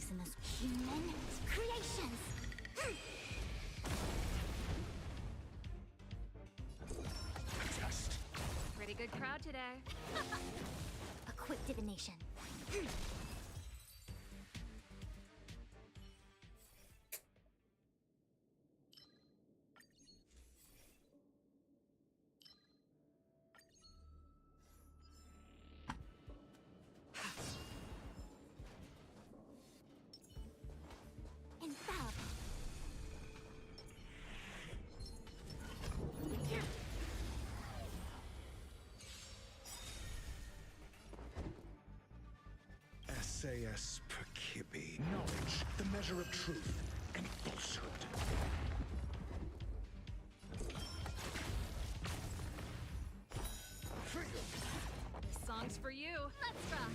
poisonous human creations. Pretty good crowd today. A quick divination. Infallible. SAS per Kibbe. Knowledge, the measure of truth and falsehood. Freedom. This song's for you. Let's rock.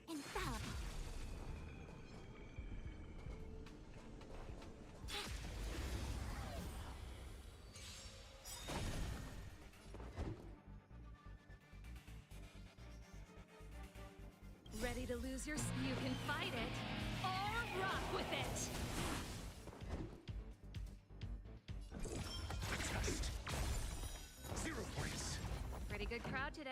Infallible. Ready to lose your... You can fight it or rock with it. Test. 0 points. Pretty good crowd today.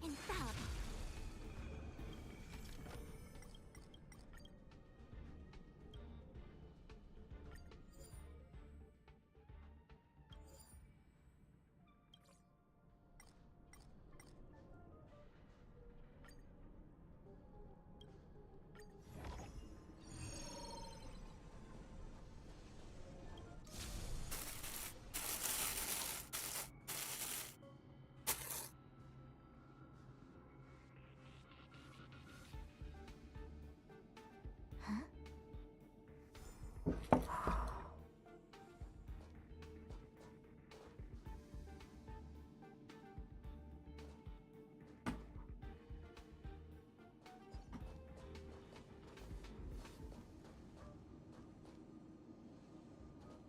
Infallible.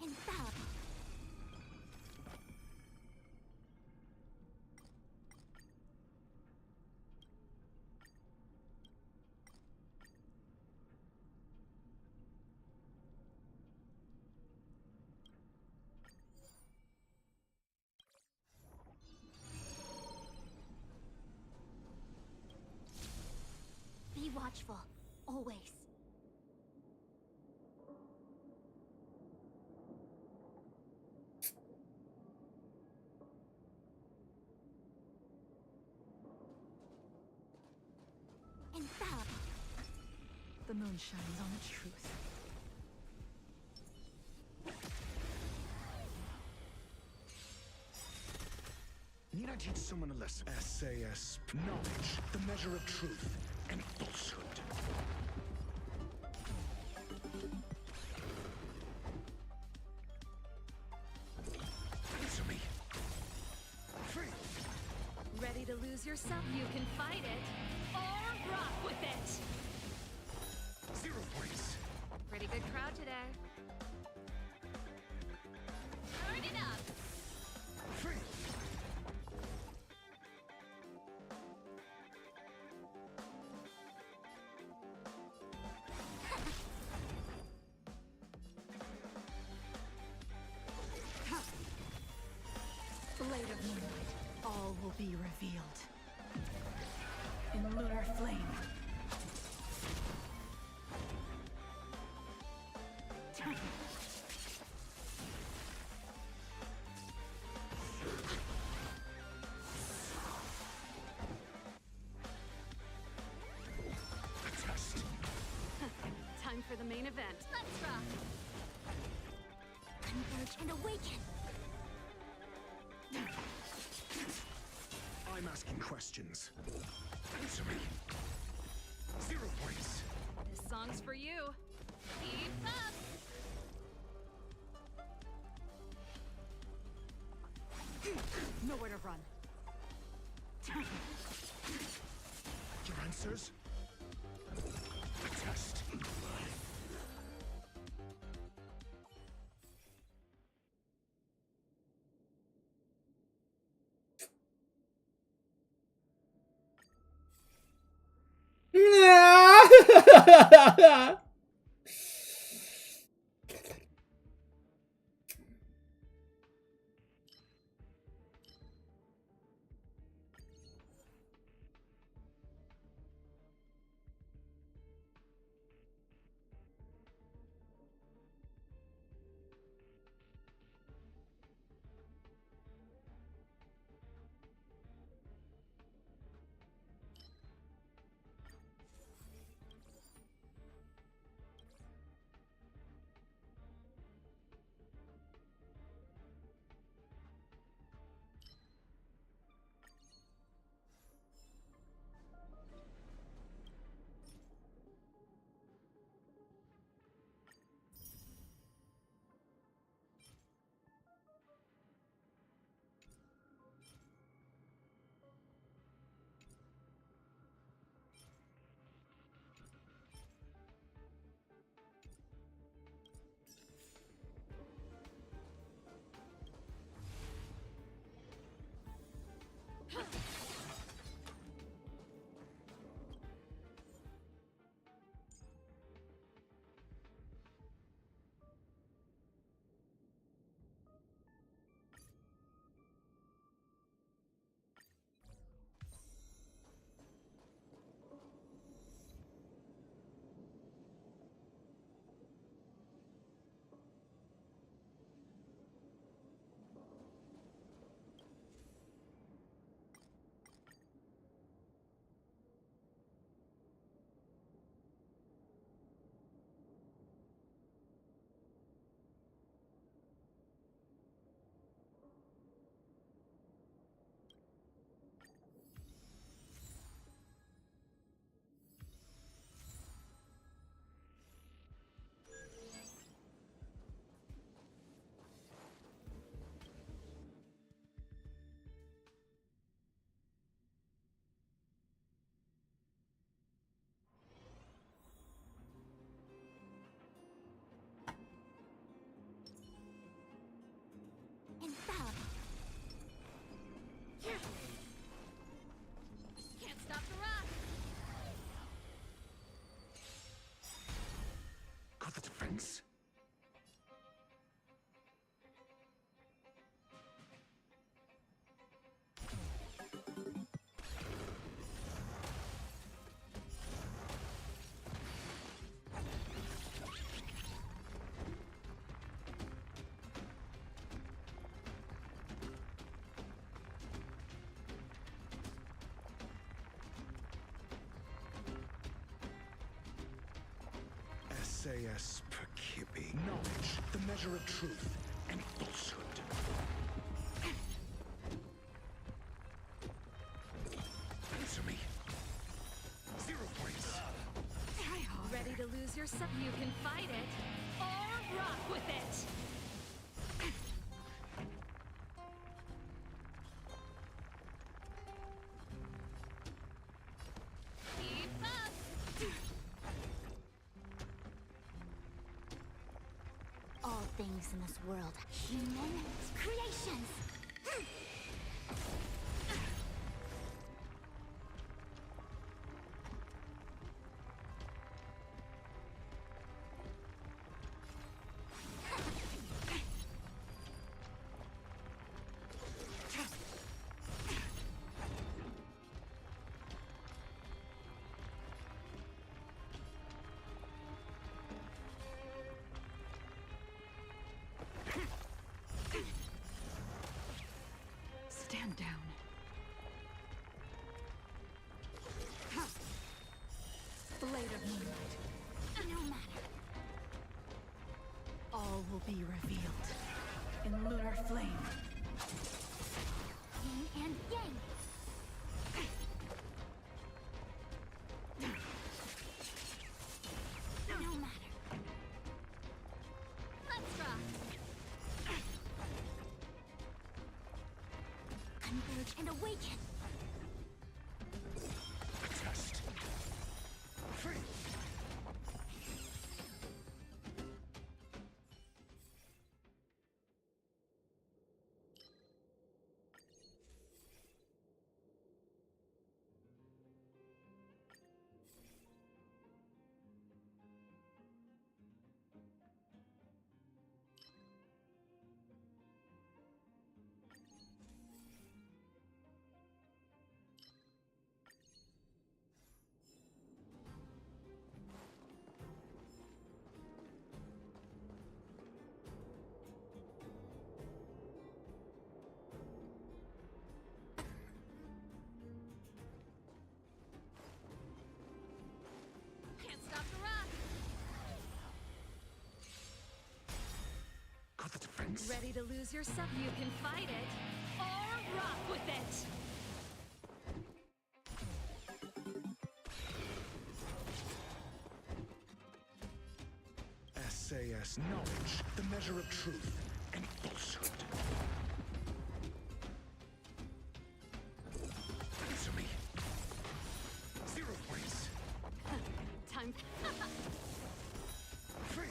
Infallible. Be watchful, always. Infallible. The moon shines on the truth. Need I teach someone a lesson? SAS. Knowledge, the measure of truth and falsehood. Answer me. Free. Ready to lose yourself? You can fight it or rock with it. 0 points. Pretty good crowd today. Turn it up. Free. Blade of moonlight, all will be revealed. In lunar flame, Time for the main event. Let's rock. Converge and awaken. I'm asking questions. Answer me. 0 points. This song's for you. Keep up. Nowhere to run. Your answers? A test. Can't stop the rock. Got the defense? SAS per Kippy. Knowledge, the measure of truth and falsehood. Answer me. 0 points. Ready to lose yourself? You can fight it or rock with it. Keep up. All things in this world, human creations. will be revealed in lunar flame. Yin and yang. No matter. Let's rock. Converge and awaken. Test. Free. Can't stop the rock. Got the defense. Ready to lose yourself? You can fight it or rock with it. SAS knowledge, the measure of truth and falsehood. Answer me. 0 points. Time. Free.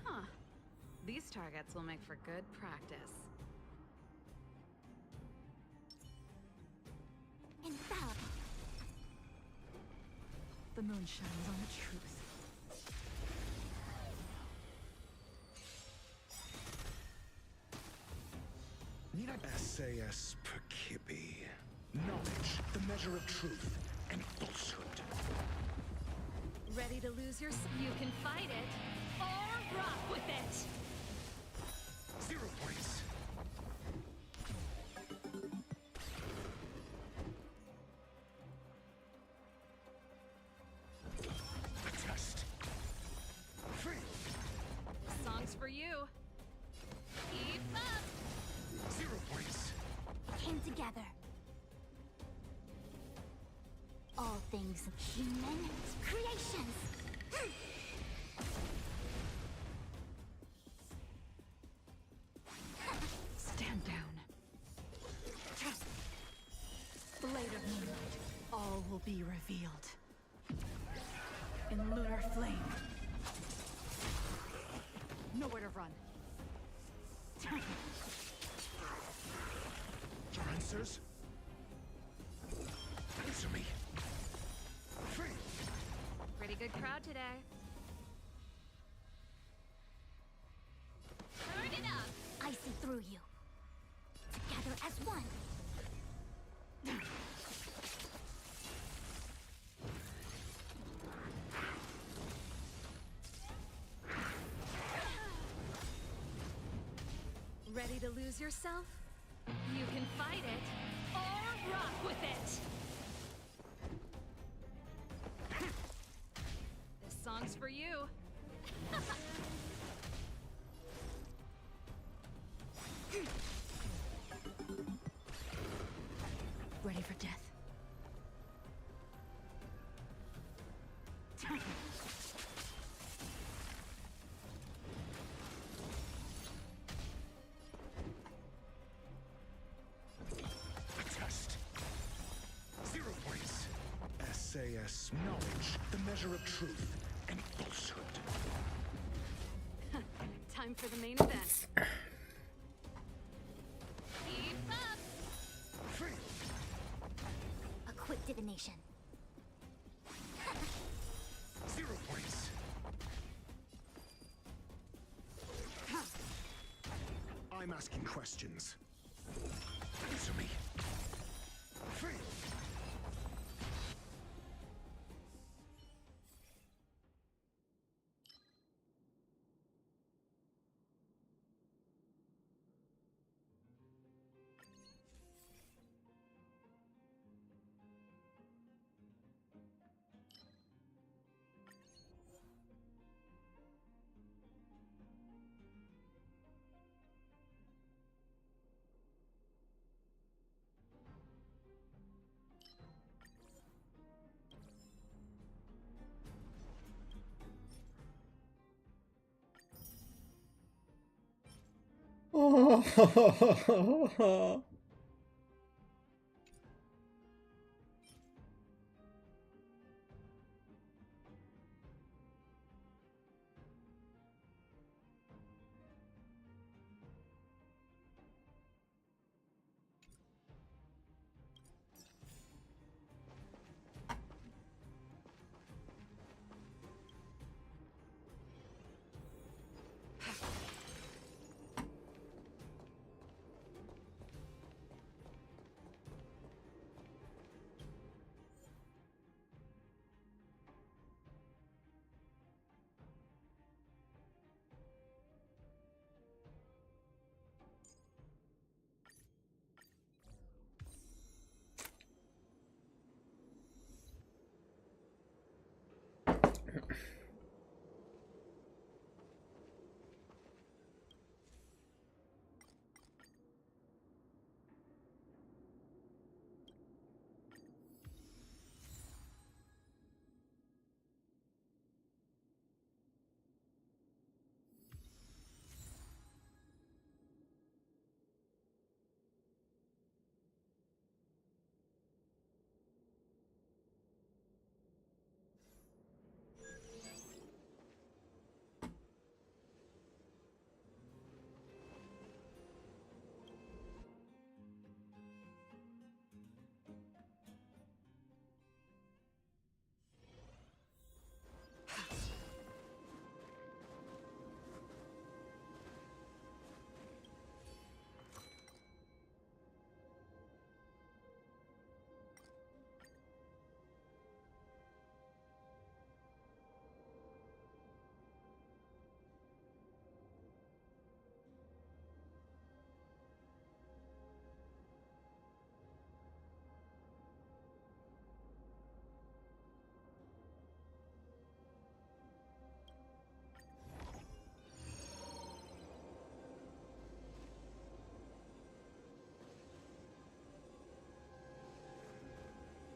Huh. These targets will make for good practice. Infallible. The moon shines on the truth. Nina SAS Perkibi. Knowledge, the measure of truth and falsehood. Ready to lose yourself? You can fight it or rock with it. 0 points. Test. Free. Songs for you. Keep up. 0 points. Came together. All things human creations. Stand down. Blade of moonlight. All will be revealed in lunar flame. Nowhere to run. Your answers? Answer me. Free. Pretty good crowd today. Turn it up. I see through you. Together as one. Ready to lose yourself? You can fight it or rock with it. This song's for you. Ready for death. measure of truth and falsehood. Time for the main event. Keep up. Free. A quick divination. 0 points. I'm asking questions. Answer me. Free.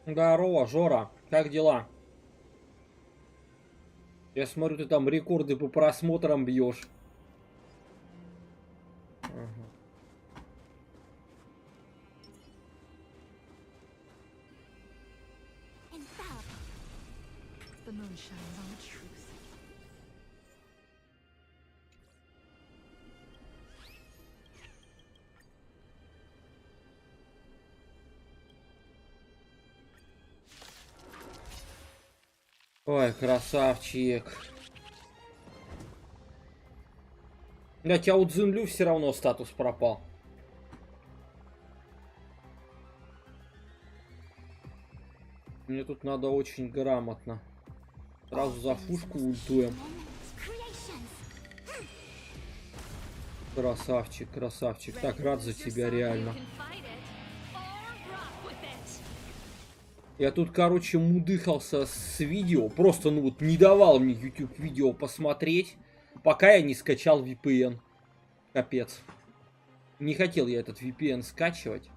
Здорово, Жора, как дела? Я смотрю, ты там рекорды по просмотрам бьешь. Ага. The moon shines on the truth. Ой, красавчик. Я тебя удзынлю, все равно статус пропал. Мне тут надо очень грамотно. Сразу за фушку ультуем. Красавчик, красавчик. Так рад за тебя, реально. Я тут, короче, мудыхался с видео. Просто, ну вот, не давал мне YouTube видео посмотреть, пока я не скачал VPN. Капец. Не хотел я этот VPN скачивать.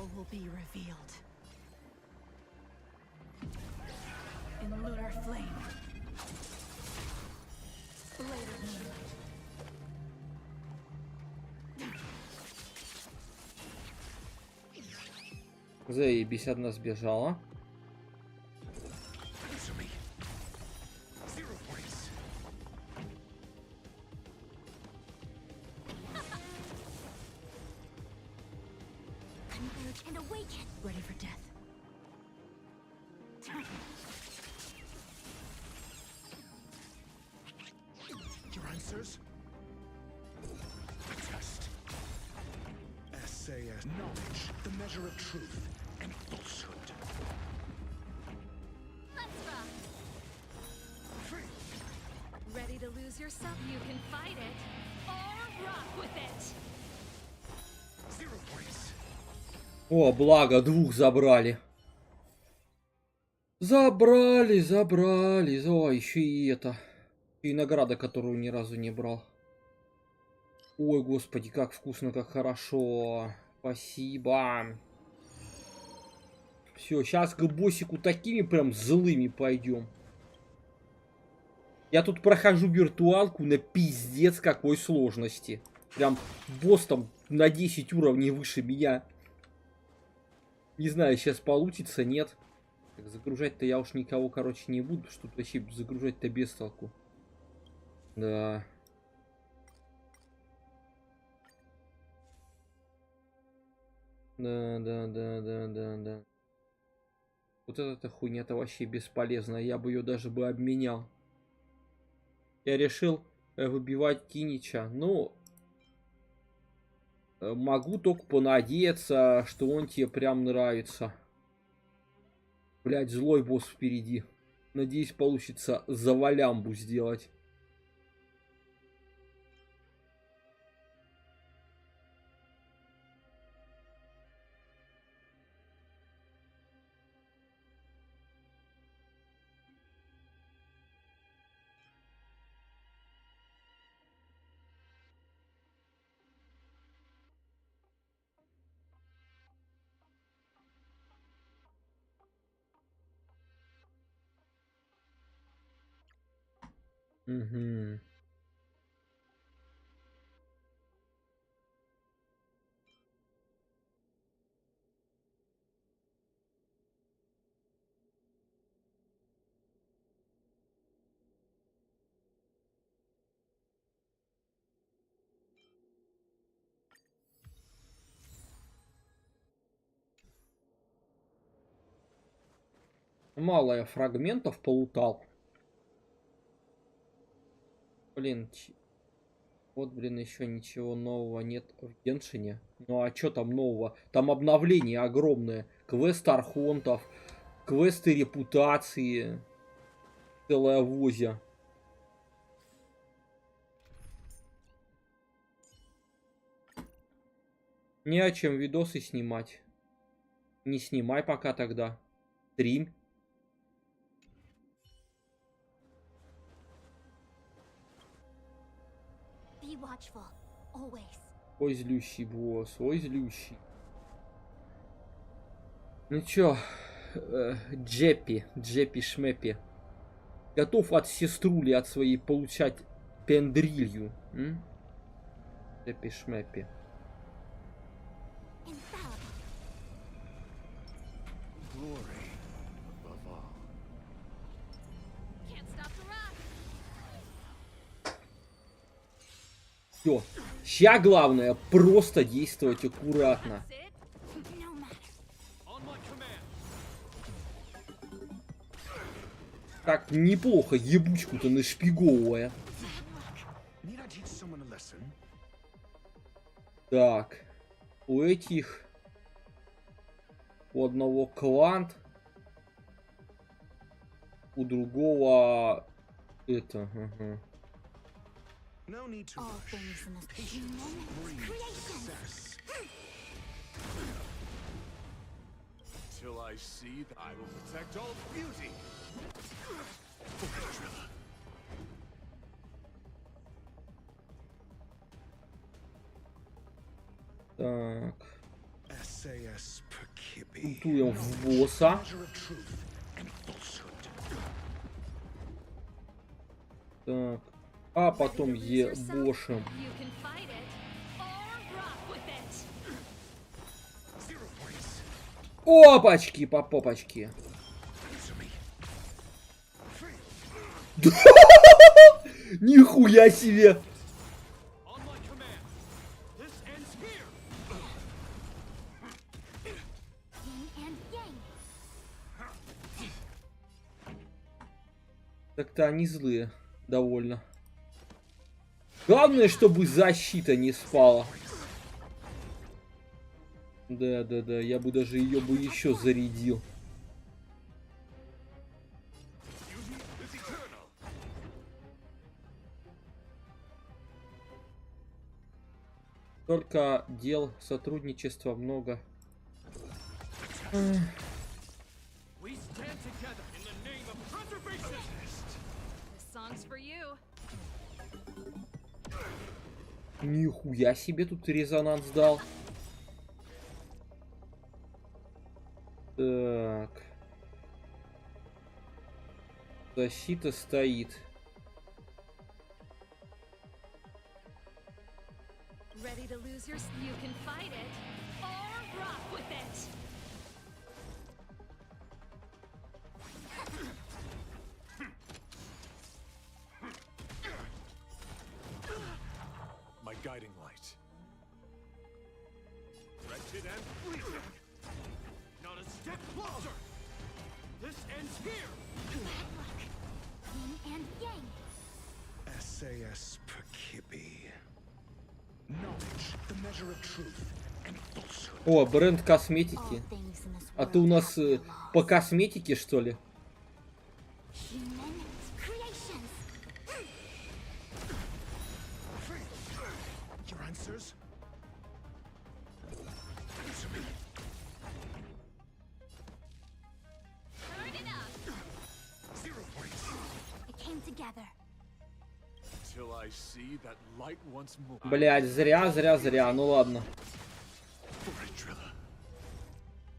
All will be revealed. In lunar flame. Blade of moonlight. Заебись, одна сбежала. Converge and awaken. Ready for death. Your answers? A test. Essay as knowledge, the measure of truth and falsehood. Let's rock. Ready to lose yourself? You can fight it or rock with it. 0 points. О, благо, 2 забрали. Забрали. О, еще и это. И награда, которую ни разу не брал. Ой, господи, как вкусно, как хорошо. Спасибо. Все, сейчас к боссику такими прям злыми пойдем. Я тут прохожу виртуалку на пиздец какой сложности. Прям босс там на 10 уровней выше меня. Не знаю, сейчас получится, нет. Так, загружать-то я уж никого, короче, не буду, потому что тут вообще загружать-то без толку. Да. Да. Вот эта хуйня-то вообще бесполезна. Я бы ее даже бы обменял. Я решил выбивать Кинича. Ну, могу только понадеяться, что он тебе прям нравится. Блять, злой босс впереди. Надеюсь, получится завалямбу сделать. Угу. Мало я фрагментов полутал. Блин, вот, блин, еще ничего нового нет в Геншине. Ну а что там нового? Там обновление огромное. Квест архонтов, квесты репутации. Целая возя. Не о чем видосы снимать. Не снимай пока тогда. Стрим. Be watchful, always. Ой, злющий босс, ой, злющий. Ну чё, Джеппи Шмеппи. Готов от сеструли от своей получать пендрилью. Джеппи Шмеппи. Infallible. Glory above all. Can't stop the rock. Все. Ща главное просто действовать аккуратно. That's it. No matter. Так неплохо ебучку-то нашпиговывая. Need I teach someone a lesson? Так. У этих... У одного квант. У другого... Это... Ага. No need to All rush. things in this Patience breeds creation. success. Till I see that I will protect all beauty. Так. Essay Ультуем в босса. Так. А потом ебошим. You can fight it or rock with it. Опачки по попочке. Нихуя себе. On my command. This ends here. Yin and yang. Так-то они злые. Довольно. Главное, чтобы защита не спала. Да, я бы даже ее бы еще зарядил. Только дел, сотрудничества много. We stand together in the name of preservation. This song's for you. Нихуя себе тут резонанс дал. Так. Защита стоит. Ready to lose your... You can fight it or rock with it. My guiding light. Wretched and fleeting. Not a step closer. This ends here. Yin and yang. SAS Perkibi. Knowledge, the measure of truth and falsehood. О, бренд косметики. All things in this А world ты у нас have по laws. косметике, что ли? Human creations. Your answers? Answer me. Turn it up. 0 points. It came together. Till I see that light once more. Блять, зря. Ну ладно. Alright, Trilla.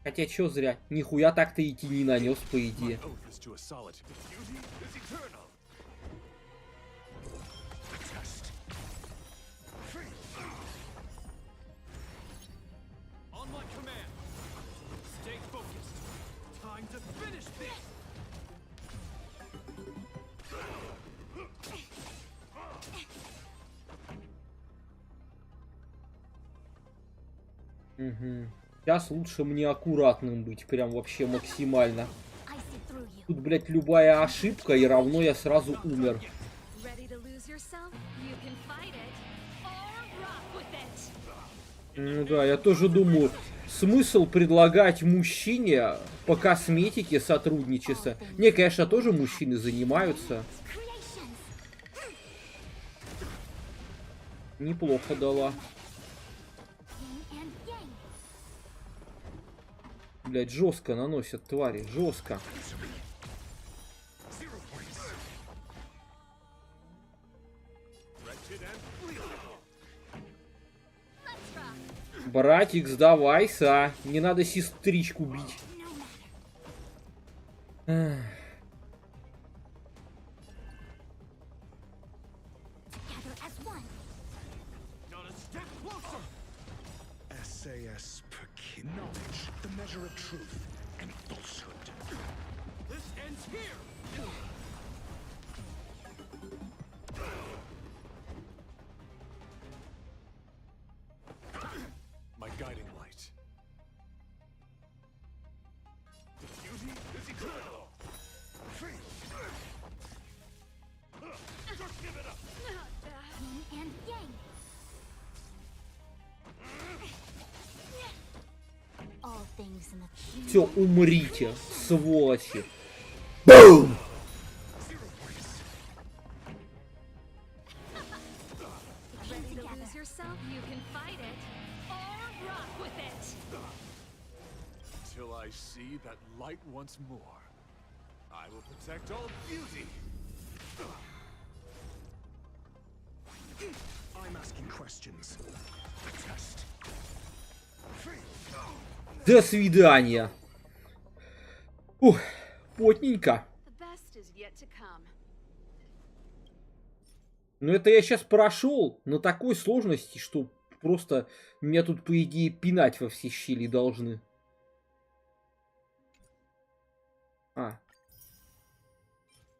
Хотя чё зря? Нихуя так-то идти не нанес, по My идее. oath is to a solitude. Beauty is eternal. Test. On my command. Stay focused. Time to finish this. Угу. Сейчас лучше мне аккуратным быть, прям вообще максимально. I see through you. Тут, блядь, любая ошибка, и равно я сразу умер. Ready to lose yourself? You can fight it or rock with it. Ну да, я тоже думаю, смысл предлагать мужчине по косметике сотрудничество. Не, конечно, тоже мужчины занимаются. Creations. Неплохо дала. Yin and yang. Блядь, жестко наносят твари, жестко. 0 points. Wretched and fleeting. Let's rock. Братик, сдавайся. Не надо сестричку бить. No matter. Эх. Together as one. Not a step closer. SAS Perkibi. Knowledge, the measure of truth and falsehood. This ends here. My guiding light. Beauty is eternal. Just give it up. Yin and yang. All things in the Все, умрите, сволочи. Бум! 0 points. Ready to lose yourself? You can fight it or rock with it. Till I see that light once more. I will protect all beauty. I'm asking questions. Test. До свидания. Ух, потненько. The best is yet to come. Ну это я сейчас прошел на такой сложности, что просто меня тут, по идее, пинать во все щели должны.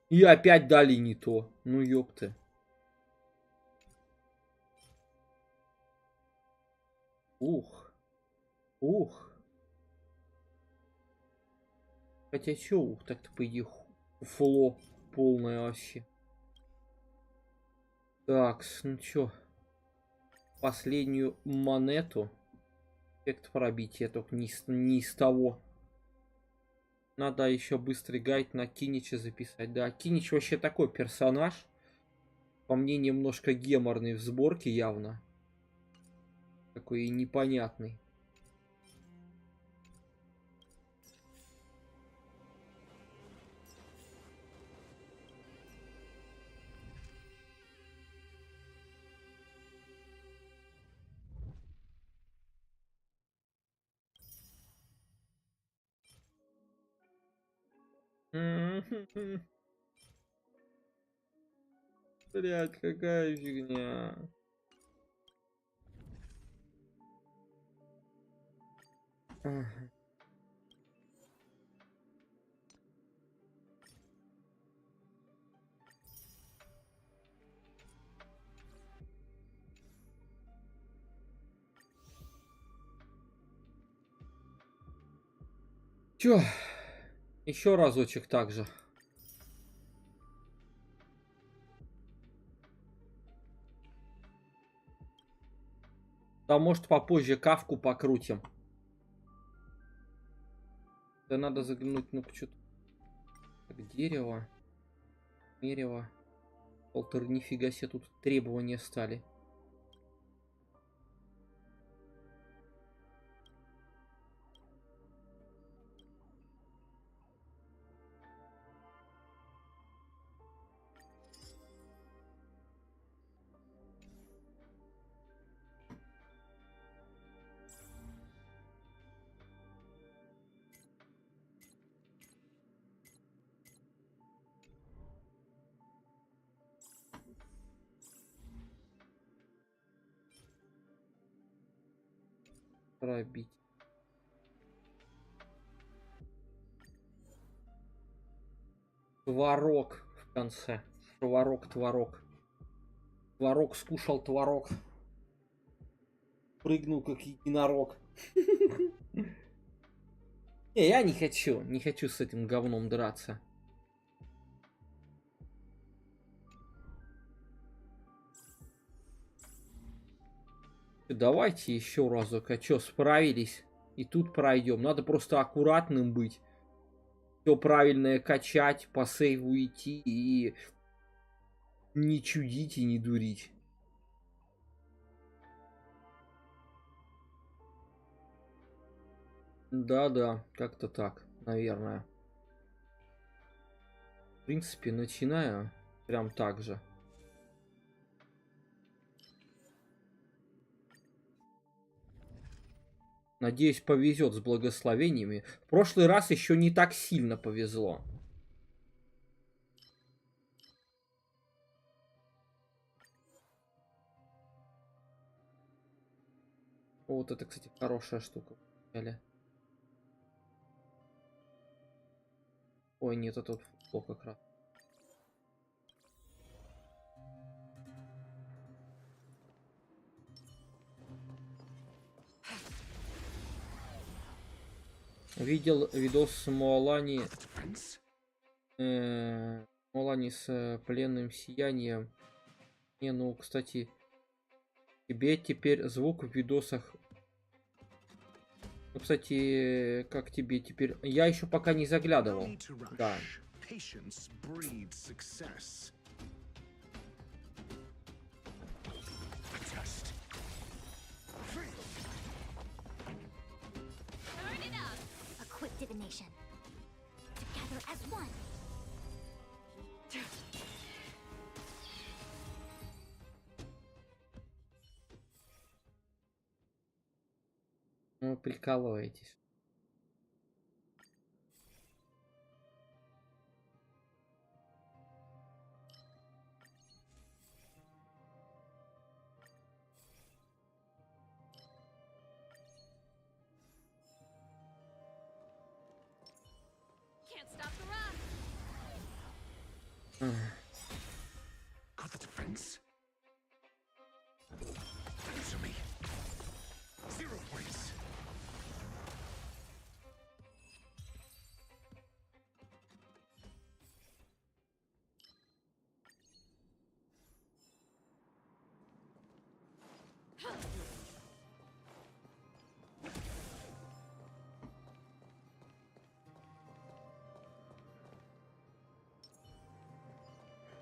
И опять дали не то. Ну ёпты. Ух. Ух. Хотя чё, ух, так-то по идее фло полное вообще. Так, ну чё. Последнюю монету. Эффект пробития, только не из того. Надо еще быстрый гайд на Кинича записать. Да, Кинич вообще такой персонаж. По мне, немножко геморный в сборке явно. Такой и непонятный. Блять, какая фигня. Чё? Еще разочек так же. Да, может, попозже кавку покрутим. Да надо заглянуть, ну-ка, что-то. Так, дерево. Дерево. Полтора, нифига себе, тут требования стали. Пробить. Творог в конце. Творог, творог. Творог скушал творог. Прыгнул как единорог. Не, я не хочу. Не хочу с этим говном драться. Давайте еще разок. А что, справились? И тут пройдем. Надо просто аккуратным быть. Все правильное качать, по сейву идти и не чудить и не дурить. Да-да, как-то так, наверное. В принципе, начинаю прям так же. Надеюсь, повезет с благословениями. В прошлый раз еще не так сильно повезло. Вот это, кстати, хорошая штука. Ой, нет, это вот как раз. Видел видос с Моалани. Моалани с пленным сиянием. Не, ну, кстати, тебе теперь звук в видосах. Ну, кстати, как тебе теперь? Я еще пока не заглядывал. Да. Divination. Together as one. Вы прикалываетесь. Can't stop the run. Got the defense. Answer me. 0 points.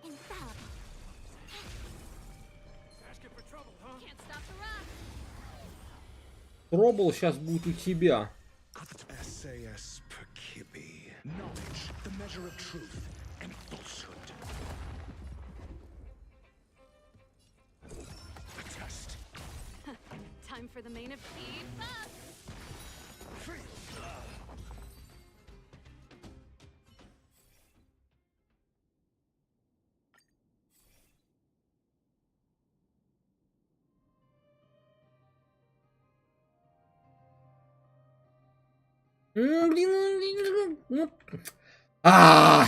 Infallible. Asking for trouble, huh? Can't stop the run. Пробовал, сейчас будет у тебя. SAS Perkibi. Knowledge, the measure of truth and falsehood. A test. Time for the main of Keep up. Free. Блин, ну... А!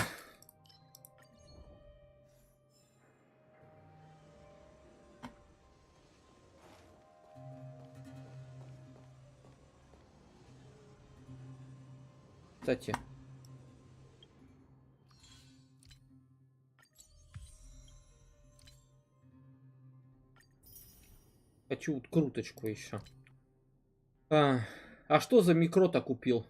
Кстати. Хочу вот круточку еще. А что за микро-то купил?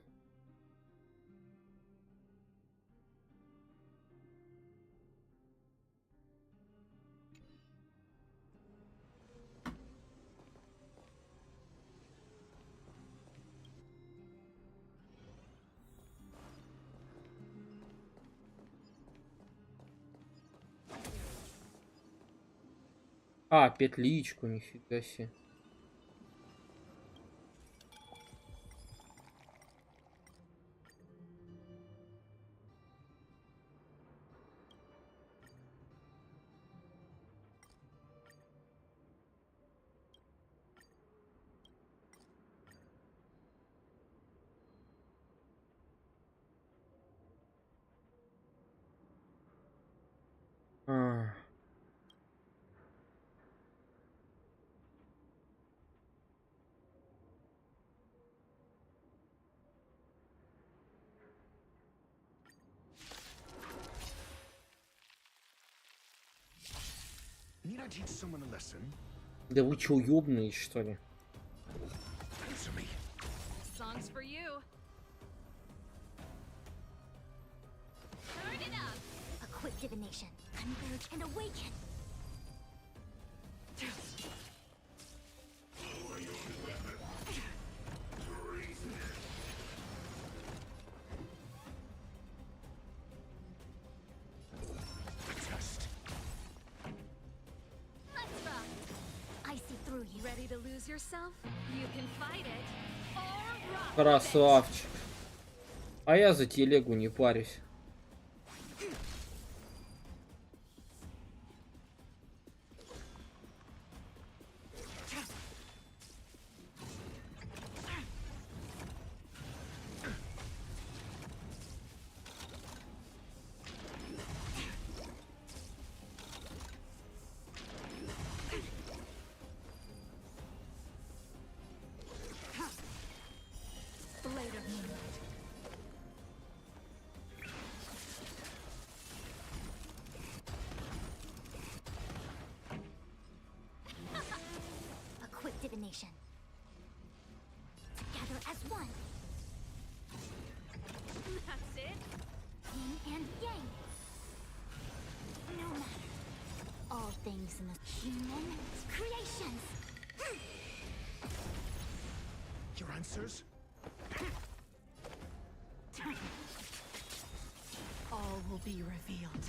А, петличку, нифига себе. Need I teach someone a lesson? Да вы чё, ёбные, что ли? Answer me. Songs for you. Turn it up. A quick divination. Converge and awaken. Let's rock. I see through you. Ready to lose yourself? You can fight it or rock with it. Красавчик. А я за телегу не парюсь. Blade of moonlight. A quick divination. Together as one. That's it. Yin and yang. No matter. All things in the human creations. Your answers? All will be revealed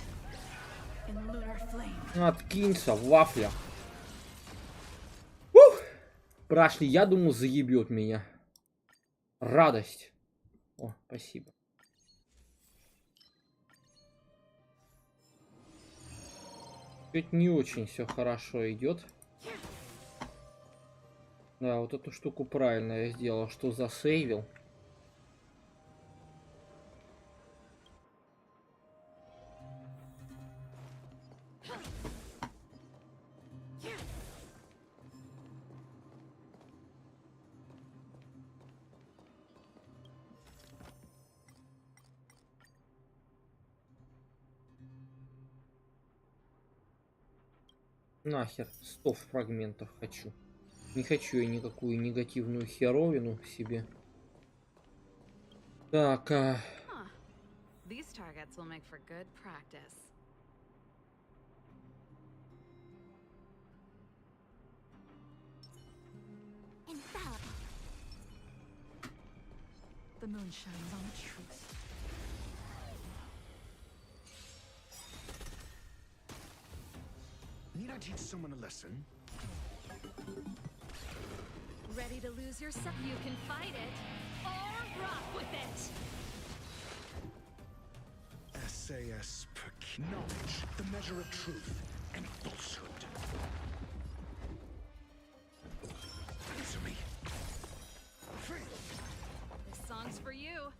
in lunar flame. Откинься, вафля. Ух! Прошли, я думал, заебет меня. Радость. О, спасибо. Чуть не очень все хорошо идет. Да, вот эту штуку правильно я сделал, что засейвил. Нахер, 100 фрагментов хочу. Не хочу я никакую негативную херовину себе. Так, These targets will make for good practice. Infallible. The moon shines on the truth. Need I teach someone a lesson? Ready to lose yourself? You can fight it or rock with it. SAS knowledge, the measure of truth and falsehood. Answer me. This song's for you.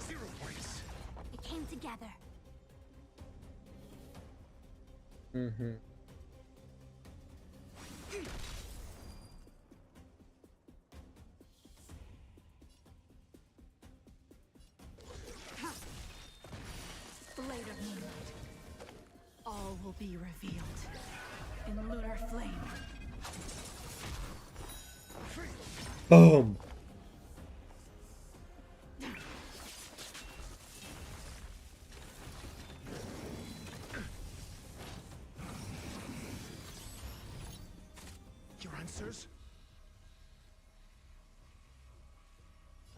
Zero points. It came together. угу. Blade of moonlight. All will be revealed in lunar flame. Бам! Your answers?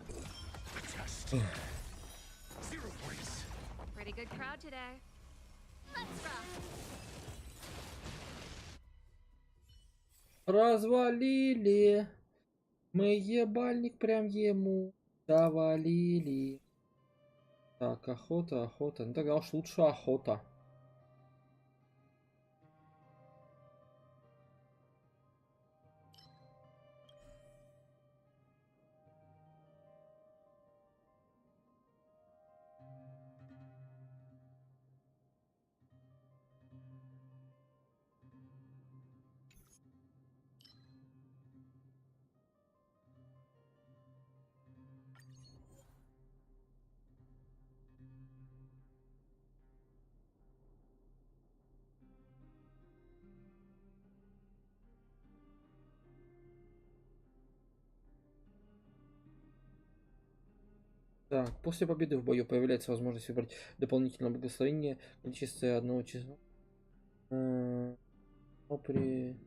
A test. Zero points. Pretty good crowd today. Let's rock. Развалили. Мы ебальник прям ему завалили. Так, охота, охота. Ну тогда уж лучше охота. Так, после победы в бою появляется возможность выбрать дополнительное благословение в количестве одного числа. Но при...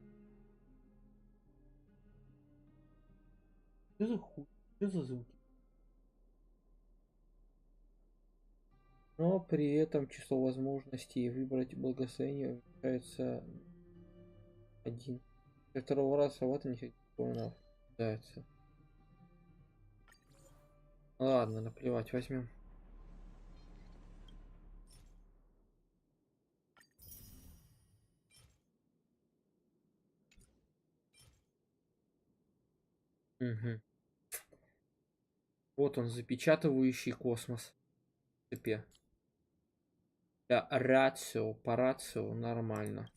Что за хуй? Что за звуки? Но при этом число возможностей выбрать благословение уменьшается 1. Со второго раза в этом не появляется. Ладно, наплевать, возьмем. Угу. Вот он, запечатывающий космос. Цепи. Да, рацио, по рацио нормально.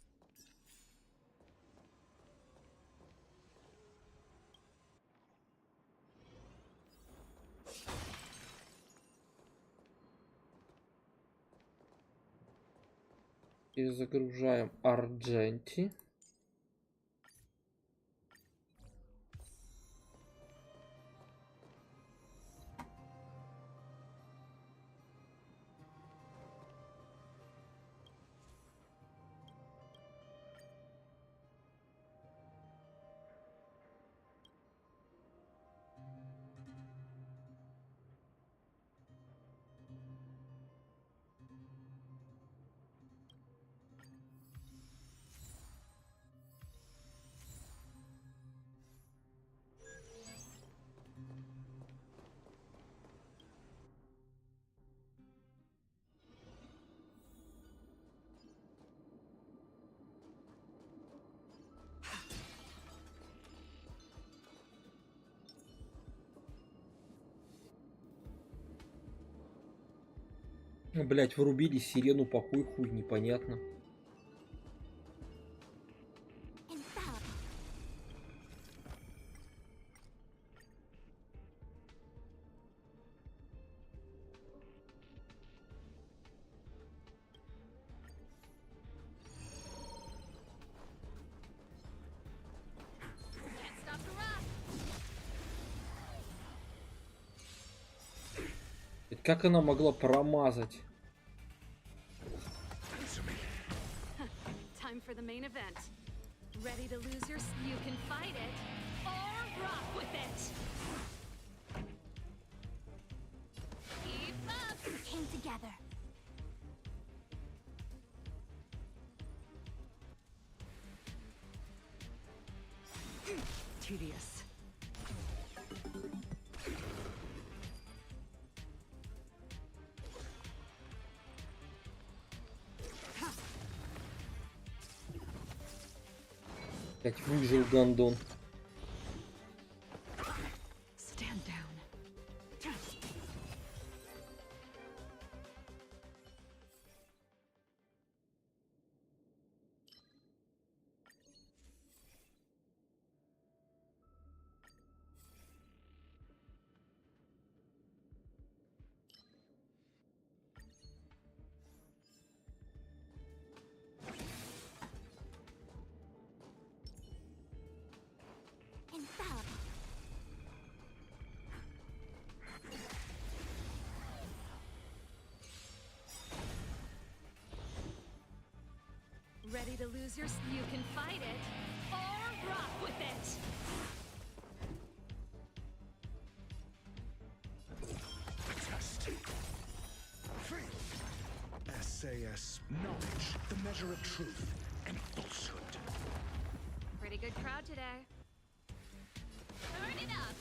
И загружаем Ардженти. Блять, врубили сирену, покой хуй, непонятно. Can't stop the rock. Это как она могла промазать? Time for the main event. Ready to lose your... You can fight it or rock with it. Keep up. We came together. Tedious. Блять, выжил гандон. Stand down. Infallible. Ready to lose your... You can fight it or rock with it. Test. SAS, knowledge, the measure of truth and falsehood. Pretty good crowd today. Turn it up.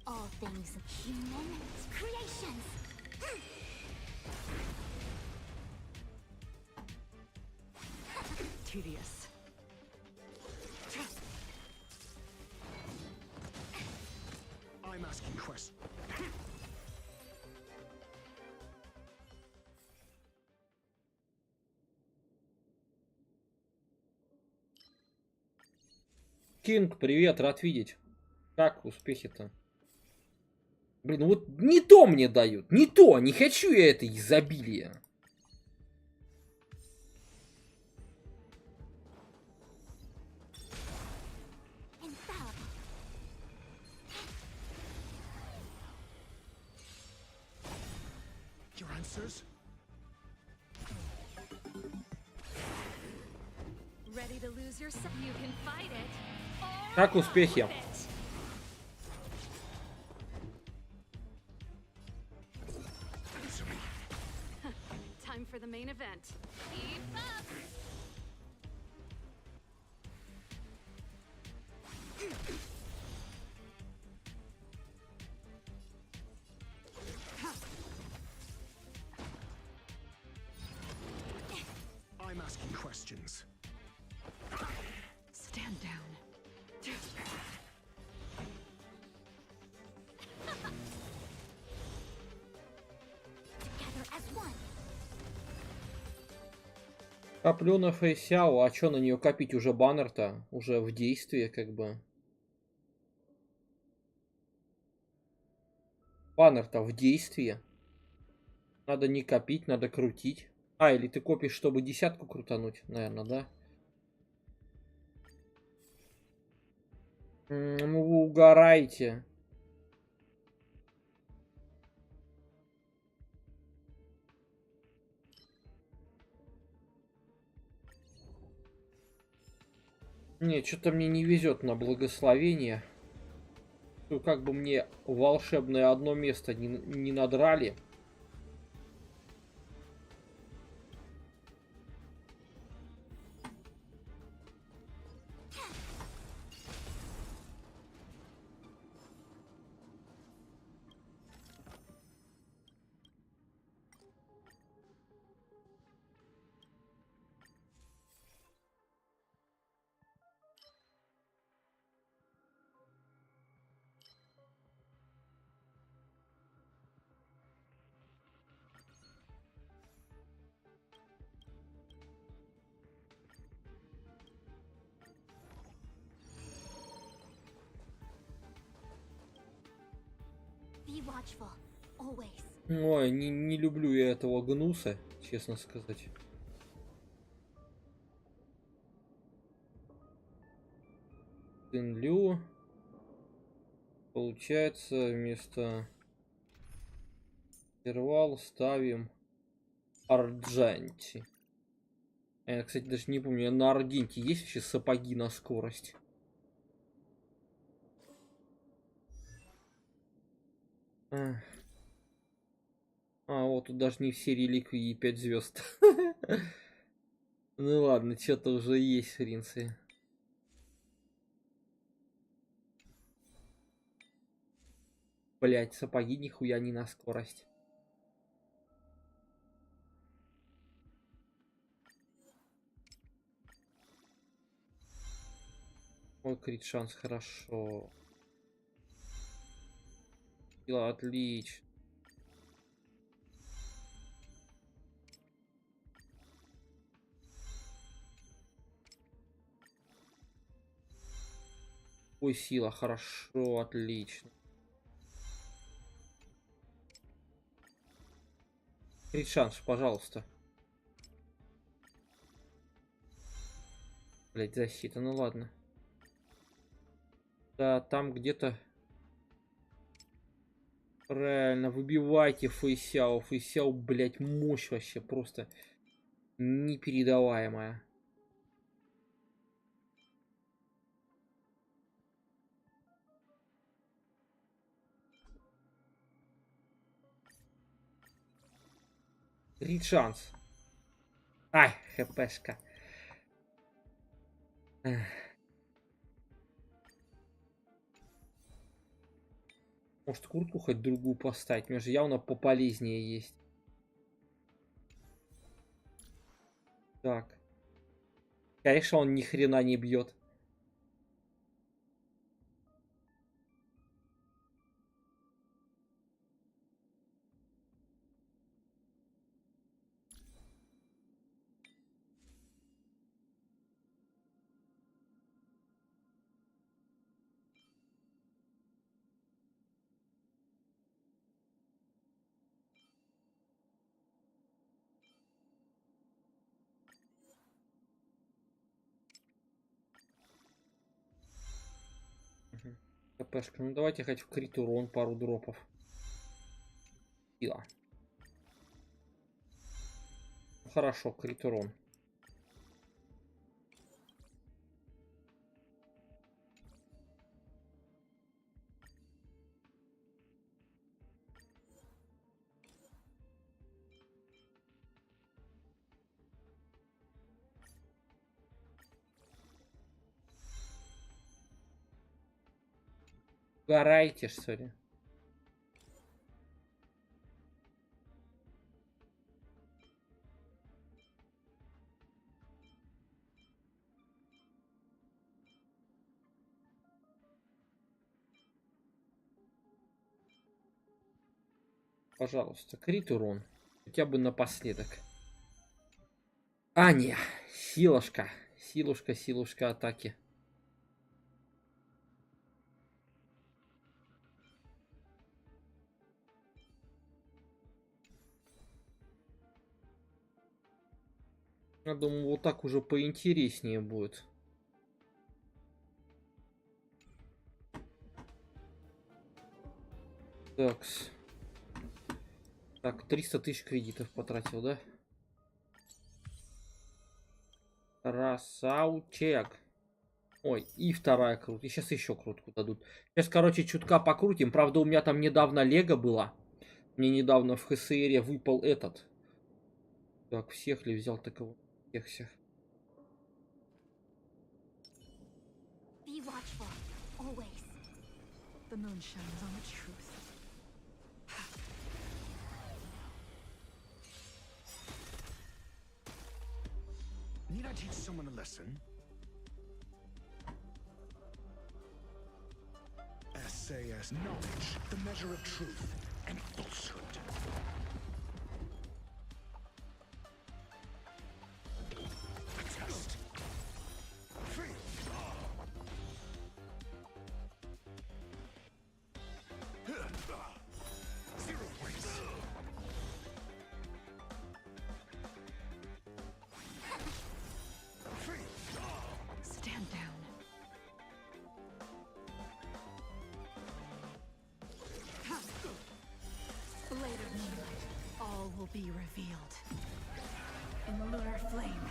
All things human creations. Tedious. I'm asking questions. Кинг, привет, рад видеть. Как успехи-то? Блин, ну вот не то мне дают, не то, не хочу я это изобилие. Infallible. Your answers? Ready to lose your... You can fight it or Как rock успехи? with it. Answer me. Time for the main event. Keep up. I'm asking questions. Stand down. Together as one. Коплю на фейсяу, а чё на нее копить? Уже баннер-то, уже в действии как бы. Баннер-то в действии. Надо не копить, надо крутить. А, или ты копишь, чтобы десятку крутануть? Наверное, да? Ну вы угораете. Нет, что-то мне не везет на благословение. Ну, как бы мне волшебное одно место не надрали. watchful, always. Ой, не люблю я этого гнуса, честно сказать. Лю. Получается, вместо интервал ставим Арджанти. Я, кстати, даже не помню, на Аргенте есть вообще сапоги на скорость? А, вот тут даже не все реликвии и 5 звезд. Ну ладно, что-то уже есть, в принципе. Блять, сапоги нихуя не на скорость. Ой, крит шанс, хорошо. Сила, отлично. Ой, сила, хорошо, отлично. Крит шанс, пожалуйста. Блять, защита, ну ладно. Да, там где-то... Правильно, выбивайте Фейсяо. Фейсяо, блять, мощь вообще просто непередаваемая. Крит шанс. Ай, хпшка. Может, куртку хоть другую поставить? Мне же явно пополезнее есть. Так. Конечно, он ни хрена не бьет. КПшка. Ну давайте хоть в крит урон пару дропов. Сила. Хорошо, крит урон. Горайте, что ли? Пожалуйста, крит урон. Хотя бы напоследок. А, не. Силушка. Силушка, силушка атаки. Я думаю, вот так уже поинтереснее будет. Такс. Так, 300 тысяч кредитов потратил, да? Красавчик. Ой, и вторая крутка. И сейчас еще крутку дадут. Сейчас, короче, чутка покрутим. Правда, у меня там недавно лего было. Мне недавно в ХСР выпал этот. Так, всех ли взял такого? Всех. Be watchful, always. The moon shines on the truth. Need I teach someone a lesson? SAS knowledge, the measure of truth and falsehood. Test. Free. revealed in lunar flame.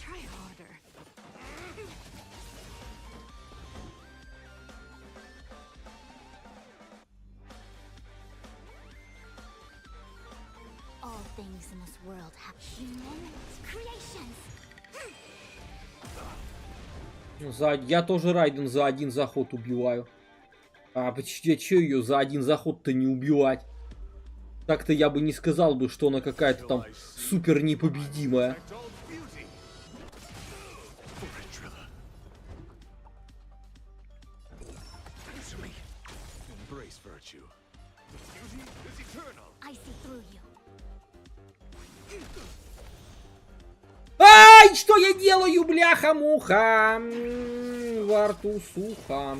Try harder. All things in this world have human creations. Я тоже Райден за один заход убиваю. А че ее за один заход-то не убивать? Так-то я бы не сказал бы, что она какая-то там супер непобедимая. I see through you. Ай, что я делаю, бляха-муха? Во рту сухо.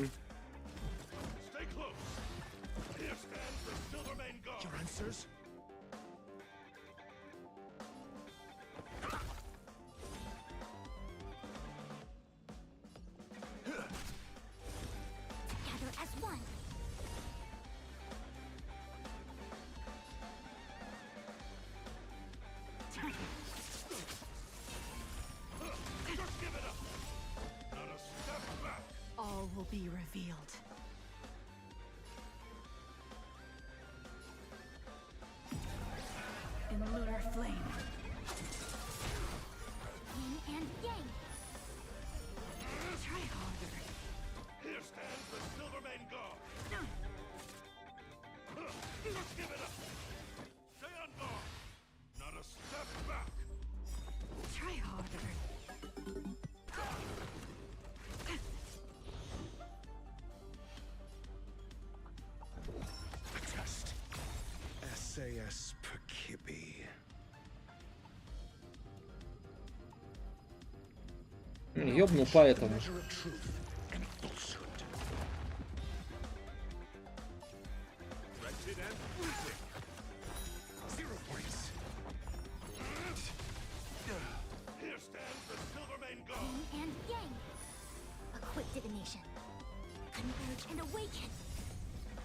Your answers? Together as one. All will be revealed. In lunar flame. Yin and yang. Try harder. Here stands the Silvermane God. Let's give it up. Stay on guard. Not a step back. Try harder. Test. SAS Perkibi. Ёбну поэтому. Measure of truth and falsehood. Wretched and losing. 0 points. Here stands the Silvermane God. Yin and yang. A quick divination. Converge and awaken.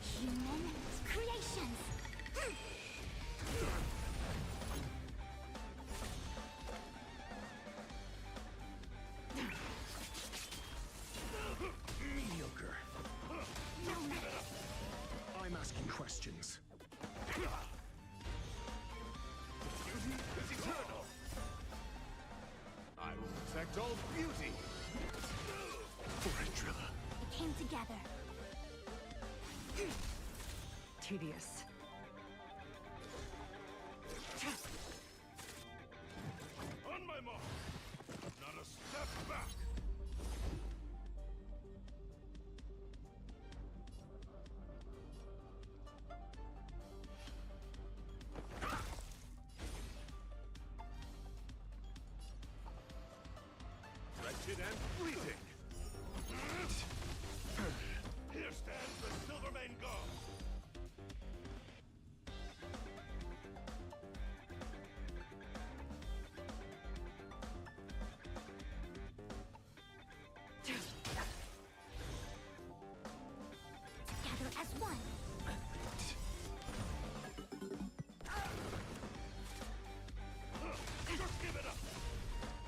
Human creations. Mediocre. I'm asking questions. Beauty is eternal. I will protect all beauty. Forandrilla. It came together. Tedious. On my mark. Not a step back. Wretched and fleeting. Here stands the Silvermane God. Together as one. Just give it up.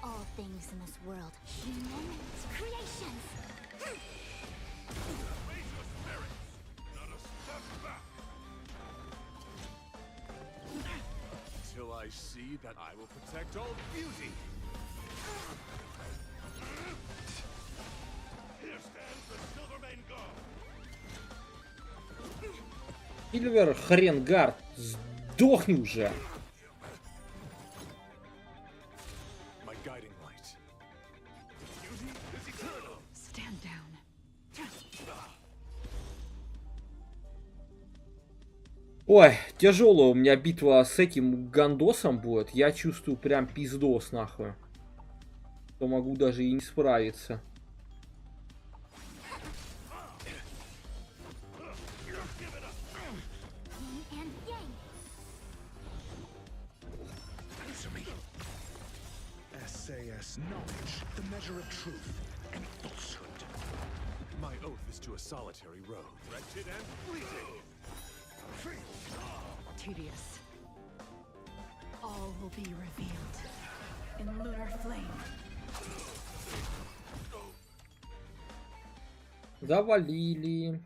All things in this world, human creations. Raise your spirits. Not a step back. Till I see that I will protect all beauty. Here stands the Silvermane God. Сильвер Хренгард, сдохни уже. My guiding light. Beauty is eternal. Stand down. Ой, тяжелая у меня битва с этим гандосом будет. Я чувствую прям пиздос нахуй. То могу даже и не справиться. Yin and yang. Answer me. SAS knowledge, the measure of truth and falsehood. My oath is to a solitary road, wretched and fleeting. Tedious. All will be revealed in lunar flame. Завалили.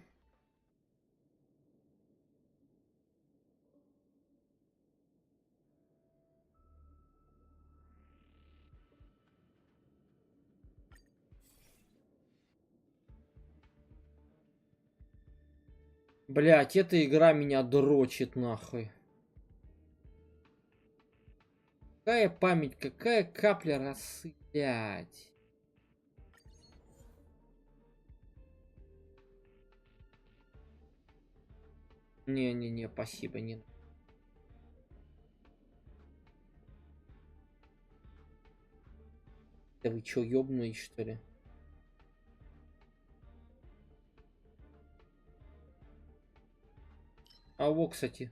Блять, эта игра меня дрочит нахуй. Какая память, какая капля росы, блять. Не-не-не, спасибо, не. Да вы чё, ёбнулись, что ли? А во, кстати.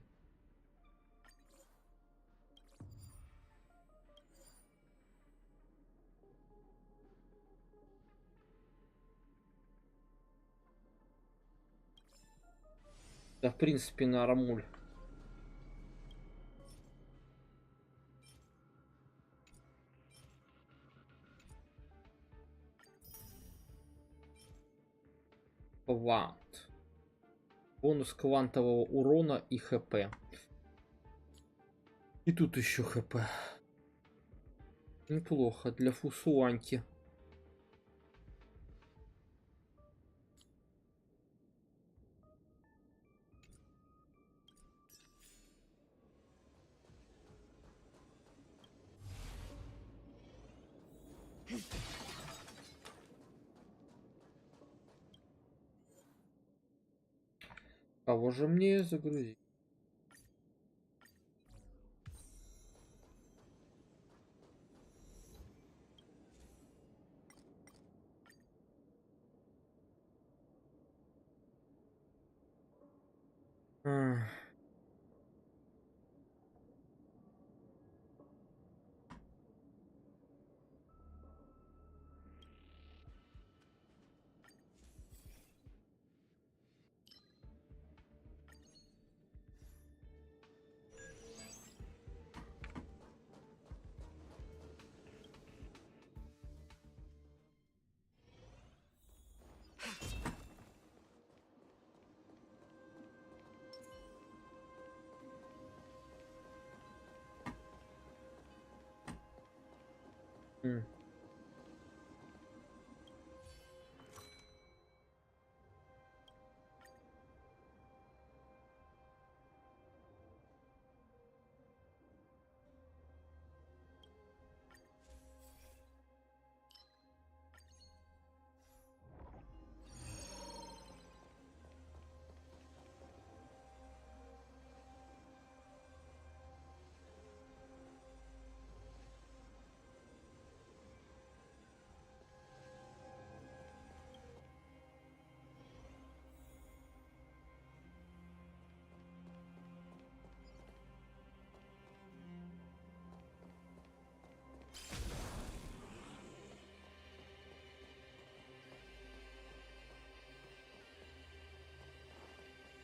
Да, в принципе, нормуль. Квант. Бонус квантового урона и ХП. И тут еще ХП. Неплохо для фусуанки. Кого же мне загрузить?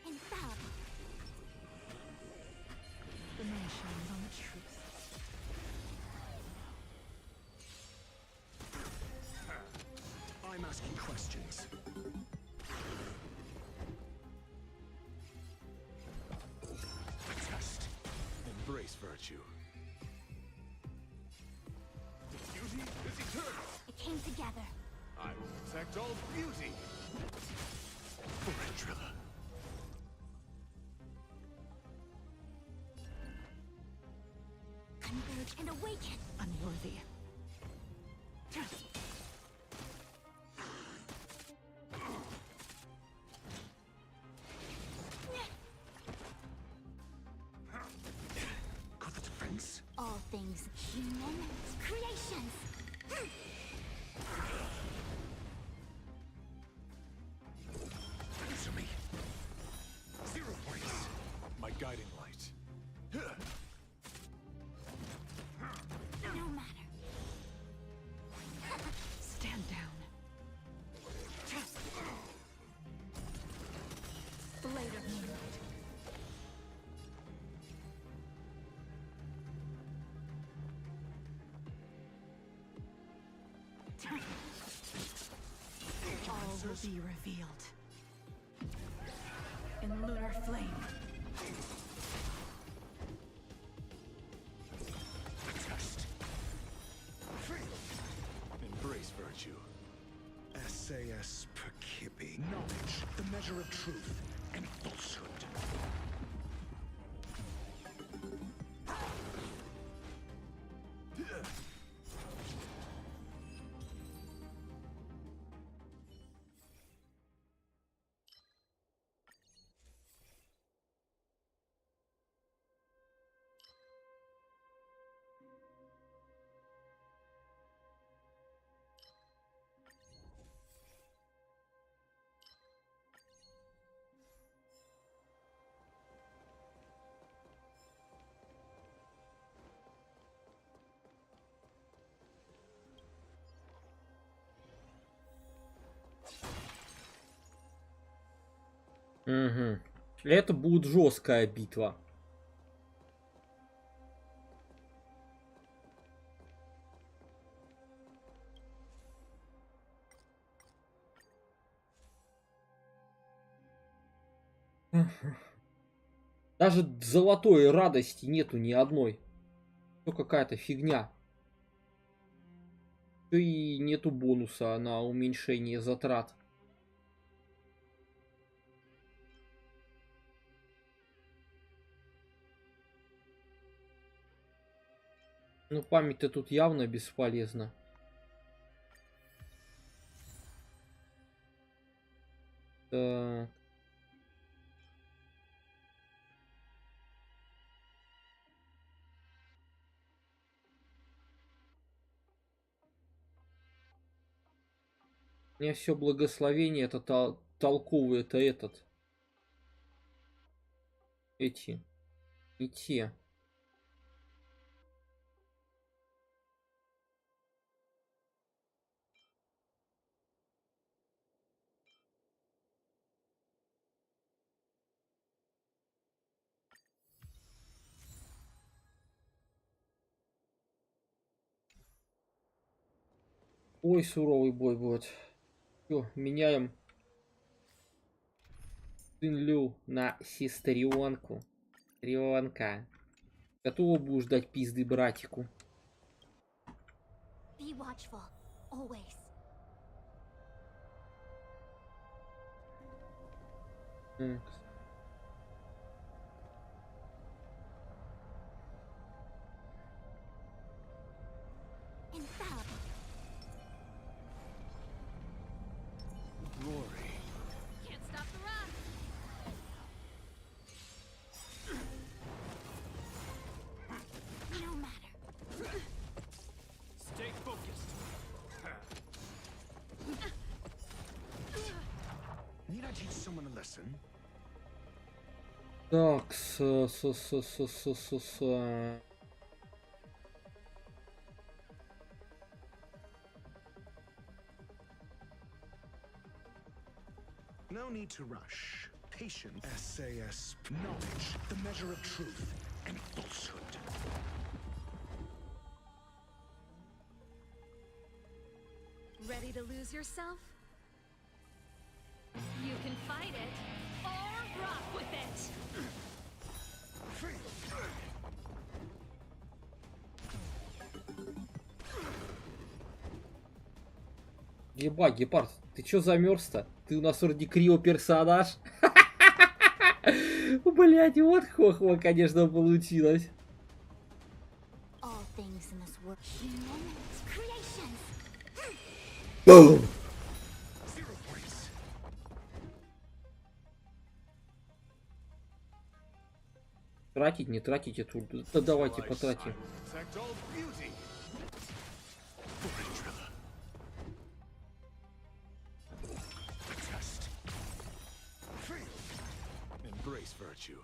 Infallible. The moon shines on the truth. I'm asking questions. A test. Embrace virtue. Beauty is eternal. It came together. I will protect all beauty. Trilla. Converge and awaken. Unworthy. Got the defense? All things human creations. Answer me. 0 points. My guiding light. No matter. moonlight. All will be revealed in lunar flame. Embrace virtue. SAS Perkibi. Knowledge, the measure of truth and falsehood. Угу. Это будет жесткая битва. Даже золотой радости нету ни одной. Все какая-то фигня. И нету бонуса на уменьшение затрат. Ну, память-то тут явно бесполезна. Так. У меня все благословение, это толковый, это этот. Эти. И те. Ой, суровый бой будет. Все, меняем Лю на сестренку. Сестренка. Готова будешь дать пизды братику? Be watchful, always. Так. Infallible. Glory. Can't stop the run. No matter. Stay focused. Need I teach someone a lesson? Так, No need to rush. Patience. SAS. Knowledge, the measure of truth and falsehood. Ready to lose yourself? You can fight it or rock with it. Еба, гепард, ты чё замерз-то? Ты у нас вроде крио-персонаж. Блять, вот хохма, конечно, получилось. All things in this world. Human creations. Бум! 0 points. Тратить, не тратить эту. Да давайте I потратим. will protect all beauty. Test. Embrace virtue.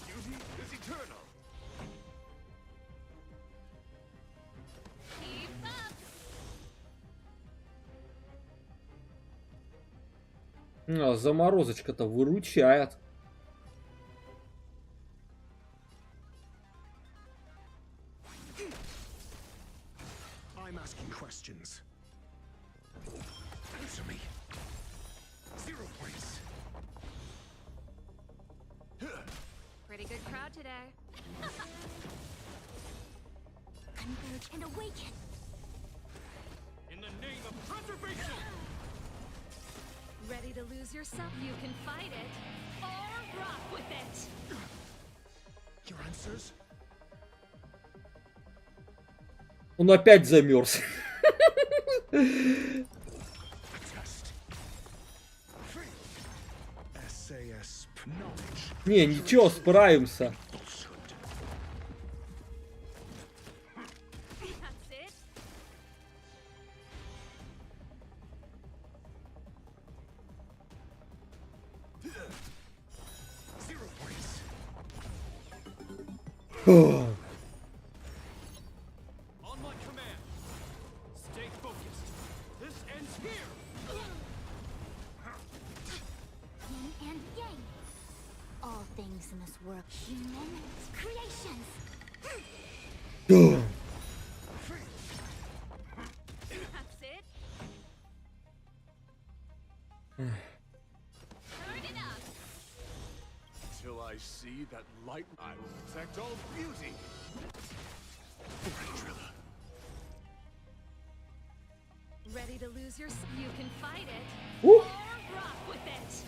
Beauty is eternal. Keep up. А, заморозочка-то выручает. questions. Answer me. 0 points. Pretty good crowd today. Converge and awaken. In the name of preservation! Ready to lose yourself? You can fight it or rock with it. Your answers? Он опять замерз. Не, ничего, справимся. Till I see that light, I will protect all beauty. Ready to lose yourself? You can fight it Woo. or rock with it.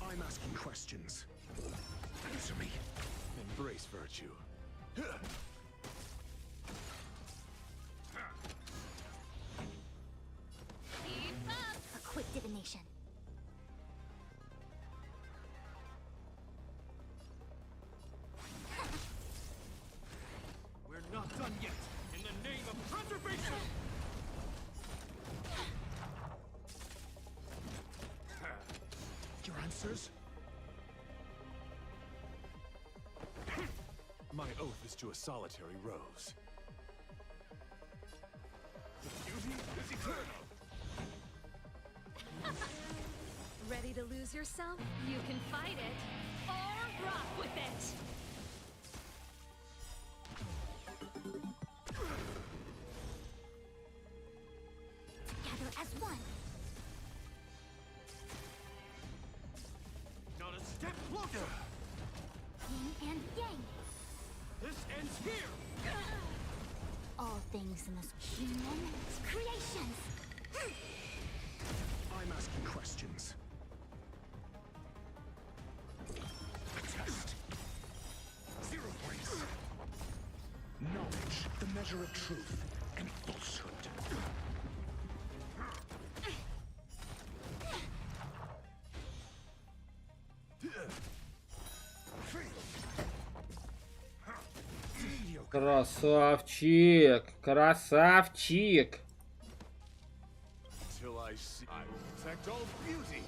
I'm asking questions. Answer me. Embrace virtue. Keep up. A quick divination. We're not done yet. In the name of preservation! Your answers? My oath is to a solitary rose. The beauty is eternal. Ready to lose yourself? You can fight it or rock with it. Together as one. Not a step closer. Yin and yang. This ends here. All things in this human creations. I'm asking questions. Test. 0 points. Knowledge, the measure of truth and falsehood. Красавчик, красавчик. Till I see, I will protect all beauty.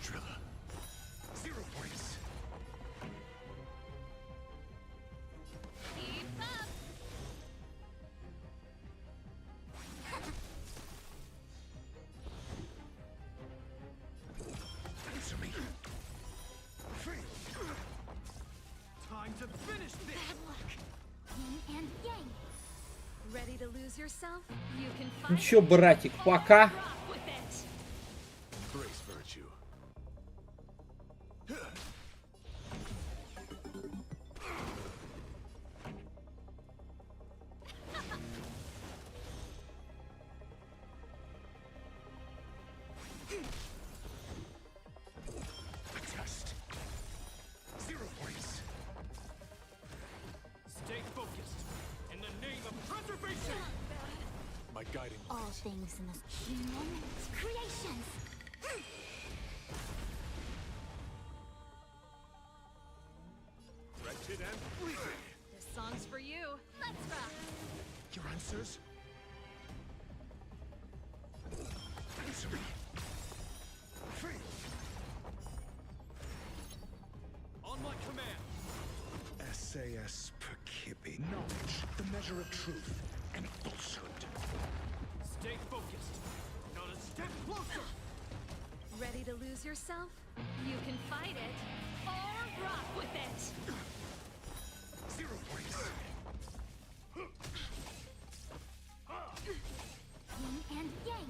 Driller. 0 points. Keep up. Answer me. Time to finish this. Bad luck. Yin and yang. Ready to lose yourself? You can fight Ну чё, it братик, or пока. rock with it. Embrace virtue. Test. 0 points. Stay focused. In the name of preservation. My guiding All light. things in this human creations. Wretched and fleeting. This song's for you. Let's rock. Your answers? Answer me. On my command. SAS per Kibbe. Knowledge, the measure of truth and falsehood. Stay focused. Not a step closer. Ready to lose yourself? You can fight it or rock with it. 0 points. Yin and yang.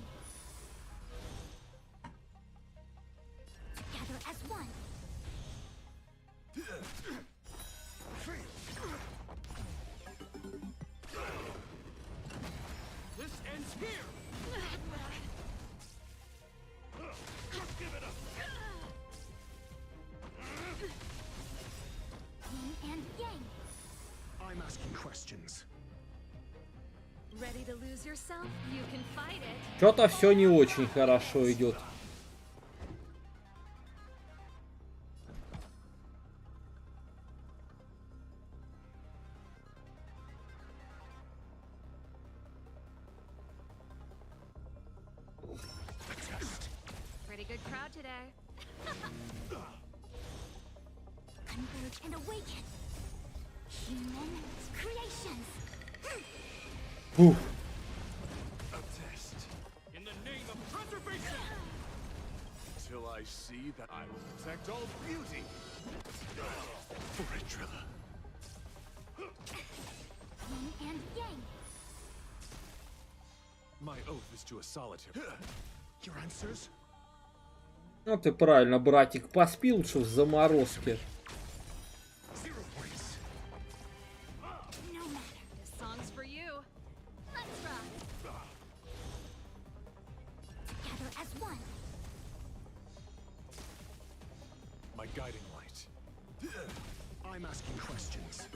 Together as one. This ends here. Give it up. Yin and yang. I'm asking questions. Ready to lose yourself? You can fight it. Что-то все не очень хорошо идет. Pretty good crowd today. Converge and awaken. Human creations. Фух. A test. In the name of preservation. Till I see that I will protect all beauty. For it, Trilla. Yin and yang. My oath is to a solitary. Your answers? Ну ты правильно, братик, поспи лучше в заморозке. 0 points. No matter. This song's for you. Let's rock. Together as one. My guiding light. I'm asking questions.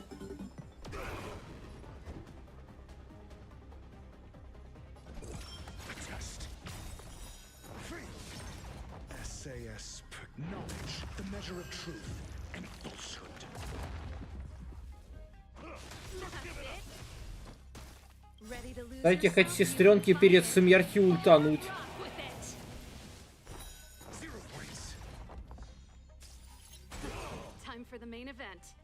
A test. SAS knowledge, the measure of truth and falsehood. Ready to lose Дайте хоть yourself? сестренке перед смертью ультануть. Rock with it. 0 points. Time for the main event.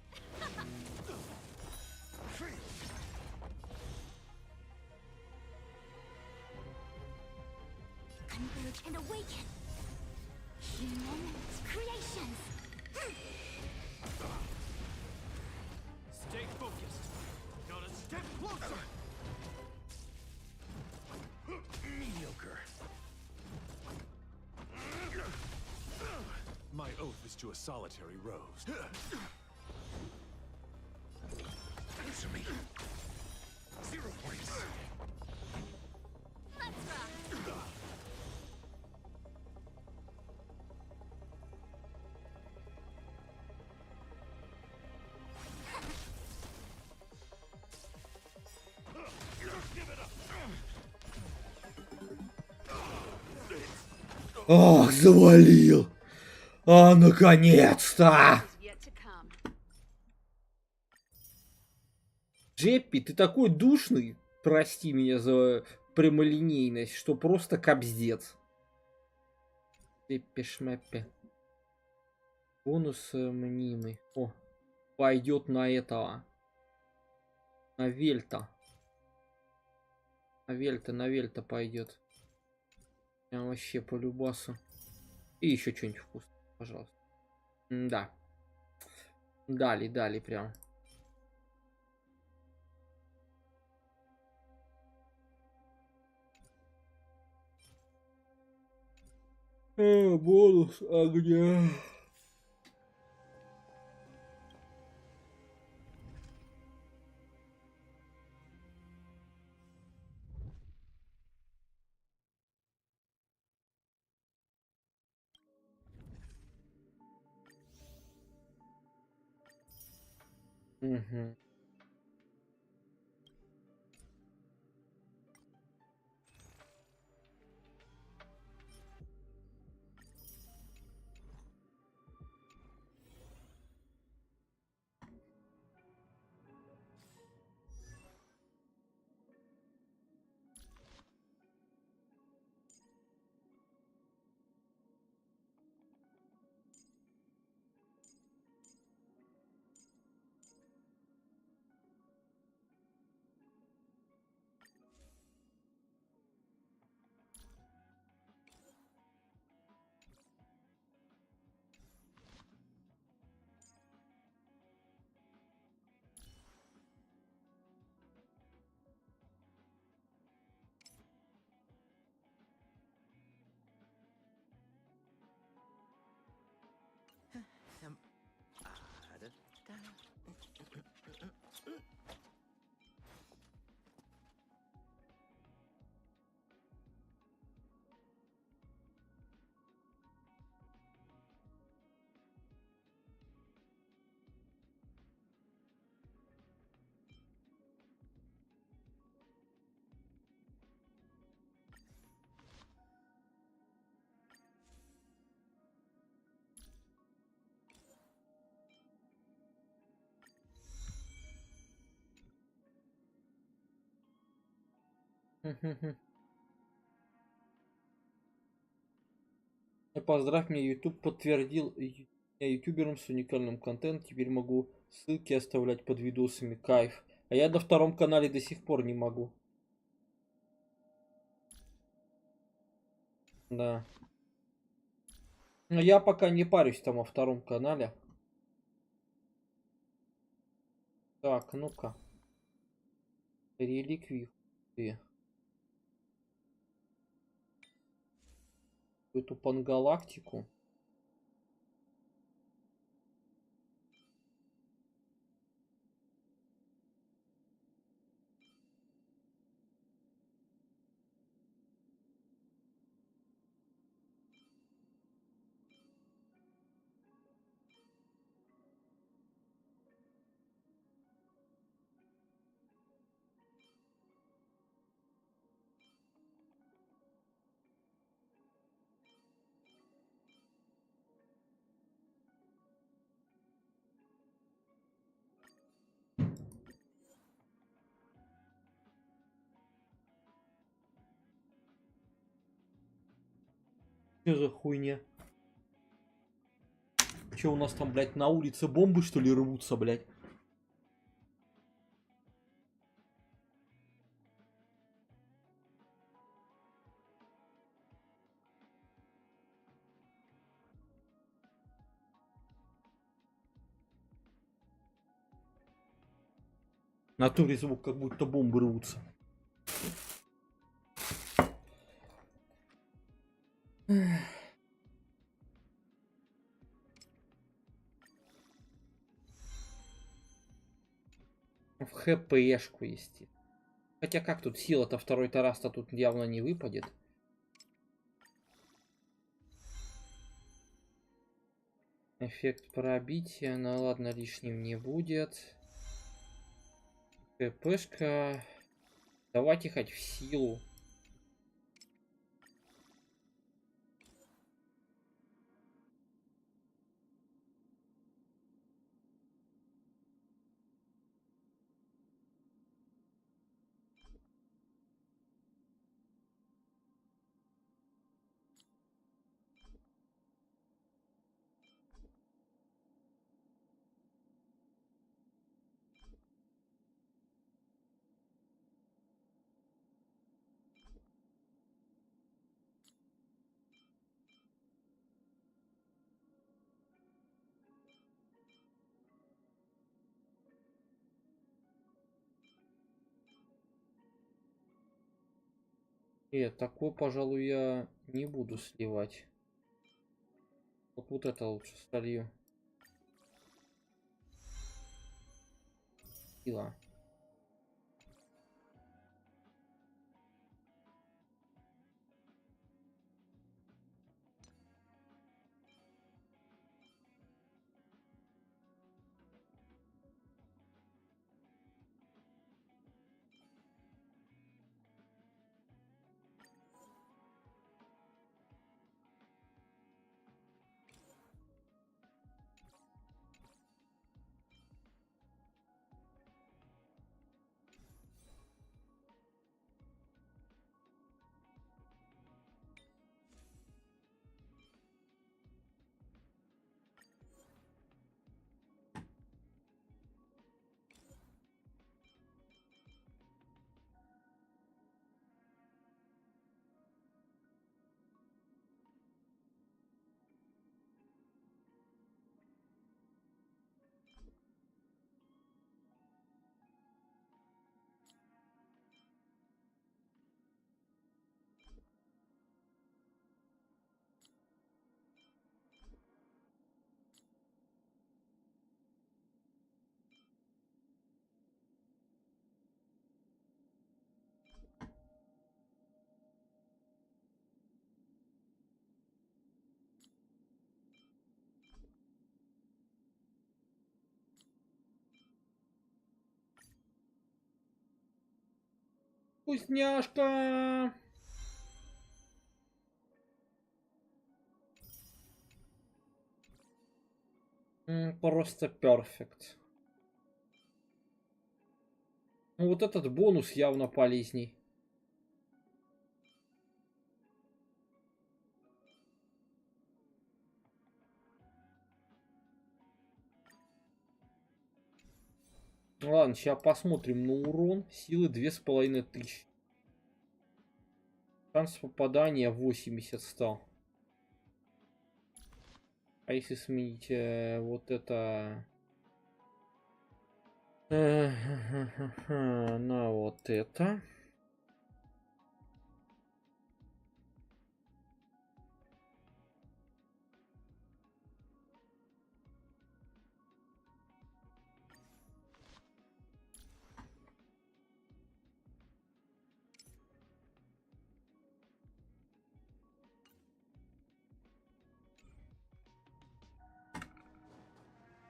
Converge and awaken. Human creations. Stay focused. Gotta step closer. Mediocre. My oath is to a solitary rose. Answer me. 0 points. Let's rock. Ох, завалил. А, наконец-то. Yet to come. Джеппи, ты такой душный, прости меня за прямолинейность, что просто кобздец. Джеппи-шмеппи. Бонус мнимый. О, пойдет на этого. На Вельта. На Вельта пойдет. Прям вообще по любасу. И еще что-нибудь вкусное, пожалуйста. Да. Дали прям. Бонус огня. Угу. Поздравь меня, YouTube подтвердил меня ютубером с уникальным контентом. Теперь могу ссылки оставлять под видосами. Кайф. А я на втором канале до сих пор не могу. Да. Но я пока не парюсь там о втором канале. Так, ну-ка. Реликвии. Эту пангалактику. Что за хуйня? Че у нас там, блядь, на улице бомбы, что ли, рвутся, блядь? В натуре звук, как будто бомбы рвутся. В хпшку есть. Хотя как тут сила-то второй-то раз-то тут явно не выпадет. Эффект пробития, ну ладно, лишним не будет. ХПшка. Давайте хоть в силу. Такой, пожалуй, я не буду сливать. Вот это лучше солью. Сила. Вкусняшка! Просто перфект. Ну, вот этот бонус явно полезней. Ну ладно, сейчас посмотрим на урон. Силы 2500. Шанс попадания 80 стал. А если сменить вот это на вот это.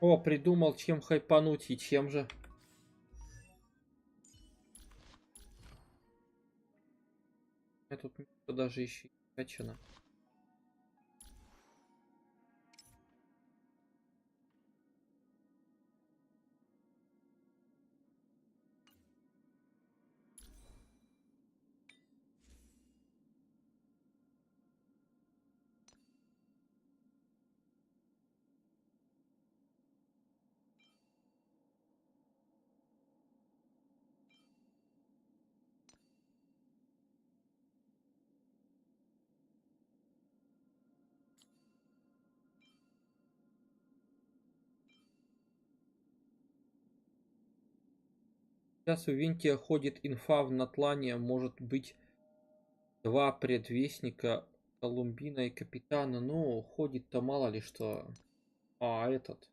О, придумал, чем хайпануть и чем же. Я тут даже еще не качано. Сейчас у Винтия ходит инфа в Натлане, может быть 2 предвестника Колумбина и Капитана. Ну, ходит-то мало ли что. А, этот.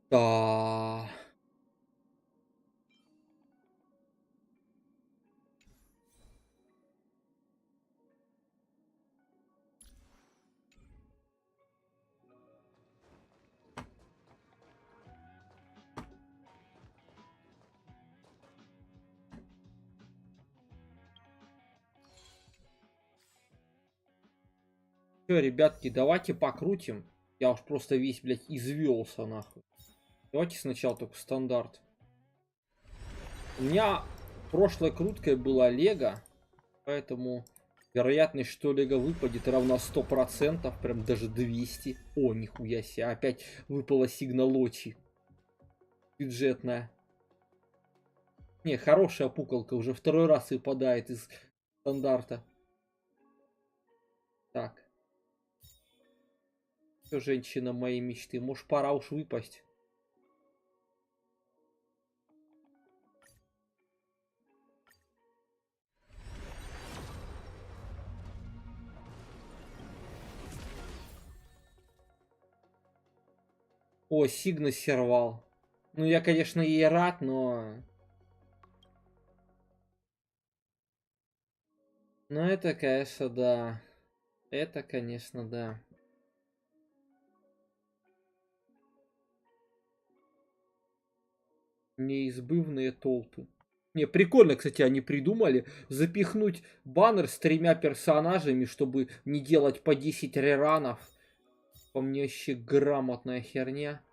Да. Все, ребятки, давайте покрутим. Я уж просто весь, блядь, извелся нахуй. Давайте сначала только стандарт. У меня прошлой круткой была Лего, поэтому вероятность, что Лего выпадет, равна 100%, прям даже 200. О, нихуя себе, опять выпала сигналочи. Бюджетная. Не, хорошая пуколка, уже второй раз выпадает из стандарта. Так. Все, женщина моей мечты, может пора уж выпасть. О, Сигна сервал. Ну, я, конечно, ей рад, но... Ну, это, конечно, да. Это, конечно, да. Неизбывные толпы. Не, прикольно, кстати, они придумали запихнуть баннер с 3 персонажами, чтобы не делать по 10 реранов. По мне вообще грамотная херня.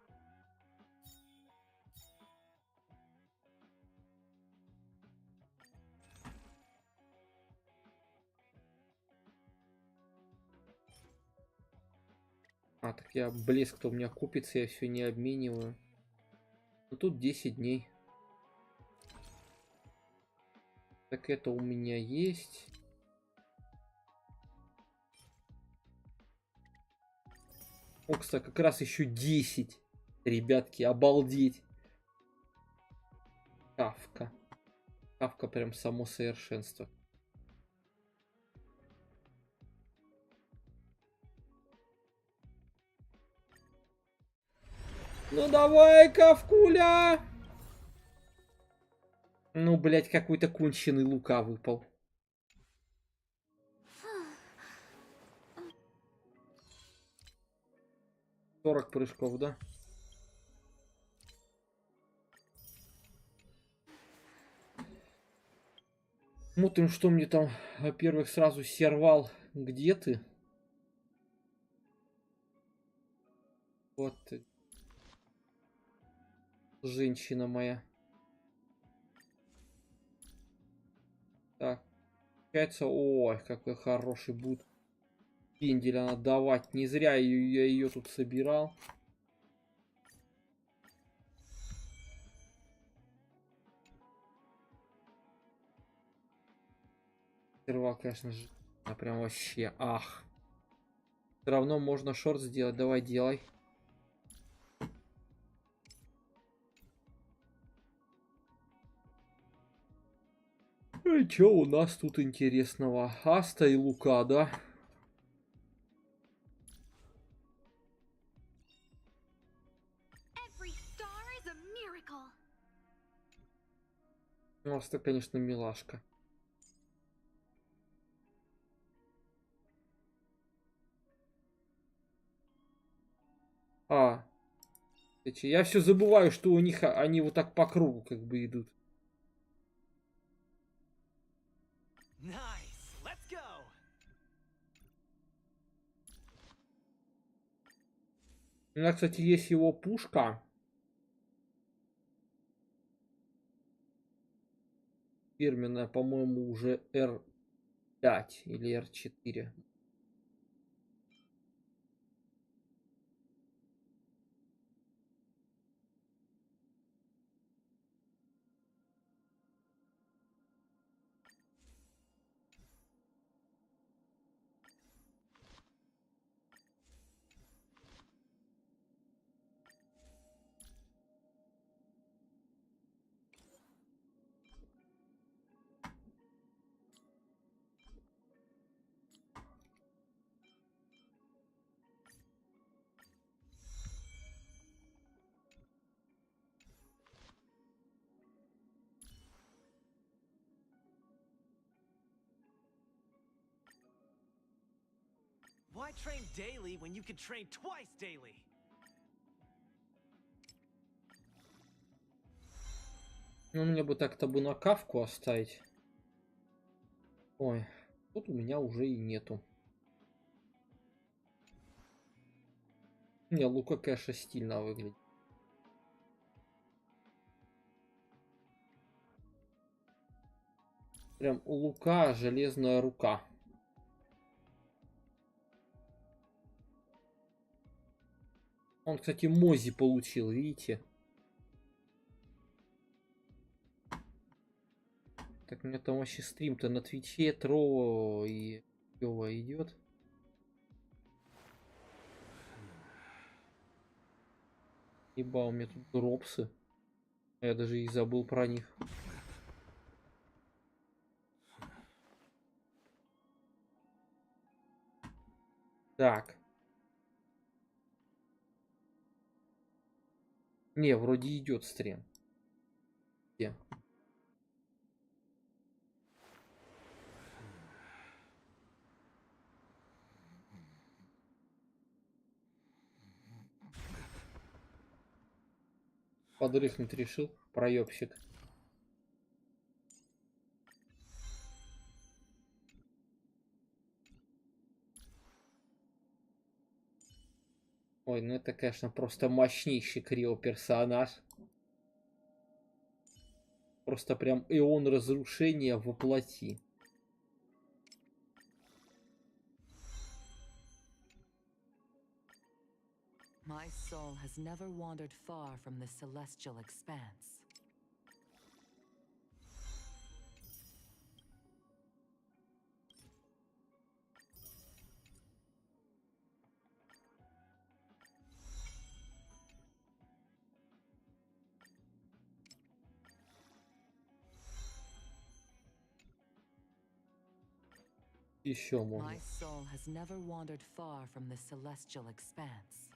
А, так я блеск-то у меня купится, я все не обмениваю. Но тут 10 дней. Так это у меня есть. О, кстати, как раз еще 10. Ребятки, обалдеть. Кавка. Кавка прям само совершенство. Ну давай, Кавкуля! Ну, блядь, какой-то конченый Лука выпал. $40 прыжков, да? Смотрим, что мне там, во-первых, сразу сервал. Где ты? Вот ты. Женщина моя. Так. Получается, ой, какой хороший будет. Пенделя надо давать. Не зря я ее тут собирал. Сперва, конечно же, прям вообще, ах. Все равно можно шорт сделать. Давай, делай. И чё у нас тут интересного? Аста и Лука, да? Every star is a miracle. Аста, конечно, милашка. Я все забываю, что у них они вот так по кругу как бы идут. Nice. Let's go. У меня, кстати, есть его пушка. Фирменная, по-моему, уже R5 или R4. Why train daily when you can train twice daily? Ну, мне бы так-то бы на кавку оставить. Ой, тут у меня уже и нету. Не, Лука, конечно, стильно выглядит. Прям у Лука железная рука. Он, кстати, Мози получил, видите? Так, у меня там вообще стрим-то на Твиче, Трово и Ёва идет. Ебал, у меня тут дропсы. Я даже и забыл про них. Так. Не, вроде идет стрим. Где? Подрыхнуть решил, проебщик. Ой, ну это, конечно, просто мощнейший крио персонаж. Просто прям эон разрушения воплоти. My soul has never wandered far from the celestial expanse. Еще можно. My soul has never wandered far from the celestial expanse.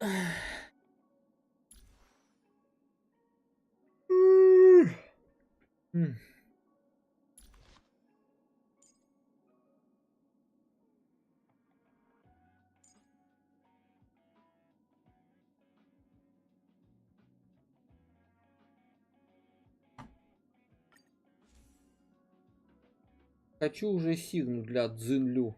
Хочу уже сигну для Цзинлю.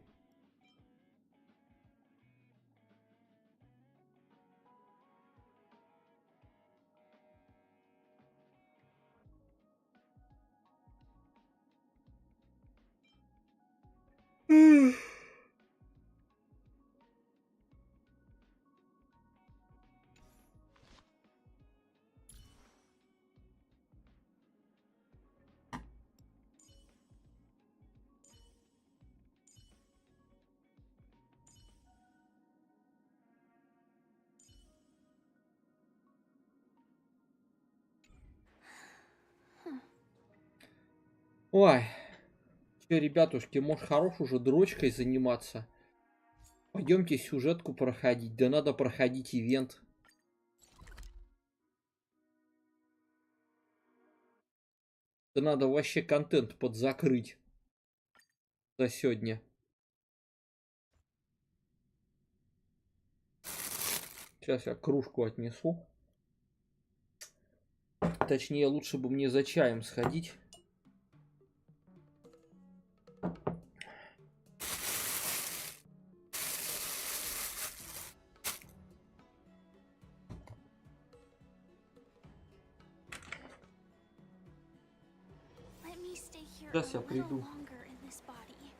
Ой, че, ребятушки, может, хорош уже дрочкой заниматься? Пойдемте сюжетку проходить. Да надо проходить ивент. Да надо вообще контент подзакрыть за сегодня. Сейчас я кружку отнесу. Точнее, лучше бы мне за чаем сходить. Let me stay here a Сейчас я little приду. longer in this body.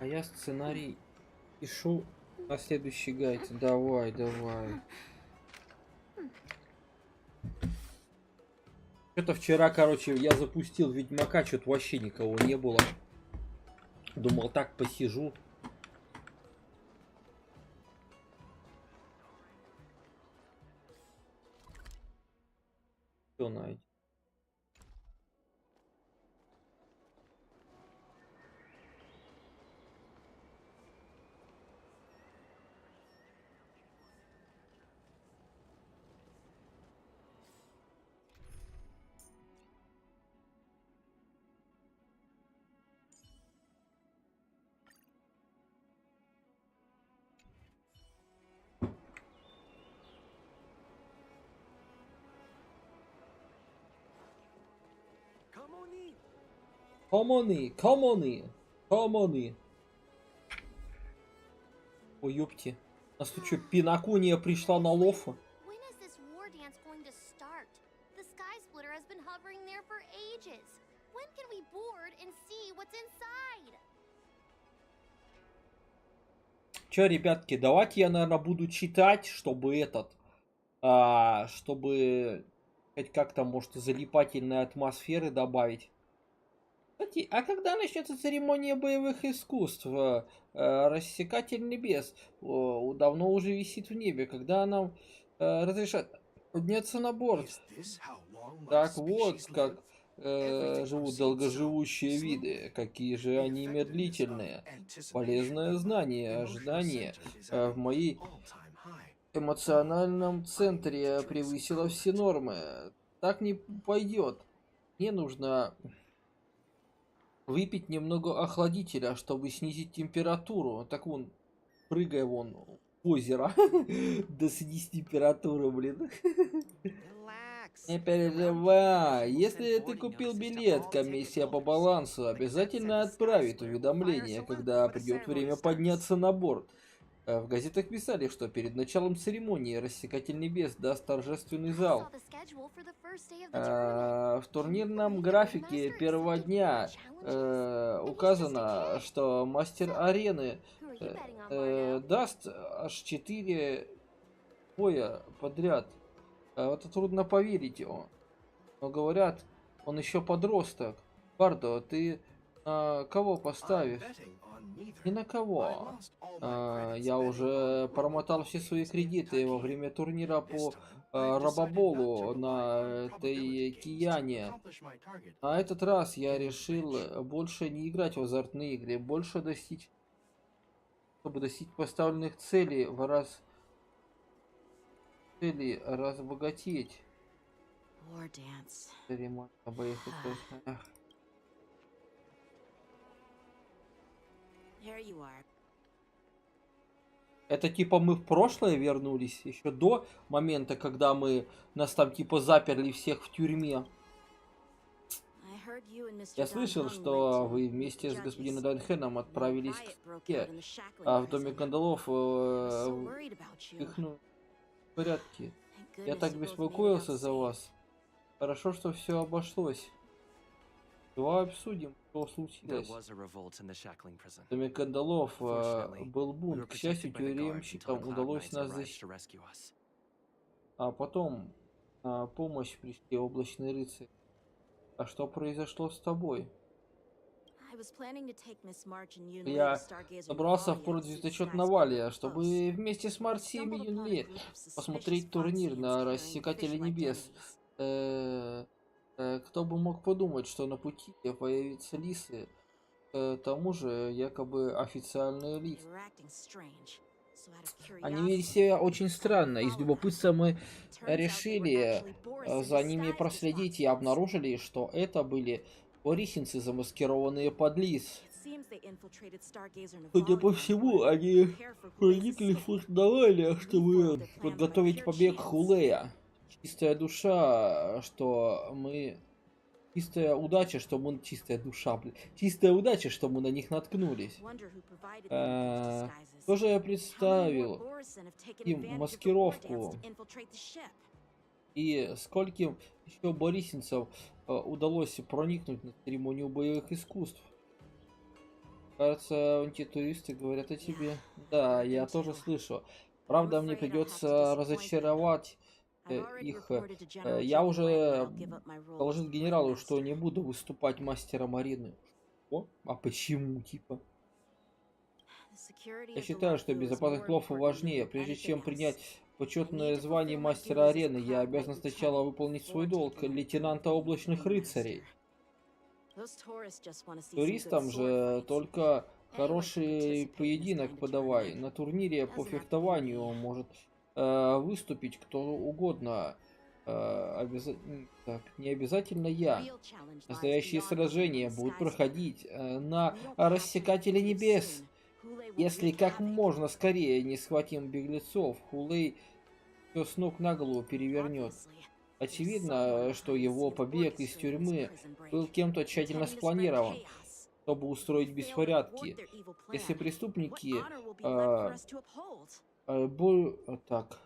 я сценарий пишу на следующий гайд. Давай, давай. Что-то вчера, короче, я запустил Ведьмака, что-то вообще никого не было. Думал, так посижу. Что найти? Комоны. Ой, ёпти. У нас тут что, пинакуния пришла на лофа? When is this war dance going to start? The sky splitter has been hovering there for ages. When can we board and see what's inside? Чё, ребятки, давайте я, наверное, буду читать, чтобы чтобы хоть как-то, может, залипательной атмосферы добавить. Кстати, а когда начнется церемония боевых искусств? Рассекатель небес давно уже висит в небе. Когда нам разрешат подняться на борт? Так вот, как живут долгоживущие виды. Какие же они медлительные. Полезное знание, ожидание в моей эмоциональном центре превысило все нормы. Так не пойдет. Мне нужно выпить немного охладителя, чтобы снизить температуру. Так вон, прыгай вон в озеро. Да снизь температуру, блин. Не переживай. Если ты купил билет, комиссия по балансу обязательно отправит уведомление, когда придет время подняться на борт. В газетах писали, что перед началом церемонии Рассекатель Небес даст торжественный зал. В турнирном графике первого дня указано, что мастер арены даст аж 4 боя подряд. Это трудно поверить. Но говорят, он еще подросток. Бардо, ты кого поставишь? Ни на кого. Я уже промотал все свои кредиты во время турнира по Рабаболу на этой Кияне. На этот раз я решил больше не играть в азартные игры, больше чтобы достичь поставленных целей разбогатеть. Церемония боевых искусств. Это типа мы в прошлое вернулись, еще до момента, когда нас там типа заперли всех в тюрьме. Я слышал, что вы вместе с господином Дайнхеном отправились к стене, а в доме кандалов в порядке. Я так беспокоился за вас. Хорошо, что все обошлось. Давай обсудим, что случилось. В доме кандалов был бунт. К счастью, тюремщикам удалось нас защитить. А потом помощь пришли облачные рыцари. А что произошло с тобой? Я собрался в порт звездочет Навалия, чтобы вместе с Марсием и Юнли посмотреть турнир на Рассекателе Небес. Кто бы мог подумать, что на пути появятся лисы, к тому же якобы официальные лица. Они вели себя очень странно. Из любопытства мы решили за ними проследить и обнаружили, что это были орисинцы, замаскированные под лис. Судя по всему, они проникли в форт Навалия, чтобы подготовить побег Хулея. Чистая душа, что мы... Чистая удача, что мы... Чистая душа, блин. Чистая удача, что мы на них наткнулись. Тоже я представил им маскировку. И скольким еще борисинцев удалось проникнуть на церемонию боевых искусств. Кажется, антитуристы говорят о тебе. Да, я тоже слышу. Правда, мне придется разочаровать их. Я уже доложил генералу, что не буду выступать мастером арены. О, а почему, типа? Я считаю, что безопасность плов важнее. Прежде чем принять почетное звание мастера арены, я обязан сначала выполнить свой долг лейтенанта облачных рыцарей. Туристам же только хороший поединок подавай. На турнире по фехтованию может выступить кто угодно. Так, не обязательно я. Настоящие сражения будут проходить на рассекателе небес. Если как можно скорее не схватим беглецов, Хулей все с ног на голову перевернет. Очевидно, что его побег из тюрьмы был кем-то тщательно спланирован, чтобы устроить беспорядки. Если преступники так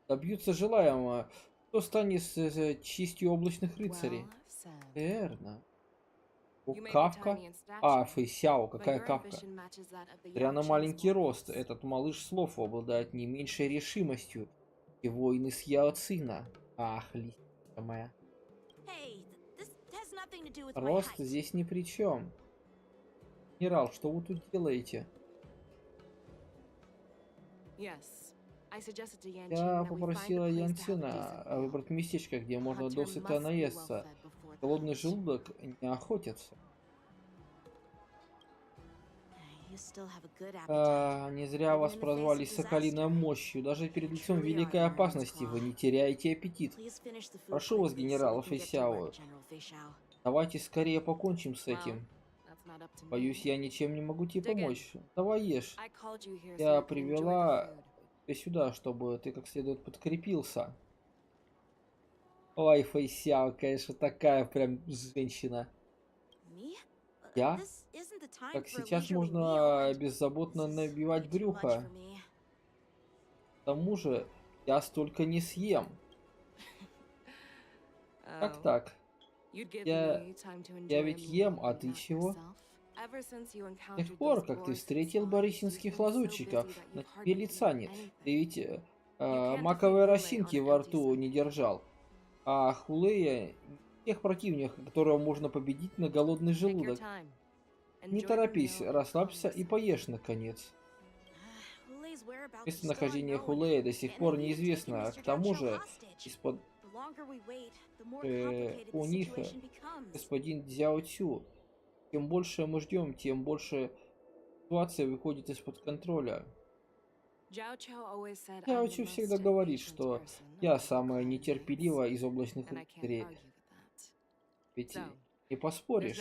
добьются желаемого, то станет с честью облачных рыцарей. Верно. Кавка? А, Фэйсяо, какая Кавка? Прямо маленький рост. Этот малыш слов обладает не меньшей решимостью. И воины с Яоцина. Ах, лисичка моя. Рост здесь ни при чем. Генерал, что вы тут делаете? Я попросила Янцина выбрать местечко, где можно досыта наесться. Голодный желудок не охотится. Не зря вас прозвали Соколиной мощью. Даже перед лицом великой опасности вы не теряете аппетит. Прошу вас, генерал Фэйсяо, давайте скорее покончим с этим. Боюсь, я ничем не могу тебе помочь. Давай ешь. Я привела тебя сюда, чтобы ты как следует подкрепился. Ой, Фэйсяо, конечно, такая прям женщина. Я? Как сейчас можно беззаботно набивать брюхо. К тому же, я столько не съем. Как так? Я ведь ем, а ты чего? С тех пор, как ты встретил борисинских лазутчиков, на тебе лица нет. Ты ведь маковой росинки во рту не держал. А Хулея тех противников, которого можно победить на голодный желудок. Не торопись, расслабься и поешь наконец. Местонахождение Хулея до сих пор неизвестно. К тому же, у них господин Дзяо Цю. Чем больше мы ждем, тем больше ситуация выходит из-под контроля. Дзяо Цю всегда говорит, что я самая нетерпеливая из облачных рыцарей. Ведь не поспоришь.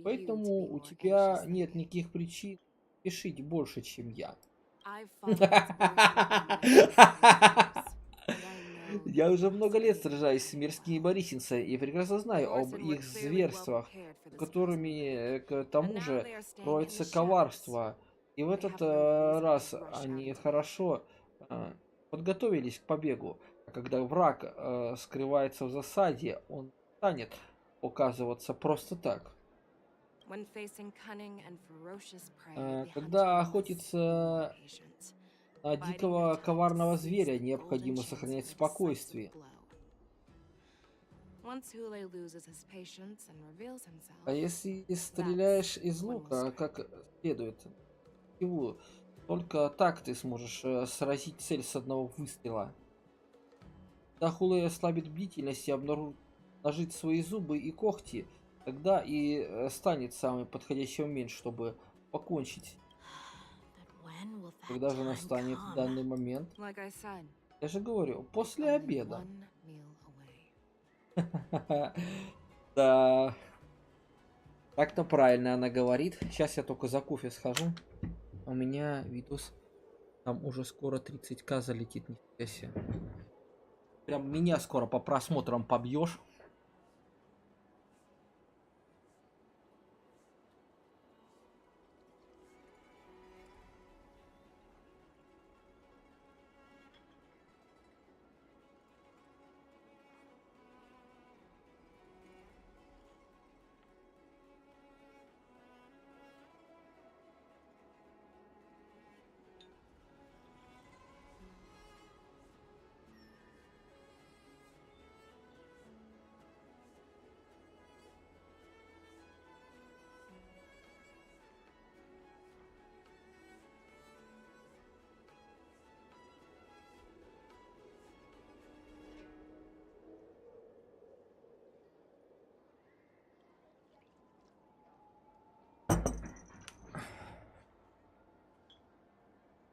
Поэтому у тебя нет никаких причин спешить больше, чем я. Я уже много лет сражаюсь с мирскими борисинцами и прекрасно знаю об их зверствах, которыми к тому же кроется коварство. И в этот раз они хорошо подготовились к побегу. А когда враг скрывается в засаде, он станет показываться просто так. Когда охотится на дикого коварного зверя, необходимо сохранять спокойствие. А если стреляешь из лука как следует, только так ты сможешь сразить цель с одного выстрела. Когда Хулей ослабит бдительность и обнажит свои зубы и когти, тогда и станет самый подходящий момент, чтобы покончить. Когда же настанет данный момент? Я же говорю, после обеда. Да. Так-то правильно она говорит. Сейчас я только за кофе схожу. У меня видос. Там уже скоро 30к залетит. Нифига себе. Прям меня скоро по просмотрам побьешь.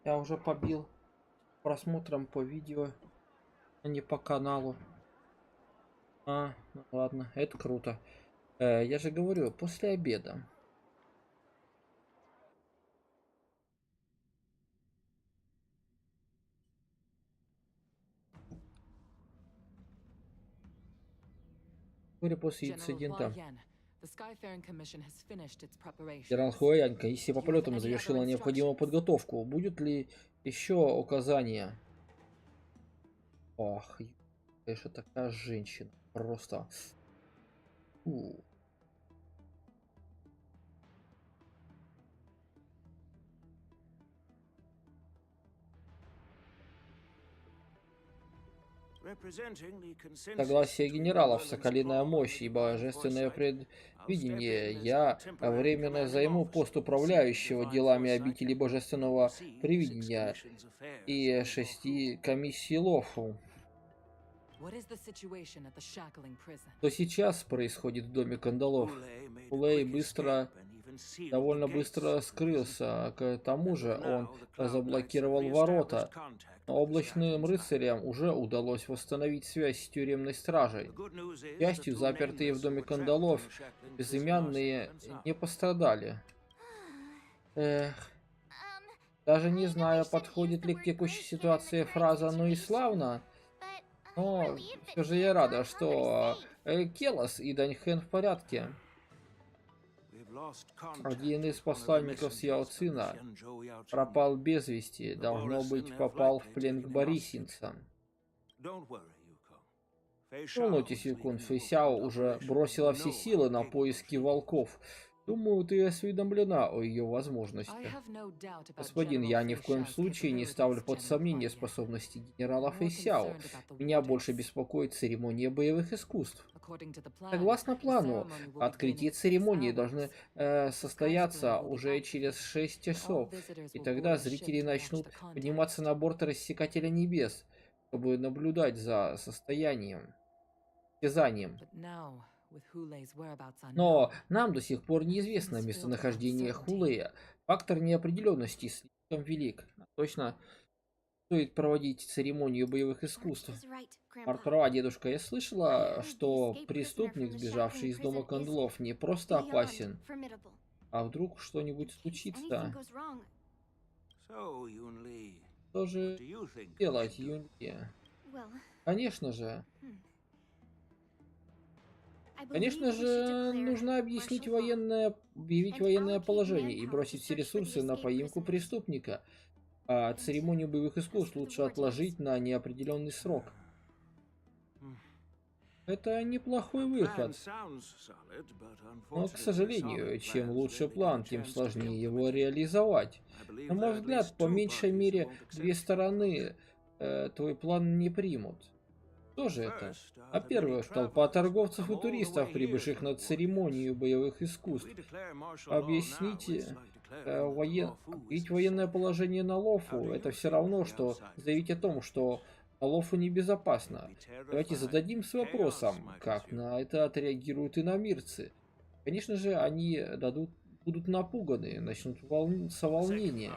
Я уже побил просмотром по видео, а не по каналу. Ну ладно, это круто. Я же говорю, после обеда. Вскоре после инцидента генерал Хуаянька, если по полетам завершила необходимую подготовку, будет ли еще указания? Ох, конечно, такая женщина. Просто. Согласие генералов, соколиная мощь и божественное предвидение. Я временно займу пост управляющего делами обители божественного привидения и 6 комиссий Лофу. Что сейчас происходит в доме кандалов? Улей довольно быстро скрылся. К тому же он заблокировал ворота. Но облачным рыцарям уже удалось восстановить связь с тюремной стражей. К счастью, запертые в доме кандалов безымянные не пострадали. Даже не знаю, подходит ли к текущей ситуации фраза «ну и славно». Но все же я рада, что Келос и Даньхэн в порядке. Один из посланников Сяо Цина пропал без вести, должно быть, попал в плен к борисинцам. Не волнуйтесь, Юкун, Фэйсяо уже бросила все силы на поиски волков. Думаю, ты осведомлена о ее возможностях. Господин, я ни в коем случае не ставлю под сомнение способности генерала Фэйсяо. Меня больше беспокоит церемония боевых искусств. Согласно плану, открытие церемонии должны состояться уже через 6 часов. И тогда зрители начнут подниматься на борт Рассекателя Небес, чтобы наблюдать за состоянием, стязанием. Но нам до сих пор неизвестно местонахождение Хулея. Фактор неопределенности слишком велик. Точно стоит проводить церемонию боевых искусств. Права, дедушка, я слышала, что преступник, сбежавший из дома кандалов, не просто опасен. А вдруг что-нибудь случится? Что же делать, Юнли? Конечно же, нужно объявить военное положение и бросить все ресурсы на поимку преступника. А церемонию боевых искусств лучше отложить на неопределенный срок. Это неплохой выход. Но, к сожалению, чем лучше план, тем сложнее его реализовать. На мой взгляд, по меньшей мере, 2 стороны твой план не примут. Что же это? Во-первых, толпа торговцев и туристов, прибывших на церемонию боевых искусств. Объясните, ведь военное положение на Лофу — это все равно, что заявить о том, что на Лофу небезопасно. Давайте зададимся вопросом, как на это отреагируют иномирцы. Конечно же, они будут напуганы, начнут волнения.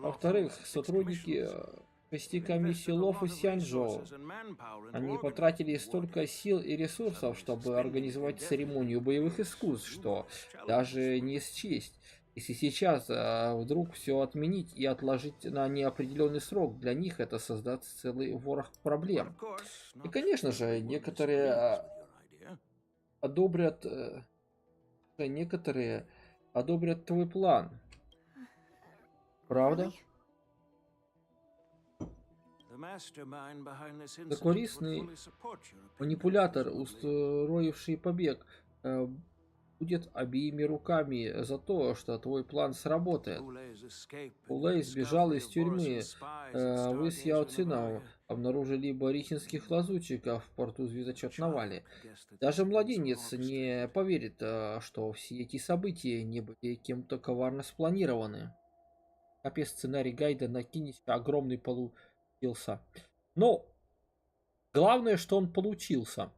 Во-вторых, сотрудники 6 комиссий Лофу Сянчжоу. Они потратили столько сил и ресурсов, чтобы организовать церемонию боевых искусств, что даже не счесть. Если сейчас вдруг все отменить и отложить на неопределенный срок, для них это создаст целый ворох проблем. И, конечно же, некоторые одобрят твой план. Правда? Закулисный манипулятор, устроивший побег, будет обеими руками за то, что твой план сработает. Улей сбежал из тюрьмы. Вы с Яо Цином обнаружили борисинских лазутчиков в порту звездочетного вале. Даже младенец не поверит, что все эти события не были кем-то коварно спланированы. Капец, сценарий гайда накинется, огромный получился. Но главное, что он получился.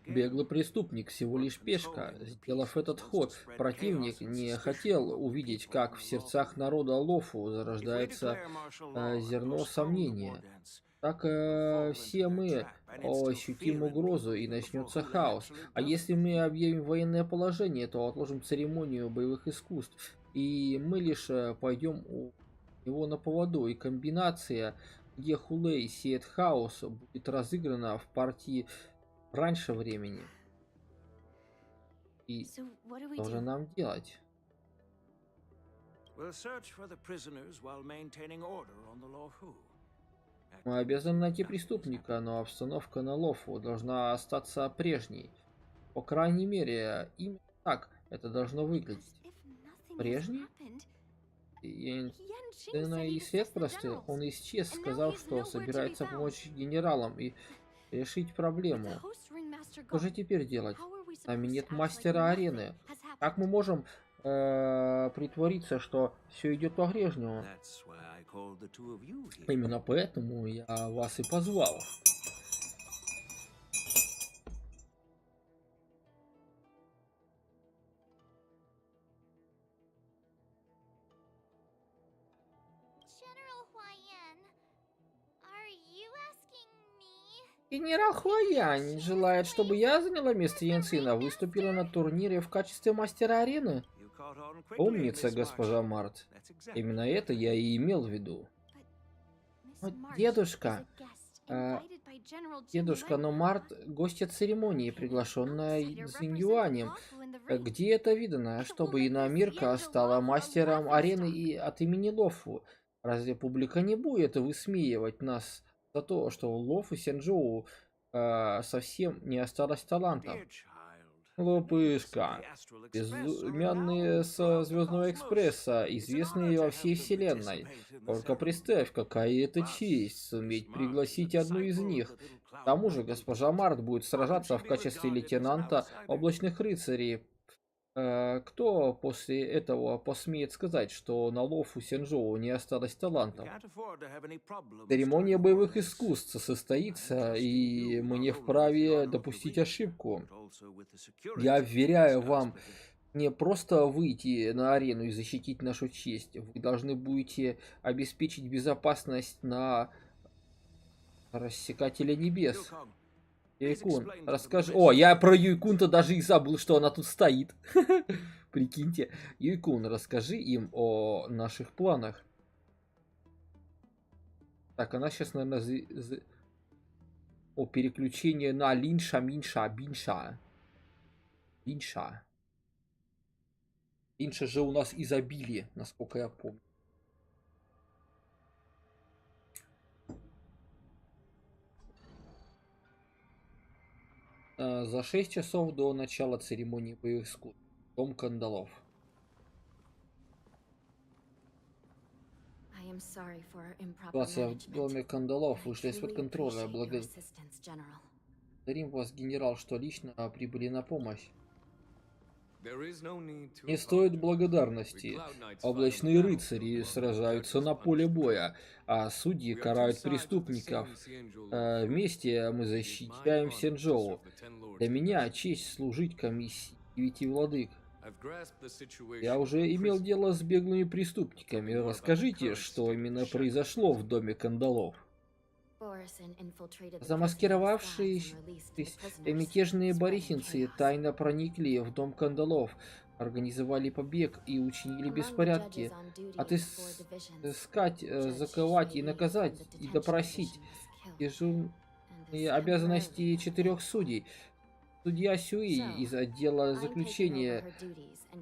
Беглый преступник всего лишь пешка. Сделав этот ход, противник не хотел увидеть, как в сердцах народа Лофу зарождается зерно сомнения. Так все мы ощутим угрозу и начнется хаос. А если мы объявим военное положение, то отложим церемонию боевых искусств. И мы лишь пойдем у него на поводу. И комбинация, где Хулей сеет хаос, будет разыграна в партии раньше времени. И что же нам делать? Мы обязаны найти преступника, но обстановка на Лофу должна остаться прежней. По крайней мере, именно так это должно выглядеть. Прежней? И свет простыл. Он исчез, сказав, что собирается помочь генералам и решить проблему. Что же теперь делать? С нами нет мастера арены. Как мы можем притвориться, что все идет по-прежнему? Именно поэтому я вас и позвал. Генерал Хуаян желает, чтобы я заняла место Янцина, выступила на турнире в качестве мастера арены. Умница, госпожа Март. Именно это я и имел в виду. Дедушка. Дедушка, но Март гостья церемонии, приглашенная Цзиньюанем. Где это видно, чтобы иномирка стала мастером арены и от имени Лофу? Разве публика не будет высмеивать нас за то, что у Лофу Сянчжоу совсем не осталось талантов? Глупышка. Безымянные со Звездного Экспресса, известные во всей вселенной. Только представь, какая это честь суметь пригласить одну из них. К тому же госпожа Март будет сражаться в качестве лейтенанта облачных рыцарей. Кто после этого посмеет сказать, что на Лофу Сянчжоу не осталось талантов? Церемония боевых искусств состоится, и мы не вправе допустить ошибку. Я вверяю вам не просто выйти на арену и защитить нашу честь. Вы должны будете обеспечить безопасность на рассекателе небес. Юйкун, расскажи... О, я про Юйкун-то даже и забыл, что она тут стоит. Прикиньте. Юйкун, расскажи им о наших планах. Так, она сейчас, наверное, о переключении на Линша, Минша, Бинша. Линша. Линша же у нас изобилие, насколько я помню. За 6 часов до начала церемонии боевых искусств. Дом кандалов. Ситуация в доме кандалов вышла из-под контроля. Благодарим вас, генерал, что лично прибыли на помощь. Не стоит благодарности. Облачные рыцари сражаются на поле боя, а судьи карают преступников. Вместе мы защищаем Сянчжоу. Для меня честь служить комиссии 9 владык. Я уже имел дело с беглыми преступниками. Расскажите, что именно произошло в доме кандалов. Замаскировавшись, мятежные борисинцы тайно проникли в дом кандалов, организовали побег и учинили беспорядки. Отыскать, заковать и наказать, и допросить. Дежурные обязанности 4 судей. Судья Сюи из отдела заключения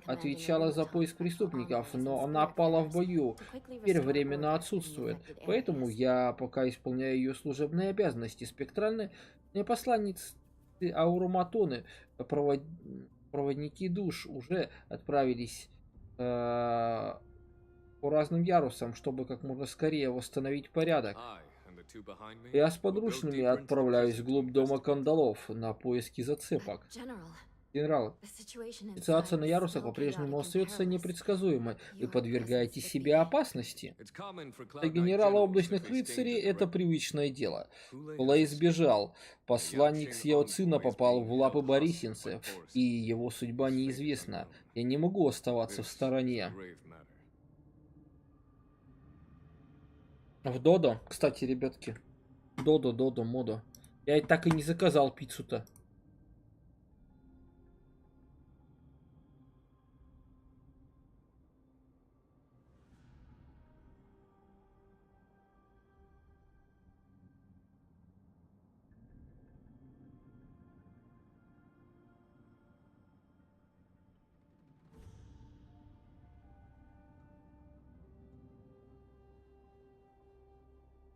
отвечала за поиск преступников, но она пала в бою, теперь временно отсутствует. Поэтому я пока исполняю ее служебные обязанности. Спектральные посланницы Ауруматоны, проводники душ уже отправились по разным ярусам, чтобы как можно скорее восстановить порядок. Я с подручными отправляюсь вглубь дома кандалов на поиски зацепок. Генерал, ситуация на ярусах по-прежнему остается непредсказуемой. Вы подвергаете себя опасности. Для генерала облачных рыцарей это привычное дело. Лэй сбежал. Посланник Сьяоцина попал в лапы борисинцев, и его судьба неизвестна. Я не могу оставаться в стороне. В Додо, кстати, ребятки. Додо, модо. Я и так и не заказал пиццу-то.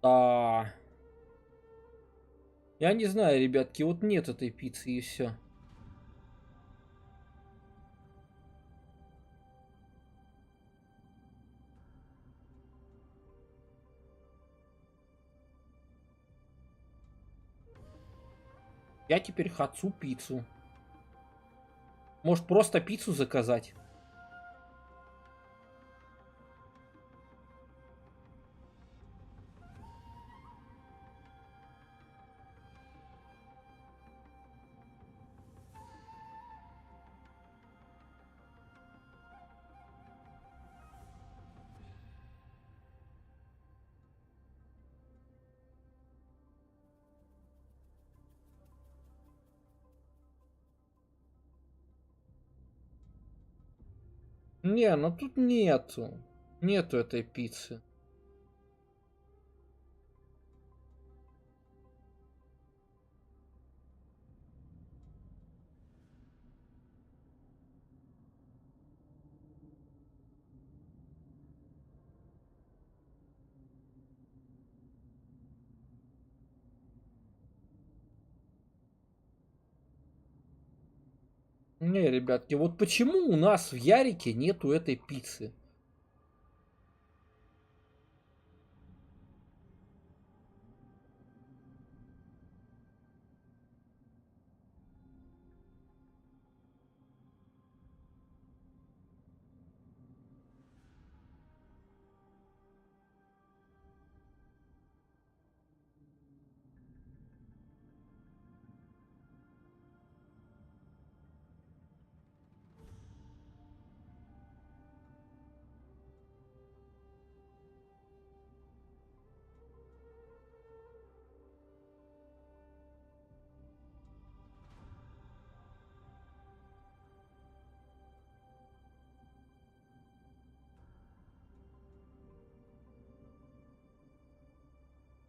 Да. Я не знаю, ребятки, вот нет этой пиццы и все. Я теперь хочу пиццу. Может, просто пиццу заказать? Не, ну тут нету. Нету этой пиццы. Не, ребятки, вот почему у нас в Ярике нету этой пиццы?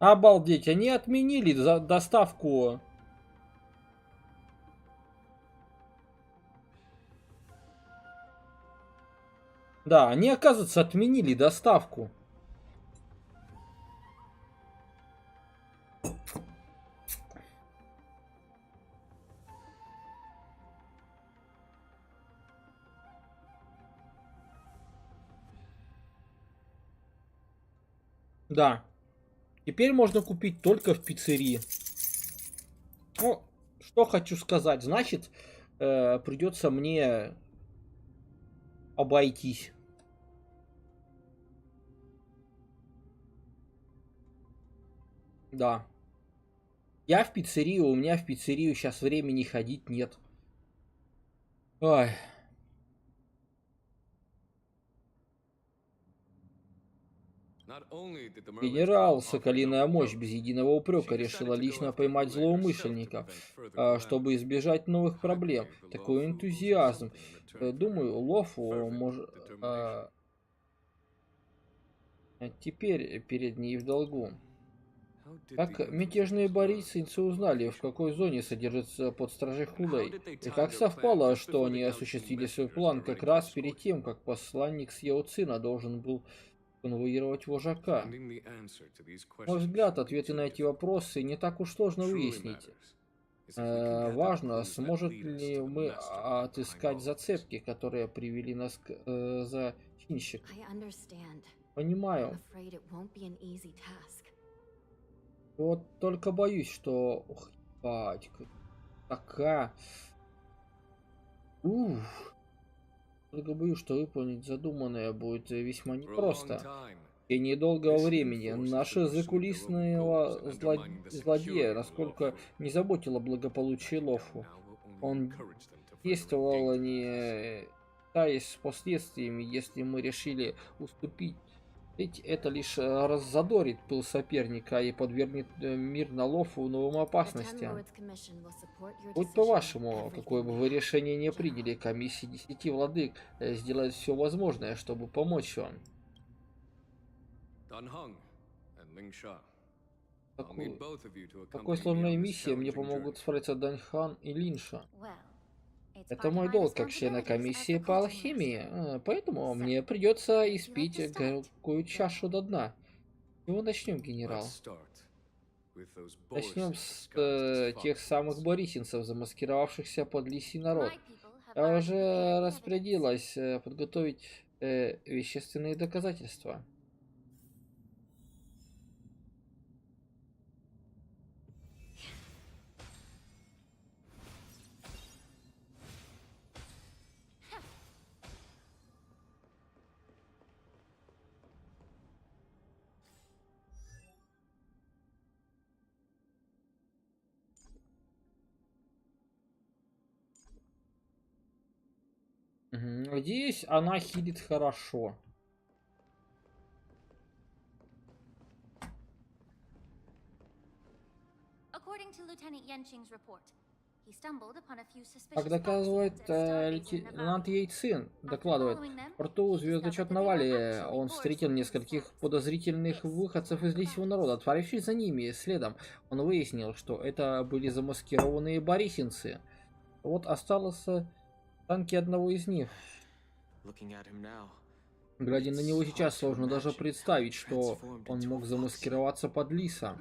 Обалдеть, они отменили доставку. Да, они, оказывается, отменили доставку. Да. Теперь можно купить только в пиццерии. Ну, что хочу сказать. Значит, придется мне обойтись. Да. Я в пиццерию, у меня в пиццерию сейчас времени ходить нет. Ой. Генерал, соколиная мощь без единого упрека решила лично поймать злоумышленников, чтобы избежать новых проблем. Такой энтузиазм. Думаю, Лофу может... Теперь перед ней в долгу. Как мятежные борисинцы узнали, в какой зоне содержится под стражей Хулей, и как совпало, что они осуществили свой план как раз перед тем, как посланник Сьяоцина должен был конвоировать вожака. На мой взгляд, ответы на эти вопросы не так уж сложно выяснить. Важно, сможет ли мы отыскать зацепки, которые привели нас к зачинщику. Понимаю. Вот только боюсь, что... Ох, батька. Такая... Только боюсь, что выполнить задуманное будет весьма непросто. В течение долгого времени наши закулисные злодеи, насколько не заботило благополучие Лофу. Он действовал, не считаясь с последствиями, если мы решили уступить. Ведь это лишь раззадорит пыл соперника и подвергнет мир на Лофу новым опасностям. Будь по-вашему, какое бы вы решение не приняли, комиссия 10 владык сделает все возможное, чтобы помочь вам. Такой сложной миссией мне помогут справиться Данхан и Линша. Это мой долг как члена комиссии по алхимии, поэтому мне придется испить горькую чашу до дна. С чего начнем, генерал? Начнем с тех самых борисинцев, замаскировавшихся под лисий народ. Я уже распорядилась подготовить вещественные доказательства. Надеюсь, она хилит хорошо. Как доказывает лейтенант Яйцин, докладывает, в порту звездочет Навали он встретил нескольких подозрительных выходцев из лисьего народа. Отправившись за ними следом, он выяснил, что это были замаскированные борисинцы. Вот осталось танки одного из них. Глядя на него сейчас, сложно даже представить, что он мог замаскироваться под лиса.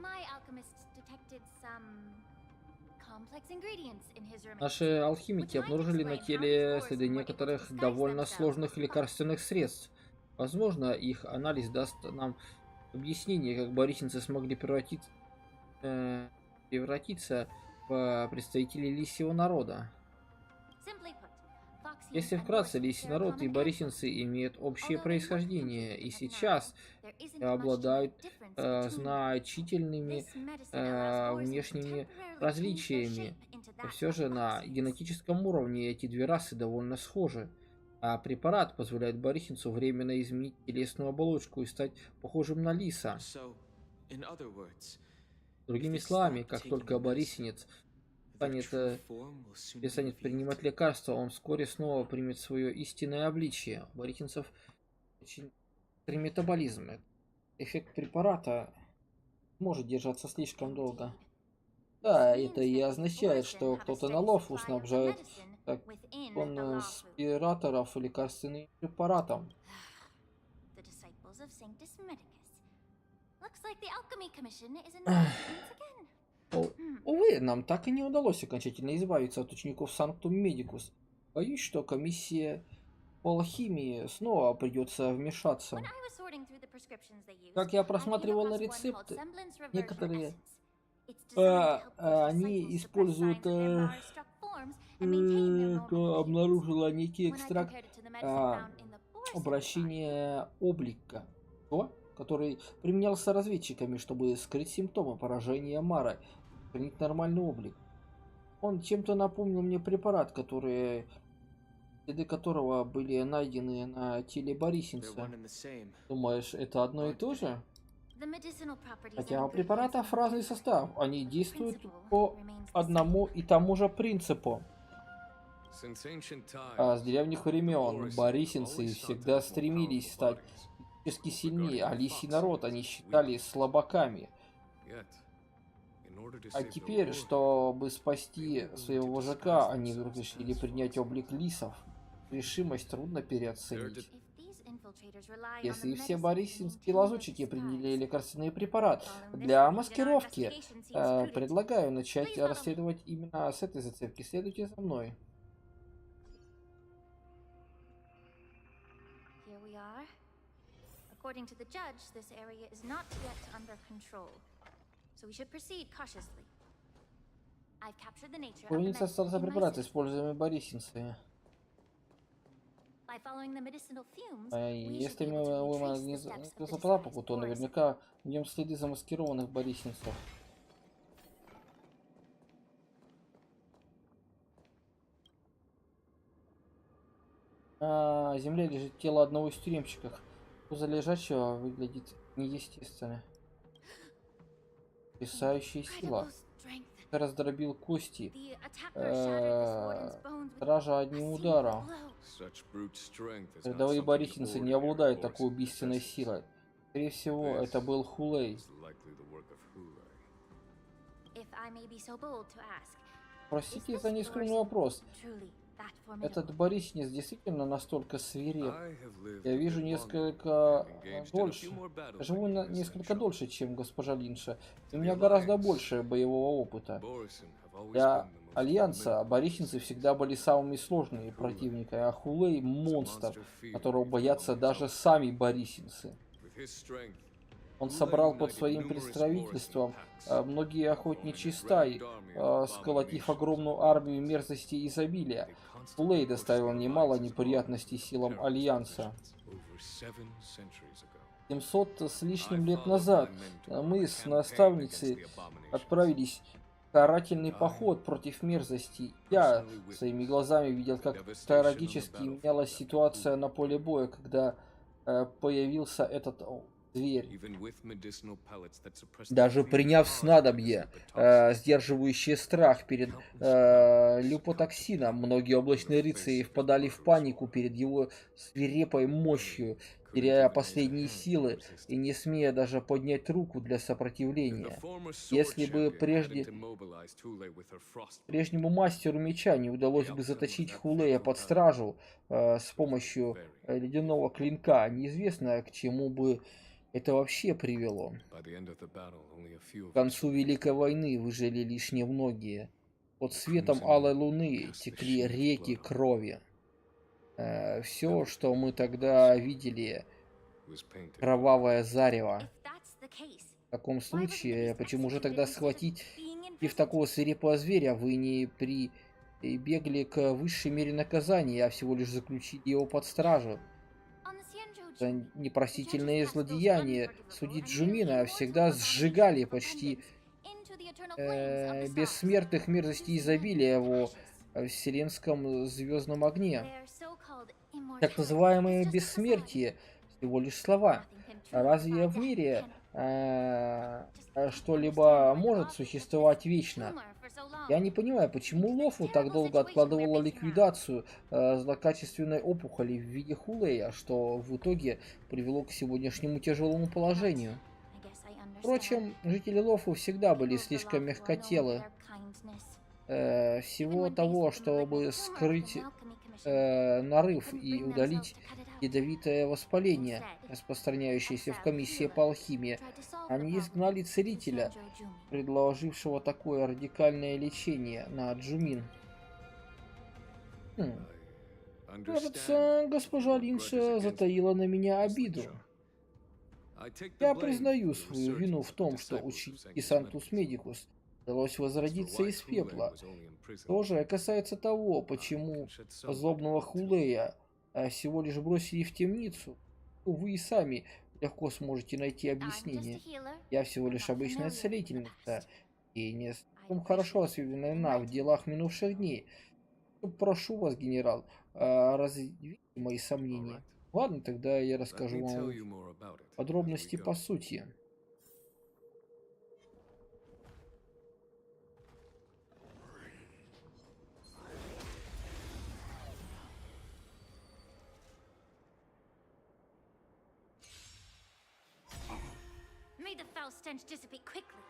Наши алхимики обнаружили на теле следы некоторых довольно сложных лекарственных средств. Возможно, их анализ даст нам объяснение, как борисинцы смогли превратиться в представителей лисьего народа. Если вкратце, лисий народ и борисинцы имеют общее происхождение, и сейчас обладают значительными внешними различиями. Но все же на генетическом уровне эти две расы довольно схожи. А препарат позволяет борисинцу временно изменить телесную оболочку и стать похожим на лиса. Другими словами, как только борисинец станет принимать лекарства, он вскоре снова примет свое истинное обличие. У борисинцев очень быстрый метаболизм. Эффект препарата может держаться слишком долго. Да, это и означает, что кто-то на Лофу снабжает конспираторов лекарственным препаратом. Увы, нам так и не удалось окончательно избавиться от учеников Санктум Медикус. Боюсь, что комиссия по алхимии снова придется вмешаться. Как я просматривал рецепты, некоторые они используют, обнаружила некий экстракт обращения облика, который применялся разведчиками, чтобы скрыть симптомы поражения Мара, сохранить нормальный облик. Он чем-то напомнил мне препарат, следы которого были найдены на теле борисинца. Думаешь, это одно и то же? Хотя у препаратов разный состав, они действуют по одному и тому же принципу. С древних времен борисинцы всегда стремились стать физически сильнее, а лисий народ они считали слабаками. А теперь, чтобы спасти своего вожака, они вдруг решили принять облик лисов. Решимость трудно переоценить. Если все борисинские лазутчики приняли лекарственный препарат для маскировки, предлагаю начать расследовать именно с этой зацепки. Следуйте за мной. Уровень состава препарата, используемый борисинцами. following the medicinal fumes, Если мы выманили запаху, то наверняка в нем следы замаскированных борисенцев. На земле лежит тело одного из тюремщиков. Поза лежачего выглядит неестественно. Потрясающая сила. Раздробил кости стража одним ударом. Рядовые борисенцы не обладают такой убийственной силой. Скорее всего, это был Хулей. Простите за нескромный вопрос. Этот борисенец действительно настолько свиреп? Я вижу несколько дольше. Живу несколько дольше, чем госпожа Линша. У меня гораздо больше боевого опыта. Для Альянса борисенцы всегда были самыми сложными противниками, а Хулей — монстр, которого боятся даже сами борисенцы. Он собрал под своим представительством многие охотничьи стаи, сколотив огромную армию мерзости и изобилия. Хулей доставил немало неприятностей силам Альянса. 700 с лишним лет назад мы с наставницей отправились в карательный поход против мерзости. Я своими глазами видел, как трагически менялась ситуация на поле боя, когда появился этот зверь. Даже приняв снадобье, сдерживающее страх перед люпотоксином, многие облачные рыцари впадали в панику перед его свирепой мощью, теряя последние силы и не смея даже поднять руку для сопротивления. Если бы прежнему мастеру меча не удалось бы заточить Хулея под стражу с помощью ледяного клинка, неизвестно, к чему бы это вообще привело. К концу Великой войны выжили лишь немногие. Под светом алой луны текли реки крови. Все, что мы тогда видели, кровавое зарево. В таком случае, почему же тогда схватить и в такого свирепого зверя вы не прибегли к высшей мере наказания, а всего лишь заключили его под стражу? За непростительные злодеяния судить Джумина всегда сжигали почти бессмертных мерзостей изобилия его вселенском звездном огне. Так называемое бессмертие всего лишь слова. Разве в мире что-либо может существовать вечно? Я не понимаю, почему Лофу так долго откладывала ликвидацию злокачественной опухоли в виде Хулея, что в итоге привело к сегодняшнему тяжелому положению. Впрочем, жители Лофу всегда были слишком мягкотелы. Всего того, чтобы скрыть нарыв и удалить ядовитое воспаление, распространяющееся в комиссии по алхимии, они изгнали целителя, предложившего такое радикальное лечение на Джумин. Кажется, госпожа Линша затаила на меня обиду. Я признаю свою вину в том, что ученику Сантус Медикус удалось возродиться из пепла. То же касается того, почему злобного Хулея всего лишь бросили в темницу. Вы и сами легко сможете найти объяснение. Я всего лишь обычная целительница и не слишком хорошо осведомлена в делах минувших дней. Прошу вас, генерал, развейте мои сомнения. Ладно, тогда я расскажу вам подробности по сути. May the foul stench dissipate quickly.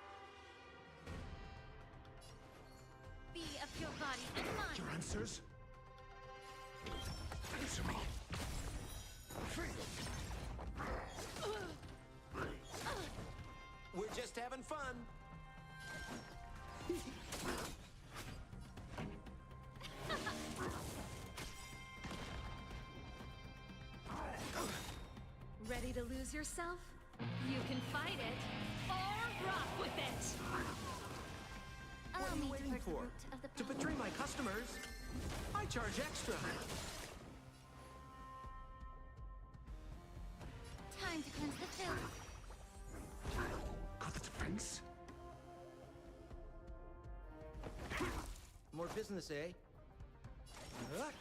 Be of your body and mind. Your answers? Answer me. We're just having fun. Ready to lose yourself? You can fight it or rock with it. What are you waiting for? To betray my customers? I charge extra. fill. Got the defense? More business, eh? Let's rock.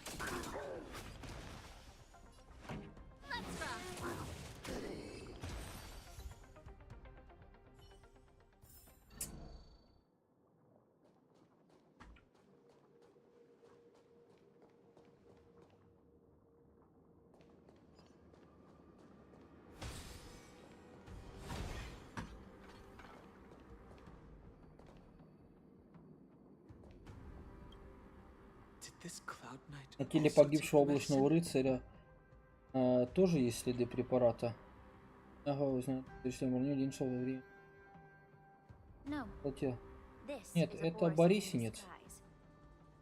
На теле погибшего облачного рыцаря тоже есть следы препарата. Ага, узнать, что меньшего времени. No. Хотя... This Нет, is a это Boris in Борисинец. disguise.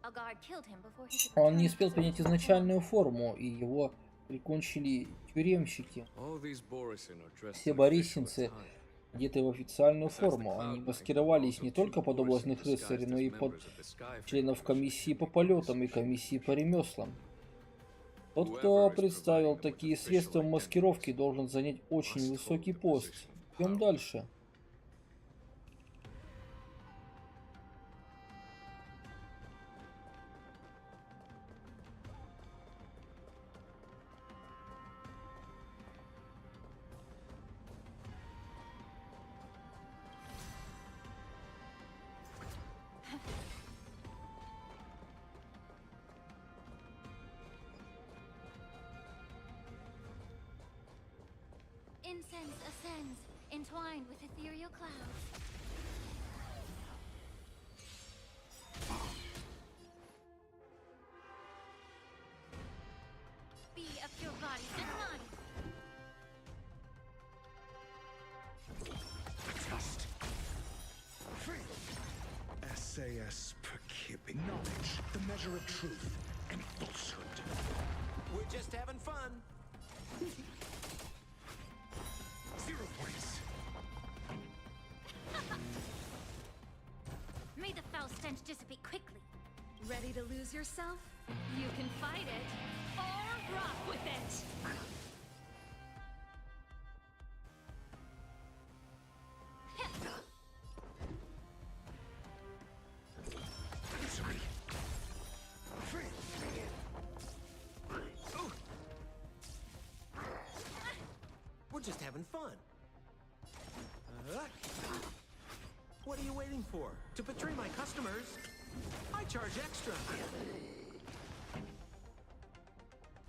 A guard killed him before he could Он не return успел to принять his изначальную форму, и его прикончили тюремщики. Все борисинцы, одетые в официальную форму, они маскировались не только под облачных рыцарей, но и под членов комиссии по полетам и комиссии по ремеслам. Тот, кто представил такие средства маскировки, должен занять очень высокий пост. Идем дальше. Incense ascends, entwined with ethereal clouds. Be of your body and mind. Just. SAS Perkib. Knowledge, the measure of truth and falsehood. We're just having fun. 0 points. May the foul stench dissipate quickly. Ready to lose yourself? You can fight it or rock with it. Misery. We're just having fun. What are you waiting for? To betray my customers? I charge extra.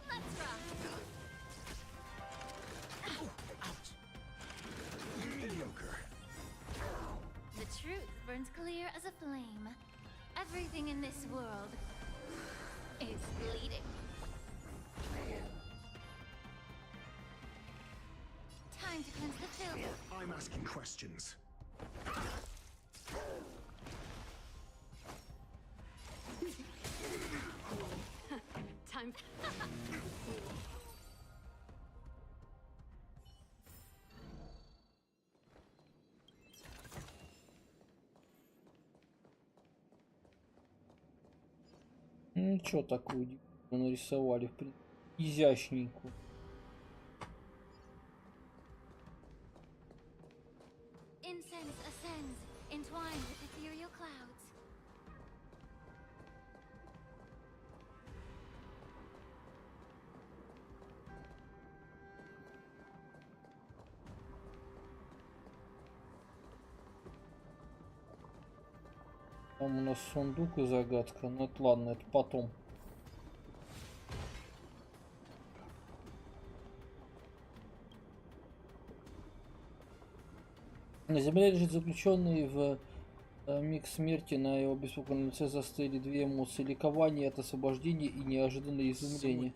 Let's rock. Ouch. Mediocre. The truth burns clear as a flame. Everything in this world is bleeding. Time to cleanse the filth. I'm asking questions. Time. Ничего такого нарисовали, в принципе, изящненько. Incense ascends, entwined with ethereal clouds. Там у нас сундук и загадка. Ну это ладно, это потом. На земле лежит заключенный в миг смерти. На его беспокойном лице застыли две эмоции: ликование от освобождения и неожиданное изумление.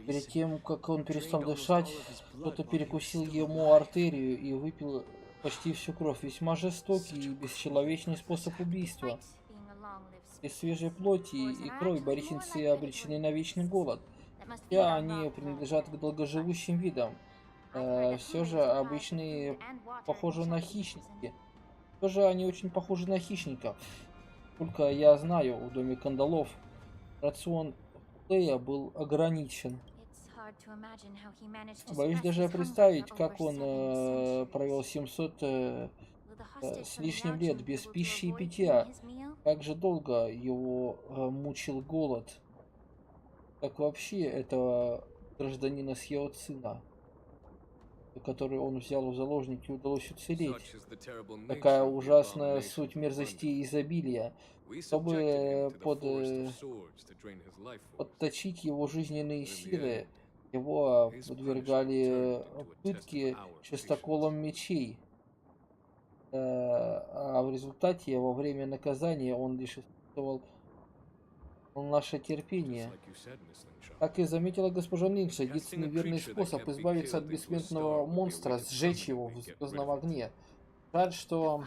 Перед тем, как он перестал дышать, кто-то перекусил ему артерию и выпил почти всю кровь. Весьма жестокий и бесчеловечный способ убийства. Из свежей плоти и крови борисинцы обречены на вечный голод. Хотя они принадлежат к долгоживущим видам. Все же обычные похожи на хищники. Все же они очень похожи на хищников. Только я знаю, в доме кандалов рацион Лея был ограничен. Боюсь даже представить, как он провел 700 с лишним лет без пищи и питья. Как же долго его мучил голод. Как вообще этого гражданина съел сына, который он взял в заложники, удалось уцелеть. Такая ужасная суть мерзости и изобилия. Чтобы подточить его жизненные силы, его подвергали пытке чистоколом мечей. А в результате, во время наказания, он лишь испытывал наше терпение. Как и заметила госпожа Линч, единственный верный способ избавиться от бессмертного монстра — сжечь его в звездном огне. Жаль, что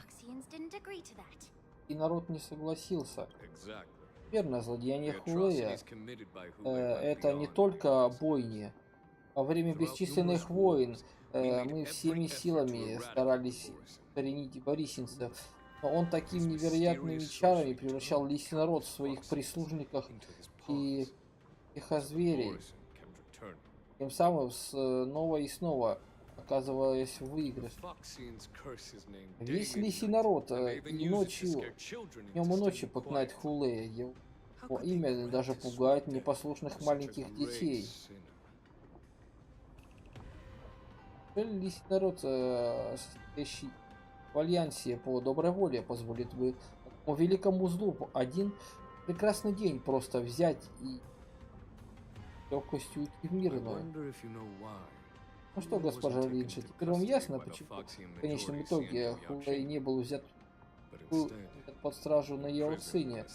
и народ не согласился. Верно, злодеяние Хулея это не только бойни. Во время бесчисленных войн мы всеми силами старались коренить борисинцев. Но он такими невероятными чарами превращал лисий народ в своих прислужников и тихозверей. Тем самым снова и снова оказываясь в выигрыше. Весь лисий народ и ночью, днем и ночью поклинает Хулея. Его имя даже пугает непослушных маленьких детей. Лисий народ, состоящий в альянсе по доброй воле, позволит бы по великому злу один прекрасный день просто взять и легкостью уйти в мирную. Ну что, госпожа Линч, теперь вам ясно, почему в конечном итоге Хулей не был взят под стражу на Яоцине,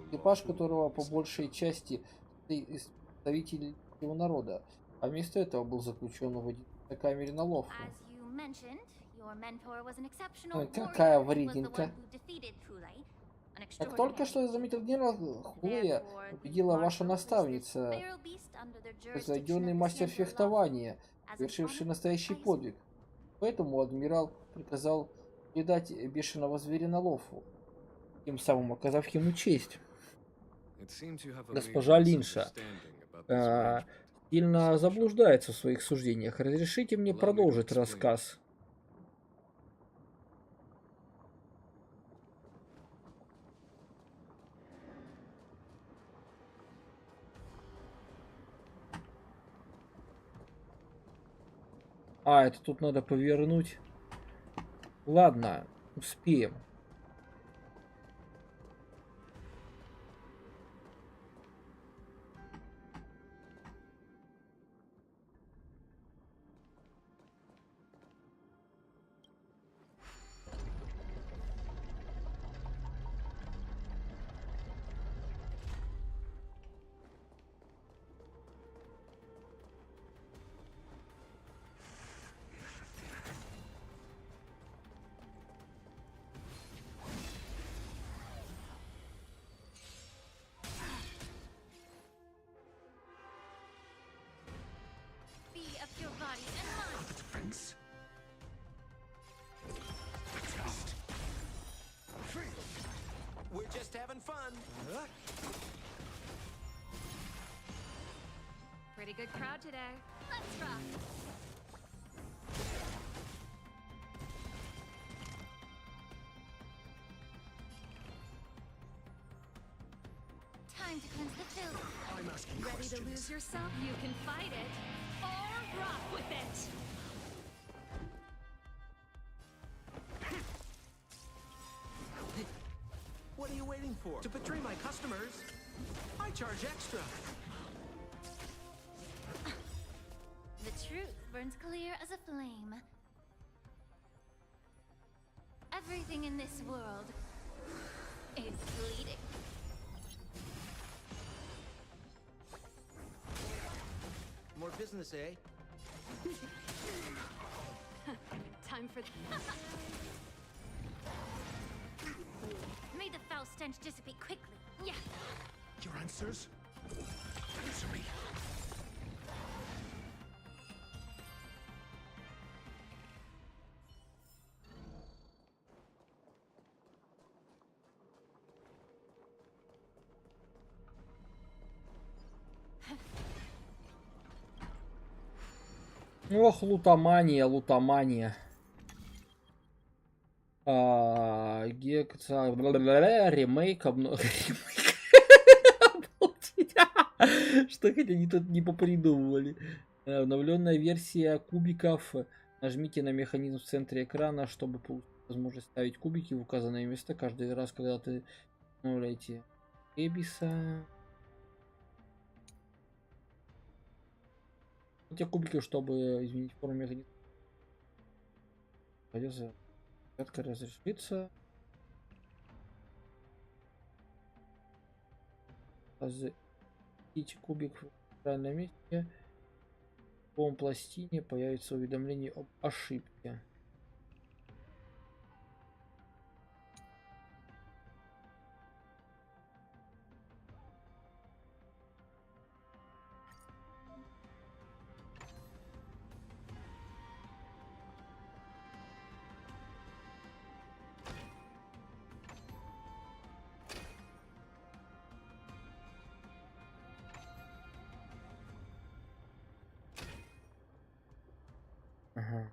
экипаж которого по большей части представитель его народа, а вместо этого был заключен в камере на ловку. Ой, какая врединка. Как только что я заметил, генерал Хулея победила ваша наставница, произведенный мастер фехтования, совершивший настоящий подвиг. Поэтому адмирал приказал передать бешеного зверя на лову, тем самым оказав ему честь. Госпожа Линша сильно заблуждается в своих суждениях. Разрешите мне продолжить рассказ. А, это тут надо повернуть. Ладно, успеем. We're just having fun. Pretty good crowd today. Let's rock. Time to cleanse the filth. I'm asking Ready questions. to lose yourself? You can fight it or rock with it. What are you waiting for? To betray my customers? I charge extra. The truth burns clear as a flame. Everything in this world is bleeding. More business, eh? Time for... May the foul stench dissipate quickly. Yeah. Your answers? Answer me. Ох, лутомания, лутомания. Гекса... Ремейк, что хоть они тут не попридумывали. Обновленная версия кубиков. Нажмите на механизм в центре экрана, чтобы получить возможность ставить кубики в указанные места каждый раз, когда ты обновляете Эбиса. Эти кубики, чтобы изменить форму механизма. Придется разрешиться. Разместите кубик в правильном месте. В пластине появится уведомление об ошибке. Ага.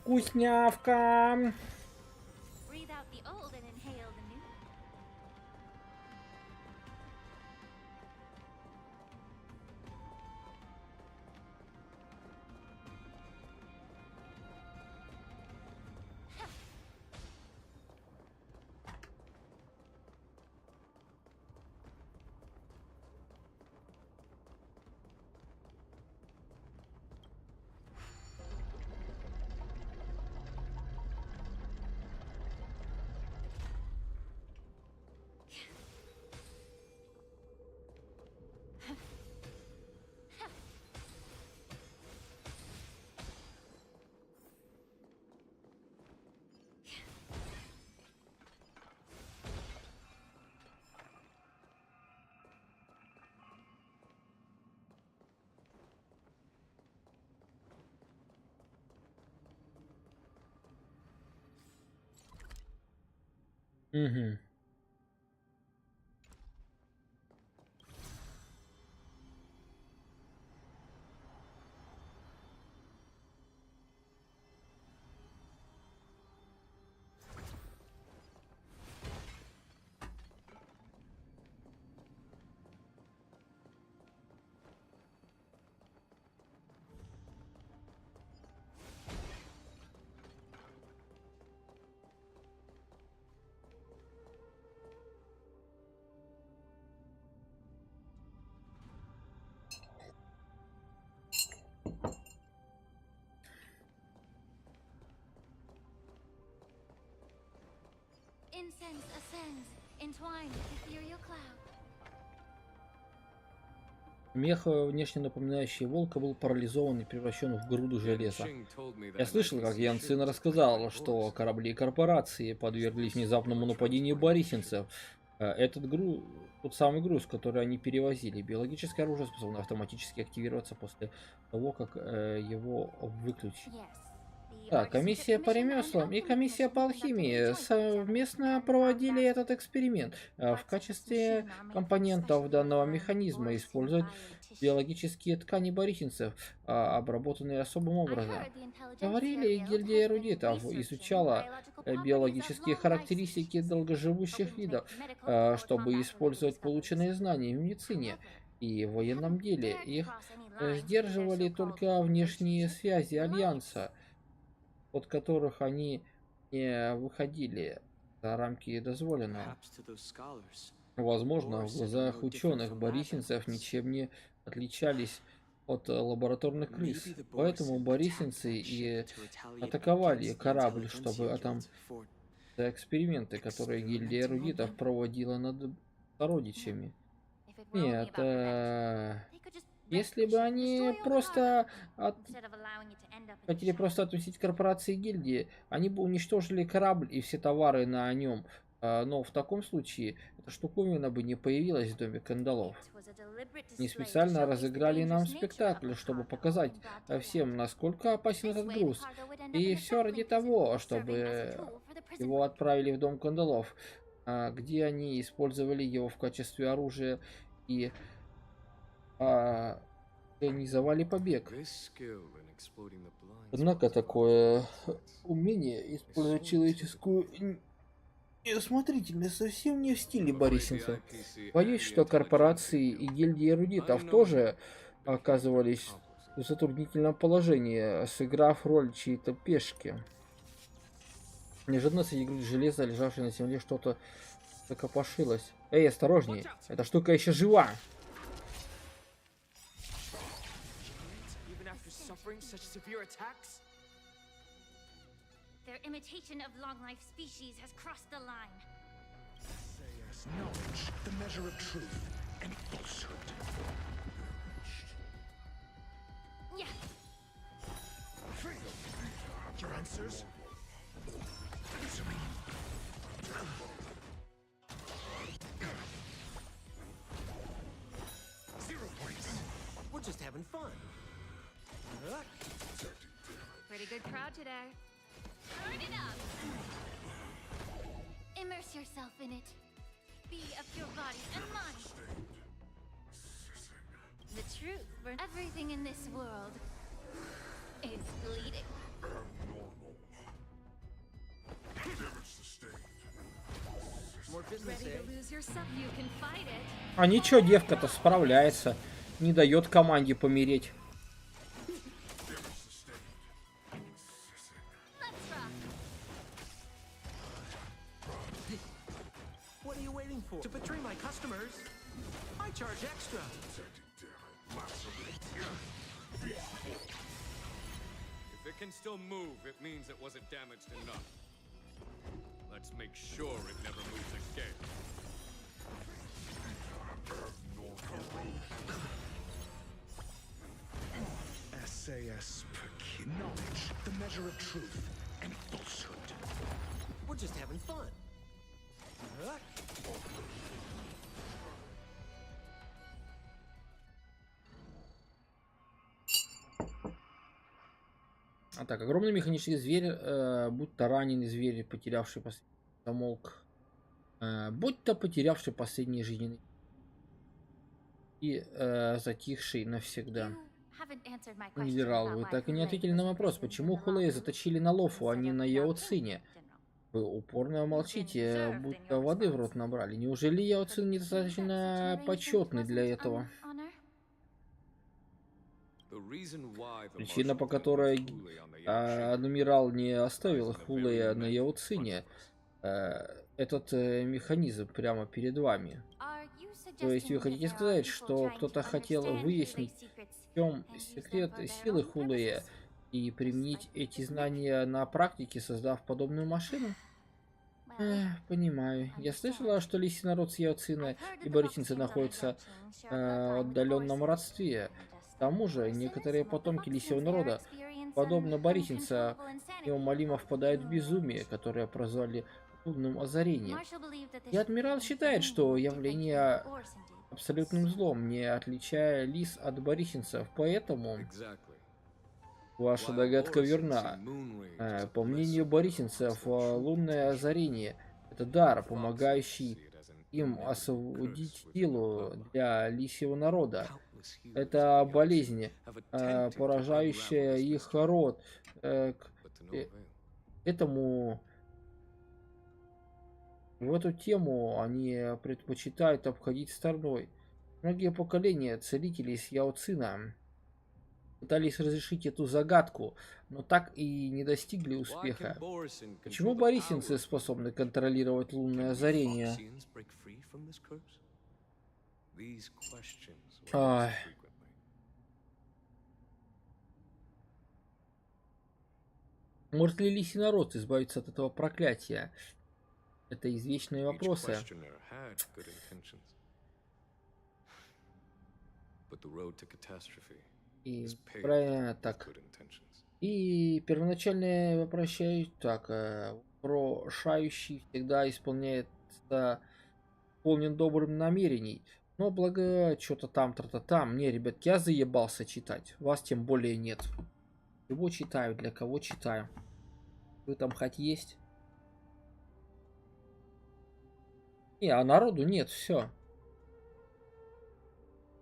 Вкуснявка. Breathe out the old and inhale the new. Угу. Incense ascends, entwined with ethereal cloud. Мех, внешне напоминающий волка, был парализован и превращен в груду железа. Я слышал, как Ян Цин рассказал, что корабли корпорации подверглись внезапному нападению борисенцев. Этот груз, тот самый груз, который они перевозили. Биологическое оружие способно автоматически активироваться после того, как его выключить. Да, комиссия по ремеслам и комиссия по алхимии совместно проводили этот эксперимент. В качестве компонентов данного механизма используют биологические ткани борисенцев, обработанные особым образом. Говорили, гильдия эрудитов изучала биологические характеристики долгоживущих видов, чтобы использовать полученные знания в медицине и в военном деле. Их сдерживали только внешние связи Альянса, от которых они не выходили за рамки дозволенного. Возможно, в глазах ученых борисенцев ничем не отличались от лабораторных крыс, поэтому борисенцы и атаковали корабль, чтобы отомстить за эксперименты, которые гильдия эрудитов проводила над сородичами. Нет, если бы они хотели просто отомстить корпорации гильдии, они бы уничтожили корабль и все товары на нем. Но в таком случае эта штуковина бы не появилась в доме кандалов. Они специально разыграли нам спектакль, чтобы показать всем, насколько опасен этот груз. И все ради того, чтобы его отправили в дом кандалов, где они использовали его в качестве оружия и организовали побег. Однако такое умение использовать человеческую неосмотрительность совсем не в стиле борисенцев. Боюсь, что корпорации и гильдии эрудитов тоже оказывались в затруднительном положении, сыграв роль чьей-то пешки. Неожиданно среди груди железа, лежавшей на земле, что-то закопошилось. Эй, осторожней, эта штука еще жива! Their imitation of long-life species has crossed the line. Knowledge, the measure of truth and falsehood. Yeah. Your answers? Answer me. 0 points. We're just having fun. Pretty good crowd today. Turn it up. Immerse yourself in it. Be of your body and mind. The truth for everything in this world is bleeding. More business, Ready to eh? lose yourself? You can fight it. А ничего, девка-то справляется. Не дает команде помереть. What are you waiting for? To betray my customers? I charge extra. If it can still move, it means it wasn't damaged enough. Let's make sure it never moves again. SAS knowledge, the measure of truth and falsehood. We're just having fun. А так, огромный механический зверь, будь-то раненый зверь, потерявший замолк, будь-то потерявший последние жизненные и затихший навсегда. Генерал, вы так и не ответили на вопрос, почему Хулея заточили на Лофу, а не на Яо Цине? Вы упорно молчите, будто воды в рот набрали. Неужели Яо Цин недостаточно почетный для этого? Причина, по которой адмирал не оставил Хулея на Яо Цине, этот механизм прямо перед вами. То есть вы хотите сказать, что кто-то хотел выяснить, в чем секрет силы Хулея, и применить эти знания на практике, создав подобную машину? Понимаю. Я слышала, что лисий народ с Яоцина и борисинцы находятся в отдаленном родстве. К тому же, некоторые потомки лисьего народа, подобно борисинца, неумолимо впадают в безумие, которое прозвали лунным озарением. И адмирал считает, что явление абсолютным злом, не отличая лис от борисинцев, поэтому ваша догадка верна. По мнению борисинцев, лунное озарение – это дар, помогающий им освободить силу для лисьего народа. Это болезнь, поражающая их род. Этому в эту тему они предпочитают обходить стороной. Многие поколения целителей с Яоцина пытались разрешить эту загадку, но так и не достигли успеха. Почему борисинцы способны контролировать лунное озарение? Может ли лисий народ избавиться от этого проклятия? Это извечные вопросы. И правильно так. И первоначальный вопрошающий, вопрошающий всегда исполняется исполнен добрым намерений. Но благо что-то там, там. Не, ребят, я заебался читать. Вас тем более нет. Его читаю, для кого читаю. Вы там хоть есть? Не, а народу нет, все.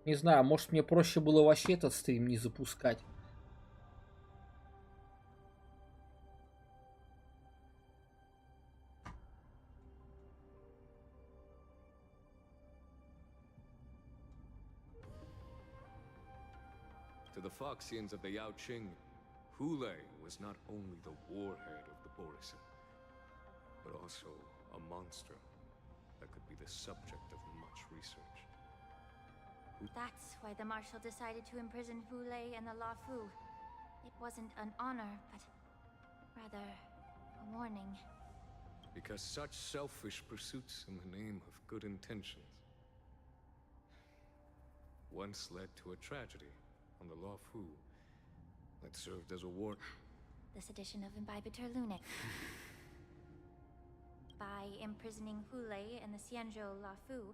Не знаю, может мне проще было вообще этот стрим не запускать. To the Foxians of the Yaoqing, Hulei was not only the warhead of the Borisin, but also a monster that could be the subject of much research. That's why the Marshal decided to imprison Hulei and the Lafu. It wasn't an honor, but rather a warning. Because such selfish pursuits in the name of good intentions once led to a tragedy on the Lafu that served as a warning. The sedition of Imbibitor Lunac. By imprisoning Hulei and the Xianzhou Lafu,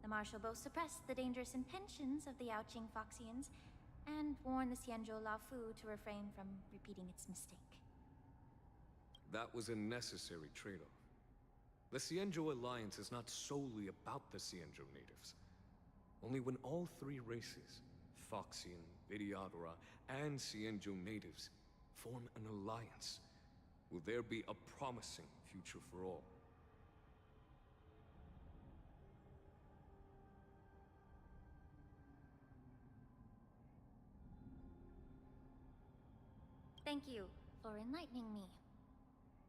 the Marshal both suppressed the dangerous intentions of the Yaoqing Foxians and warned the Xianzhou Lafu to refrain from repeating its mistake. That was a necessary trade-off. The Xianzhou alliance is not solely about the Xianzhou natives. Only when all three races, Foxian, Videodora, and Xianzhou natives, form an alliance, will there be a promising future for all. Thank you for enlightening me.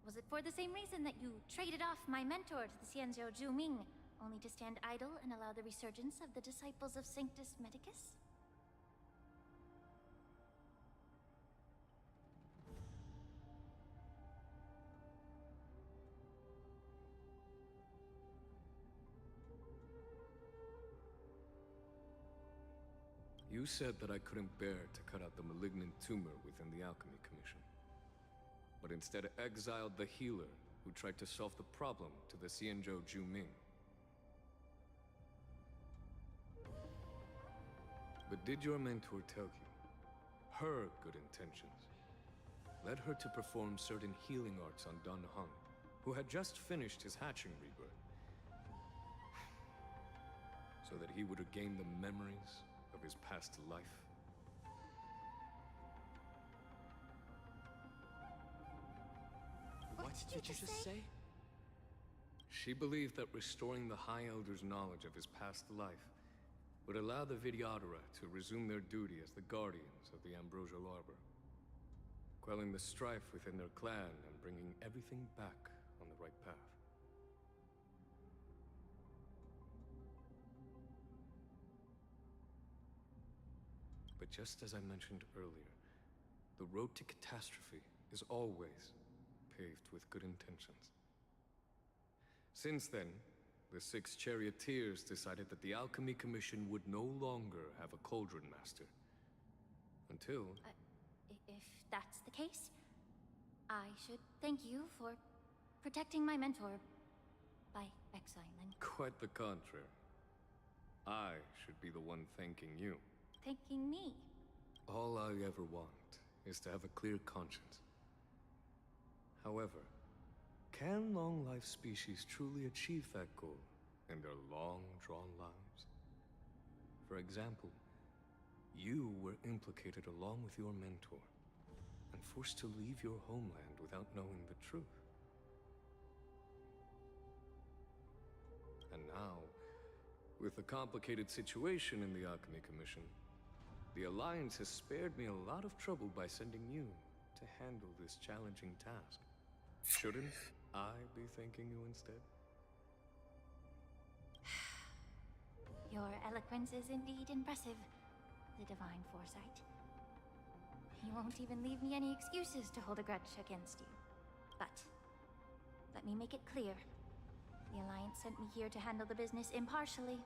Was it for the same reason that you traded off my mentor to the Xianzhou Zhuming, only to stand idle and allow the resurgence of the disciples of Sanctus Medicus? You said that I couldn't bear to cut out the malignant tumor within the Alchemy Commission, but instead exiled the healer who tried to solve the problem to the Xianzhou Zhuming. But did your mentor tell you her good intentions led her to perform certain healing arts on Dun Hung, who had just finished his hatching rebirth, so that he would regain the memories of his past life? What did you just say? She believed that restoring the High Elder's knowledge of his past life would allow the Videodora to resume their duty as the guardians of the Ambrosial Arbor, quelling the strife within their clan and bringing everything back on the right path. But just as I mentioned earlier, the road to catastrophe is always paved with good intentions. Since then, the 6 charioteers decided that the Alchemy Commission would no longer have a cauldron master. Until... If that's the case, I should thank you for protecting my mentor by exiling them. Quite the contrary. I should be the one thanking you. Thanking me? All I ever want is to have a clear conscience. However, can long-life species truly achieve that goal in their long-drawn lives? For example, you were implicated along with your mentor and forced to leave your homeland without knowing the truth. And now, with the complicated situation in the Alchemy Commission, the Alliance has spared me a lot of trouble by sending you to handle this challenging task. Shouldn't I be thanking you instead? Your eloquence is indeed impressive, the divine foresight. You won't even leave me any excuses to hold a grudge against you. But, let me make it clear. The Alliance sent me here to handle the business impartially,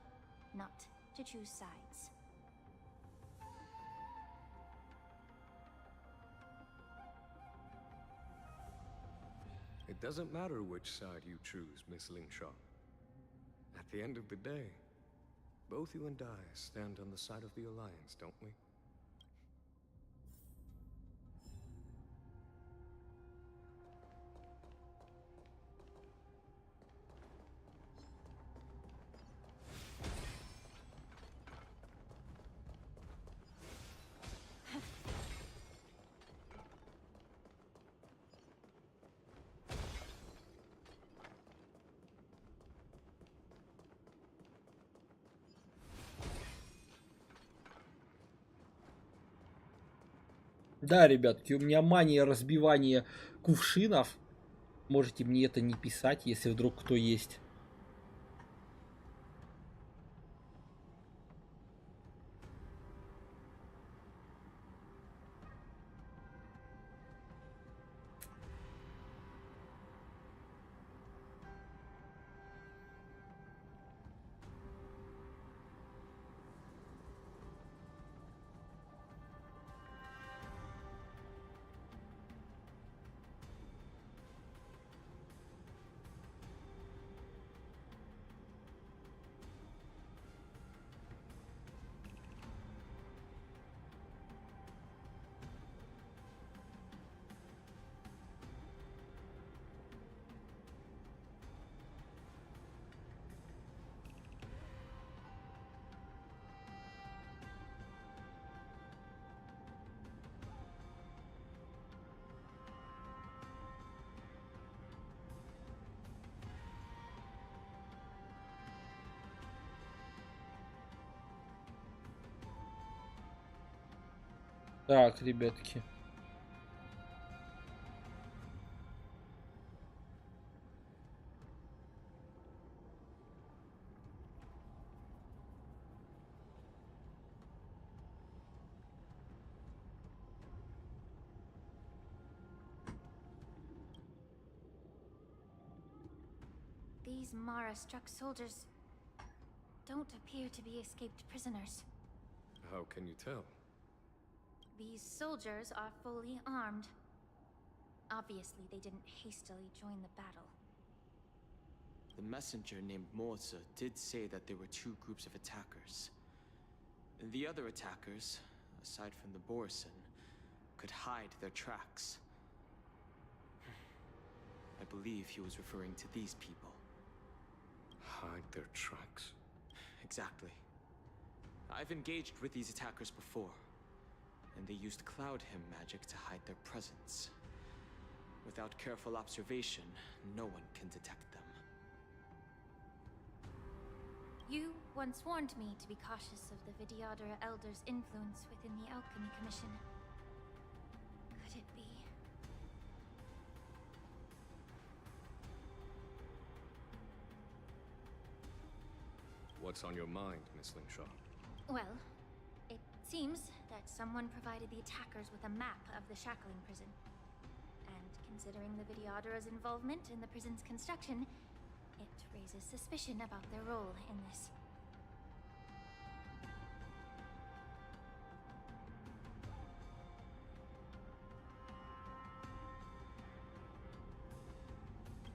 not to choose sides. It doesn't matter which side you choose, Miss Lingshaw. At the end of the day, both you and I stand on the side of the Alliance, don't we? Да, ребятки, у меня мания разбивания кувшинов. Можете мне это не писать, если вдруг кто есть. Так, ребятки. These Mara-struck soldiers don't appear to be escaped prisoners. How can you tell? These soldiers are fully armed. Obviously, they didn't hastily join the battle. The messenger named Morza did say that there were 2 groups of attackers. And the other attackers, aside from the Borison, could hide their tracks. I believe he was referring to these people. Hide their tracks? Exactly. I've engaged with these attackers before, and they used Cloud Hymn magic to hide their presence. Without careful observation, no one can detect them. You once warned me to be cautious of the Vidyadhara Elder's influence within the Alchemy Commission. Could it be? What's on your mind, Miss Lingshaw? Well, it seems that someone provided the attackers with a map of the shackling prison. And considering the Vidyadhara's involvement in the prison's construction, It raises suspicion about their role in this.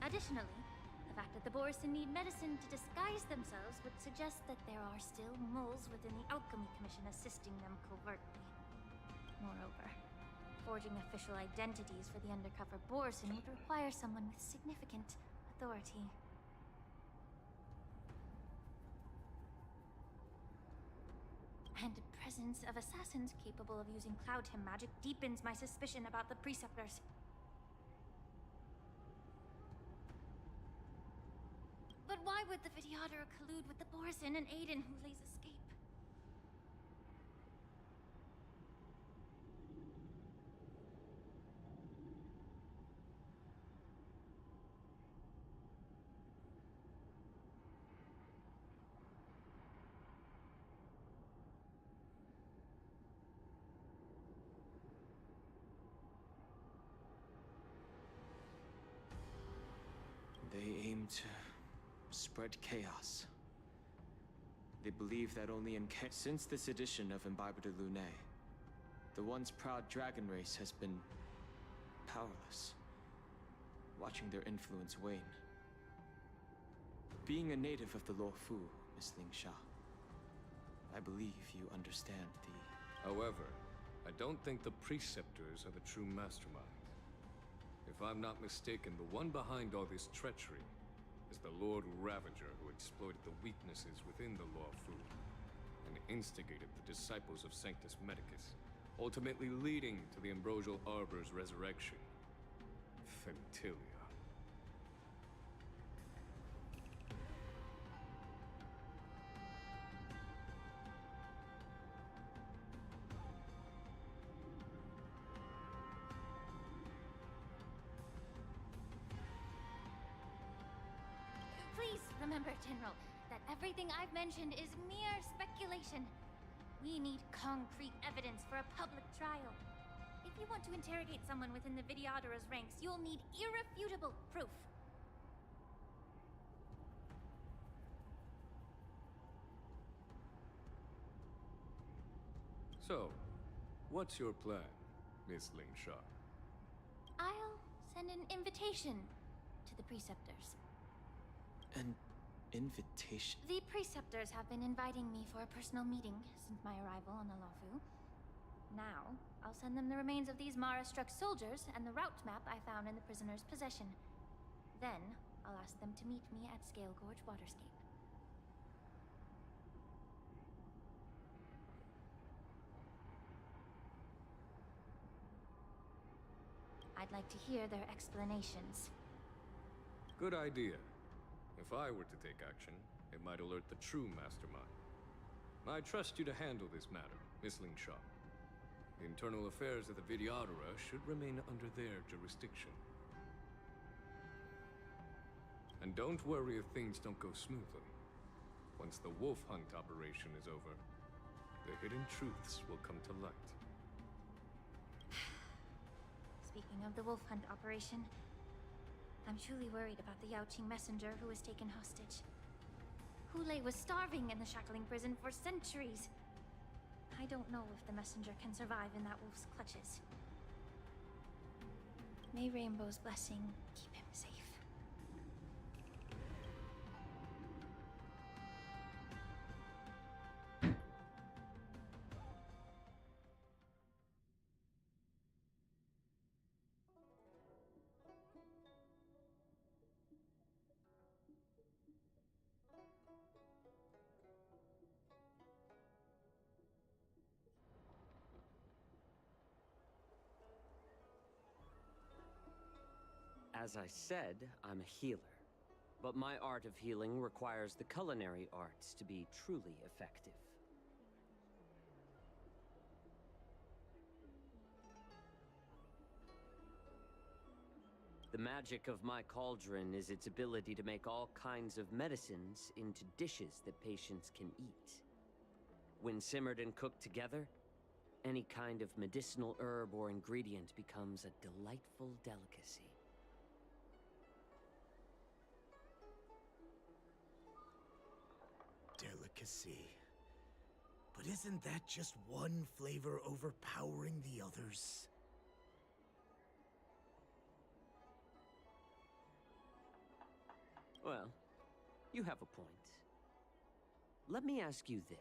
Additionally, the fact that the Borison need medicine to disguise themselves would suggest that there are still moles within the Alchemy Commission assisting them covertly. Moreover, forging official identities for the undercover Borison would require someone with significant authority. And the presence of assassins capable of using Cloud Hymn magic deepens my suspicion about the Preceptors. But why would the Vidyadhara collude with the Borison and aid in Hulei's escape? They aim to spread chaos. They believe that only in since this edition of Imbibe de Lunae, the once proud dragon race has been powerless, watching their influence wane. Being a native of the Luofu, Miss Ling Sha, I believe you understand the... However, I don't think the Preceptors are the true mastermind. If I'm not mistaken, the one behind all this treachery is the Lord Ravager, who exploited the weaknesses within the Luofu and instigated the disciples of Sanctus Medicus, ultimately leading to the Ambrosial Arbor's resurrection. Fentilia. Please remember, General, that everything I've mentioned is mere speculation. We need concrete evidence for a public trial. If you want to interrogate someone within the Vidyadhara's ranks, you'll need irrefutable proof. So, what's your plan, Miss Ling Sha? I'll send an invitation to the Preceptors. An invitation? The Preceptors have been inviting me for a personal meeting since my arrival on the Luofu. Now, I'll send them the remains of these Mara-struck soldiers and the route map I found in the prisoner's possession. Then, I'll ask them to meet me at Scale Gorge Waterscape. I'd like to hear their explanations. Good idea. If I were to take action, it might alert the true mastermind. I trust you to handle this matter, Miss Ling Sha. The internal affairs of the Vidyadhara should remain under their jurisdiction. And don't worry if things don't go smoothly. Once the wolf hunt operation is over, the hidden truths will come to light. Speaking of the wolf hunt operation, I'm truly worried about the Yaoqing messenger who was taken hostage. Hulei was starving in the shackling prison for centuries. I don't know if the messenger can survive in that wolf's clutches. May Rainbow's blessing keep him safe. As I said, I'm a healer. But my art of healing requires the culinary arts to be truly effective. The magic of my cauldron is its ability to make all kinds of medicines into dishes that patients can eat. When simmered and cooked together, any kind of medicinal herb or ingredient becomes a delightful delicacy. advocacy. But isn't that just one flavor overpowering the others? Well, you have a point. Let me ask you this.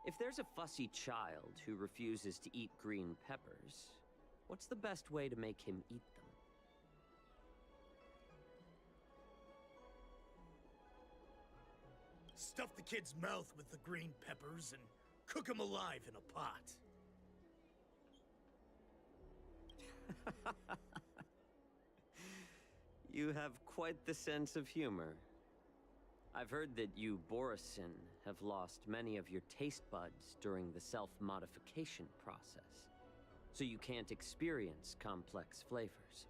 If there's a fussy child who refuses to eat green peppers, what's the best way to make him eat them? Stuff the kid's mouth with the green peppers and cook him alive in a pot. You have quite the sense of humor. I've heard that you, Borisin, have lost many of your taste buds during the self-modification process, so you can't experience complex flavors.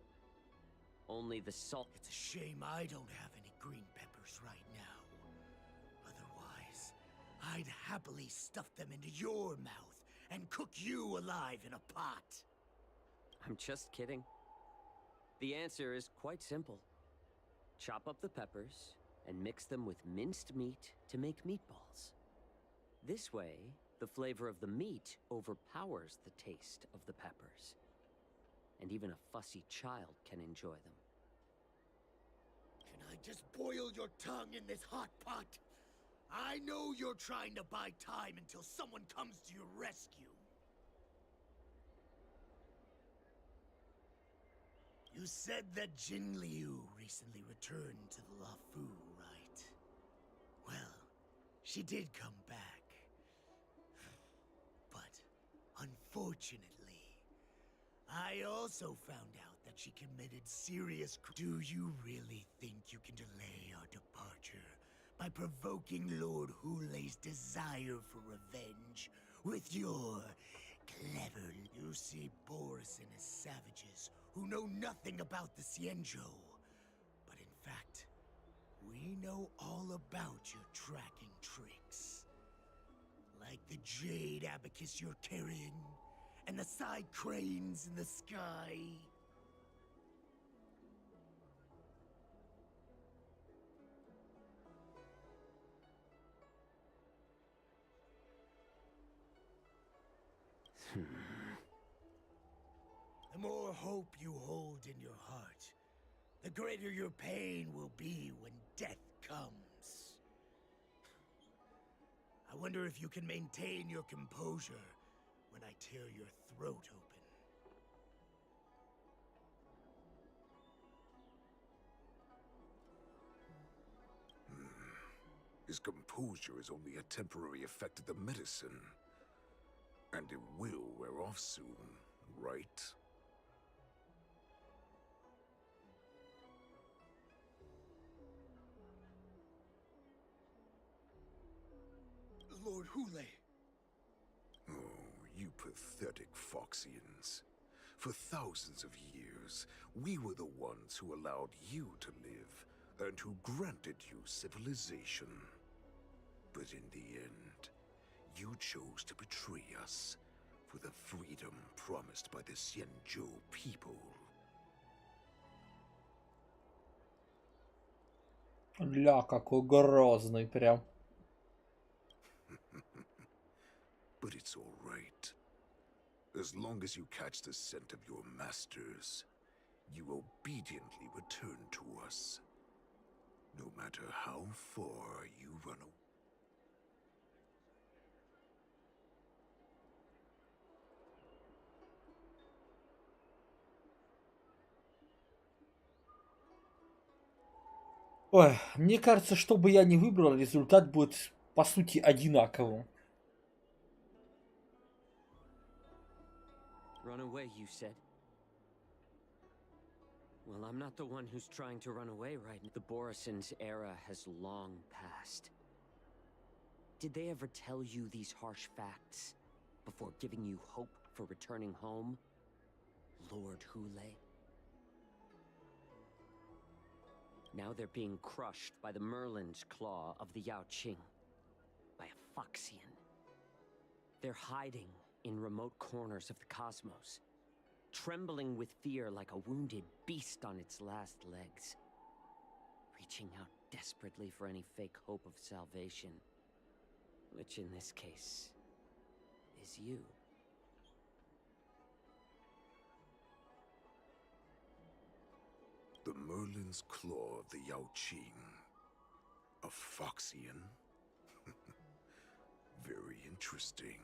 Only the salt... It's a shame I don't have any green peppers right now. Otherwise, I'd happily stuff them into your mouth and cook you alive in a pot. I'm just kidding. The answer is quite simple. Chop up the peppers and mix them with minced meat to make meatballs. This way, the flavor of the meat overpowers the taste of the peppers. And even a fussy child can enjoy them. Can I just boil your tongue in this hot pot? I know you're trying to buy time until someone comes to your rescue. You said that Jin Liu recently returned to the Lafu, right? Well, she did come back. But, unfortunately, I also found out that she committed serious Do you really think you can delay our departure by provoking Lord Hulei's desire for revenge with your clever... You see Borisin as savages who know nothing about the Xianzhou. But in fact, we know all about your tracking tricks. Like the jade abacus you're carrying, and the side cranes in the sky. The more hope you hold in your heart, the greater your pain will be when death comes. I wonder if you can maintain your composure when I tear your throat open. His composure is only a temporary effect of the medicine. And it will wear off soon, right? Lord Hulei. Oh, you pathetic Foxians. For thousands of years, we were the ones who allowed you to live, and who granted you civilization. But in the end, you chose to betray us for the freedom promised by the Xianzhou people. Ля, какой грозный прям. But it's all right. As long as you catch the scent of your masters, you obediently return to us. No matter how far you run away. Ой, мне кажется, что бы я ни выбрал, результат будет по сути одинаковым. Run away, you said? Well, I'm not the one who's trying to run away right now. The Borisin's era has long passed. Did they ever tell you these harsh facts before giving you hope for returning home, Lord Hulei? Now they're being crushed by the Merlin's claw of the Yaoqing, by a Foxian. They're hiding in remote corners of the cosmos, trembling with fear like a wounded beast on its last legs, reaching out desperately for any fake hope of salvation which in this case is you. The Merlin's Claw of the Yaoqing. A Foxian? Very interesting.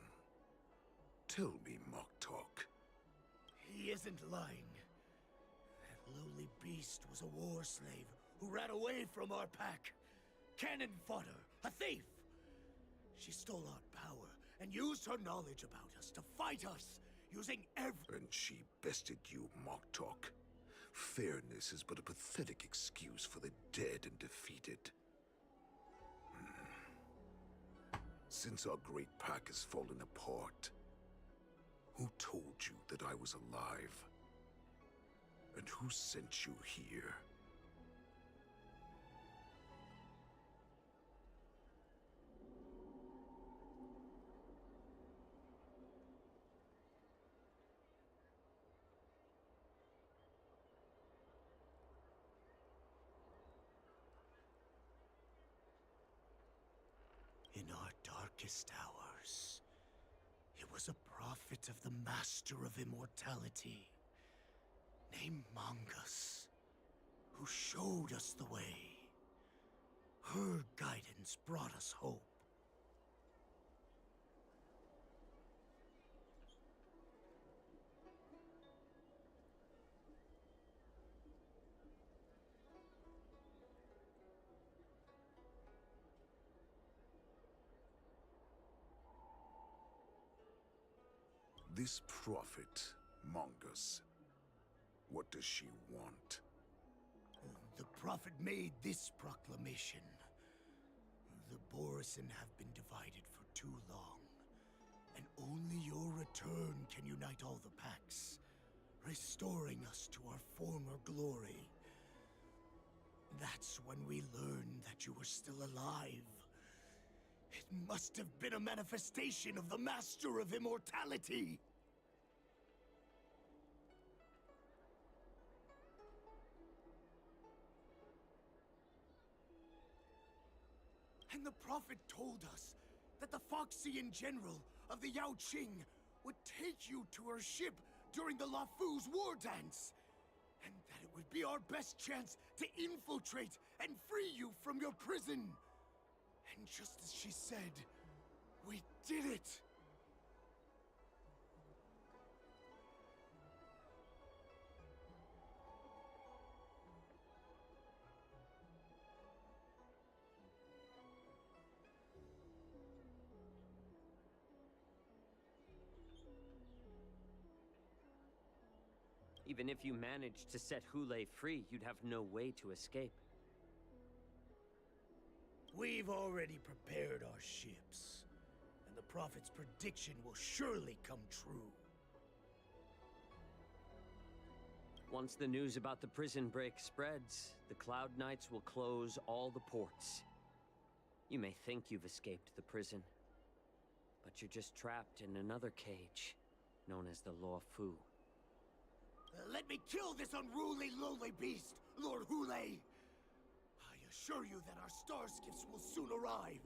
Tell me, Mock Talk. He isn't lying. That lowly beast was a war slave who ran away from our pack. Cannon fodder, a thief! She stole our power and used her knowledge about us to fight us, using And she bested you, Mock Talk. Fairness is but a pathetic excuse for the dead and defeated. Since our great pack has fallen apart, who told you that I was alive? And who sent you here? In our darkest hours, it was a prophet of the Master of Immortality, named Mongus, who showed us the way. Her guidance brought us hope. This prophet, Mongus, what does she want? The prophet made this proclamation. The Borisin have been divided for too long, and only your return can unite all the packs, restoring us to our former glory. That's when we learned that you were still alive. It must have been a manifestation of the Master of Immortality! And the prophet told us that the Foxian general of the Yaoqing would take you to her ship during the Lafu's war dance, and that it would be our best chance to infiltrate and free you from your prison. And just as she said, we did it! Even if you managed to set Hulei free, you'd have no way to escape. We've already prepared our ships, and the prophet's prediction will surely come true. Once the news about the prison break spreads, the Cloud Knights will close all the ports. You may think you've escaped the prison, but you're just trapped in another cage, known as the Lafu. Let me kill this unruly, lowly beast, Lord Hulei! I assure you that our star skiffs will soon arrive.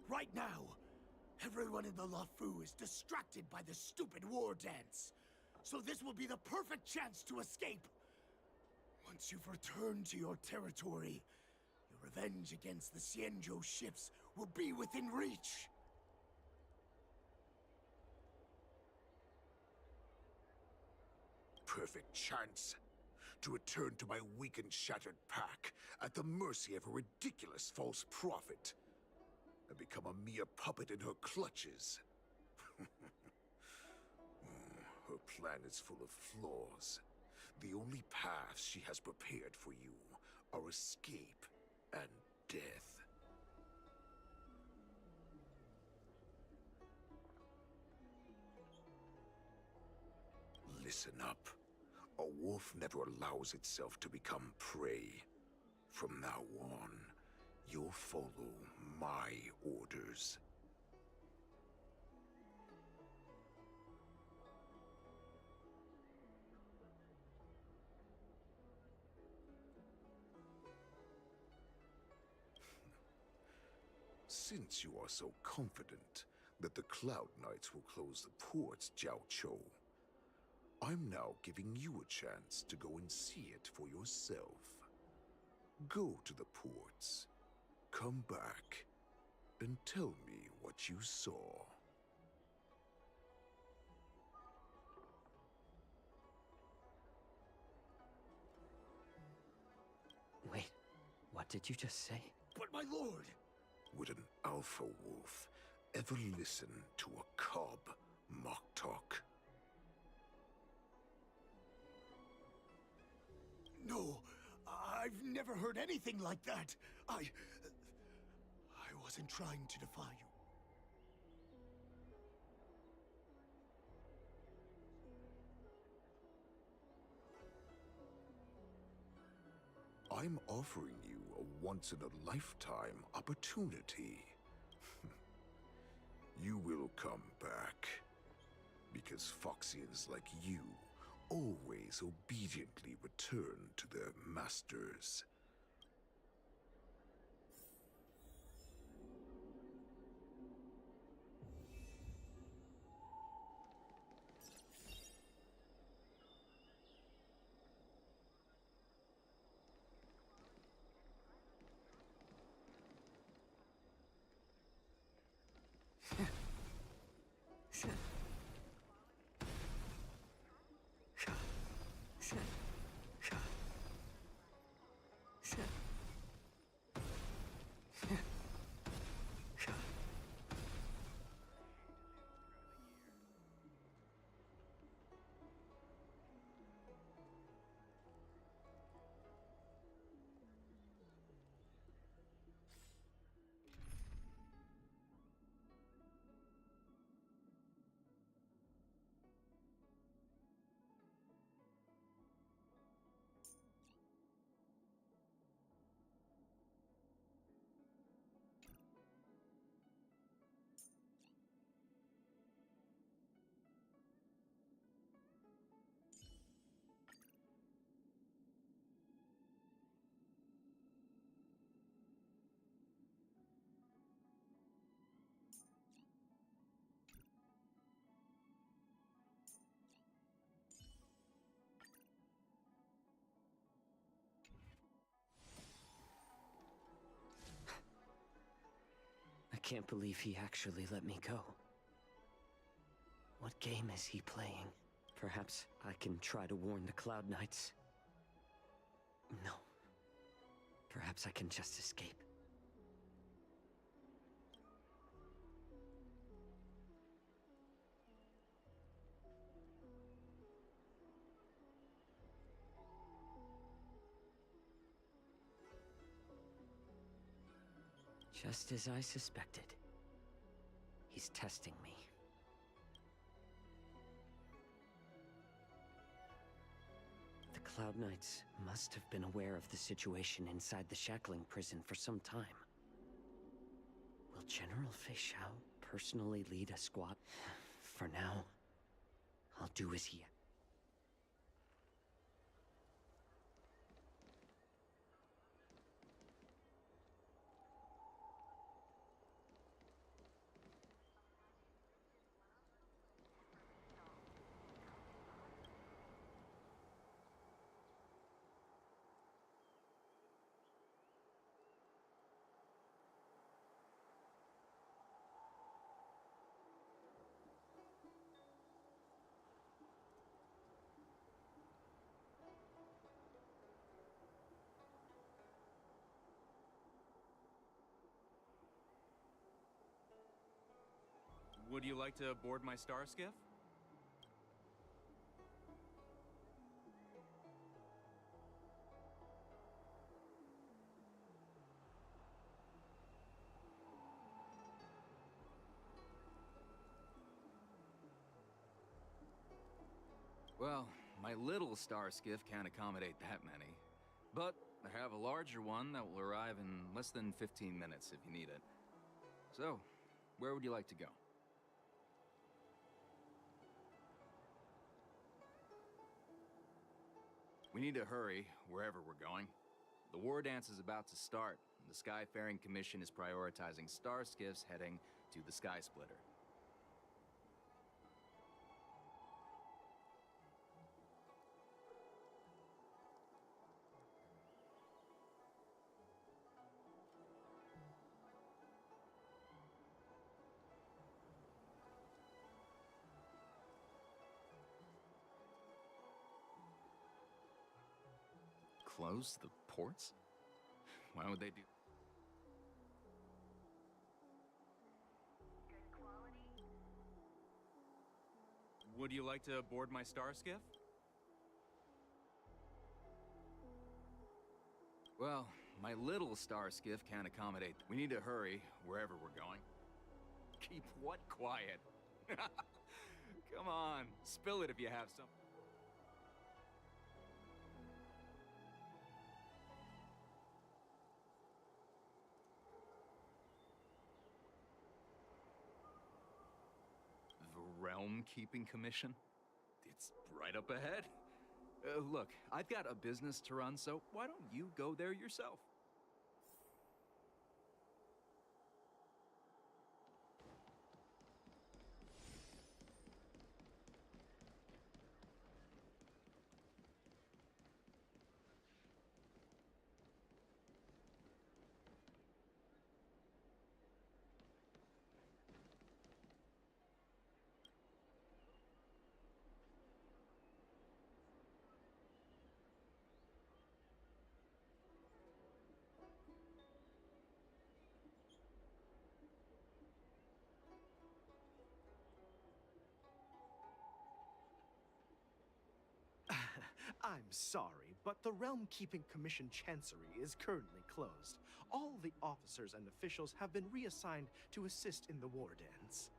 Right now, everyone in the Lafu is distracted by the stupid war dance. So this will be the perfect chance to escape. Once you've returned to your territory, your revenge against the Xianzhou ships will be within reach. Perfect chance to return to my weak and shattered pack at the mercy of a ridiculous false prophet and become a mere puppet in her clutches. Her plan is full of flaws. The only paths she has prepared for you are escape and death. Listen up. A wolf never allows itself to become prey. From now on, you'll follow my orders. Since you are so confident that the Cloud Knights will close the ports, Jiao Chou, I'm now giving you a chance to go and see it for yourself. Go to the ports, come back, and tell me what you saw. Wait, what did you just say? But my lord! Would an alpha wolf ever listen to a cub mock talk? No, I've never heard anything like that. I wasn't trying to defy you. I'm offering you a once-in-a-lifetime opportunity. You will come back, because Foxians like you always obediently return to their masters. I can't believe he actually let me go. What game is he playing? Perhaps I can try to warn the Cloud Knights. No. Perhaps I can just escape. Just as I suspected. He's testing me. The Cloud Knights must have been aware of the situation inside the shackling prison for some time. Will General Fei Xiao personally lead a squad? For now, I'll do as he... Would you like to board my star skiff? Well, my little star skiff can't accommodate that many. But I have a larger one that will arrive in less than 15 minutes if you need it. So, where would you like to go? We need to hurry wherever we're going. The war dance is about to start, The Skyfaring Commission is prioritizing star skiffs heading to the Sky Splitter. Close the ports? Why would they do? Would you like to board my star skiff? Well, my little star skiff can't accommodate. We need to hurry wherever we're going. Keep what quiet? Come on, spill it if you have some. Realm Keeping Commission? It's right up ahead. Look, I've got a business to run, so why don't you go there yourself? I'm sorry, but the Realm Keeping Commission Chancery is currently closed. All the officers and officials have been reassigned to assist in the war dens.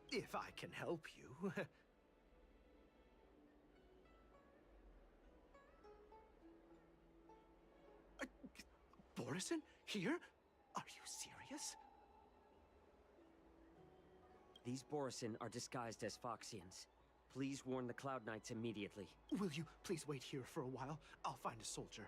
If I can help you. Borison? Here? Are you serious? These Borison are disguised as Foxians. Please warn the Cloud Knights immediately. Will you please wait here for a while? I'll find a soldier.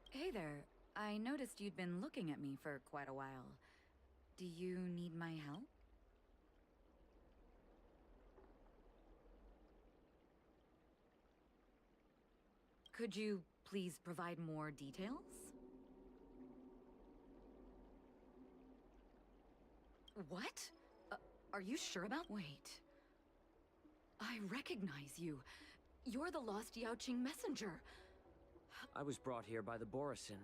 Hey there. I noticed you'd been looking at me for quite a while. Do you need my help? Could you please provide more details? What? Are you sure about— Wait. I recognize you. You're the lost Yaoqing messenger. I was brought here by the Borison.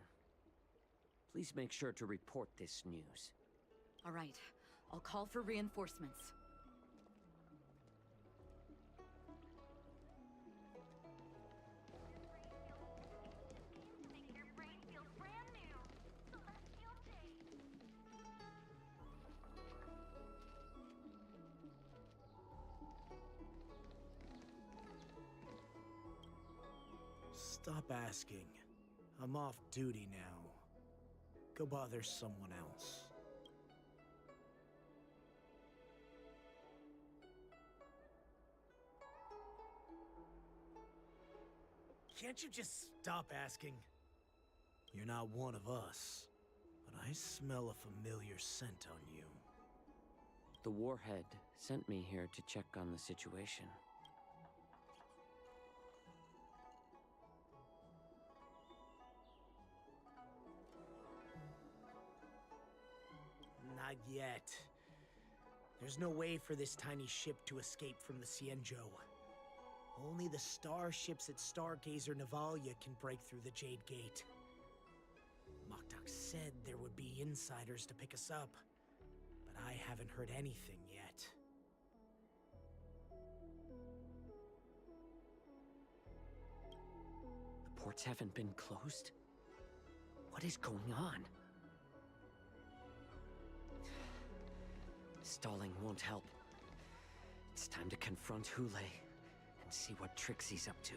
Please make sure to report this news. All right. I'll call for reinforcements. Stop asking. I'm off duty now. Go bother someone else. Can't you just stop asking? You're not one of us. but I smell a familiar scent on you. The Warhead sent me here to check on the situation. Not yet. There's no way for this tiny ship to escape from the Xianzhou. Only the starships at Stargazer Navalia can break through the Jade Gate. Moktok said there would be insiders to pick us up, but I haven't heard anything yet. The ports haven't been closed? What is going on? Stalling won't help. It's time to confront Hule and see what tricks he's up to.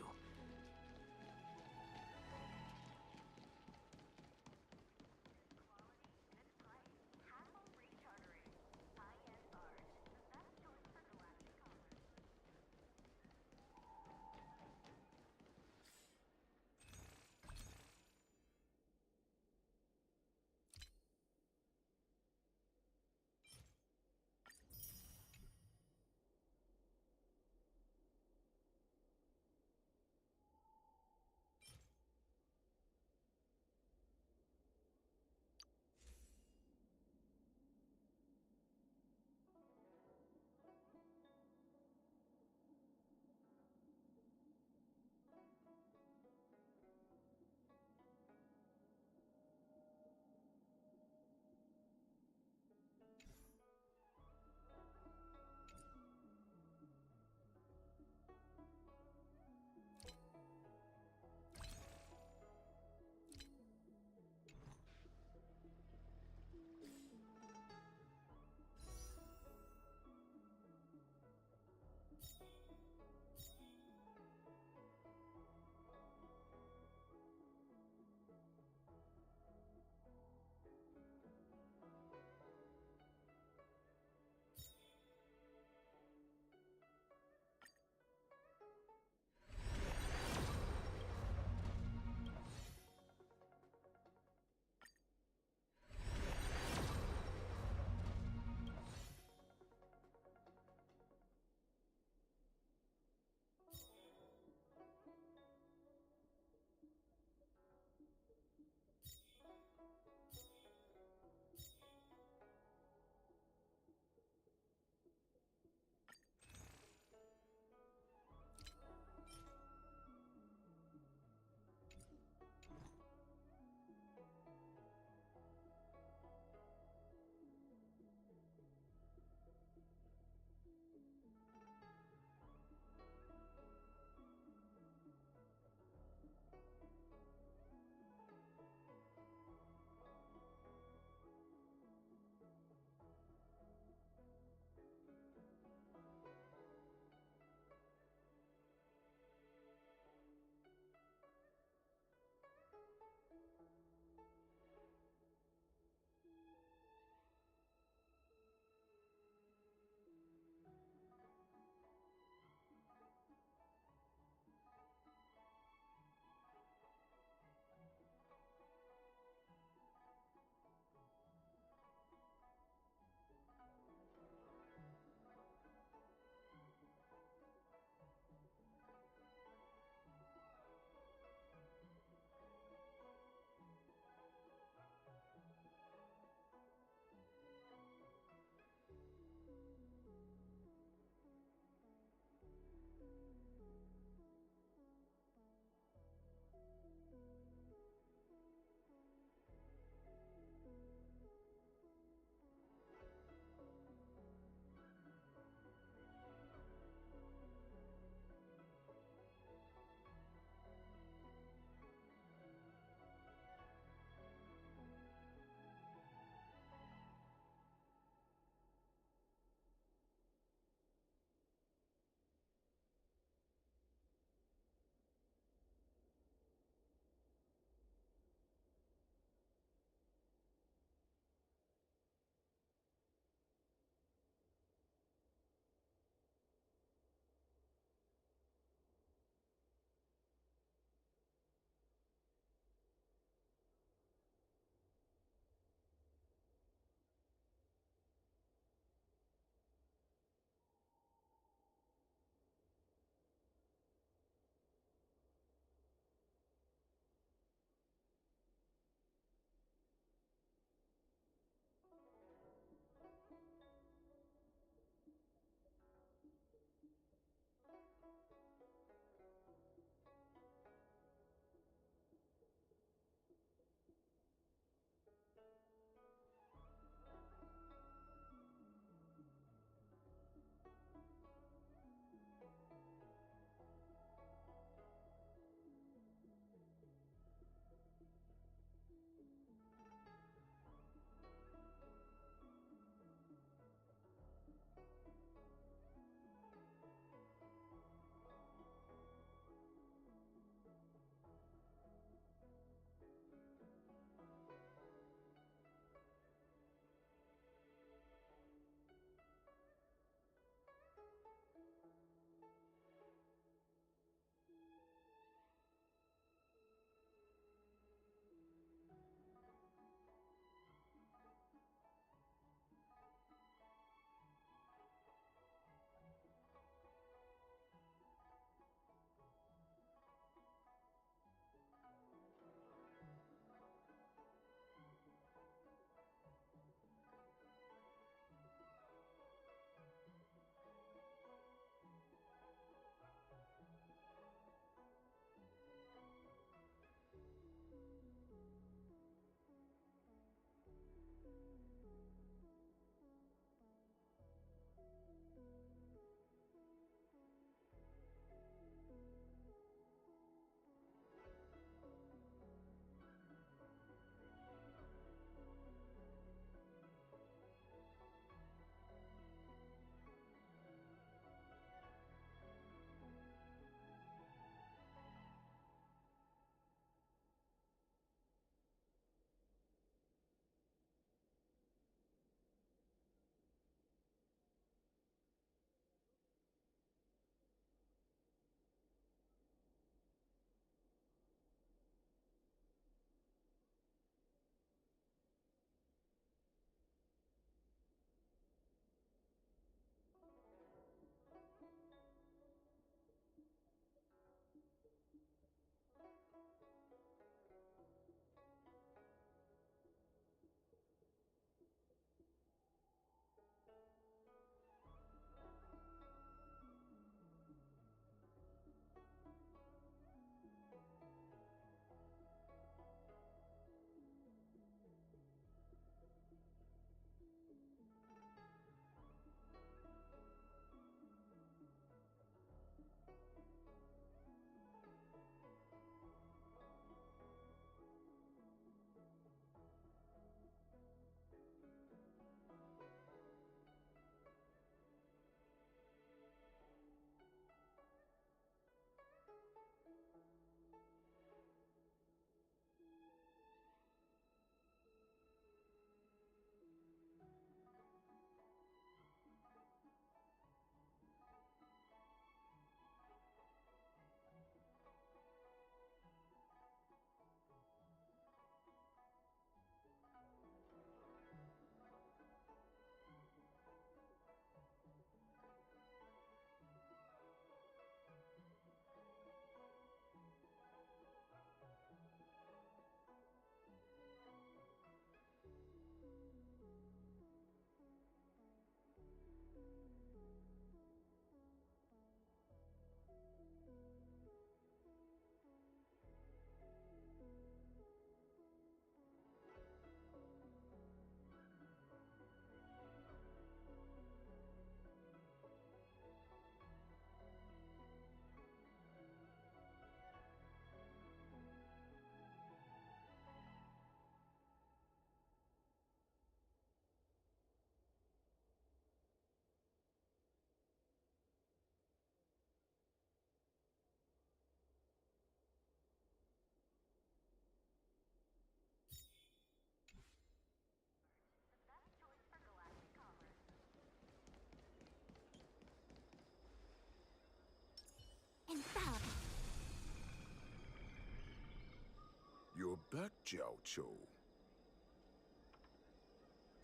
back, Jiao-Cho.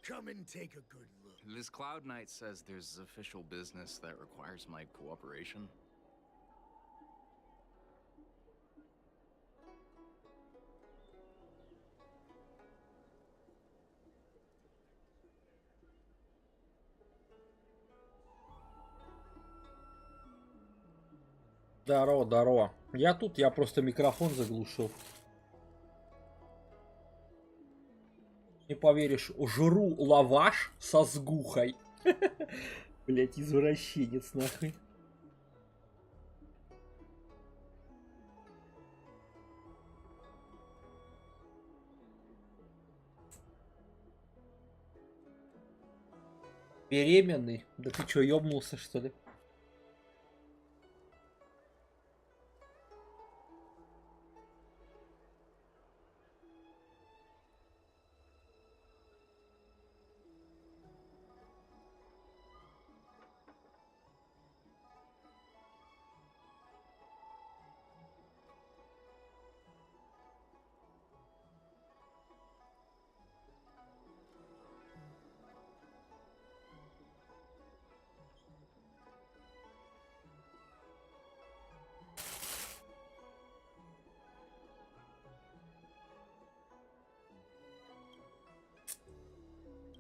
Come and take a good look. This Cloud Knight says there's official business that requires my cooperation. Здорово, здорово. Я тут, я просто микрофон заглушил. Не поверишь, жру лаваш со сгухой. Блять, извращенец нахуй. Беременный? Да ты чё, ёбнулся что ли?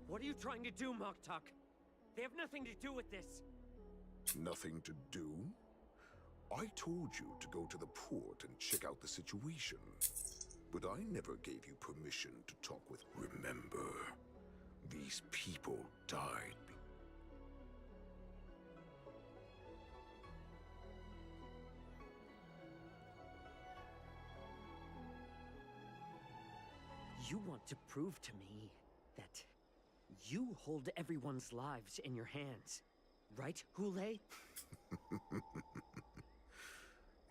What are you trying to do, Moktok? They have nothing to do with this. Nothing to do? I told you to go to the port and check out the situation. But I never gave you permission to talk with... Remember, these people died. You want to prove to me that you hold everyone's lives in your hands, right, Hule?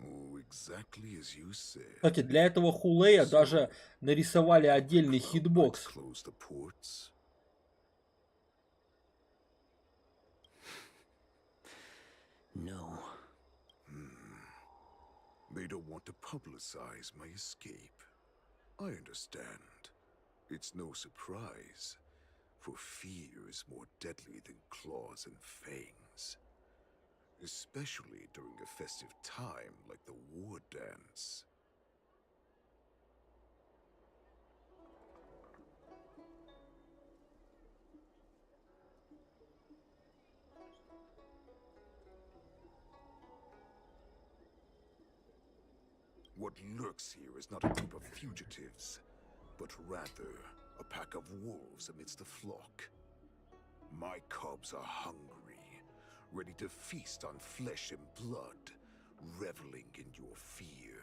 Oh, exactly as you said. Кстати, для этого Хулея даже нарисовали отдельный хитбокс. Close the ports. No. They don't want to publicize my escape. I understand. It's no surprise, for fear is more deadly than claws and fangs. Especially during a festive time like the war dance. What lurks here is not a group of fugitives, but rather a pack of wolves amidst the flock. My cubs are hungry, ready to feast on flesh and blood, reveling in your fear.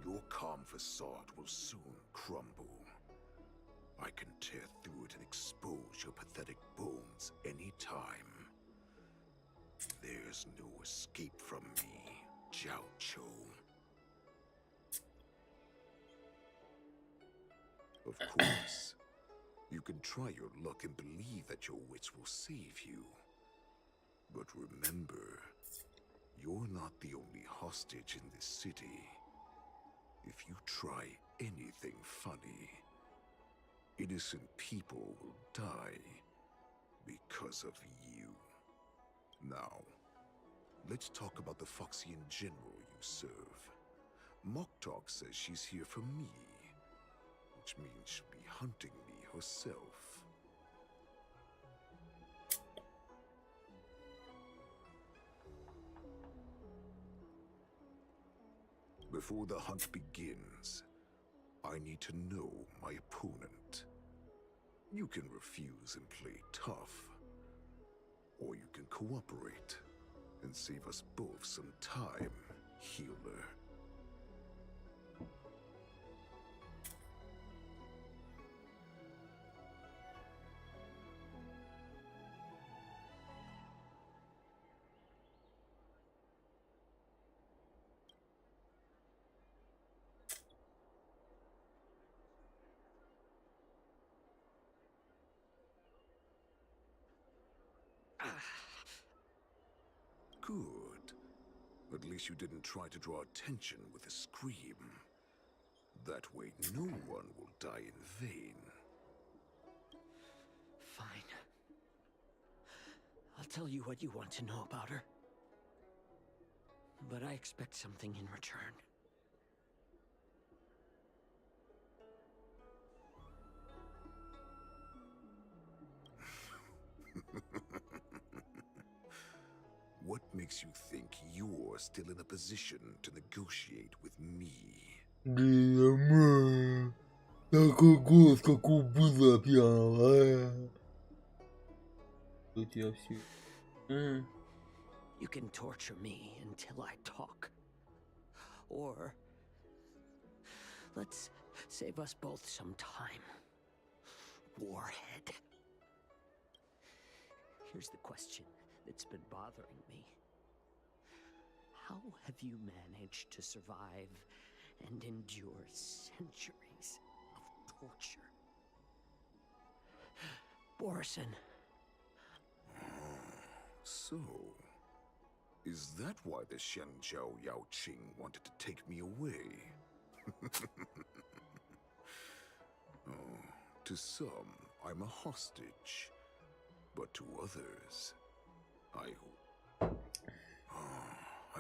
Your calm facade will soon crumble. I can tear through it and expose your pathetic bones anytime. There's no escape from me, Jiao-Cho. Of course, you can try your luck and believe that your wits will save you. But remember, you're not the only hostage in this city. If you try anything funny, innocent people will die because of you. Now, let's talk about the Foxian general you serve. Moktok says she's here for me, which means she'll be hunting me herself. Before the hunt begins, I need to know my opponent. You can refuse and play tough, or you can cooperate and save us both some time, healer. Good. At least you didn't try to draw attention with a scream. That way no one will die in vain. Fine. I'll tell you what you want to know about her. But I expect something in return. What makes you think you're still in a position to negotiate with me? Такой голос, как у быдла пьяного. Тут я все. You can torture me until I talk. Or let's save us both some time. Warhead. Here's the question that's been bothering me. How have you managed to survive and endure centuries of torture? Borison. So, is that why the Xianzhou Yaoqing wanted to take me away? Oh, to some, I'm a hostage. But to others, I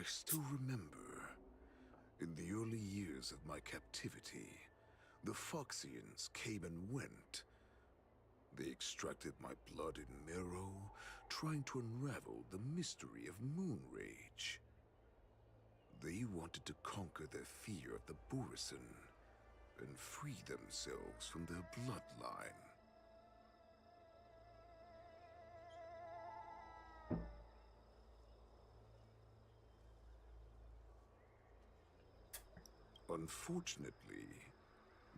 still remember. In the early years of my captivity, the Foxians came and went. They extracted my blood and marrow, trying to unravel the mystery of moon rage. They wanted to conquer their fear of the Borison and free themselves from their bloodline. Unfortunately,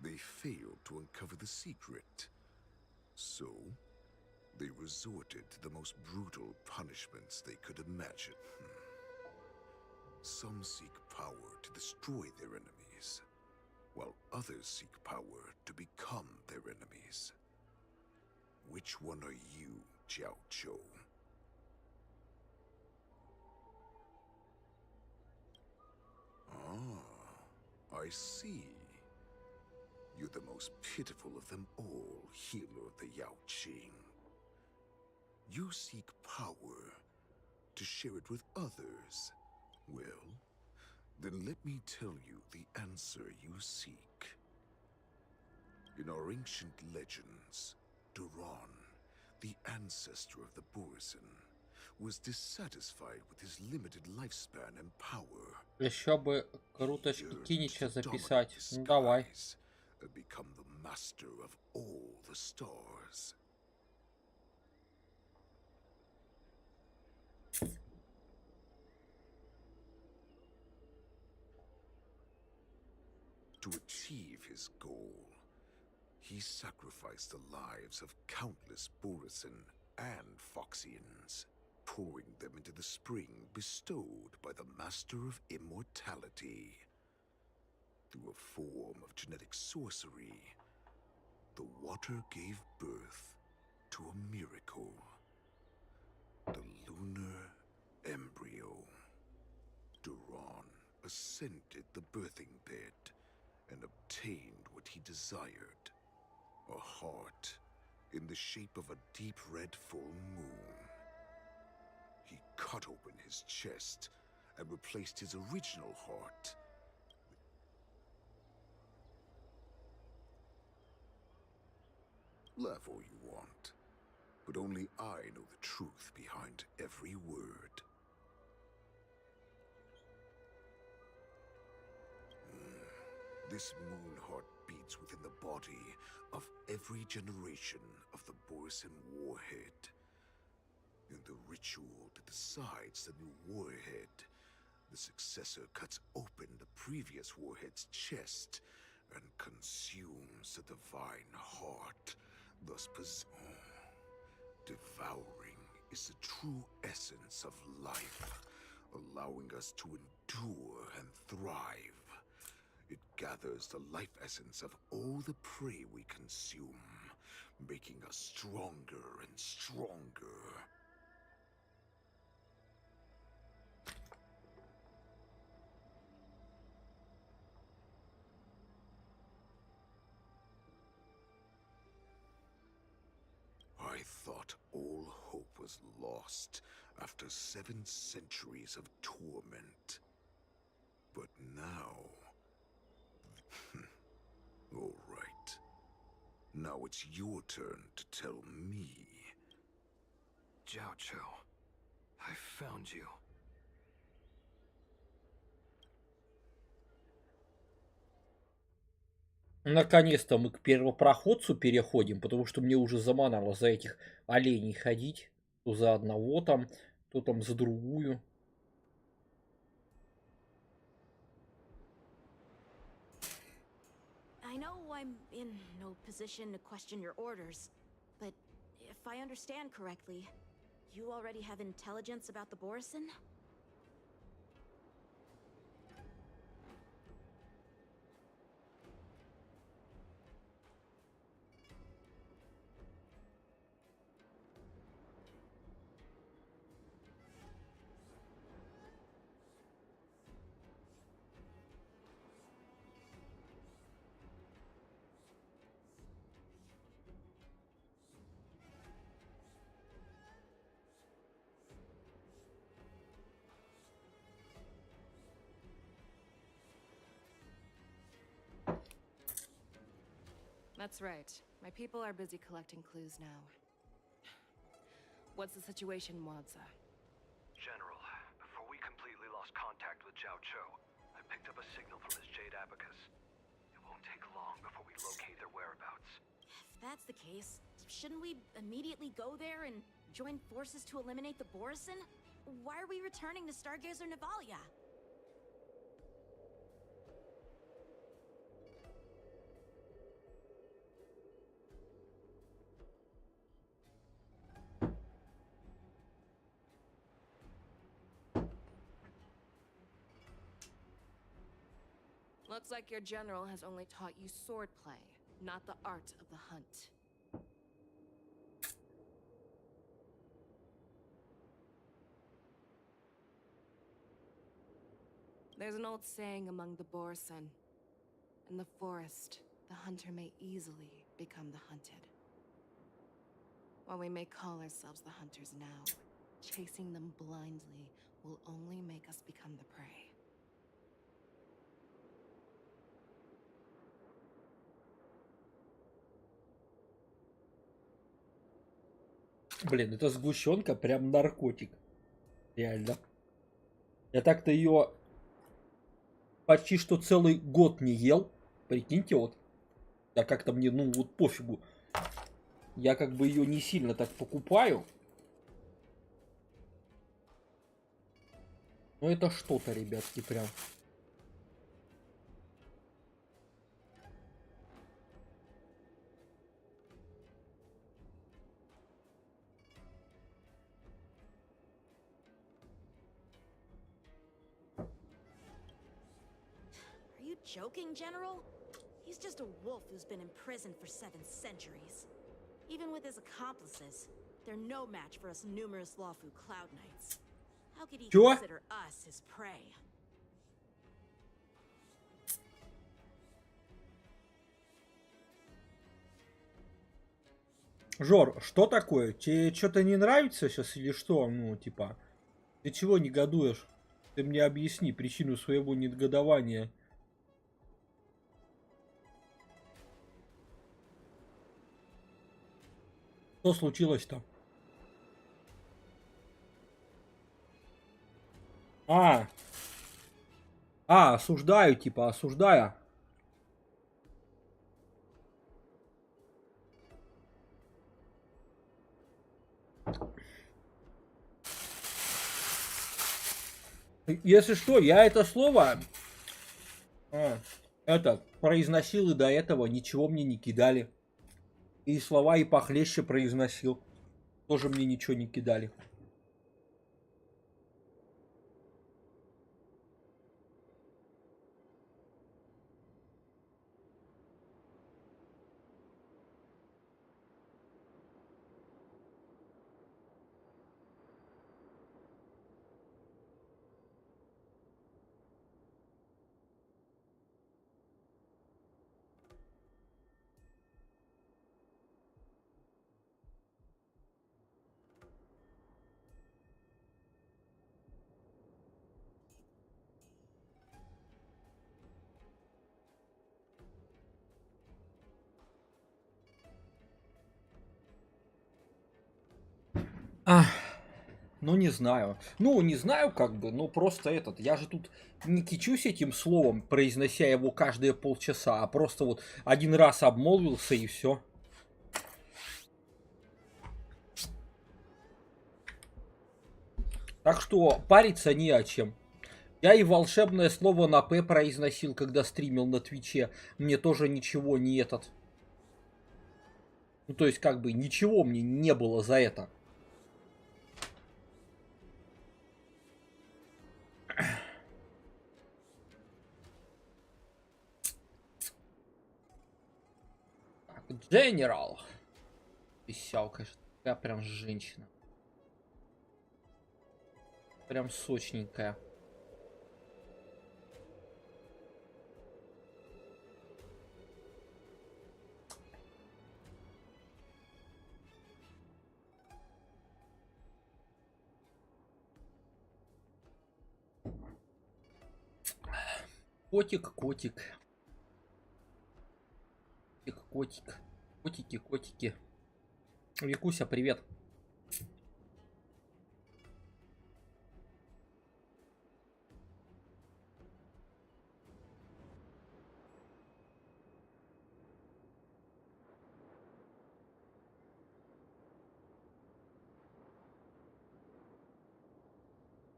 they failed to uncover the secret. So, they resorted to the most brutal punishments they could imagine. Some seek power to destroy their enemies, while others seek power to become their enemies. Which one are you, Jiao Zhou? I see. You're the most pitiful of them all, healer of the Yaoqing. You seek power to share it with others. Well, then let me tell you the answer you seek. In our ancient legends, Duran, the ancestor of the Borison, was dissatisfied with his limited lifespan and power. Еще бы круточки Кинича записать. Ну давай. And become the master of all the stars. To achieve his goal, he sacrificed the lives of countless Borison and Foxians, pouring them into the spring bestowed by the Master of Immortality. Through a form of genetic sorcery, the water gave birth to a miracle. The lunar embryo. Duran ascended the birthing bed and obtained what he desired. A heart in the shape of a deep red full moon. He cut open his chest and replaced his original heart. Laugh all you want, but only I know the truth behind every word. This moon heart beats within the body of every generation of the Borison warhead. In the ritual that decides the new warhead, the successor cuts open the previous warhead's chest and consumes the divine heart, thus devouring is the true essence of life, allowing us to endure and thrive. It gathers the life essence of all the prey we consume, making us stronger and stronger. thought all hope was lost after 7 centuries of torment. But now... All right. Now it's your turn to tell me. Jiao Chou, I found you. Наконец-то мы к первопроходцу переходим, потому что мне уже заманало за этих оленей ходить. То за одного там, то там за другую. I know I'm in no position to question your orders, but if I understand correctly, you already have intelligence about the Borison? That's right. My people are busy collecting clues now. What's the situation, Wadza? General, before we completely lost contact with Jiao Chou, I picked up a signal from his jade abacus. It won't take long before we locate their whereabouts. If that's the case, shouldn't we immediately go there and join forces to eliminate the Borison? Why are we returning to Stargazer Navalia? Looks like your general has only taught you swordplay, not the art of the hunt. There's an old saying among the Borison. In the forest, the hunter may easily become the hunted. While we may call ourselves the hunters now, chasing them blindly will only make us become the prey. Блин, эта сгущенка прям наркотик. Реально. Я так-то ее почти что целый год не ел. Прикиньте, вот. Я как-то мне, ну вот пофигу. Я как бы ее не сильно так покупаю. Но это что-то, ребятки, прям. Joking, General? He's just a wolf who's been imprisoned for 7 centuries. Even with his accomplices, they're no match for us numerous Lawfu Cloud Knights. How could he consider us his prey? Жор, что такое? Тебе что-то не нравится сейчас или что? Ну, типа, ты чего негодуешь? Ты мне объясни причину своего негодования. Что случилось-то? Осуждаю, типа, осуждаю. Если что, я это слово произносил и до этого, ничего мне не кидали. И слова и похлеще произносил. Тоже мне ничего не кидали. Ну, не знаю. Ну, не знаю, как бы, ну, просто этот. Я же тут не кичусь этим словом, произнося его каждые полчаса, а просто вот один раз обмолвился и все. Так что париться не о чем. Я и волшебное слово на П произносил, когда стримил на Твиче. Мне тоже ничего не этот. Ну, то есть, как бы, ничего мне не было за это. General. Писялка. Такая прям женщина. Прям сочненькая. Котик, котик. Котик. Котики, котики. Викуся, привет.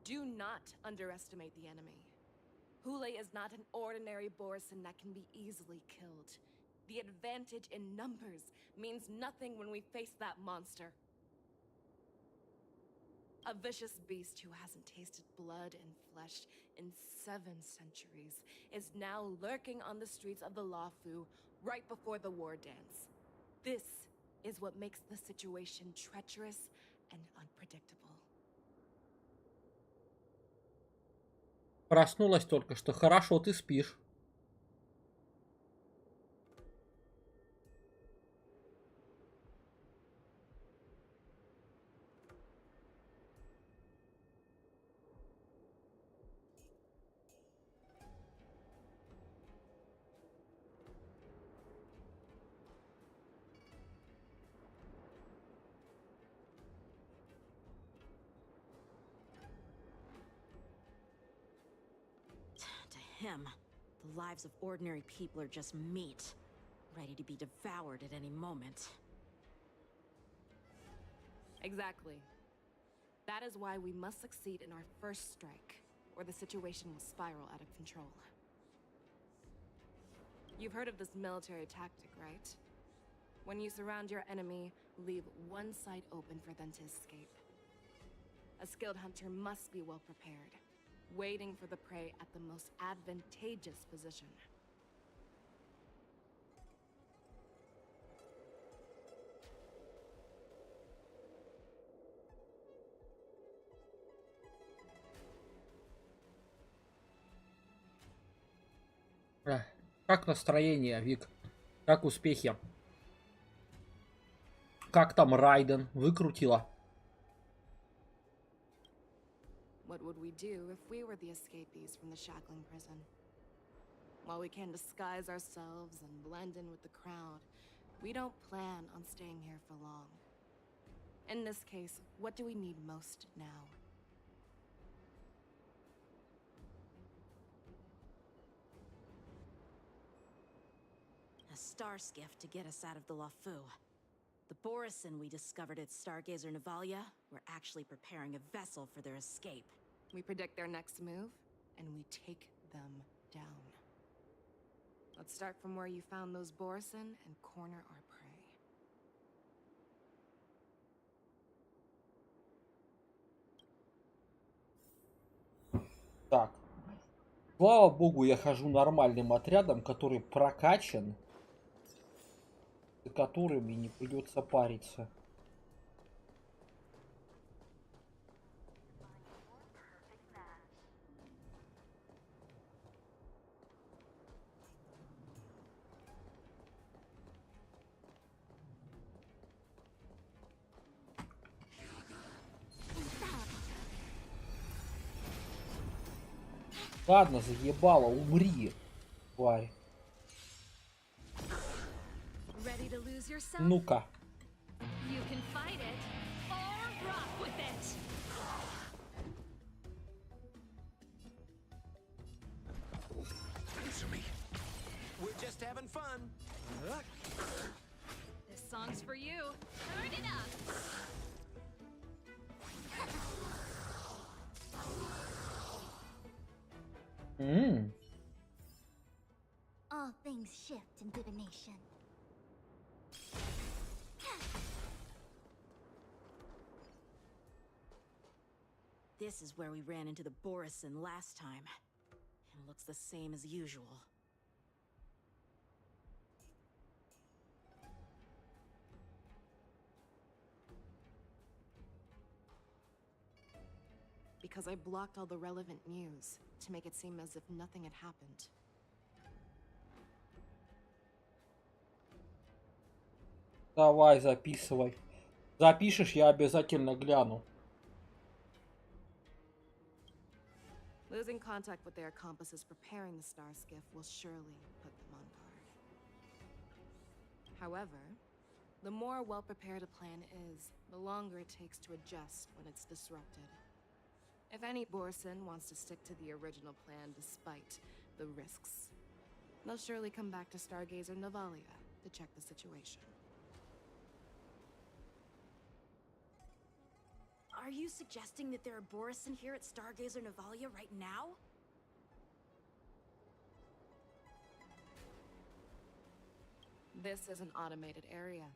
Do not underestimate the enemy. Hule is not an ordinary Borison that can be easily killed. The advantage in numbers means nothing when we face that monster. A vicious beast who hasn't tasted blood and flesh in 7 centuries is now lurking on the streets of the Lafu right before the war dance. This is what makes the situation treacherous and unpredictable. Проснулась только что. Хорошо, ты спишь. Him, the lives of ordinary people are just meat, ready to be devoured at any moment. Exactly. That is why we must succeed in our first strike, or the situation will spiral out of control. You've heard of this military tactic, right? When you surround your enemy, leave one side open for them to escape. A skilled hunter must be well prepared, waiting for the prey at the most advantageous position. Как настроение, Вик? Как успехи? Как там Райден? Выкрутила? What would we do if we were the escapees from the shackling prison? While we can disguise ourselves and blend in with the crowd, we don't plan on staying here for long. In this case, what do we need most now? A star skiff to get us out of the Lafu. The Borison we discovered at Stargazer Navalia were actually preparing a vessel for their escape. We predict their next move, and we take them down. Let's start from where you found those Borison and corner our prey. Так. Слава богу, я хожу нормальным отрядом, который прокачан, с которыми не придется париться. Ладно, заебала, умри, тварь. Ну-ка. rock with it! Answer me. We're just having fun. This song's for you. Turn it up! All things shift in divination. This is where we ran into the Borison last time. It looks the same as usual. Because I blocked all the relevant news to make it seem as if nothing had happened. Давай, записывай. Запишешь, я обязательно гляну. Losing contact with their accomplices preparing the star skiff will surely put them on guard. However, the more well-prepared a plan is, the longer it takes to adjust when it's disrupted. If any Borison wants to stick to the original plan despite the risks, they'll surely come back to Stargazer Navalia to check the situation. Are you suggesting that there are Borison here at Stargazer Navalia right now? This is an automated area.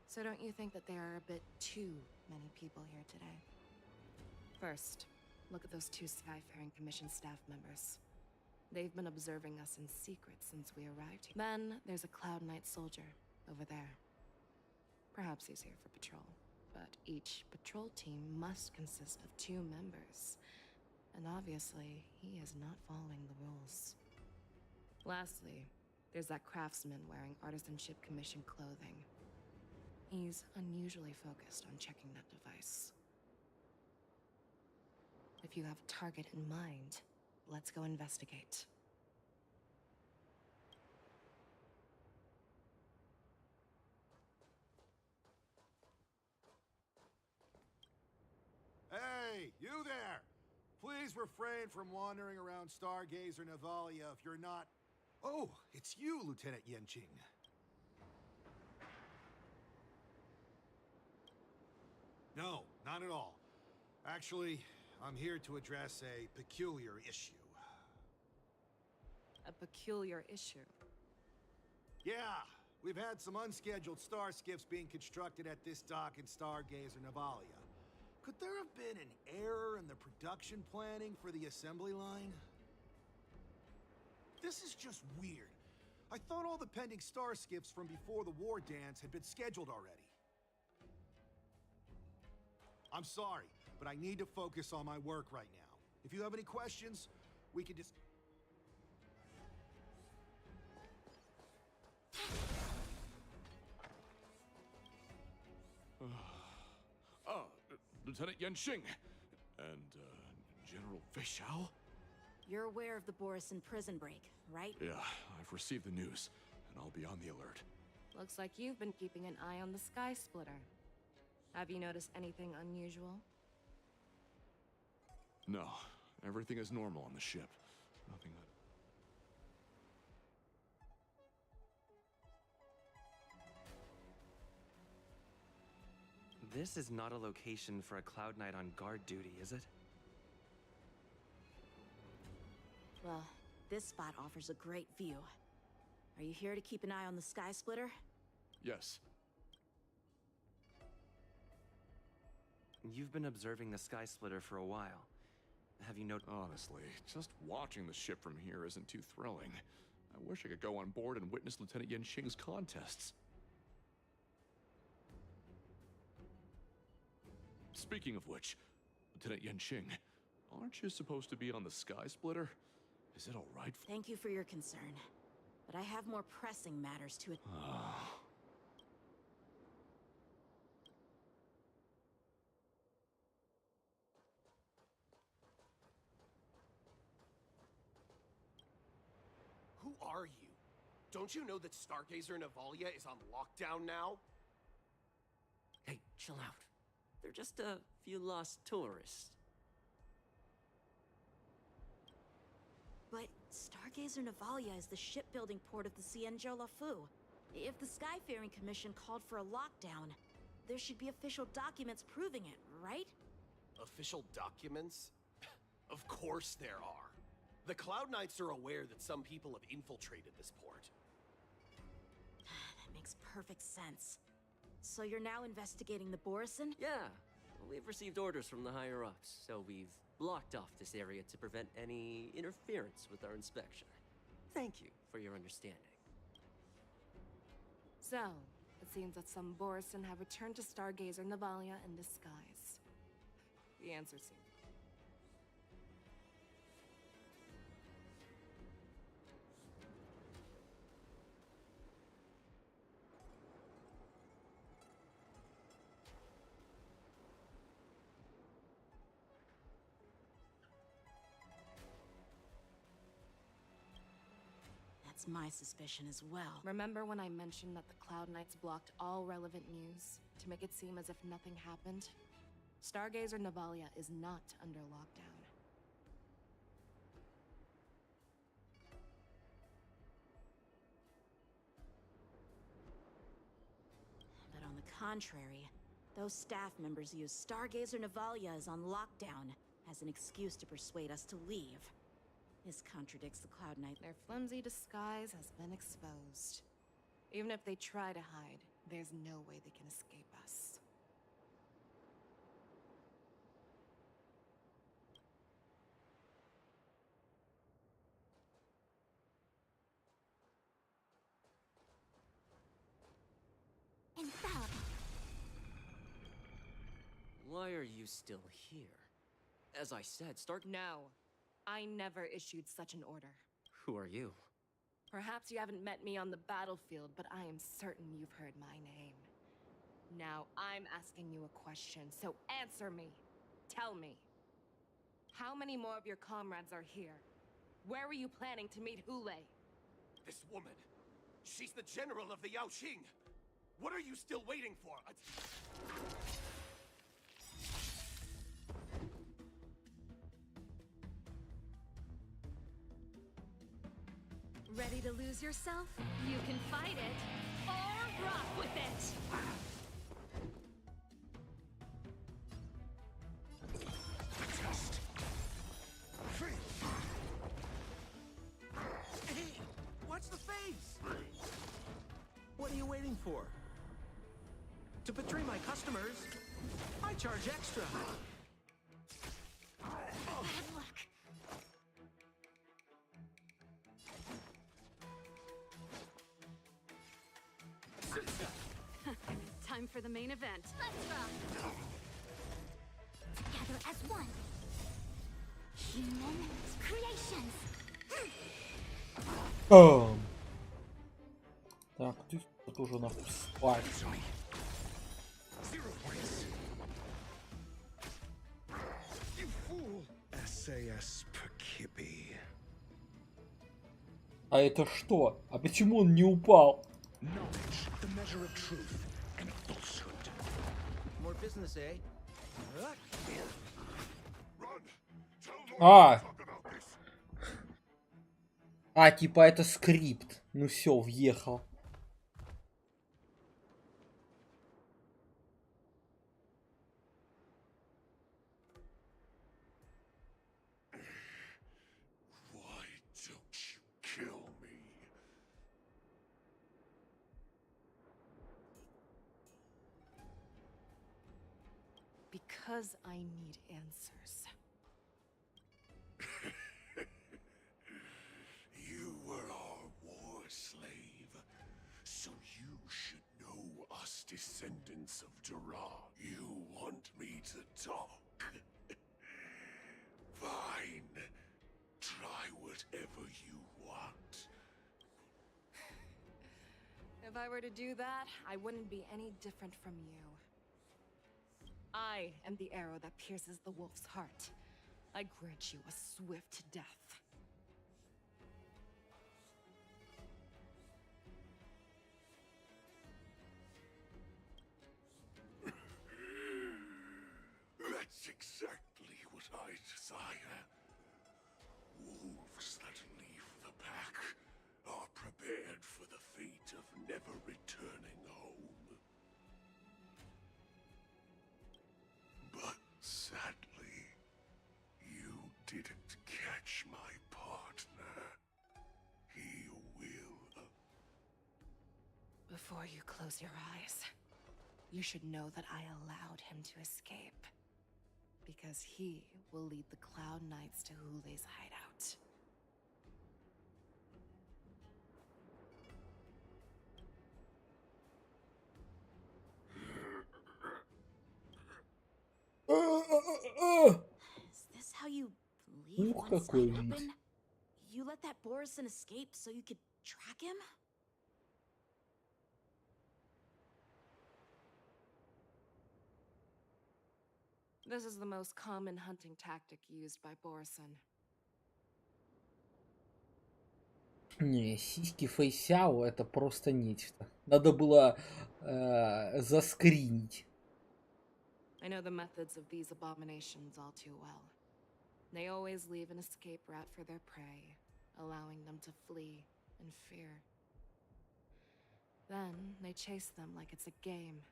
So don't you think that there are a bit too many people here today? First, look at those two Skyfaring Commission staff members. They've been observing us in secret since we arrived here. Then there's a Cloud Knight soldier over there. Perhaps he's here for patrol, but each patrol team must consist of 2 members. And obviously, he is not following the rules. Lastly, there's that craftsman wearing Artisanship Commission clothing. He's unusually focused on checking that device. If you have a target in mind, let's go investigate. Hey, you there! Please refrain from wandering around Stargazer Navalia if you're not... Oh, it's you, Lieutenant Yenching. No, not at all. Actually, I'm here to address a peculiar issue. A peculiar issue? Yeah, we've had some unscheduled star skiffs being constructed at this dock in Stargazer Navalia. Could there have been an error in the production planning for the assembly line? This is just weird. I thought all the pending star skiffs from before the war dance had been scheduled already. I'm sorry, but I need to focus on my work right now. If you have any questions, we can just... Lieutenant Yenching and General Feixiao? You're aware of the Borison prison break, right? Yeah, I've received the news, and I'll be on the alert. Looks like you've been keeping an eye on the Sky Splitter. Have you noticed anything unusual? No, everything is normal on the ship. Nothing that... This is not a location for a Cloud Knight on guard duty, is it? Well, this spot offers a great view. Are you here to keep an eye on the Sky Splitter? Yes. You've been observing the Sky Splitter for a while. Have you noticed? Honestly, just watching the ship from here isn't too thrilling. I wish I could go on board and witness Lieutenant Yenching's contests. Speaking of which, Lieutenant Yenching, aren't you supposed to be on the Sky Splitter? Is it all right? Thank you for your concern, but I have more pressing matters to it. Who are you? Don't you know that Stargazer Navalia is on lockdown now? Hey, chill out. They're just a few lost tourists. But Stargazer Navalia is the shipbuilding port of the Cienjo Lafu. If the Skyfaring Commission called for a lockdown, there should be official documents proving it, right? Official documents? Of course there are. The Cloud Knights are aware that some people have infiltrated this port. That makes perfect sense. So you're now investigating the Borison? Yeah, we've received orders from the higher-ups, so we've blocked off this area to prevent any interference with our inspection. Thank you for your understanding. So, it seems that some Borison have returned to Stargazer Navalia in disguise. The answer seems... That's my suspicion as well. Remember when I mentioned that the Cloud Knights blocked all relevant news to make it seem as if nothing happened? Stargazer Navalia is not under lockdown. But on the contrary, those staff members use Stargazer Navalia is on lockdown as an excuse to persuade us to leave. This contradicts the Cloud Knight. Their flimsy disguise has been exposed. Even if they try to hide, there's no way they can escape us. Infallible. Why are you still here? As I said, No. I never issued such an order. Who are you? Perhaps you haven't met me on the battlefield, but I am certain you've heard my name. Now, I'm asking you a question, so answer me. Tell me. How many more of your comrades are here? Where were you planning to meet Hule? This woman, she's the general of the Yaoqing. What are you still waiting for? Ready to lose yourself? You can fight it, or rock with it! Hey, watch the face! What are you waiting for? To betray my customers, I charge extra. Bad luck. Time for the main event. Let's rock. Together as one. Human creations. Так, ты тоже нахуй спать. А это что? А почему он не упал? Типа это скрипт. Ну все, въехал. Because I need answers. You were our war slave, so you should know us descendants of Dara. You want me to talk? Fine. Try whatever you want. If I were to do that, I wouldn't be any different from you. I am the arrow that pierces the wolf's heart. I grant you a swift death. exactly what I desire. Wolves that leave the pack are prepared for the fate of never returning home. But sadly, you didn't catch my partner. He will. Before you close your eyes, you should know that I allowed him to escape. Because he will lead the Cloud Knights to Hule's hideout. Is this how you leave Ух, once какой wide вид. open? You let that Borison escape so you could track him? This is the most common hunting tactic used by Borison. Не, сиськи Фейсяо это просто нечто. Надо было заскринить. I know the methods of these abominations all too well. They always leave an escape route for their prey, allowing them to flee in fear. Then they chase them like it's a game.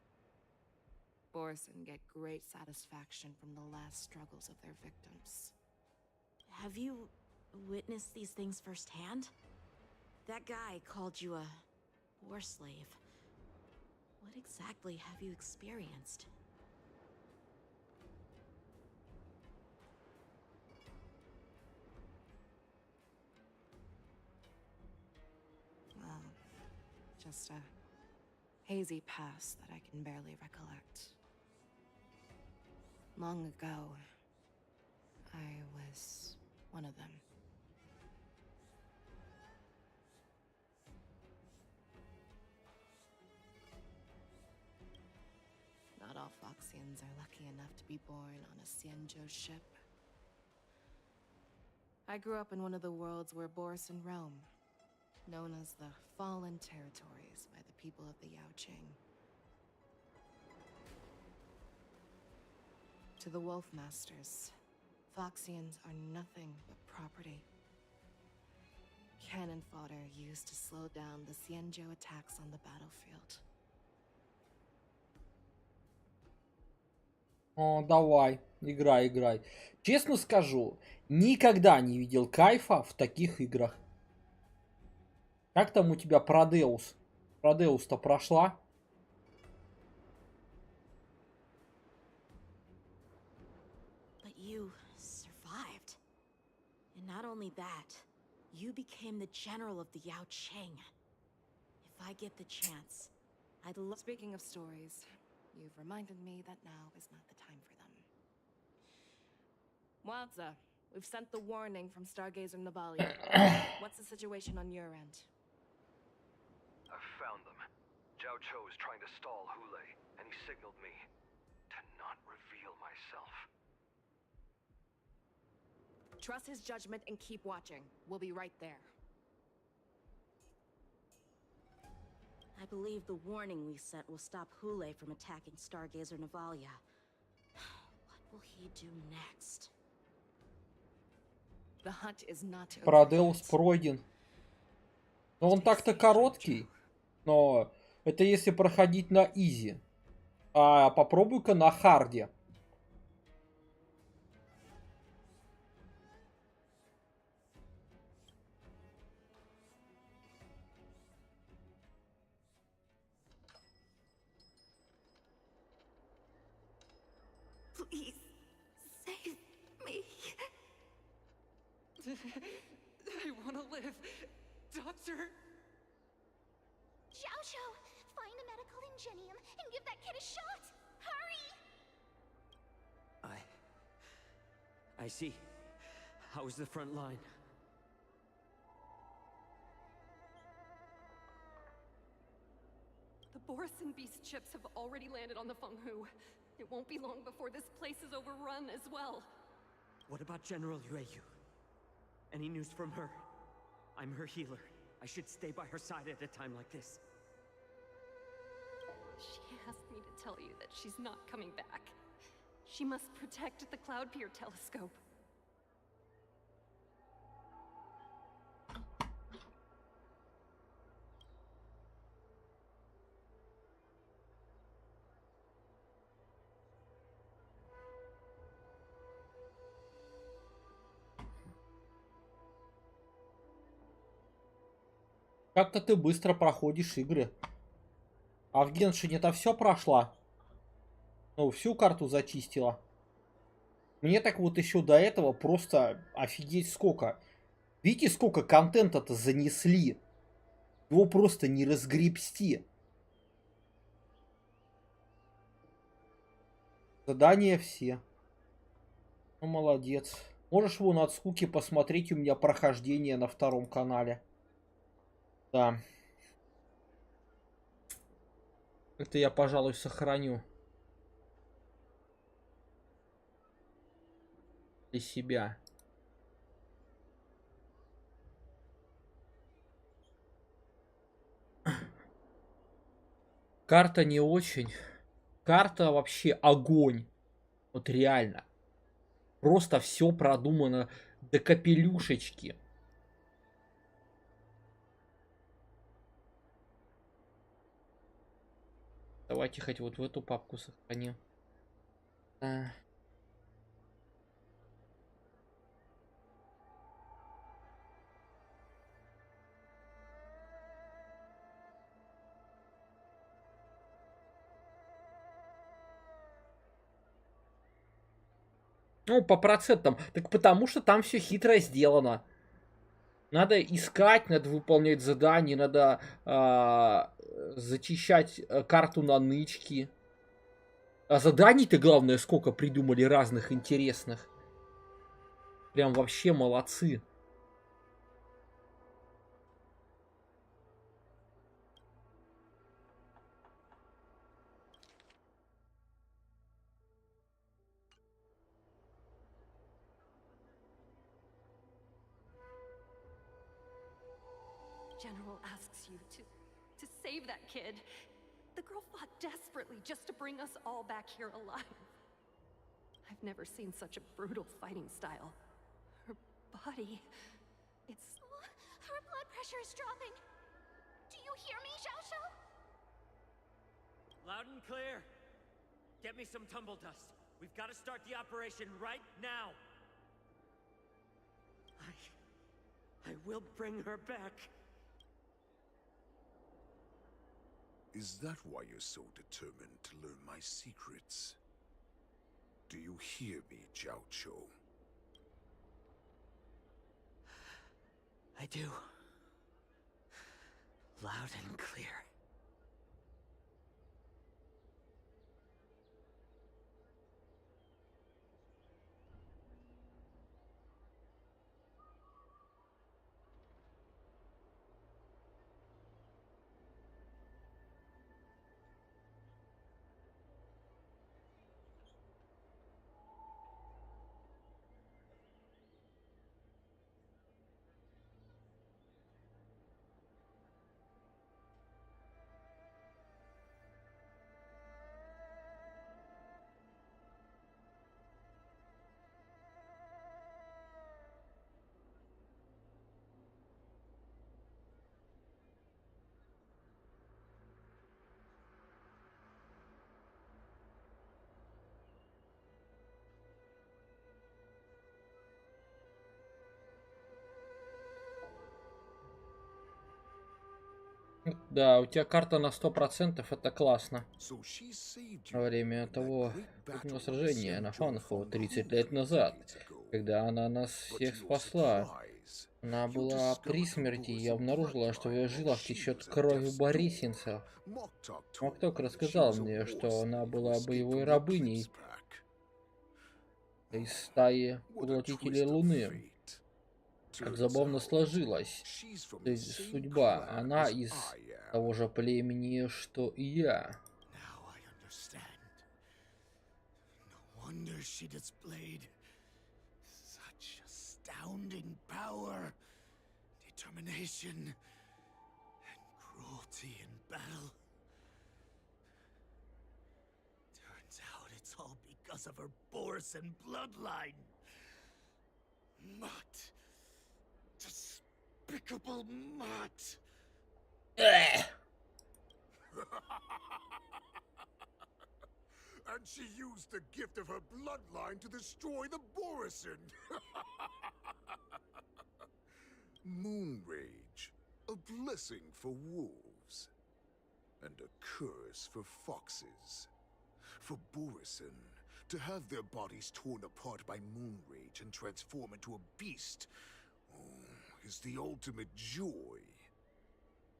Borison get great satisfaction from the last struggles of their victims. Have you witnessed these things firsthand? That guy called you a war slave. What exactly have you experienced? Well, just a hazy past that I can barely recollect. Long ago, I was one of them. Not all Foxians are lucky enough to be born on a Xianzhou ship. I grew up in one of the worlds where Borison roam, known as the Fallen Territories by the people of the Yaoqing. To the Wolf Masters, Foxians are nothing but property. Cannon fodder used to slow down the Xianzhou attacks on the battlefield. О, давай, играй, играй. Честно скажу, никогда не видел кайфа в таких играх. Как там у тебя Продеус? Продеус-то прошла? But you survived. And not only that, you became the general of the Yaoqing. If I get the chance, I'd love— Speaking of stories, you've reminded me that now is not the time for them. Wadza, we've sent the warning from Stargazer Navalia. What's the situation on your end? I've found them. Zhao Cho is trying to stall Hule, and he signaled me to not reveal myself. Trust his judgment and keep watching. We'll be right there. I believe the warning we sent will stop Hule from attacking Stargazer Navalia. What will he do next? The hunt is not over Продеус yet. пройден. Но он так-то короткий. Но это если проходить на изи. А попробуй-ка на харде. Please, save me. I want to live. Doctor? Xiaoshu, find a medical ingenium and give that kid a shot. Hurry! I see. How is the front line? The Borison beast chips have already landed on the Fenghu. It won't be long before this place is overrun as well. What about General Yueyu? Any news from her? I'm her healer. I should stay by her side at a time like this. She asked me to tell you that she's not coming back. She must protect the Cloud Pier telescope. Как-то ты быстро проходишь игры. А в Геншине-то все прошла? Ну, всю карту зачистила. Мне так вот еще до этого просто офигеть сколько. Видите, сколько контента-то занесли? Его просто не разгребсти. Задания все. Ну, молодец. Можешь вон от скуки посмотреть у меня прохождение на втором канале. Да. Это я, пожалуй, сохраню. Для себя. Карта не очень. Карта вообще огонь. Вот реально. Просто все продумано до капелюшечки. Давайте хоть вот в эту папку сохраним. Ну, по процентам. Так потому что там все хитро сделано. Надо искать, надо выполнять задания, надо зачищать карту на нычки. А заданий-то, главное, сколько придумали разных интересных. Прям вообще молодцы. General asks you to save that kid. The girl fought desperately just to bring us all back here alive. I've never seen such a brutal fighting style. Her body, it's... Her blood pressure is dropping. Do you hear me, Xiao Xiao? Loud and clear. Get me some tumble dust. We've got to start the operation right now. I will bring her back. Is that why you're so determined to learn my secrets? Do you hear me, Jiao Chou? I do. Loud and clear. Да, у тебя карта на 100%, это классно. Во время того сражения на Фанхо 30 лет назад, когда она нас всех спасла, она была при смерти и обнаружила, что в ее жилах течет кровь борисинцев. Макток рассказал мне, что она была боевой рабыней из стаи поглотителей Луны. Как забавно сложилась судьба. Она из того же племени, что и я. because of her Borson bloodline. Mutt. Despicable mutt. And she used the gift of her bloodline to destroy the Borison. Moon rage, a blessing for wolves, and a curse for foxes. For Borison, to have their bodies torn apart by moon rage and transform into a beast is the ultimate joy.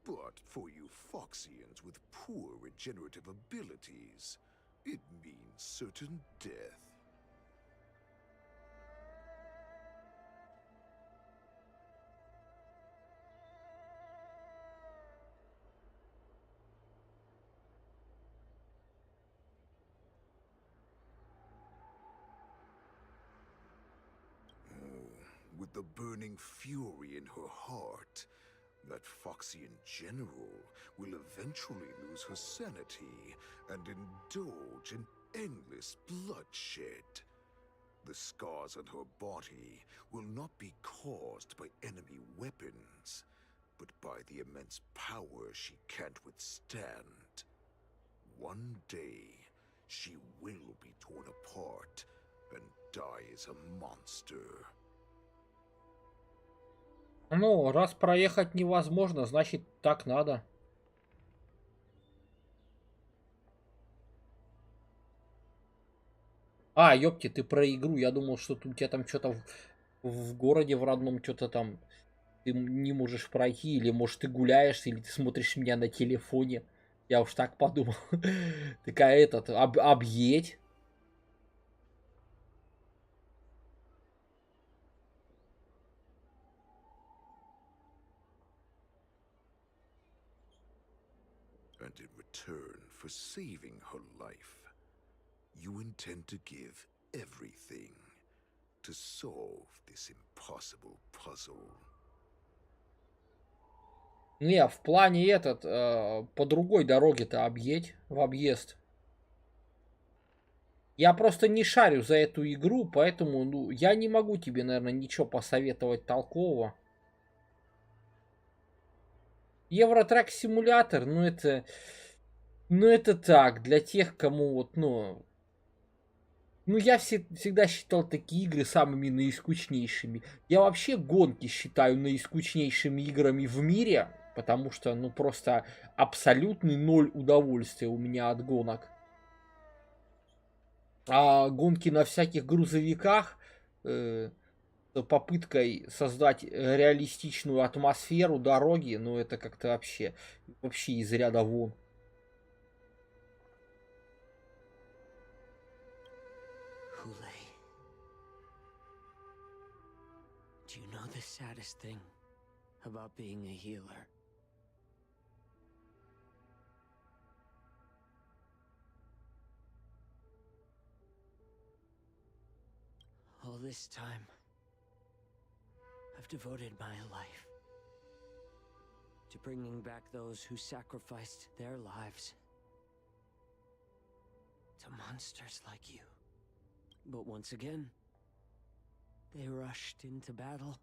But for you Foxians with poor regenerative abilities, it means certain death. With the burning fury in her heart, that Foxian general will eventually lose her sanity and indulge in endless bloodshed. The scars on her body will not be caused by enemy weapons, but by the immense power she can't withstand. One day, she will be torn apart and die as a monster. Ну, раз проехать невозможно, значит так надо. А, ёпти, ты про игру. Я думал, что у тебя там что-то в городе в родном, что-то там ты не можешь пройти, или может ты гуляешь, или ты смотришь меня на телефоне. Я уж так подумал. Такая объедь. And in return for saving her life, you intend to give everything to solve this impossible puzzle. Не, в плане по другой дороге-то объедь, в объезд. Я просто не шарю за эту игру, поэтому, ну, я не могу тебе, наверное, ничего посоветовать толкового. Евротрак симулятор, ну это так, для тех, кому вот, ну я всегда считал такие игры самыми наискучнейшими. Я вообще гонки считаю наискучнейшими играми в мире, потому что, ну, просто абсолютный ноль удовольствия у меня от гонок. А гонки на всяких грузовиках попыткой создать реалистичную атмосферу дороги, ну это как-то вообще из ряда вон. Do you know the saddest thing about being a healer? All this time, I've devoted my life to bringing back those who sacrificed their lives to monsters like you. But once again, they rushed into battle.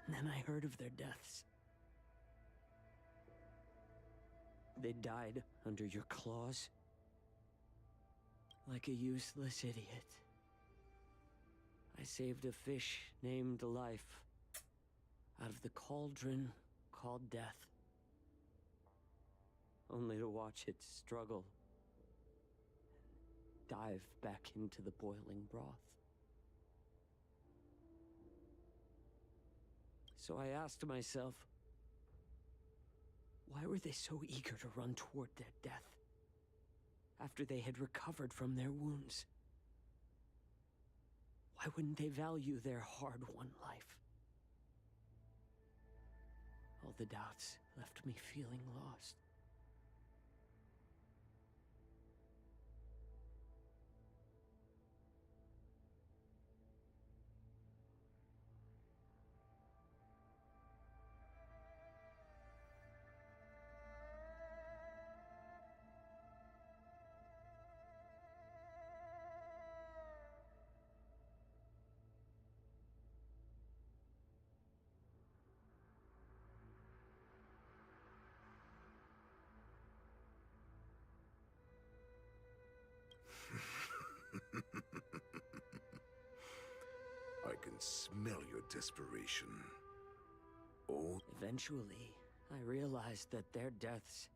And then I heard of their deaths. They died under your claws, like a useless idiot. I saved a fish named Life out of the cauldron called Death, only to watch it struggle, dive back into the boiling broth. So I asked myself, why were they so eager to run toward their death after they had recovered from their wounds? Why wouldn't they value their hard-won life? All the doubts left me feeling lost. smell your desperation. Oh. Eventually, I realized that their deaths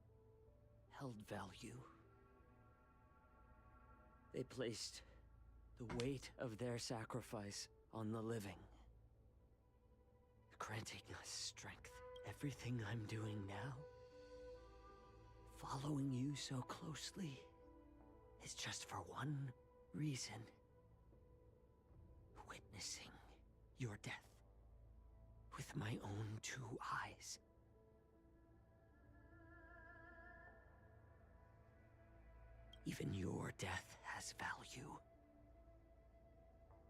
held value. They placed the weight of their sacrifice on the living, granting us strength. Everything I'm doing now, following you so closely, is just for one reason. Witnessing your death with my own two eyes. Even your death has value.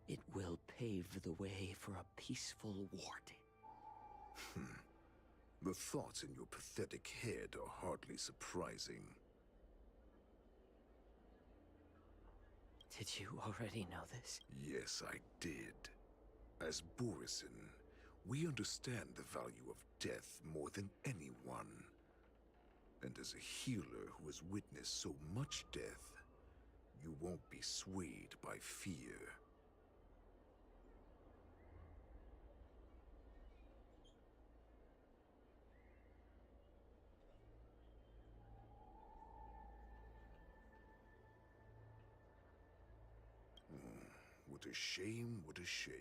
It will pave the way for a peaceful warden. The thoughts in your pathetic head are hardly surprising. Did you already know this? Yes, I did. As Borisin, we understand the value of death more than anyone. And as a healer who has witnessed so much death, you won't be swayed by fear. What a shame, what a shame.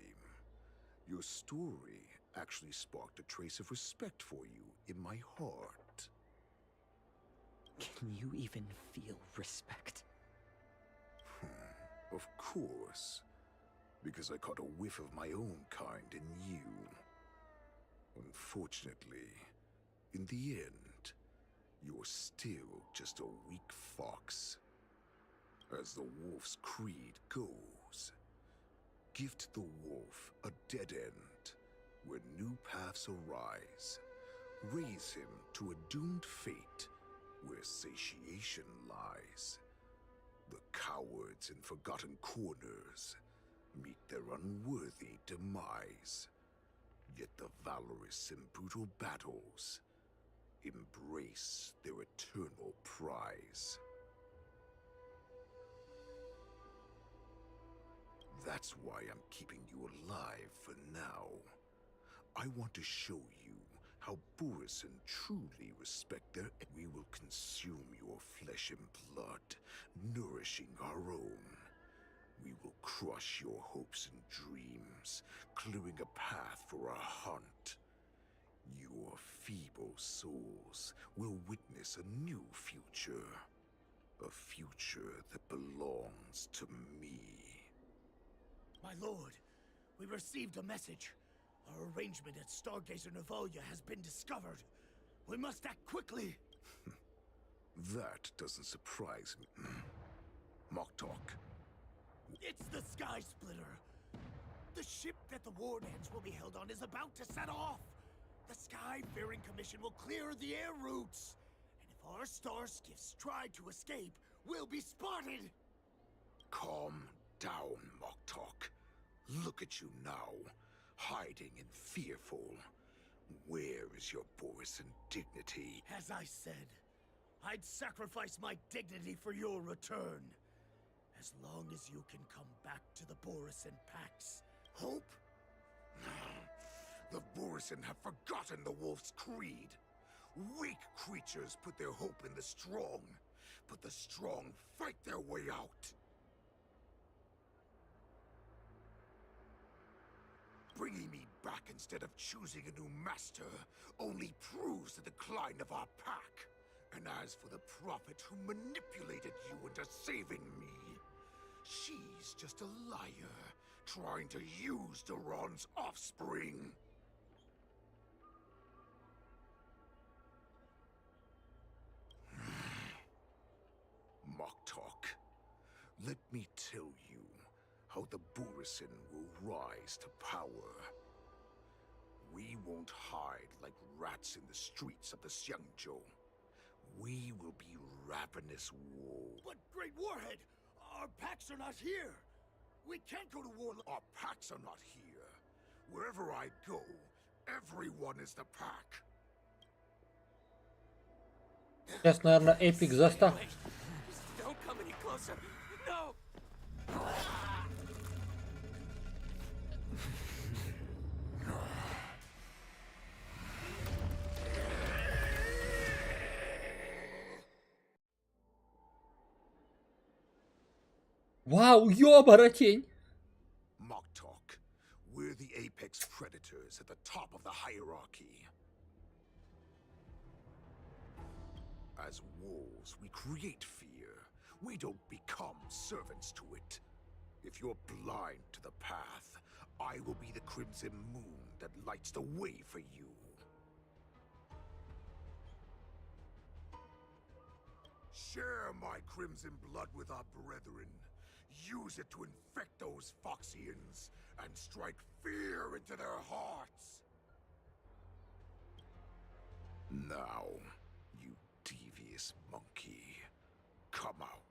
Your story actually sparked a trace of respect for you in my heart. Can you even feel respect? Of course. Because I caught a whiff of my own kind in you. Unfortunately, in the end, you're still just a weak fox. As the wolf's creed goes, gift the wolf a dead end, where new paths arise. Raise him to a doomed fate, where satiation lies. The cowards in forgotten corners meet their unworthy demise. Yet the valorous in brutal battles embrace their eternal prize. That's why I'm keeping you alive for now. I want to show you how Borisin truly respect their... We will consume your flesh and blood, nourishing our own. We will crush your hopes and dreams, clearing a path for our hunt. Your feeble souls will witness a new future. A future that belongs to me. My lord, we received a message. Our arrangement at Stargazer Navalia has been discovered. We must act quickly. That doesn't surprise me. Moktok. It's the Sky Splitter. The ship that the Wardens will be held on is about to set off. The Sky-faring Commission will clear the air routes. And if our star skiffs try to escape, we'll be spotted. Calm down, Moktok. Look at you now, hiding and fearful. Where is your Borisin dignity? As I said, I'd sacrifice my dignity for your return. As long as you can come back to the Borisin Pax. Hope? The Borisin have forgotten the wolf's creed. Weak creatures put their hope in the strong, but the strong fight their way out. Bringing me back instead of choosing a new master only proves the decline of our pack. And as for the prophet who manipulated you into saving me, she's just a liar, trying to use Duran's offspring. Moktok, let me tell you how the Borisin will rise to power. We won't hide like rats in the streets of the Xiangzhou. We will be ravenous wolves. But Great Warhead, our packs are not here. We can't go to war. Our packs are not here. Wherever I go, everyone is the pack. Сейчас, наверное, эпик застав. Don't come any closer. No. Вау, ёбаротень! Mock talk. We're the apex predators at the top of the hierarchy. As wolves, we create fear. We don't become servants to it. If you're blind to the path, I will be the crimson moon that lights the way for you. Share my crimson blood with our brethren. Use it to infect those Foxians and strike fear into their hearts. Now, you devious monkey, come out.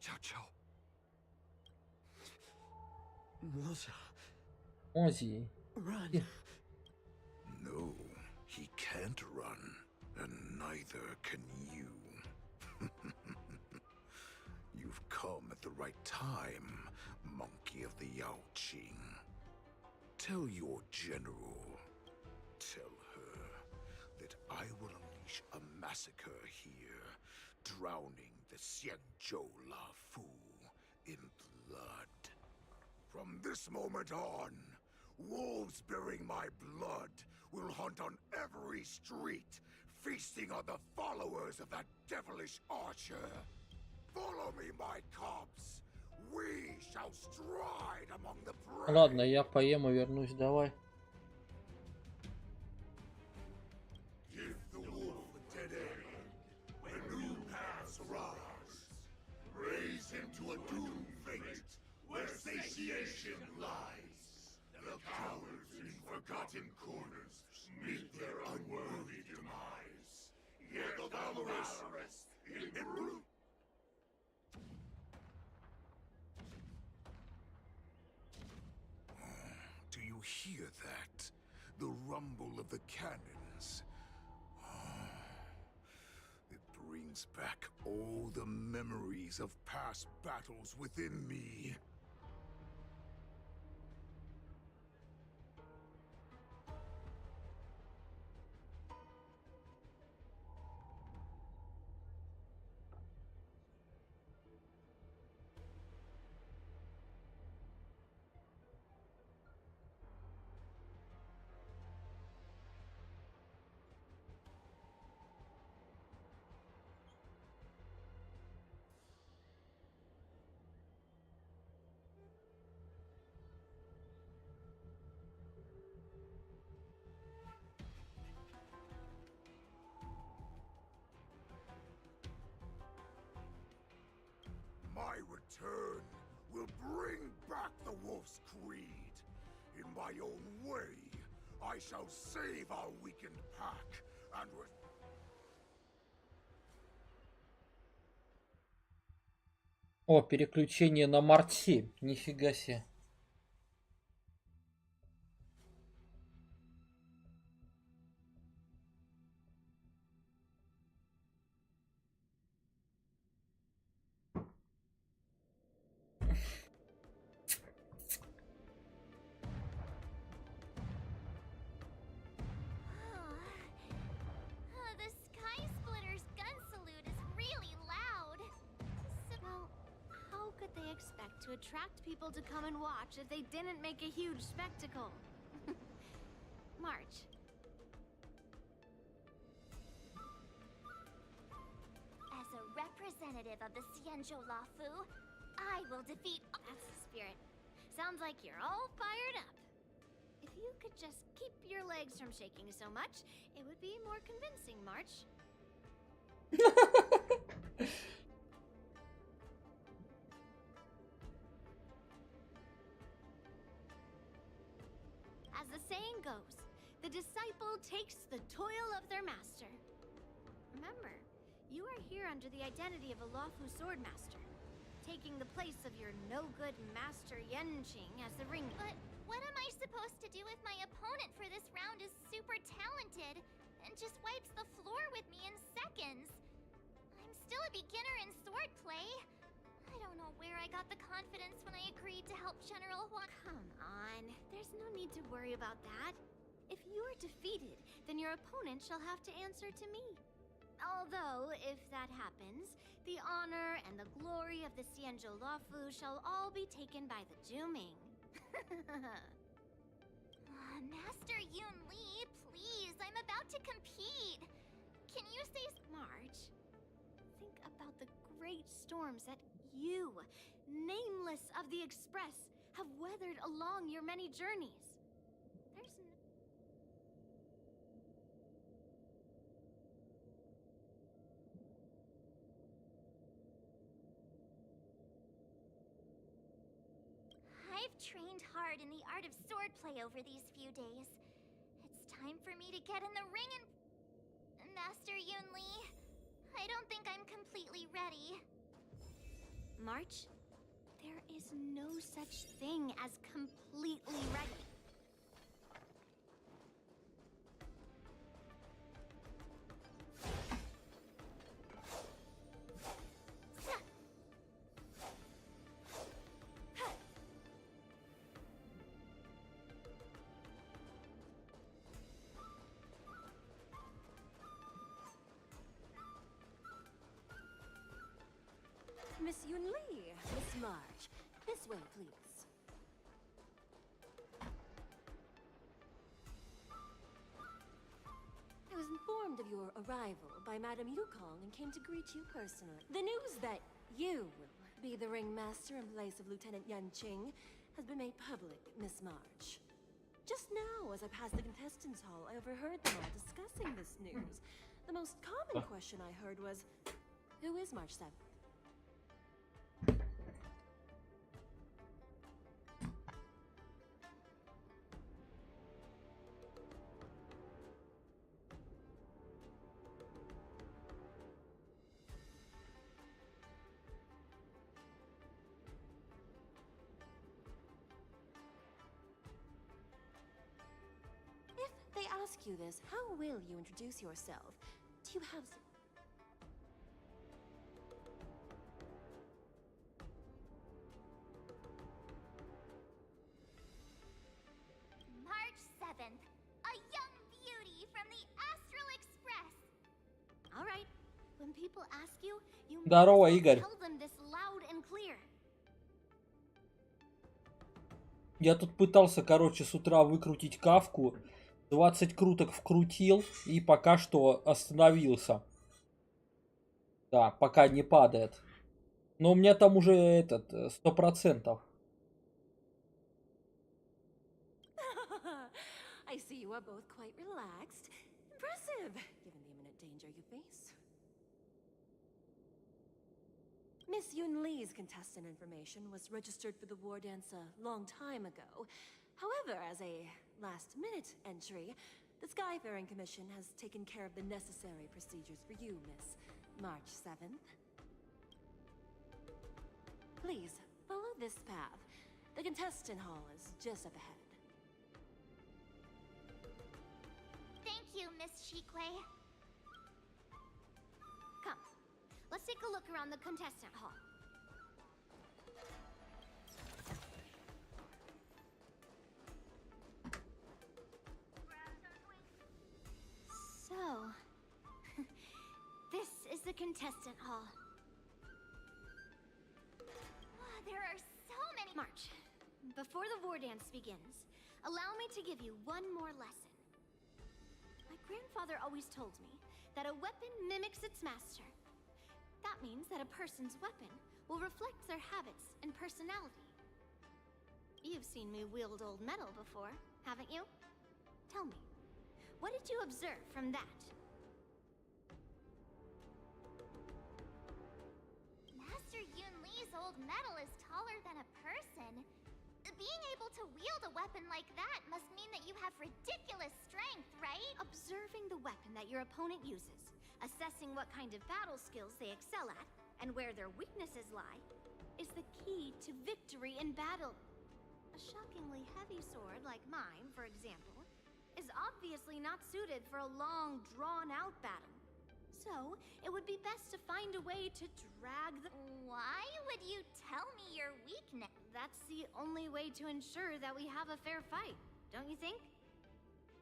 Chow. Ozzy. Run. Yeah. No, he can't run, and neither can you. You've come at the right time, monkey of the Yaoqing. Tell your general, tell her that I will unleash a massacre here, drowning the Xianzhou Lafu in blood. From this moment on, wolves bearing my blood will hunt on every street, feasting on the followers of that devilish archer. Follow me, my cubs. We shall stride among the prey. Ладно, я поем и вернусь, давай. Give the wolf a dead end when new paths arise. Raise him to a doomed fate where satiation lies. The cowards in forgotten corners meet their unworthy demise. Yet the valorous in brute. Do you hear that? The rumble of the cannons. It brings back all the memories of past battles within me. My return will bring back the wolf's creed. In my own way, I shall save our weakened pack and О, переключение на Март 7. Нифига себе. The Sky Splitter's gun salute is really loud. Well, how could they expect to attract people to come and watch if they didn't make a huge spectacle? March. As a representative of the Xianzhou Lafu, I will defeat. That's the spirit. Sounds like you're all fired up. If you could just keep your legs from shaking so much, it would be more convincing, March. As the saying goes, the disciple takes the toil of their master. Remember, you are here under the identity of a Lafu swordmaster, taking the place of your no-good master Yenqing as the ring. But what am I supposed to do if my opponent for this round is super talented and just wipes the floor with me in seconds? I'm still a beginner in swordplay. I don't know where I got the confidence when I agreed to help General Huang. Come on, there's no need to worry about that. If you're defeated, then your opponent shall have to answer to me. Although, if that happens, the honor and the glory of the Xianzhou Lafu shall all be taken by the Juming. Master Yun Li, please, I'm about to compete. Can you say March? Think about the great storms that you, nameless of the Express, have weathered along your many journeys. There's no... I've trained hard in the art of swordplay over these few days. It's time for me to get in the ring and... Master Yun Li, I don't think I'm completely ready. March, there is no such thing as completely ready. Miss Yun Li, Miss March, this way, please. I was informed of your arrival by Madame Yukong and came to greet you personally. The news that you will be the ringmaster in place of Lieutenant Yanqing has been made public, Miss March. Just now, as I passed the contestants' hall, I overheard them all discussing this news. The most common question I heard was, who is March 7th? They ask you this, how will you introduce yourself? Do you have some... March 7th, a young beauty from the Astral Express. All right. When people ask you, you Здорово, must Игорь. tell them this loud and clear. Я тут пытался, короче, с утра выкрутить кавку. 20 круток вкрутил и пока что остановился. Да, пока не падает. Но у меня там уже 100%. I see you are both quite relaxed. Impressive, given the imminent danger you face. Miss Yun Li's contestant information was registered for the war dance a long time ago. However, as a last-minute entry, the Skyfaring Commission has taken care of the necessary procedures for you, Miss March 7th. Please, follow this path. The contestant hall is just up ahead. Thank you, Miss Shikwe. Come, let's take a look around the contestant hall. So, this is the contestant hall. There are so many... March, before the war dance begins, allow me to give you one more lesson. My grandfather always told me that a weapon mimics its master. That means that a person's weapon will reflect their habits and personality. You've seen me wield old metal before, haven't you? Tell me, what did you observe from that? Master Yun Li's old metal is taller than a person. Being able to wield a weapon like that must mean that you have ridiculous strength, right? Observing the weapon that your opponent uses, assessing what kind of battle skills they excel at, and where their weaknesses lie, is the key to victory in battle. A shockingly heavy sword like mine, for example, is obviously not suited for a long, drawn-out battle. So, it would be best to find a way to drag the... Why would you tell me your weakness? That's the only way to ensure that we have a fair fight, don't you think?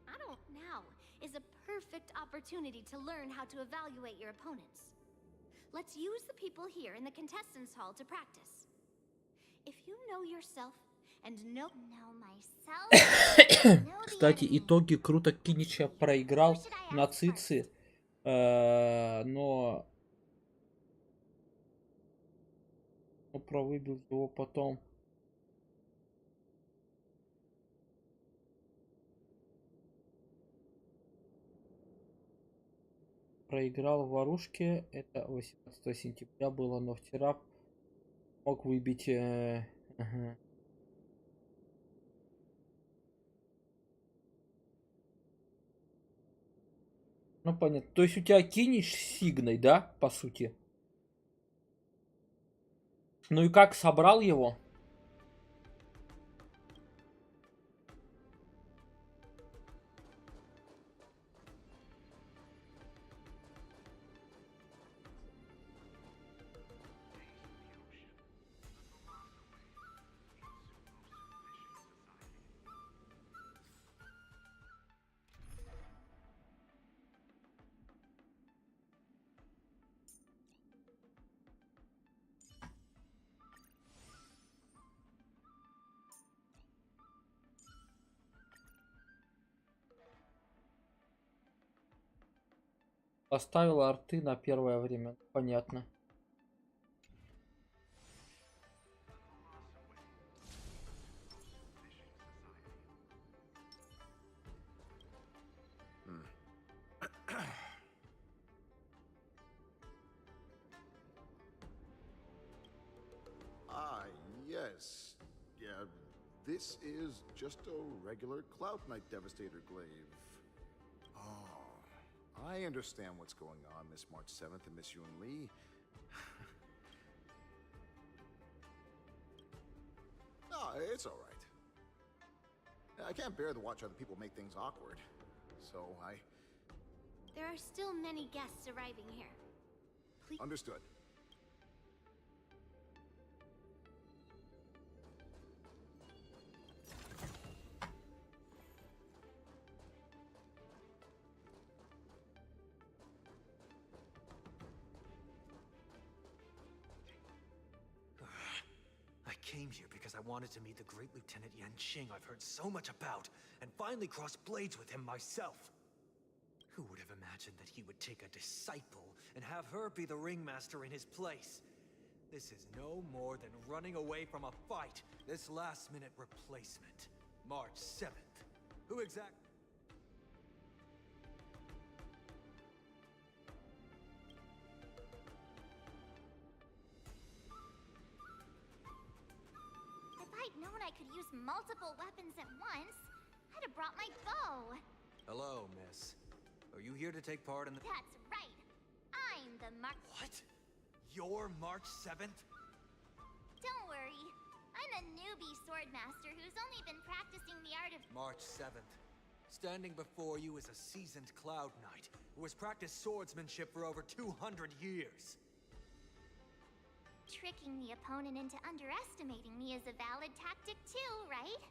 I don't now is a perfect opportunity to learn how to evaluate your opponents. Let's use the people here in the contestants hall to practice. If you know yourself and know myself. Кстати, итоги круто Кинича проиграл на цицы, но провыбил его потом. Проиграл в Варушке, это 18 сентября было, но вчера мог выбить. Ага. Ну понятно. То есть у тебя Кинич с Сигной, да, по сути? Ну и как собрал его? Поставил арты на первое время. Понятно. Yes. Yeah, this is just a regular Cloud Knight Devastator glaive. Oh, I understand what's going on, Miss March 7th and Miss Yun Lee. No, it's all right. I can't bear to watch other people make things awkward, so There are still many guests arriving here. Please. Understood. I came here because I wanted to meet the great Lieutenant Yanqing I've heard so much about, and finally cross blades with him myself. Who would have imagined that he would take a disciple and have her be the ringmaster in his place? This is no more than running away from a fight. This last-minute replacement. March 7th. Who exactly... If I'd known I could use multiple weapons at once, I'd have brought my bow. Hello, miss. Are you here to take part in the... That's right. I'm the What? You're March 7th? Don't worry. I'm a newbie swordmaster who's only been practicing the art of... March 7th. Standing before you is a seasoned Cloud Knight who has practiced swordsmanship for over 200 years. Tricking the opponent into underestimating me is a valid tactic too, right?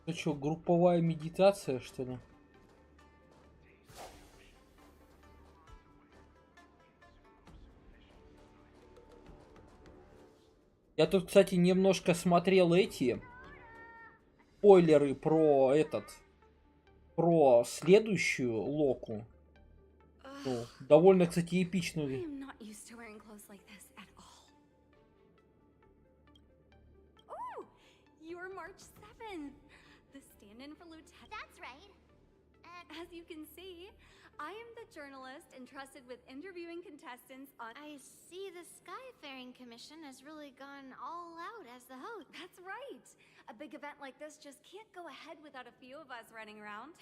Это что, групповая медитация, что ли? Я тут, кстати, немножко смотрел эти спойлеры про про следующую Локу. Ну, довольно, кстати, эпичную. You're March 7th, the stand-in for Lieutenant. That's right. As you can see, I am the journalist entrusted with interviewing contestants on... I see the Skyfaring Commission has really gone all out as the host. That's right. A big event like this just can't go ahead without a few of us running around.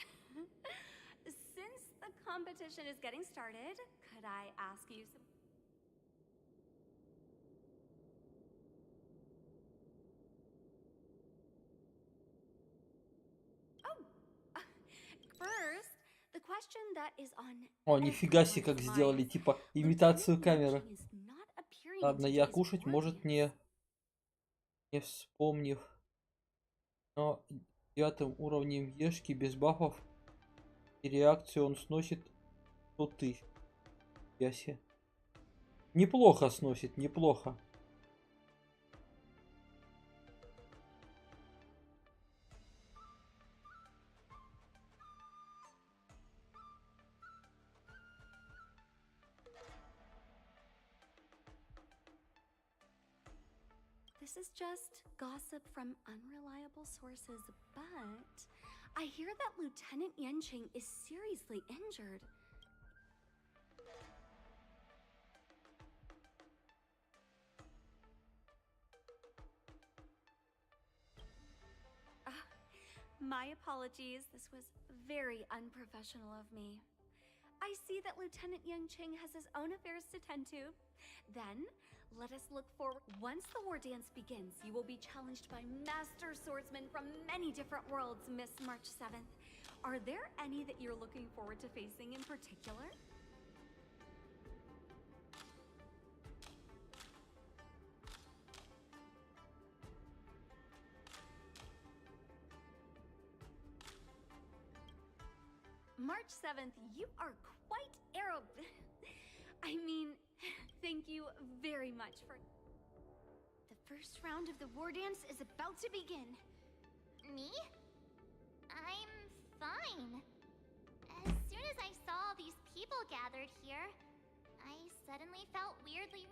Since the competition is getting started, could I ask you some... question that is on О, нифига себе, как сделали, типа, имитацию камеры. Ладно, я кушать, может, не вспомнив. Но 9 уровнем ешки без бафов и реакцию он сносит 100 тысяч. Ясе. Неплохо сносит, неплохо. This is just gossip from unreliable sources, but I hear that Lieutenant Yanqing is seriously injured. My apologies, this was very unprofessional of me. I see that Lieutenant Yanqing has his own affairs to tend to. Then, let us look forward. Once the war dance begins, you will be challenged by master swordsmen from many different worlds, Miss March 7th. Are there any that you're looking forward to facing in particular? March 7th, you are quite I mean, thank you very much for... The first round of the war dance is about to begin. Me? I'm fine. As soon as I saw all these people gathered here, I suddenly felt weirdly...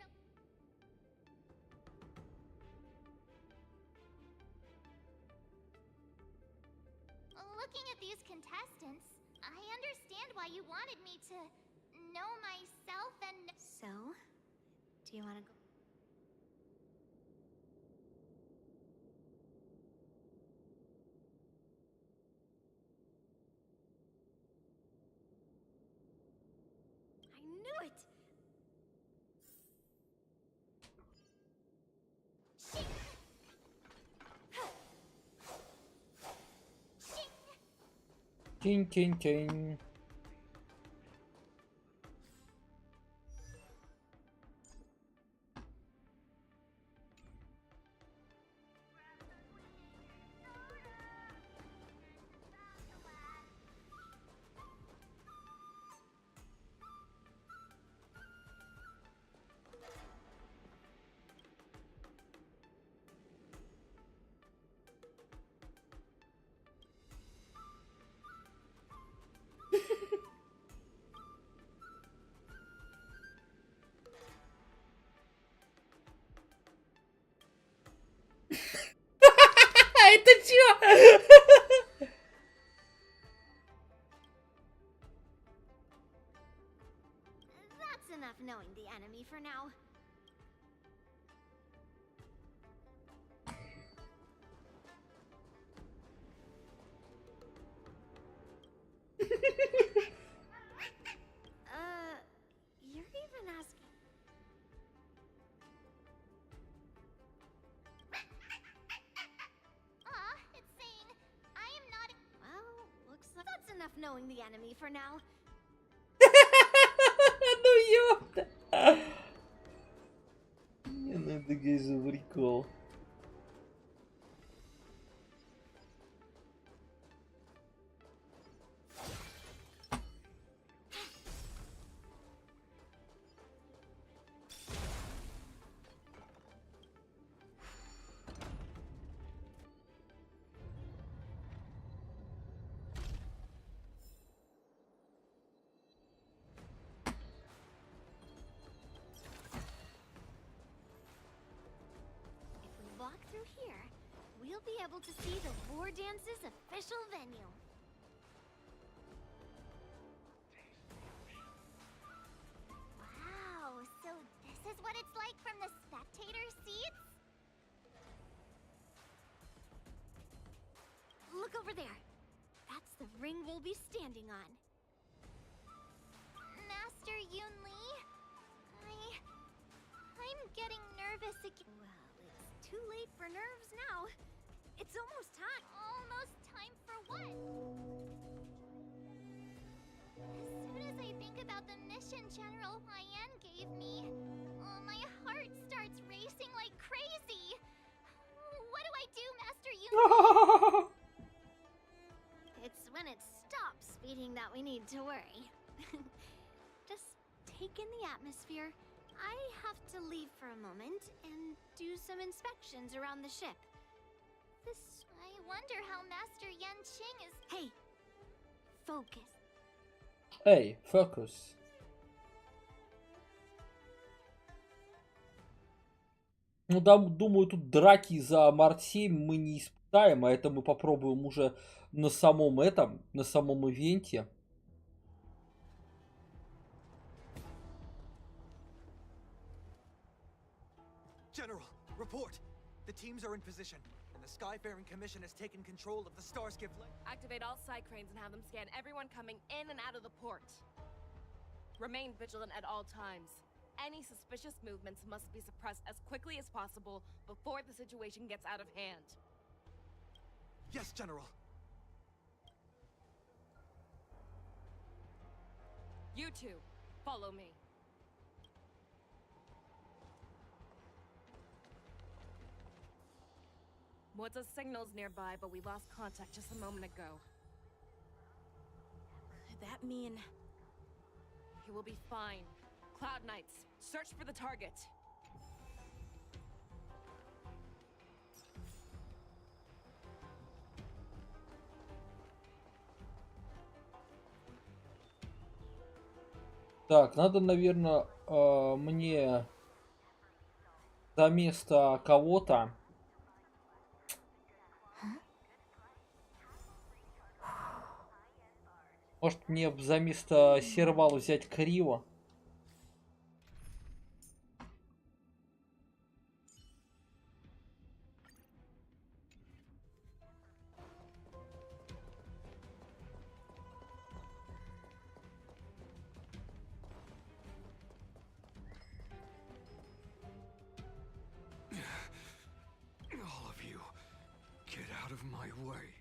Looking at these contestants, I understand why you wanted me to know myself and... So, do you want to go? I knew it! Тень-тень-тень. Это чё? That's enough knowing the enemy for now. You're even asking... It's saying I am not... Well, looks like that's enough knowing the enemy for now. Ну ёпта. Не, ну это гейзу прикол. Walk through here, we'll be able to see the war dance's official venue. Wow, so this is what it's like from the spectator seats? Look over there. That's the ring we'll be standing on. Master Yunli, I'm getting nervous again. Too late for nerves now. It's almost time. Almost time for what? I think about the mission General Yan gave me, my heart starts racing like crazy. What do I do, Master Yu? It's when it stops speeding that we need to worry. Just take in the atmosphere. I have to leave for a moment and do some inspections around the ship. I wonder how Master Yanqing is... Hey, focus. Эй, focus. Ну, да, думаю, тут драки за Март 7 мы не испытаем, а это мы попробуем уже на самом ивенте. General, report. The teams are in position, and the Skyfaring Commission has taken control of the Starskiff. Activate all side cranes and have them scan everyone coming in and out of the port. Remain vigilant at all times. Any suspicious movements must be suppressed as quickly as possible before the situation gets out of hand. Yes, General. You two, follow me. Moza's signal's nearby, but we lost contact just a moment ago. That mean... He will be fine. Cloud Knights, search for the target. Так, надо, наверное, мне за место кого-то. Может, мне за место Сервала взять Криво? All of you, get out of my way.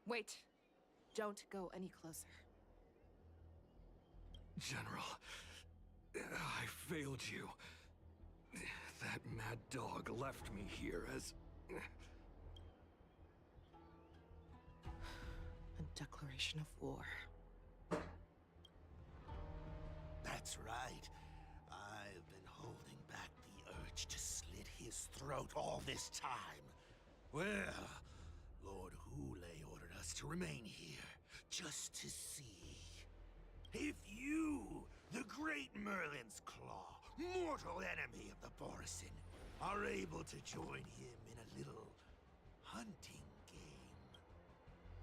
Wait. Don't go any closer. General, I failed you. That mad dog left me here as... A declaration of war. That's right. I've been holding back the urge to slit his throat all this time. Well, Lord Hule ordered us to remain here, just to see if you, the great Merlin's Claw, mortal enemy of the Borisin, are able to join him in a little hunting game.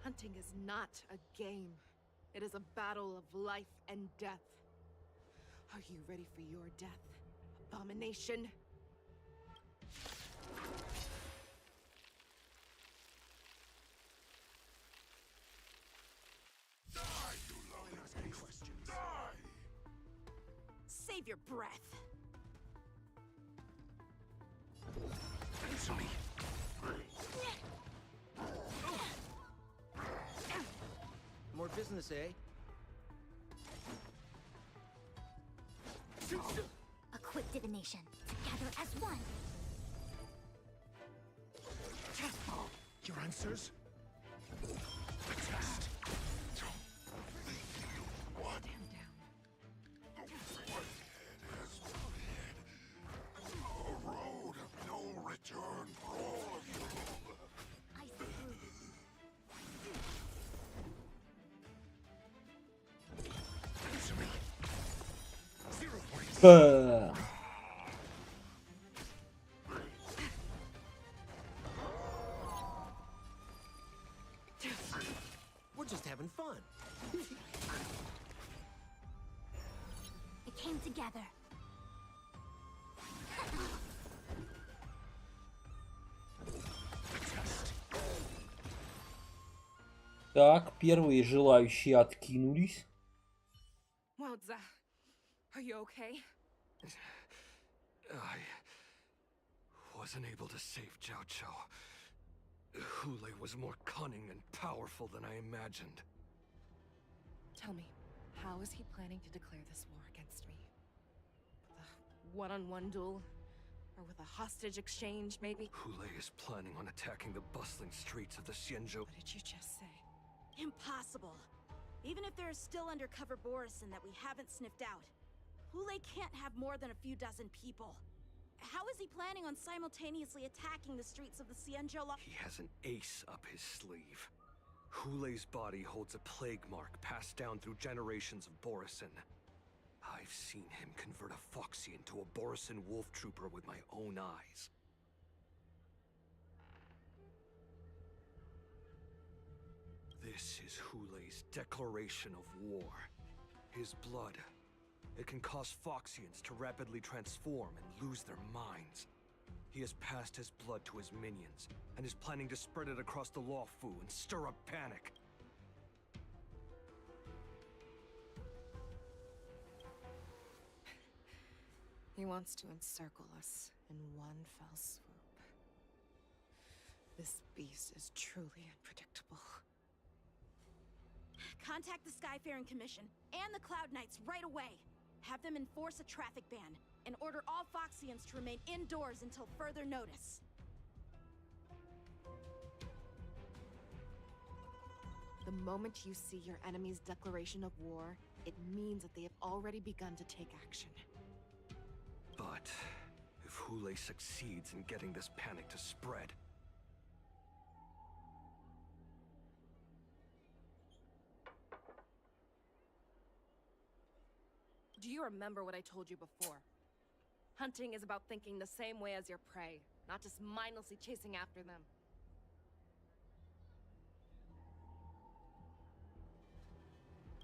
Hunting is not a game. It is a battle of life and death. Are you ready for your death, abomination? Save your breath. Answer me. More business, eh? A quick divination. Together as one. Your answers? Just what? A road of no return for all of you. Answer me. 0 points. We're just having fun. It came together. Так, первые желающие откинулись. Moza, are you okay? wasn't able to save Jiao Chou. Hulei was more cunning and powerful than I imagined. Tell me, how is he planning to declare this war against me? With a one-on-one duel? Or with a hostage exchange, maybe? Hulei is planning on attacking the bustling streets of the Xianzhou. What did you just say? Impossible. Even if there is still undercover Borisin that we haven't sniffed out, Hulei can't have more than a few dozen people. How is he planning on simultaneously attacking the streets of the Xianzhou? He has an ace up his sleeve. Hulei's body holds a plague mark passed down through generations of Borisin. I've seen him convert a Foxy into a Borisin wolf trooper with my own eyes. This is Hulei's declaration of war. His blood. It can cause Foxians to rapidly transform and lose their minds. He has passed his blood to his minions, and is planning to spread it across the Luofu and stir up panic. He wants to encircle us in one fell swoop. This beast is truly unpredictable. Contact the Skyfaring Commission and the Cloud Knights right away. Have them enforce a traffic ban and order all Foxians to remain indoors until further notice. The moment you see your enemy's declaration of war, it means that they have already begun to take action. But if Hulei succeeds in getting this panic to spread... Do you remember what I told you before? Hunting is about thinking the same way as your prey, not just mindlessly chasing after them.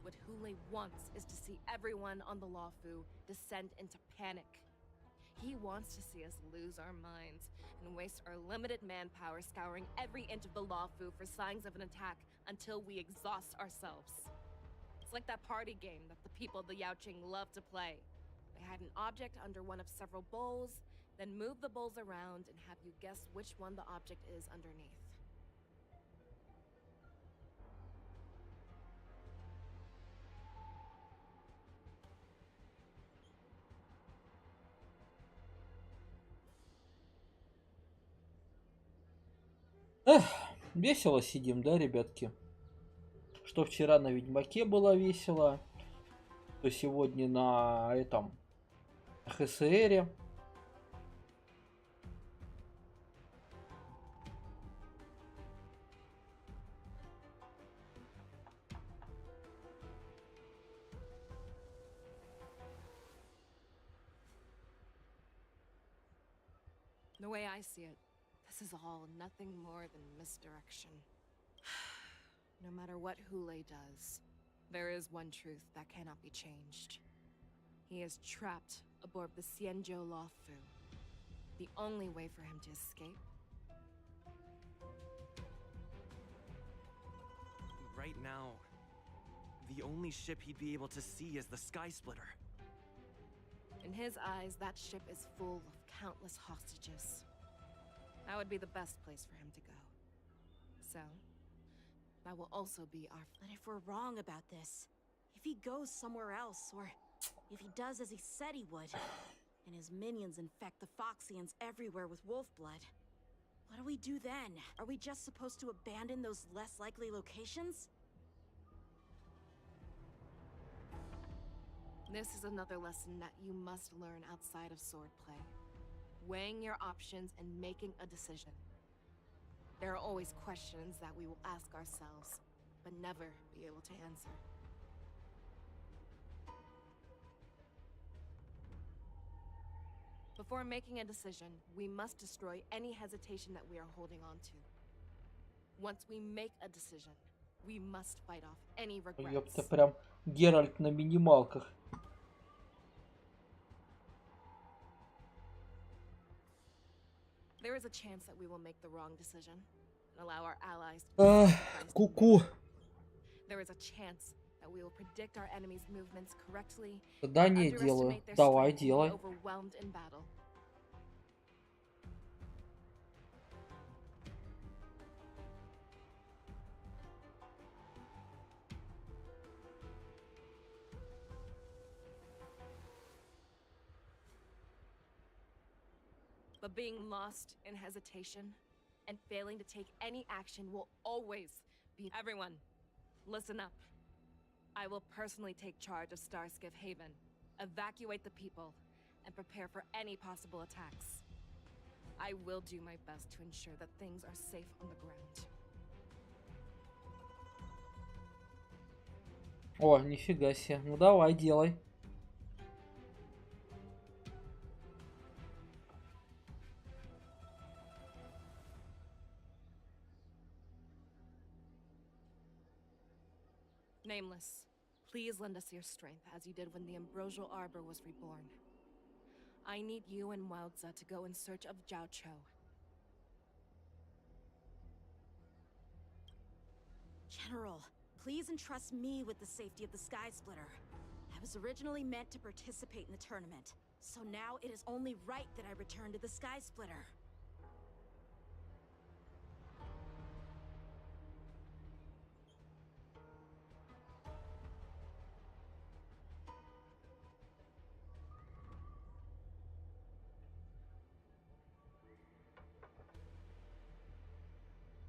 What Hulei wants is to see everyone on the Luofu descend into panic. He wants to see us lose our minds and waste our limited manpower scouring every inch of the Luofu for signs of an attack until we exhaust ourselves. It's like that party game that the people of the Yaoqing love to play. They hide an object under one of several bowls, then move the bowls around and have you guess which one the object is underneath. Эх, весело сидим, да, ребятки? Что вчера на Ведьмаке было весело, то сегодня на этом ХСРе. The way I see it, this is all nothing more than misdirection. No matter what Hulei does, there is one truth that cannot be changed. He is trapped aboard the Xianzhou Luofu. The only way for him to escape... Right now, the only ship he'd be able to see is the Sky Splitter. In his eyes, that ship is full of countless hostages. That would be the best place for him to go. So, that will also be our... But if we're wrong about this, if he goes somewhere else, or if he does as he said he would, and his minions infect the Foxians everywhere with wolf blood, what do we do then? Are we just supposed to abandon those less likely locations? This is another lesson that you must learn outside of swordplay. Weighing your options and making a decision. There are always questions that we will ask ourselves, but never be able to answer. Before making a decision, we must destroy any hesitation that we are holding on to. Once we make a decision, we must fight off any regrets. Ёпта, прям Геральт на минималках. There is a chance that we will make the wrong decision and allow our allies to Ку-ку. There is a chance that we will predict our enemy's movements correctly. Задание делаю. Давай, делай. Overwhelmed in battle. But being lost in hesitation and failing to take any action will always be... Everyone, listen up. I will personally take charge of Starskiff Haven, evacuate the people, and prepare for any possible attacks. I will do my best to ensure that things are safe on the ground. О, нифига себе. Ну давай, делай. Nameless, please lend us your strength as you did when the Ambrosial Arbor was reborn. I need you and Wildza to go in search of Jiao Cho. General, please entrust me with the safety of the Sky Splitter. I was originally meant to participate in the tournament, so now it is only right that I return to the Sky Splitter.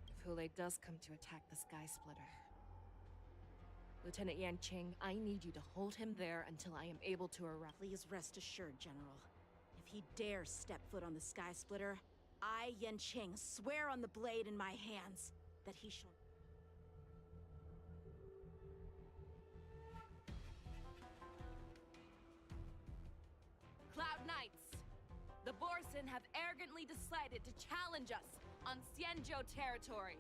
If Hulei does come to attack the Sky Splitter, Lieutenant Yanqing, I need you to hold him there until I am able to arrive. Please rest assured, General. If he dares step foot on the Sky Splitter, I, Yanqing, swear on the blade in my hands that he shall... Cloud Knights! The Borson have arrogantly decided to challenge us on Xianzhou territory.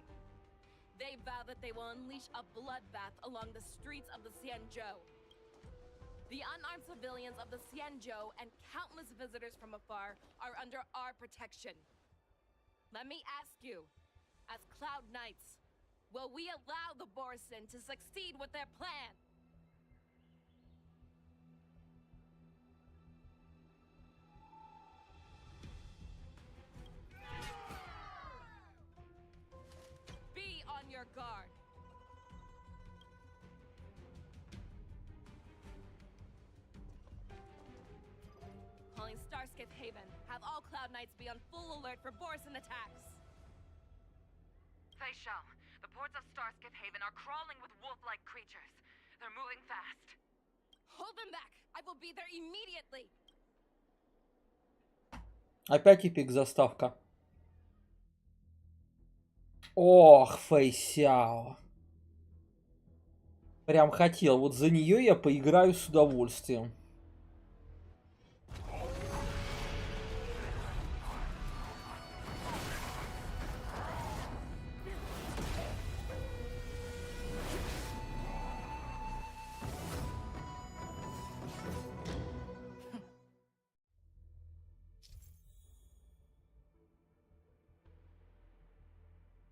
They vow that they will unleash a bloodbath along the streets of the Xianzhou. The unarmed civilians of the Xianzhou and countless visitors from afar are under our protection. Let me ask you, as Cloud Knights, will we allow the Borson to succeed with their plan? Be on your guard. Calling Starskiff Haven. Have all Cloud Knights be on full alert for Borson attacks. Fei Xiao, the ports of Starskiff Haven are crawling with wolf-like creatures. They're moving fast. Hold them back! I will be there immediately! Опять эпик заставка. Ох, Фэй Сяо. Прям хотел. Вот за нее я поиграю с удовольствием.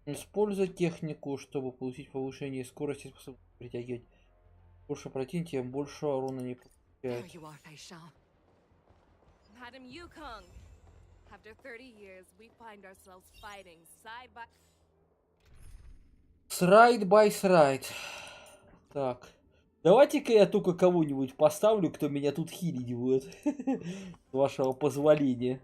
Используй технику, чтобы получить повышение скорости, способность притягивать больше противника, тем больше урона не получает. Madam Yukong, after 30 years, we find ourselves fighting side by Side. Так. Давайте-ка я только кого-нибудь поставлю, кто меня тут хилить будет. С вашего позволения.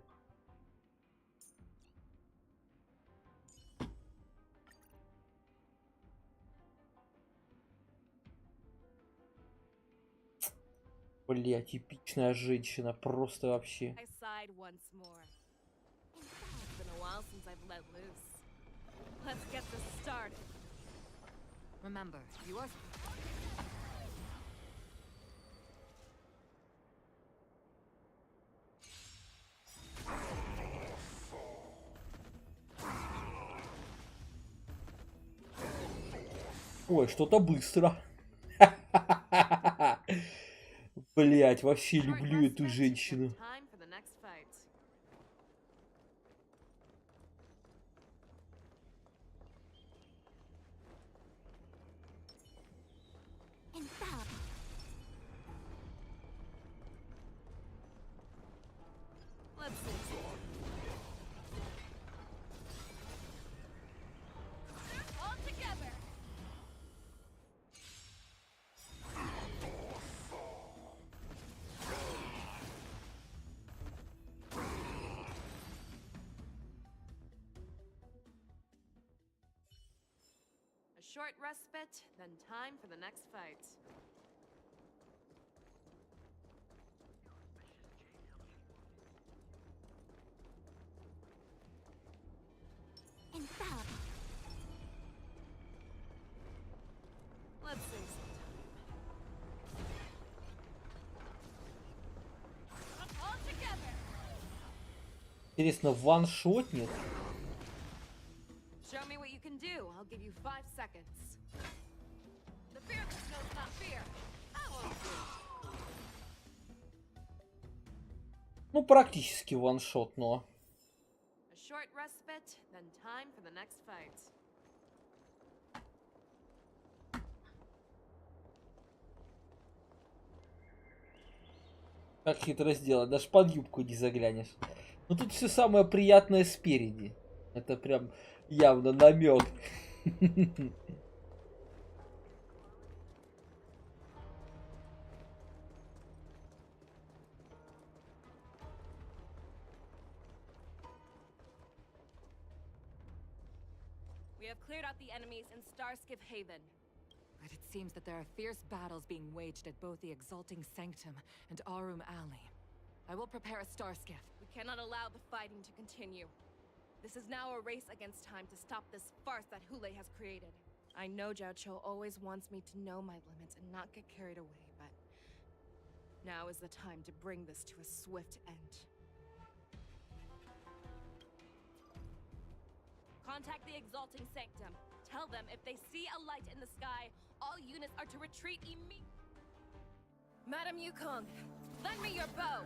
Бля, типичная женщина, просто вообще. Ой, что-то быстро. Блять, вообще люблю эту женщину. short respite, then time for the next fight. Infallible. Let's save some time. All together. Интересно, ваншотник? Show me what you can do. I'll give you 5 seconds. The fearless knows not fear. I won't do it. Ну, практически ваншот, но... A short respite, then time for the next fight. Как хитро сделать, даже под юбку не заглянешь. Но тут все самое приятное спереди. Это прям явно намек. We have cleared out the enemies in Starskiff Haven. But it seems that there are fierce battles being waged at both the Exalting Sanctum and Arum Alley. I will prepare a Starskiff. We cannot allow the fighting to continue. This is now a race against time to stop this farce that Hule has created. I know Jiaoqiu always wants me to know my limits and not get carried away, but now is the time to bring this to a swift end. Contact the Exalting Sanctum. Tell them if they see a light in the sky, all units are to retreat immediately. Madam Yukong, lend me your bow.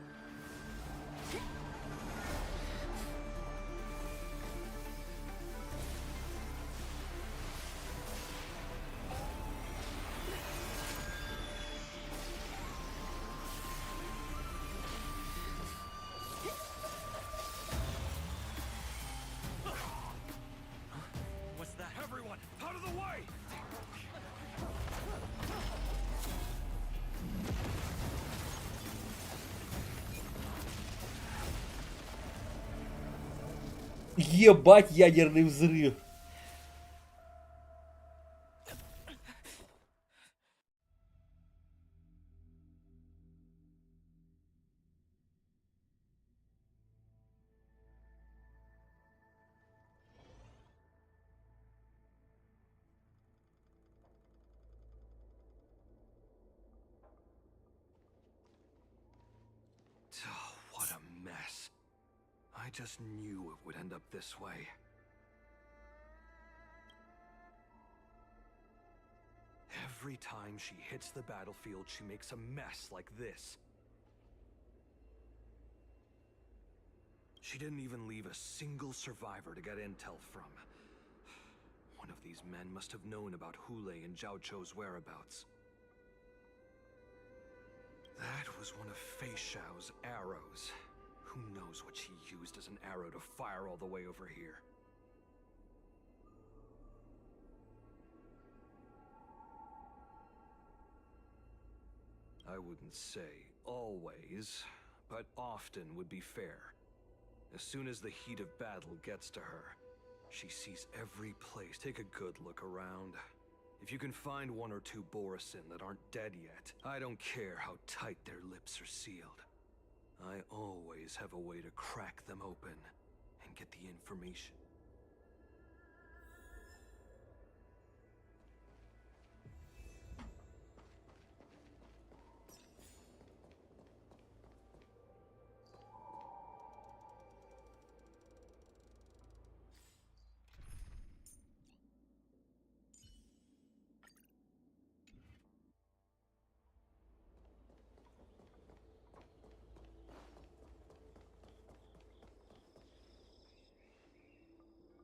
What's that? Everyone, out of the way! Ебать, ядерный взрыв. What a mess. I just knew it would end up this way. Every time she hits the battlefield, she makes a mess like this. She didn't even leave a single survivor to get intel from. One of these men must have known about Hule and Jiaoqiu's whereabouts. That was one of Fei Xiao's arrows. Who knows what she used as an arrow to fire all the way over here? I wouldn't say always, but often would be fair. As soon as the heat of battle gets to her, she sees every place. Take a good look around. If you can find one or two Borisin that aren't dead yet, I don't care how tight their lips are sealed. I always have a way to crack them open and get the information.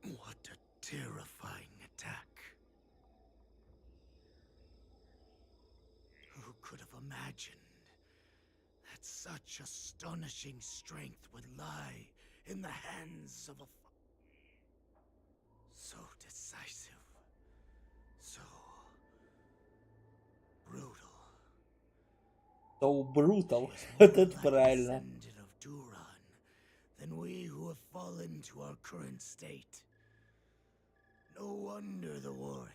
What a terrifying attack. Who could have imagined that such astonishing strength would lie in the hands of a so decisive, so brutal. So brutal. Это правильно. Of Duran than we who have fallen to our current state. No wonder the war.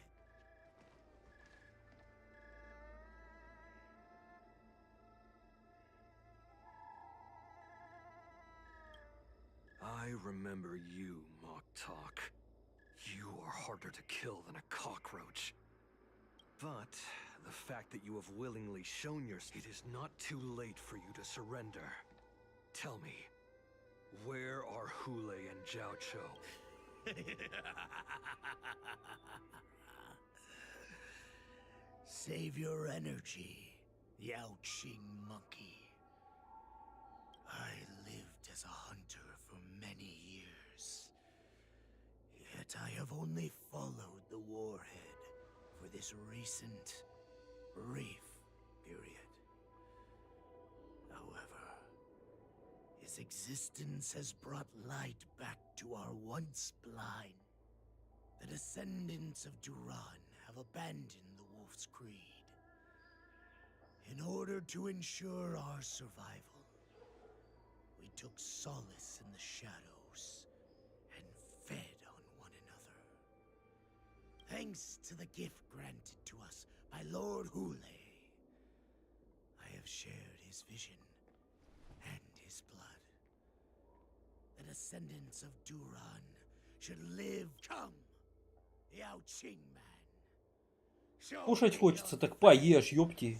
remember you, Mock Talk. You are harder to kill than a cockroach. But the fact that you have willingly shown yourself, it is not too late for you to surrender. Tell me, where are Hule and Jiao Cho? Save your energy, Yao Qing monkey. I lived as a hunter for many years. Yet I have only followed the warhead for this recent, brief period. However, his existence has brought light back to our once blind. The descendants of Duran have abandoned the Wolf's Creed. In order to ensure our survival, we took solace in the shadows and fed on one another. Thanks to the gift granted to us by Lord Hule, I have shared his vision and his blood. The descendants of Duran should live. Come, Yao Qing man. Кушать хочется, так поешь, ёпти.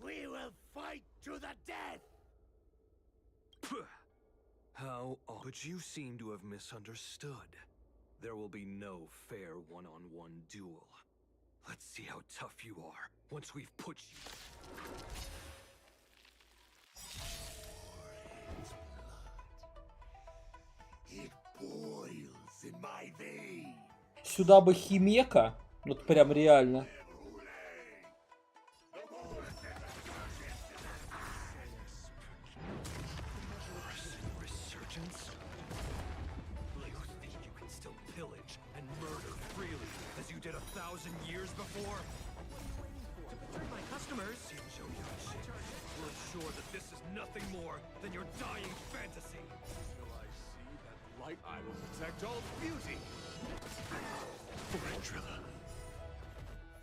We will fight to the death. How? But you seem to have misunderstood. There will be no fair one-on-one duel. Let's see how tough you are once we've put you. It boils in my veins. Сюда бы Химека. Вот прям реально. Did 1,000 years before? To betray my customers? We're sure that this is nothing more than your dying fantasy. Till I see that light, I will protect all beauty. Trilla,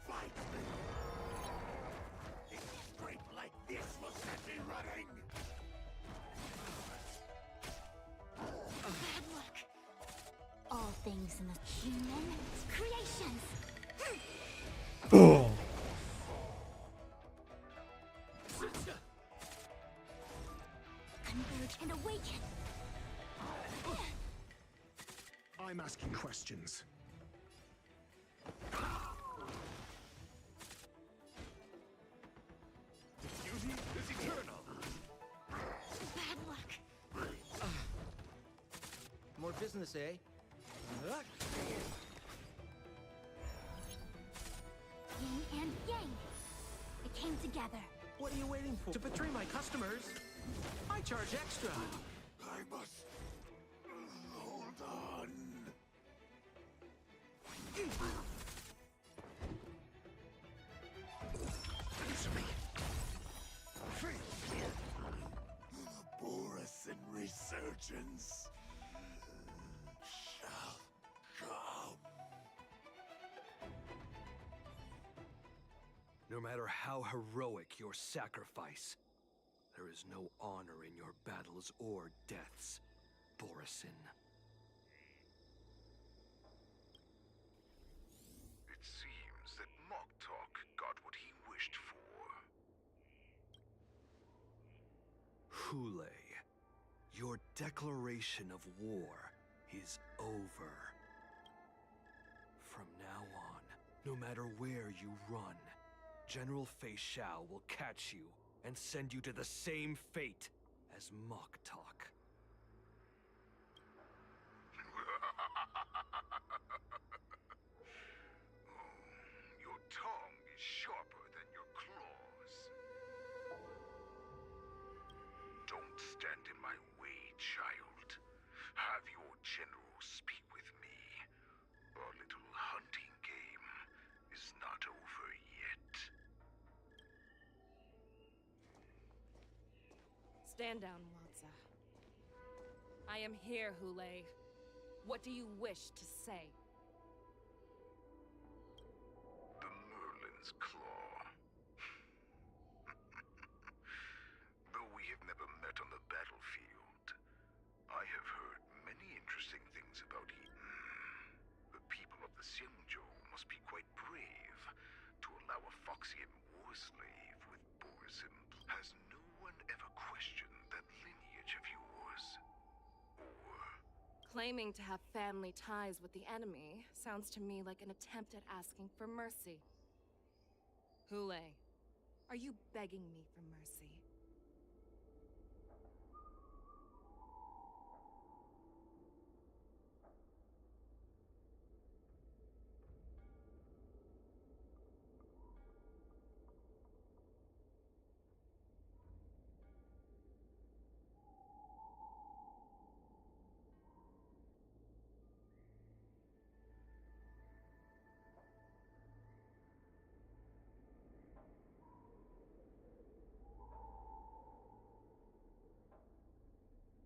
fight me. A strength like this will set me running. Bad luck. All things in the human creations. Converge and awaken. I'm asking questions. Beauty is eternal. Bad luck. More business, eh? Yin and yang. It came together. What are you waiting for? To betray my customers? I charge extra. I must hold on. Answer me. The Borisan resurgence shall come. No matter how heroic your sacrifice, there is no honor in your battles or deaths, Borisan. It seems that Mock Talk got what he wished for. Hule, your declaration of war is over. From now on, no matter where you run, General Fei Xiao will catch you and send you to the same fate as Mock Talk. Your tongue is sharper than your claws. Don't stand in my way, child. Have your general speak with me. Our little hunting game is not over yet. Stand down, Waltza. I am here, Hule. What do you wish to say? The Merlin's Claw. Though we have never met on the battlefield, I have heard many the Xianzhou must be quite brave to allow a Foxian war slave with Borism. Has no one ever questioned that lineage of yours? Or... Claiming to have family ties with the enemy sounds to me like an attempt at asking for mercy. Hule, are you begging me for mercy?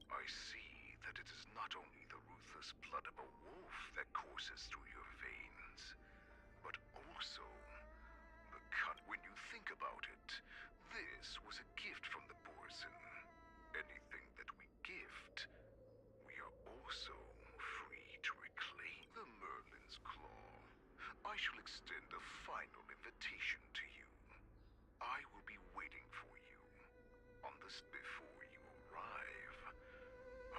I see that it is not only the ruthless blood of a wolf that courses through your veins, but also the cut. When you think about it, this was a gift from the Borson. Anything that we gift, we are also free to reclaim. The Merlin's Claw. I shall extend a final invitation to you. I will be waiting for you on this before you arrive.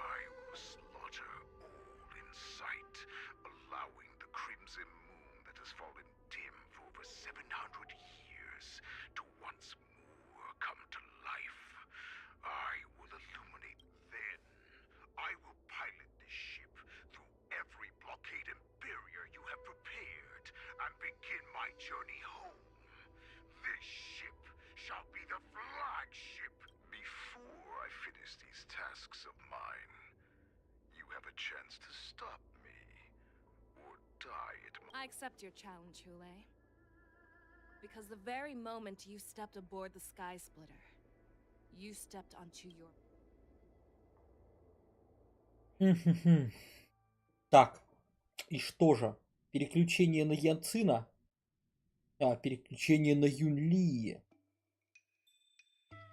I will slaughter all in sight, allowing the crimson moon that has fallen dim for over 700 years to once more come to life. I will illuminate then. I will pilot this ship through every blockade and barrier you have prepared and begin my journey home. This ship shall be the flagship. Before I finish these tasks of mine, you have a chance to stop me or die at my... I accept your challenge, Hule. Because the very moment you stepped aboard the Sky Splitter, you stepped onto your... Так, и что же? Переключение на Янцина? А, переключение на Юнли.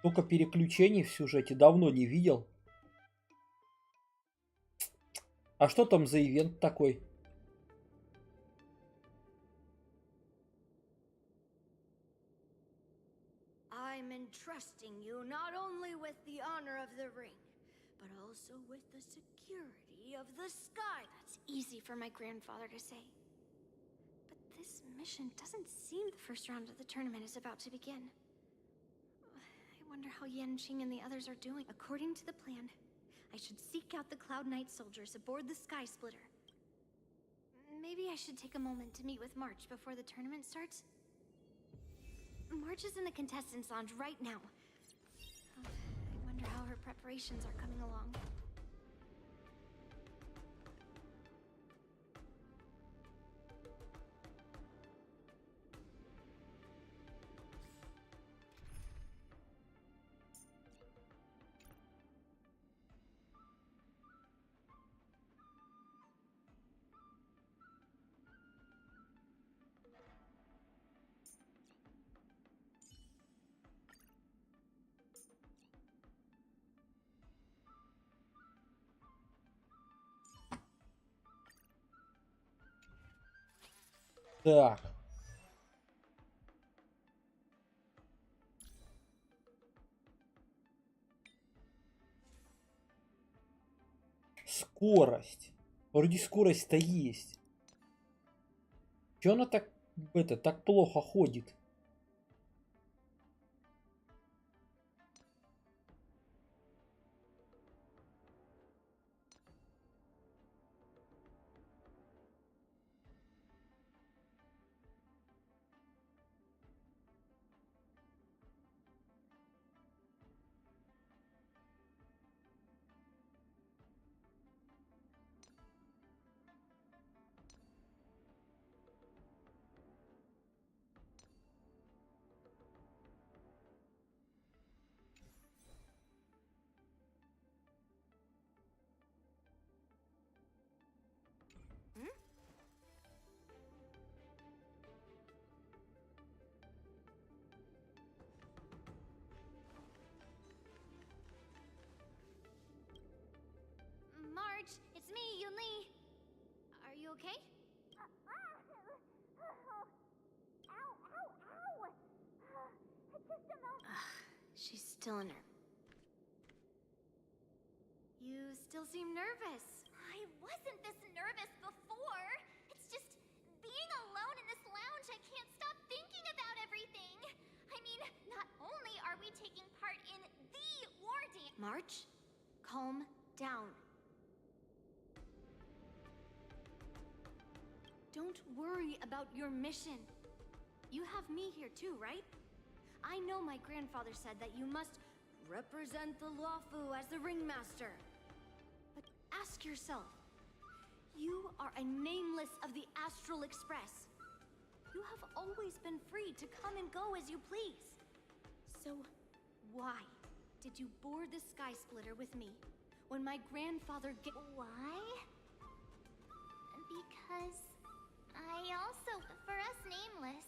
Только переключений в сюжете давно не видел. А что там за ивент такой? I'm entrusting you not only with the honor of the ring, but also with the security of the sky. That's easy for my grandfather to say. But this mission doesn't seem the first round of the tournament is about to begin. I wonder how Yanqing and the others are doing. According to the plan, I should seek out the Cloud Knight soldiers aboard the Sky Splitter. Maybe I should take a moment to meet with March before the tournament starts. March is in the contestants' lounge right now. I wonder how her preparations are coming along. Так. Скорость. Вроде скорость-то есть. Чё она так, так плохо ходит? still You still seem nervous. I wasn't this nervous before. It's just being alone in this lounge, I can't stop thinking about everything. I mean, not only are we taking part in the war dance. March, calm down. Don't worry about your mission. You have me here too, right? I know my grandfather said that you must represent the Lawfu as the ringmaster. But ask yourself, you are a nameless of the Astral Express. You have always been free to come and go as you please. So why did you board the Sky Splitter with me when my grandfather Why? Because I also, for us nameless,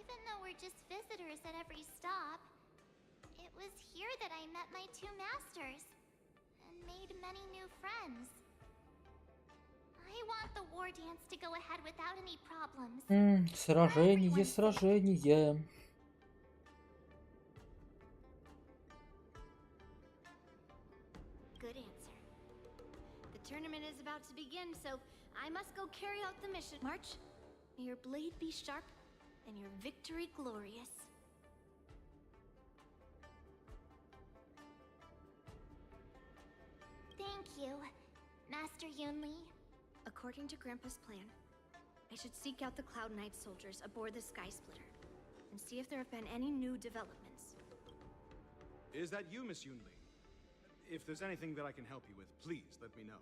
even though we're just visitors at every stop, it was here that I met my two masters and made many new friends. I want the war dance to go ahead without any problems. Сражение, сражение. Good answer. The tournament is about to begin, so I must go carry out the mission. March, may your blade be sharp and your victory glorious. Thank you, Master Yunli. According to Grandpa's plan, I should seek out the Cloud Knight soldiers aboard the Sky Splitter and see if there have been any new developments. Is that you, Miss Yunli? If there's anything that I can help you with, please let me know.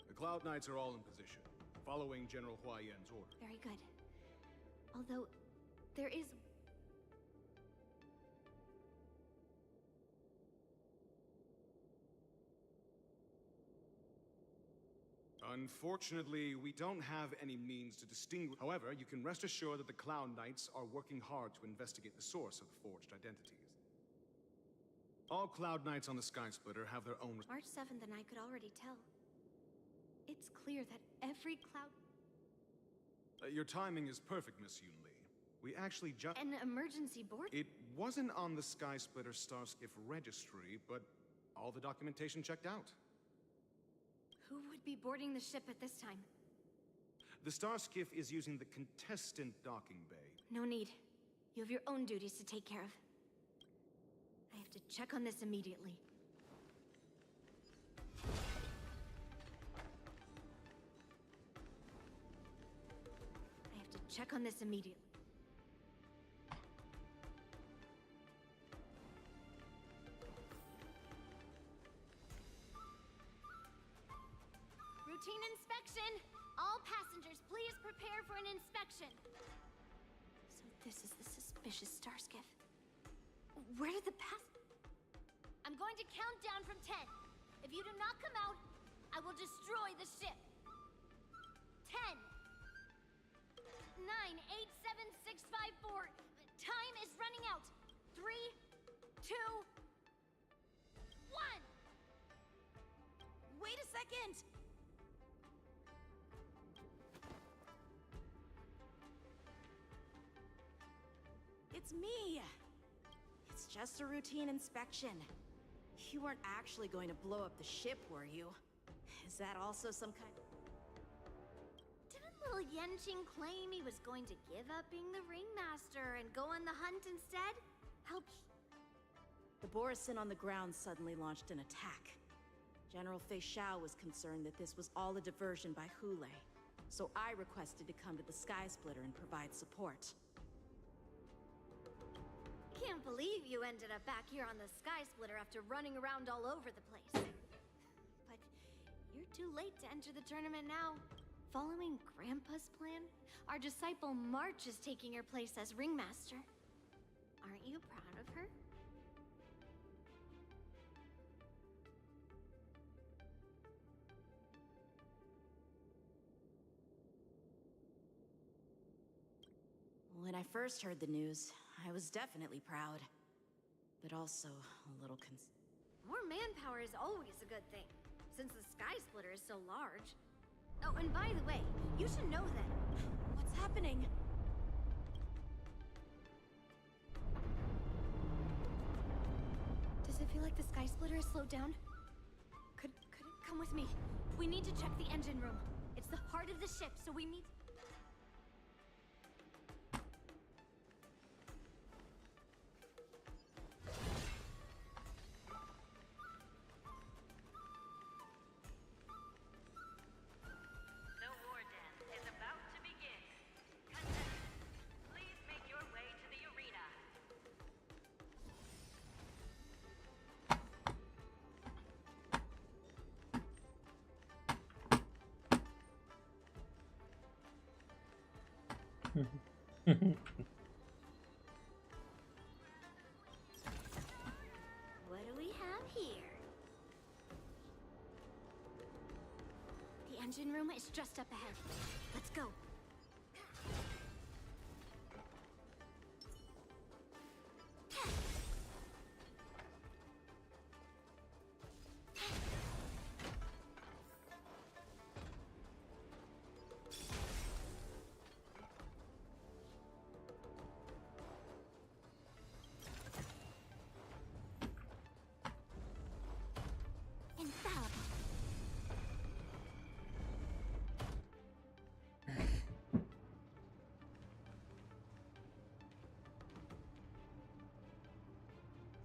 The Cloud Knights are all in position, following General Hua Yan's order. Very good. Although, there is... Unfortunately, we don't have any means to distinguish. However, you can rest assured that the Cloud Knights are working hard to investigate the source of the forged identities. All Cloud Knights on the Sky Splitter have their own... March 7th and I could already tell. It's clear that every cloud... your timing is perfect, Miss Yunli. We actually just... An emergency board? It wasn't on the Sky Splitter Starskiff registry, but all the documentation checked out. Who would be boarding the ship at this time? The Starskiff is using the contestant docking bay. No need. You have your own duties to take care of. I have to check on this immediately. Check on this immediately. Routine inspection! All passengers, please prepare for an inspection. So this is the suspicious Starskiff. Where did the I'm going to count down from 10. If you do not come out, I will destroy the ship. 10. 9, 8, 7, 6, 5, 4. Time is running out. 3, 2, 1. Wait a second. It's me. It's just a routine inspection. You weren't actually going to blow up the ship, were you? Is that also some kind of... Little Yanqing claim he was going to give up being the ringmaster and go on the hunt instead? Help. The Borisin on the ground suddenly launched an attack. General Fei Xiao was concerned that this was all a diversion by Hulei, so I requested to come to the Sky Splitter and provide support. Can't believe you ended up back here on the Sky Splitter after running around all over the place. But you're too late to enter the tournament now. Following Grandpa's plan, our disciple March is taking her place as ringmaster. Aren't you proud of her? When I first heard the news, I was definitely proud, but also a little concerned. More manpower is always a good thing, since the Sky Splitter is so large. Oh, and by the way, you should know that. What's happening? Does it feel like the sky splitter has slowed down? Could it come with me? We need to check the engine room. It's the heart of the ship, so we need. What do we have here? The engine room is just up ahead. Let's go.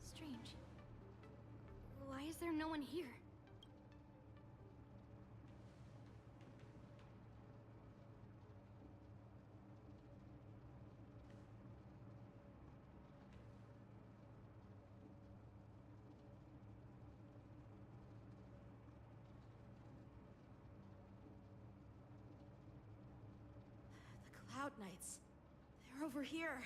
Strange. Why is there no one here? The Cloud Knights. They're over here.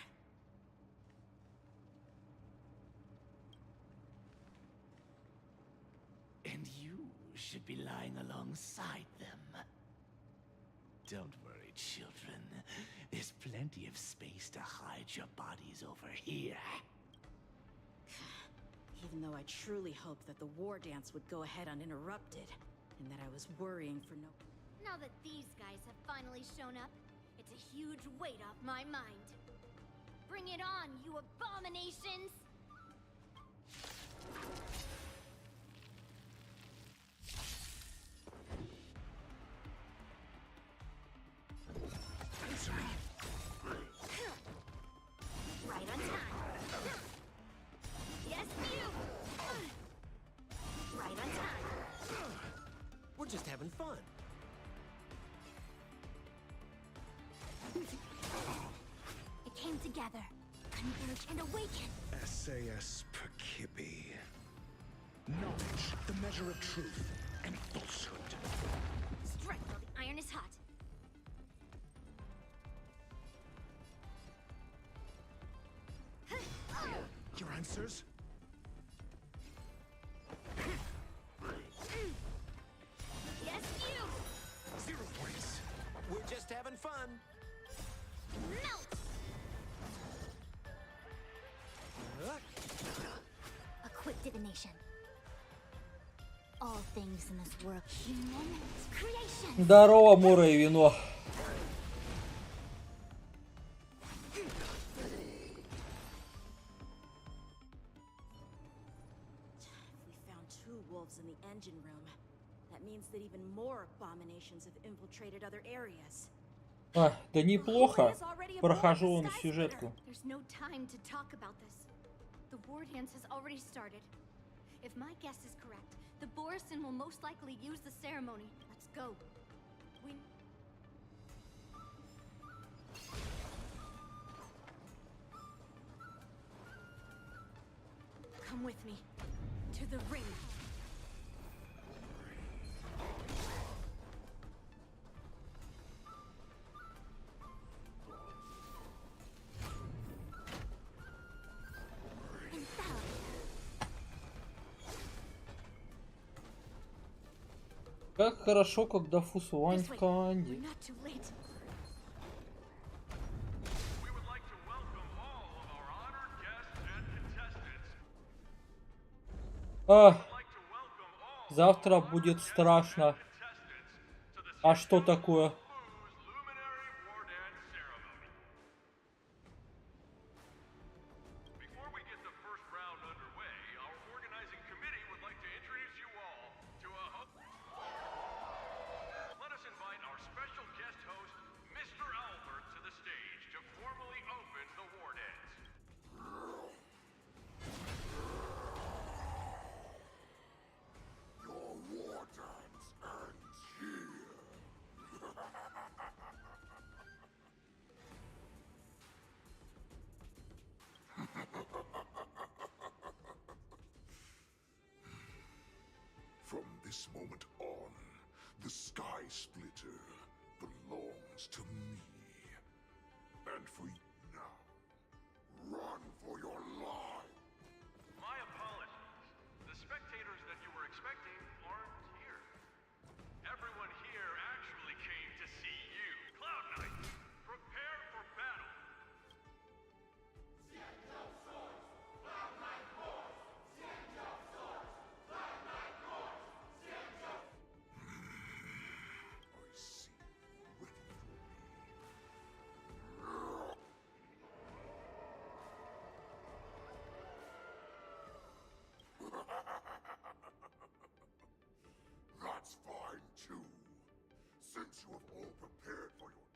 And you should be lying alongside them. Don't worry, children. There's plenty of space to hide your bodies over here. Even though I truly hoped that the war dance would go ahead uninterrupted, and that I was worrying for no... Now that these guys have finally shown up, it's a huge weight off my mind. Bring it on, you abominations! Right on time. Yes, you! Right on time. We're just having fun. It came together. Converge and awaken. SAS Perkibi. Knowledge, the measure of truth and falsehood. Strike while the iron is hot. Your answers? Yes, you! 0 points. We're just having fun. Melt! A quick divination. All things in this world, human creation. Здорово, море и вино. Wolves in the engine room. That means that even more abominations have infiltrated other areas. Да неплохо. Прохожу он сюжетку. There's no time to talk about this. The war dance has already started. If my guess is correct, the Borison will most likely use the ceremony. Let's go. Come with me to the ring. Как хорошо, когда фусуань в команде. Завтра будет страшно. А что такое? From this moment on, the Sky Splitter belongs to me. And for you now, run for your life. My apologies. The spectators that you were expecting aren't here. Everyone here actually came to see you. Cloud Knight, prepare for battle. That's fine too, since you have all prepared for your...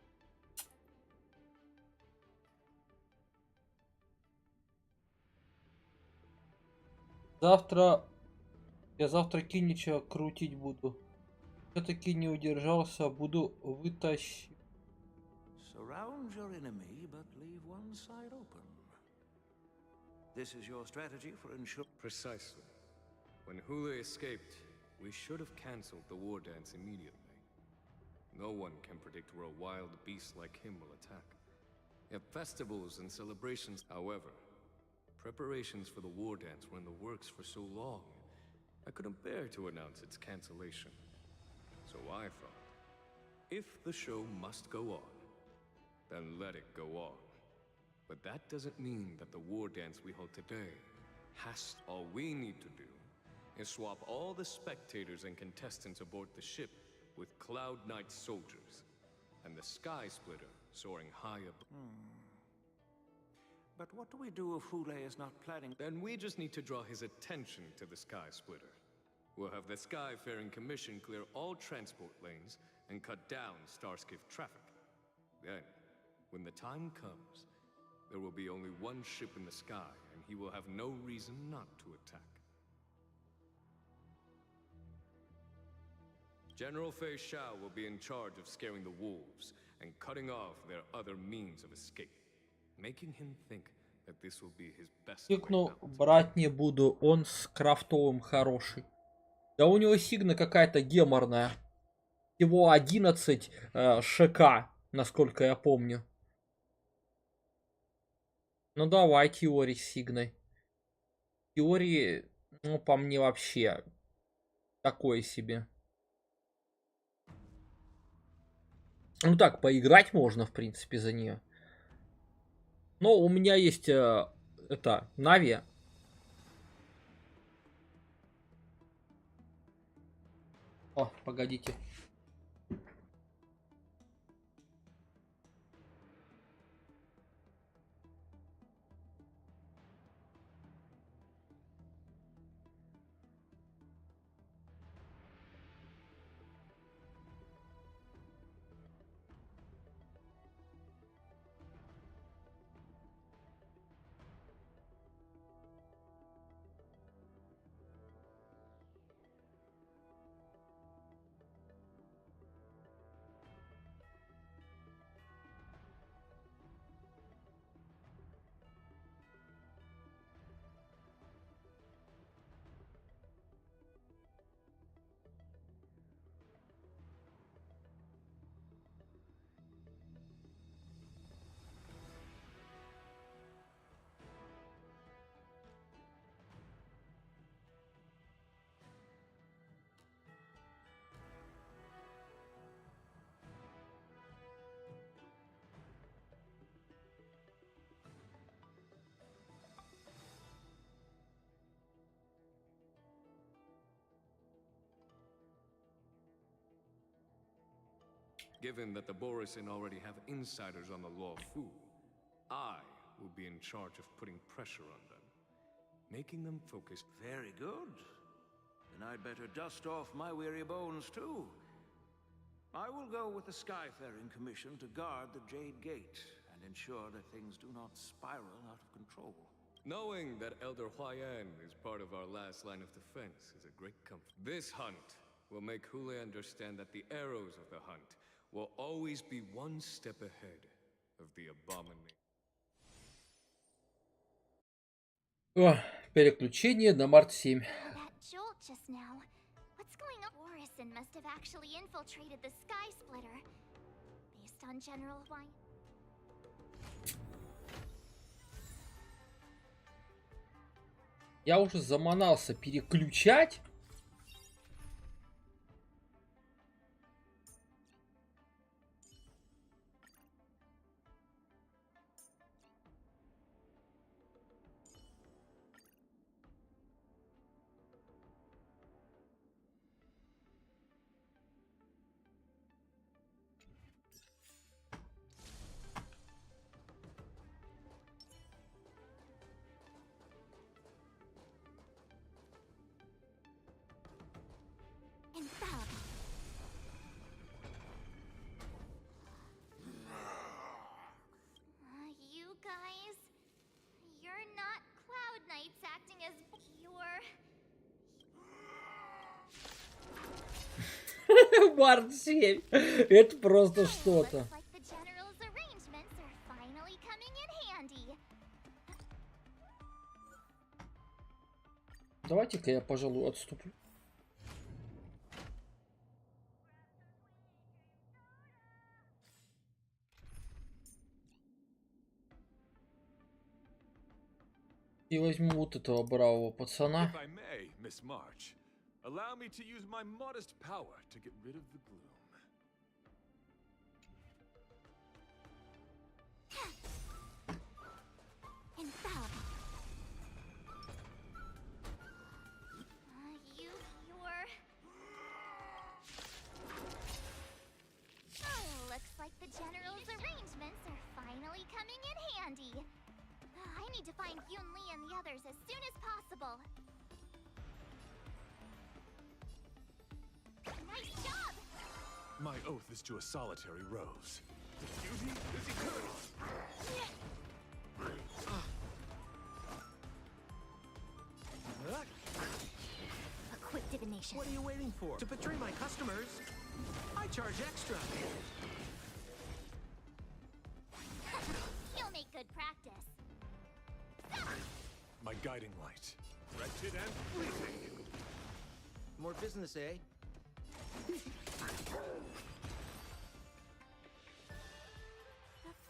Я завтра Кинича крутить буду. Все-таки не удержался, буду вытащить. Surround your enemy, but leave one side open. This is your strategy for ensuring... Precisely. When Hule escaped, we should have cancelled the war dance immediately. No one can predict where a wild beast like him will attack. At festivals and celebrations, however, preparations for the war dance were in the works for so long, I couldn't bear to announce its cancellation. So I thought, if the show must go on, then let it go on. But that doesn't mean that the war dance we hold today has... All we need to do is swap all the spectators and contestants aboard the ship with Cloud Knight's soldiers, and the Sky Splitter soaring high above. But what do we do if Hule is not planning? Then we just need to draw his attention to the Sky Splitter. We'll have the Skyfaring Commission clear all transport lanes and cut down Starskiff traffic. Then, when the time comes, there will be only one ship in the sky, and he will have no reason not to attack. General Fei Shao will be in charge of scaring the wolves and cutting off their other means of escape, making him think that this will be his best way Сигну out. брать не буду, он с крафтовым хороший. Да у него сигна какая-то геморная. Всего 11 ШК, насколько я помню. Ну давай, теории с сигной. Теории, ну по мне вообще такое себе. Ну так, поиграть можно, в принципе, за нее. Но у меня есть это, Нави. О, погодите. Given that the Borisin already have insiders on the Law Fu, I will be in charge of putting pressure on them, making them focus. Very good. Then I'd better dust off my weary bones too. I will go with the Skyfaring Commission to guard the Jade Gate and ensure that things do not spiral out of control. Knowing that Elder Huayan is part of our last line of defense is a great comfort. This hunt will make Hule understand that the arrows of the hunt will always be one step ahead of the abomination. Переключение на Март 7. That jolt just now. What's going on? Borisin must have actually infiltrated the Sky Splitter. Based on General Huayan. Я уже заманался переключать. You guys, you're not Cloud Knights acting as you're. Март 7. Это просто что-то. Like the General's arrangements are finally coming in handy. Давайте-ка я, пожалуй, отступлю. И возьму вот этого бравого пацана. If I may, Miss March, allow me to use my modest power to get rid of the gloom. Infallible. Looks like the General's arrangements are finally coming in handy. I need to find Yunli and the others as soon as possible. Nice job! My oath is to a solitary rose. Duty is eternal. A quick divination. What are you waiting for? To betray my customers, I charge extra. You'll make good practice. My guiding light. Wretched and fleeting. More business, eh? The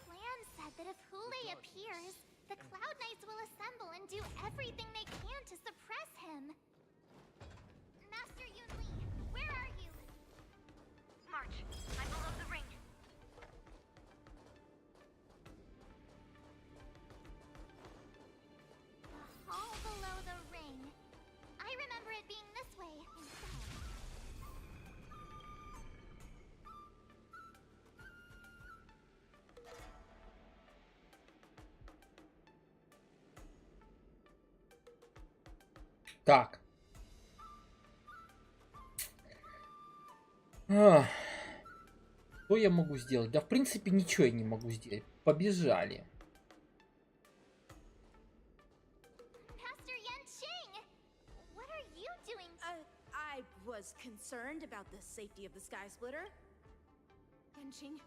plan said that if Hule appears, the Cloud Knights will assemble and do everything they can to suppress him. Master Yunli, where are you? March, I'm below the ring. The hall below the ring. I remember it being this way. Так. Что я могу сделать? Да, в принципе, ничего я не могу сделать. Побежали. Master Yanqing, what are you doing? I was concerned about the safety of the Sky Splitter. Yanqing,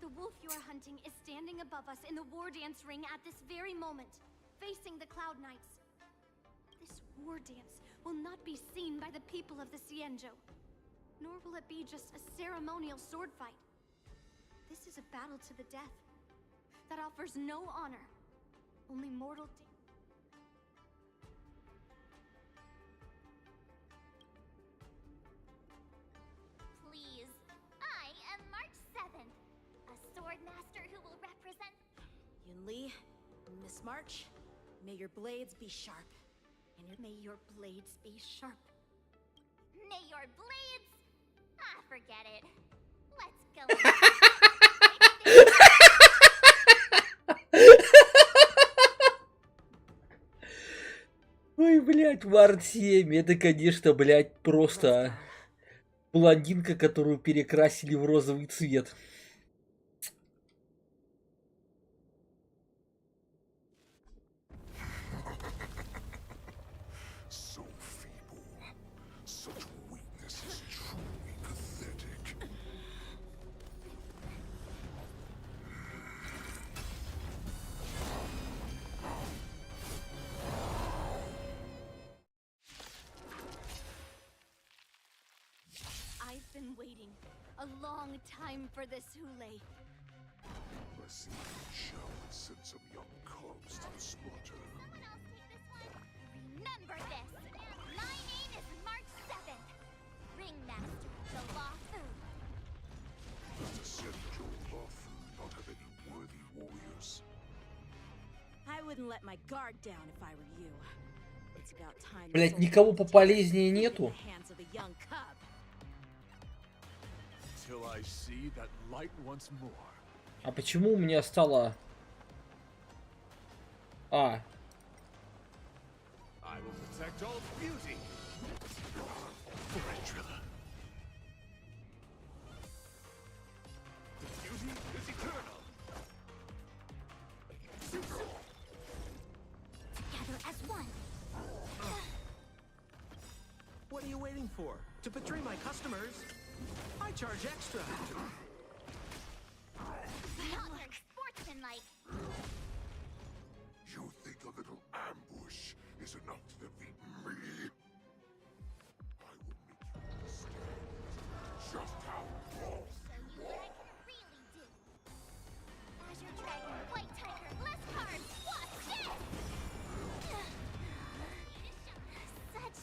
the wolf you are hunting is standing above us in the war dance ring at this very moment, facing the Cloud Knights. This war dance will not be seen by the people of the Xianzhou, nor will it be just a ceremonial sword fight. This is a battle to the death that offers no honor, only mortal Please, I am March 7th, a sword master who will represent. Yunli, Miss March, may your blades be sharp. And may your blades be sharp. May your blades... Ah, forget it. Let's go. Эдвард 7, это, конечно, блядь, просто блондинка, которую перекрасили в розовый цвет. So feeble. Such weakness is truly pathetic. I've been waiting a long time for this, Hule. I see you shall send some young cubs to the slaughter. Remember this! My name is March 7th, Ringmaster of the Law Food. To send your Lafu not have any worthy warriors. I wouldn't let my guard down if I were you. It's about time. Блять, никого пополезнее нету. Hands of a young cub. Till I see that light once more. А почему у меня стало... А. I will protect all beauty. Beauty is eternal. Together as one. What are you waiting for? To betray my customers? I charge extra. Not very sportsmanlike. You think a little ambush is enough to defeat me? I will make you understand just how wrong you are. Really do. Azure Dragon, White Tiger, less cards, what's this? Such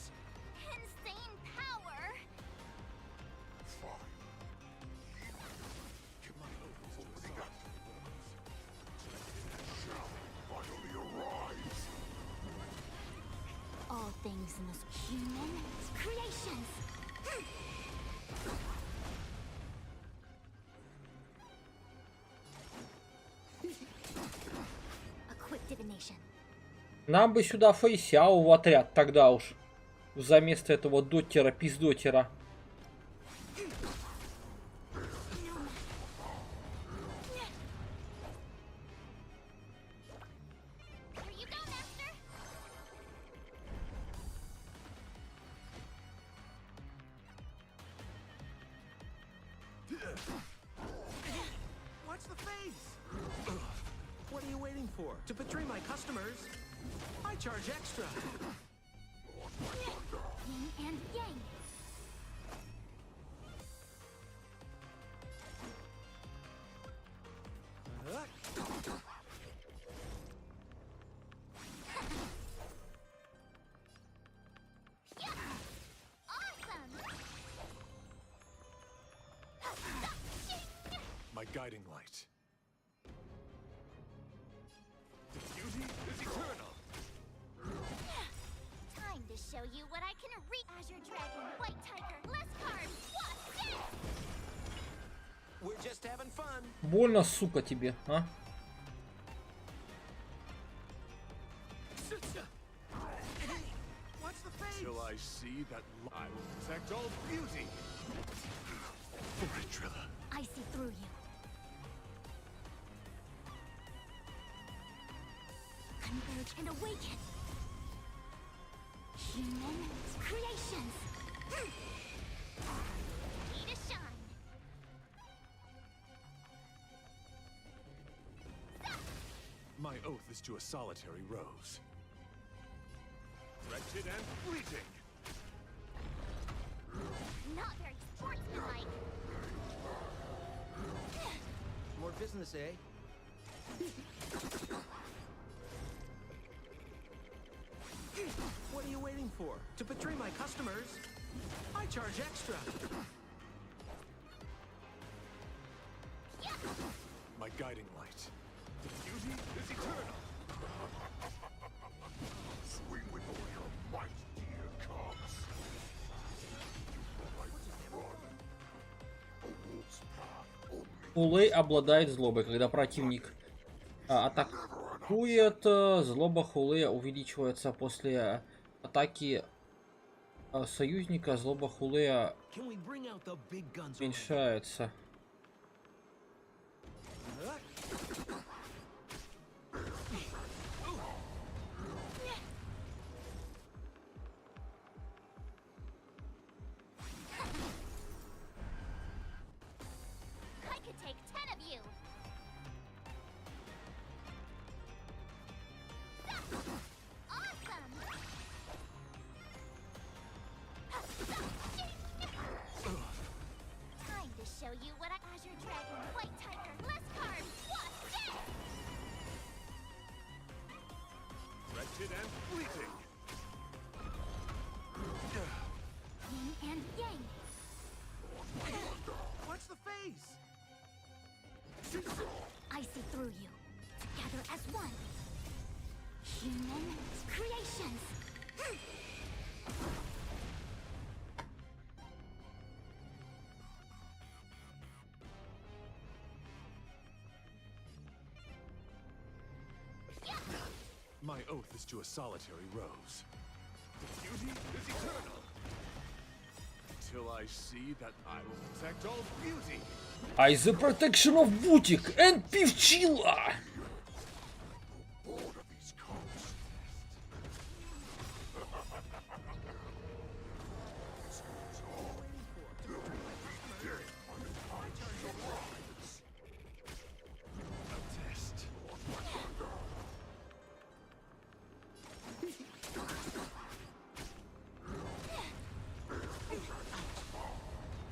insane power. Fine. Give my hope for the shall finally arise. All things must human creations. A quick divination. Нам бы сюда Фэйсяо в отряд тогда уж. За место этого доттера-пиздотера. Watch the face! What are you waiting for? To betray my customers? I charge extra. Yin and yang. My guiding light. Beauty is eternal. Time to show you what I can reach. Azure Dragon, White Tiger, less cards, what's this? We're just having fun. Больно, сука, тебе, а? Watch the face! Till I see that I will protect all beauty. I see through you. Converge and awaken. Human creations. Need to shine. My oath is to a solitary rose. Wretched and fleeting. Not very sportsmanlike. More business, eh? What are you waiting for? To betray my customers? I charge extra. My guiding light. Beauty is eternal. Swing with all your might, dear cubs. A wolf's path only. Хулей обладает злобой, когда противник атакует. Злоба Хулея увеличивается после атаки союзника злоба Хулея уменьшается. I could take 10 of you. Awesome. Time to show you what Azure Dragon, White Tiger, less cards. What's this? Wretched and fleeting. Yin and yang. Watch the face! I see through you. Together as one. Human creations. My oath is to a solitary rose. The beauty is eternal. Until I see that I will protect all beauty. I the protection of Butik and Pivchila!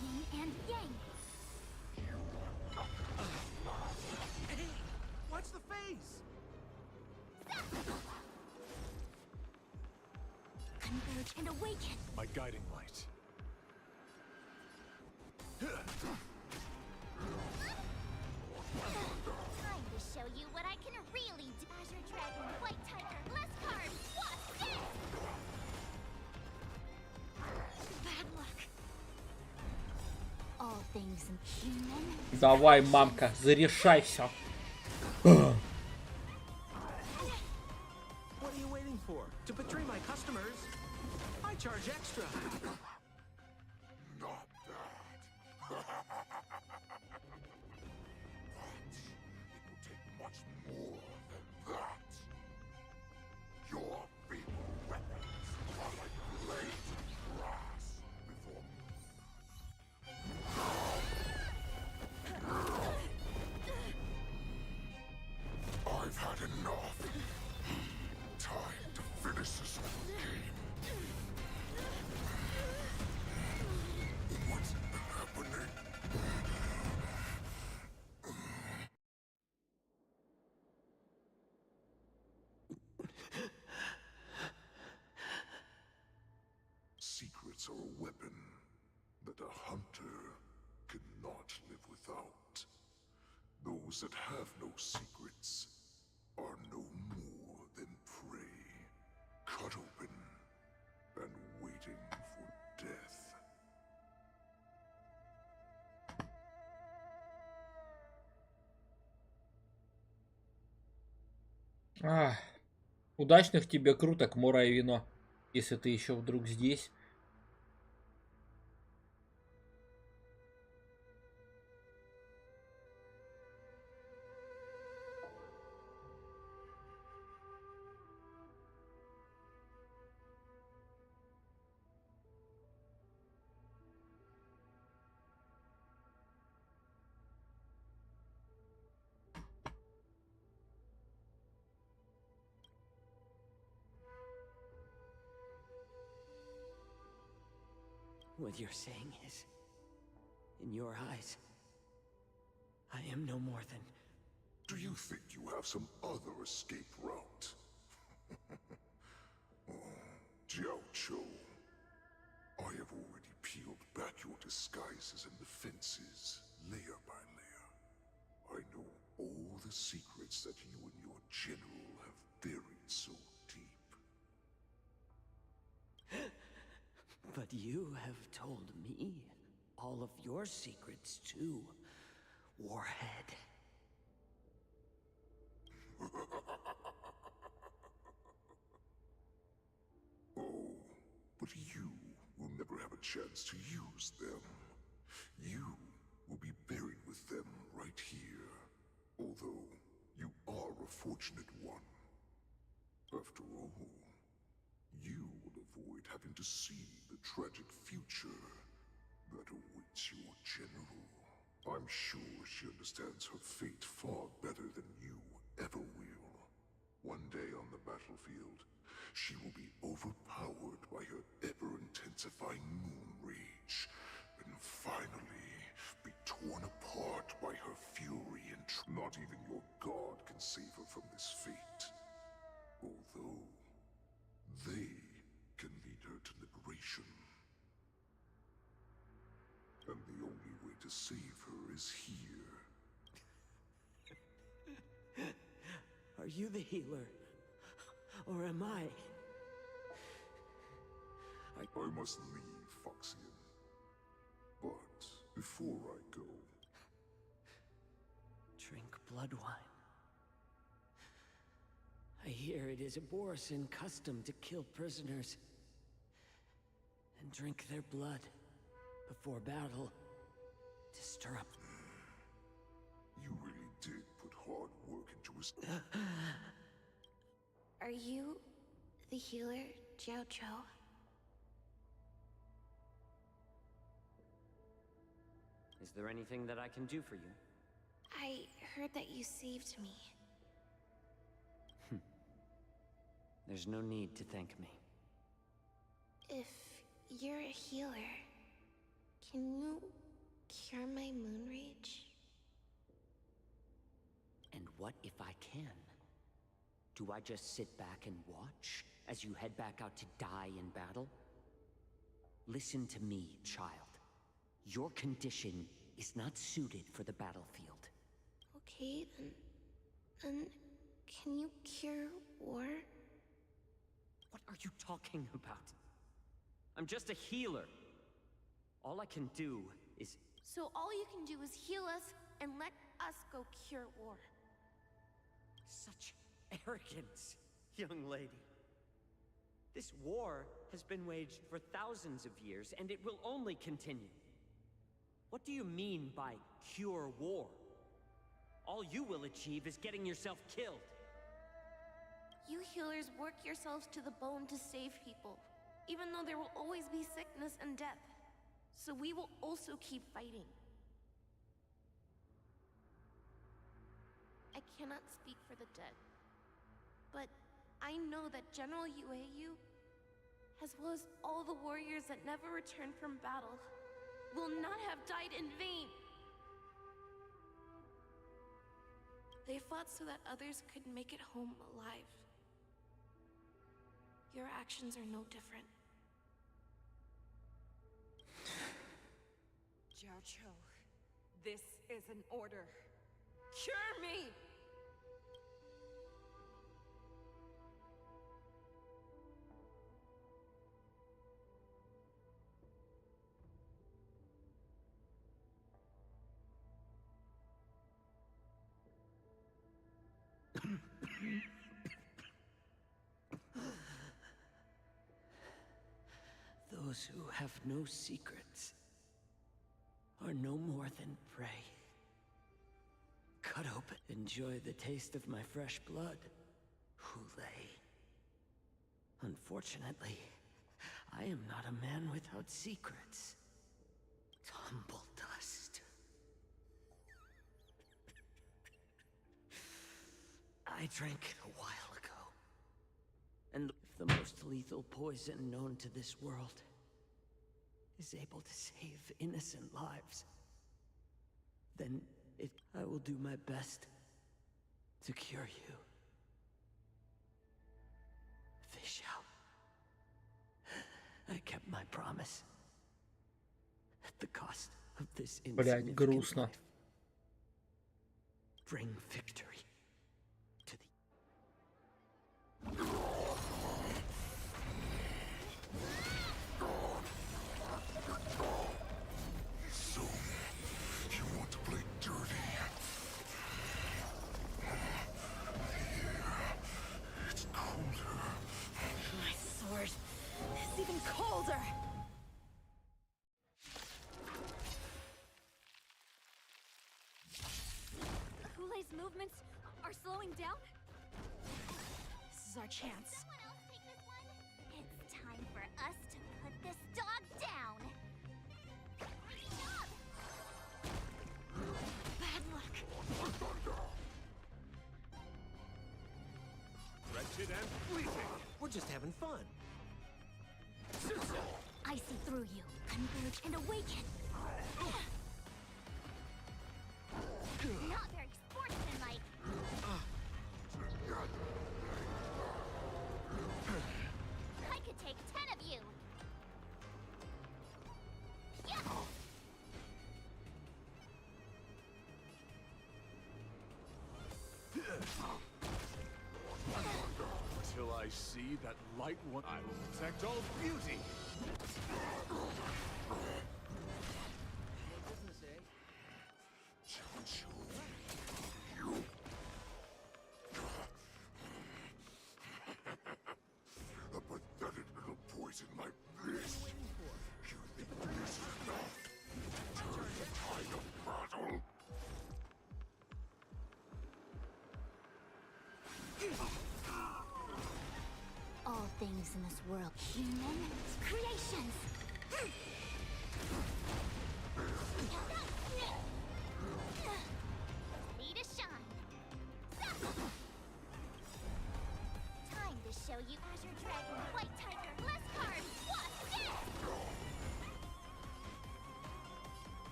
Yin and yang. Watch the face! Converge and awaken. My guiding light. Time to show you what I can really do. Azure Dragon, White Tiger, less cards. What's this? Bad luck. All things human. Давай, мамка, зарешай все. What are you waiting for? To betray my customers? I charge extra. Not that. But it will take much more than that. Your feeble weapons are like blades of grass before me. I've had enough. Time to finish this game. What's happening? Secrets are a weapon that a hunter cannot live without. Those that have no secrets are no more than prey, cut open and waiting for death. Удачных тебе круток, Мора и вино, если ты еще вдруг здесь. What you're saying is, in your eyes, I am no more than... Do you think you have some other escape route? Oh, Jiao Cho, I have already peeled back your disguises and defenses, layer by layer. I know all the secrets that you and your general have buried so deep. But you have told me all of your secrets too, Warhead. Oh, but you will never have a chance to use them. You will be buried with them right here, although you are a fortunate one. After all, you will avoid having to see the tragic future that awaits your general. I'm sure she understands her fate far better than you ever will. One day on the battlefield, she will be overpowered by her ever-intensifying moon rage, and finally be torn apart by her fury and not even your god can save her from this fate. Although, they can lead her to liberation. And the only way to save her is here. Are you the healer? Or am I? I must leave, Foxian. But before I go... Drink blood wine. I hear it is a Borisan custom to kill prisoners and drink their blood before battle to stir up. You really did put hard work into his... Are you the healer, Jiao Cho? Is there anything that I can do for you? I heard that you saved me. There's no need to thank me. If you're a healer, can you cure my moon rage? And what if I can? Do I just sit back and watch as you head back out to die in battle? Listen to me, child. Your condition is not suited for the battlefield. Okay, then can you cure war? What are you talking about? I'm just a healer. All I can do is... So all you can do is heal us and let us go cure war. Such arrogance, young lady. This war has been waged for thousands of years, and it will only continue. What do you mean by cure war? All you will achieve is getting yourself killed. You healers work yourselves to the bone to save people, even though there will always be sickness and death. So we will also keep fighting. I cannot speak for the dead, but I know that General Yueyu, as well as all the warriors that never returned from battle, will not have died in vain. They fought so that others could make it home alive. Your actions are no different. Jiao Cho, this is an order. Cure me! Those who have no secrets are no more than prey. Cut open. Enjoy the taste of my fresh blood, Hulei. Unfortunately, I am not a man without secrets. Tumble dust. I drank it a while ago. And if the most lethal poison known to this world is able to save innocent lives, then I will do my best to cure you. Fish out. I kept my promise. At the cost of this Блядь, грустно. life. Bring victory to the... So, you want to play dirty? My sword is even cold. Hulei's movements are slowing down? This is our chance. Someone else take this one? It's time for us to put this dog down. Bad luck. Wretched and fleeting. We're just having fun. I see through you. Converge and awaken. Not very sportsmanlike. I could take 10 of you. Yeah. Till I see that light one, I will protect all beauty. A pathetic little poison like this. You think this is enough? Turn the tide of battle. All things in this world, human creations. Ready to shine. Time to show you Azure Dragon, White Tiger, less cards. What's this?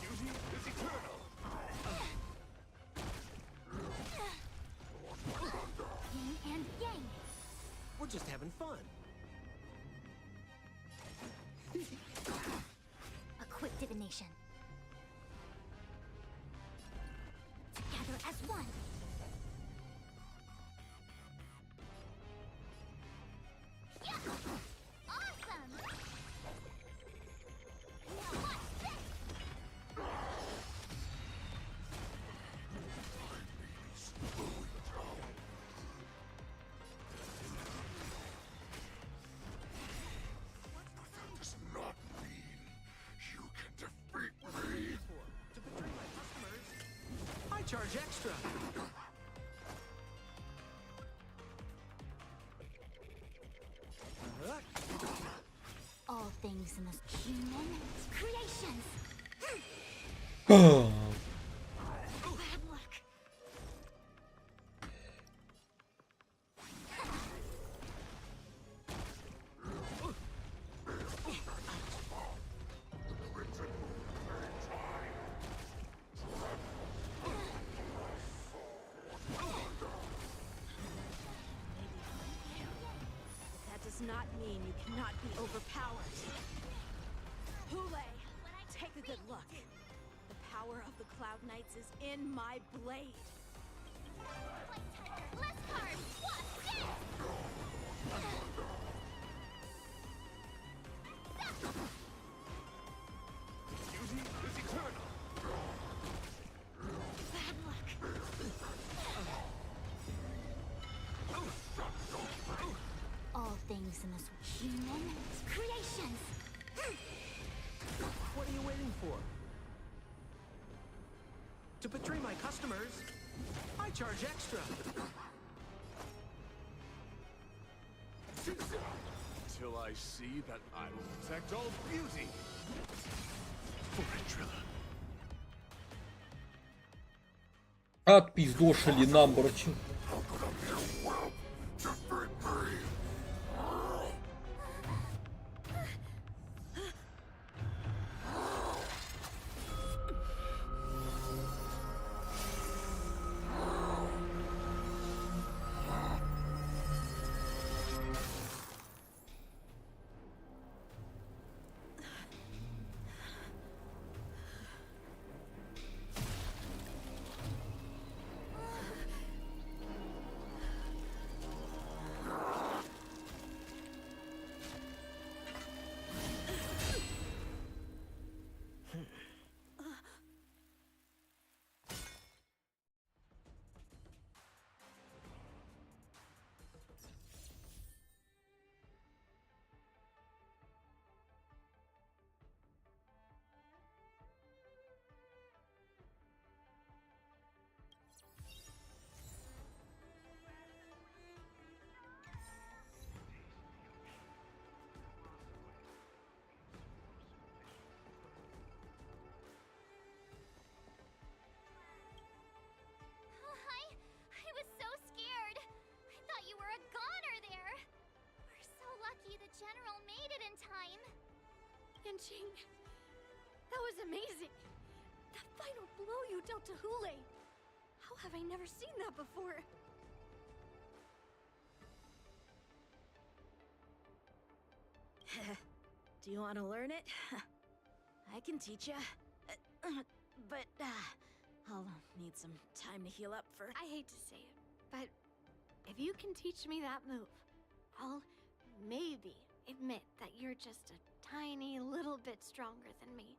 Beauty is eternal. Yin and yang. We're just having fun. A quick divination. Together as one. Yeah! Awesome! Now watch this! That does not mean you can defeat me. To betray my customers, I charge extra. All things in this human creations. Bad luck. That does not mean you cannot be overpowered. Hulei, take a good look. The power of the Cloud Knights is in my blade. White Tiger, less cards. What's this? Beauty is eternal. Bad luck. All things in this human creations. What are you waiting for? To betray my customers, I charge extra. Till I see that I will protect all beauty. For a driller. Отпиздошили намборчи. Yanqing, that was amazing. That final blow you dealt to Hule. How have I never seen that before? Do you want to learn it? I can teach ya. But I'll need some time to heal up first. I hate to say it, but if you can teach me that move, I'll maybe admit that you're just a tiny little bit stronger than me.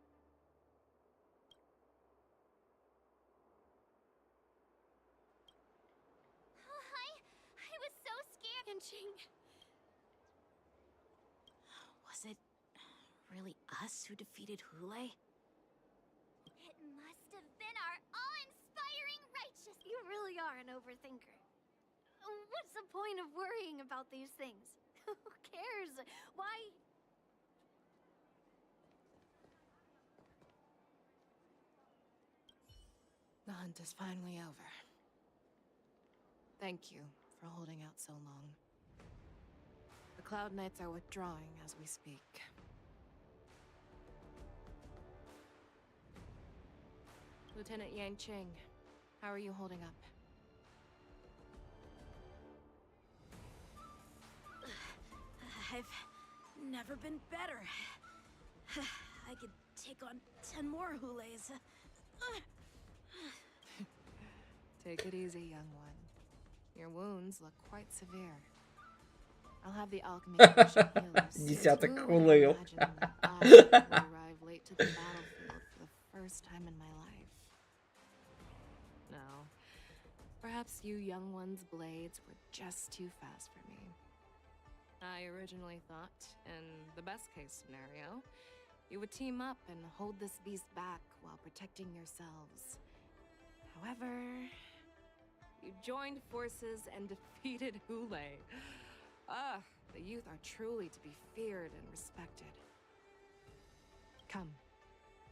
I was so scared. Yanqing. Was it really us who defeated Hule? It must have been our awe-inspiring righteous. You really are an overthinker. What's the point of worrying about these things? Who cares? Why? The hunt is finally over. Thank you for holding out so long. The Cloud Knights are withdrawing as we speak. Lieutenant Yanqing, how are you holding up? I've never been better. I could take on 10 more Hules. Take it easy, young one. Your wounds look quite severe. I'll have the alchemy potion heal you. Десяток Who Хулеев. would imagine that I will arrive late to the battlefield for the first time in my life? No. Perhaps you young ones' blades were just too fast for me. I originally thought, in the best case scenario, you would team up and hold this beast back while protecting yourselves. However, you joined forces and defeated Hule. Ah, the youth are truly to be feared and respected. Come,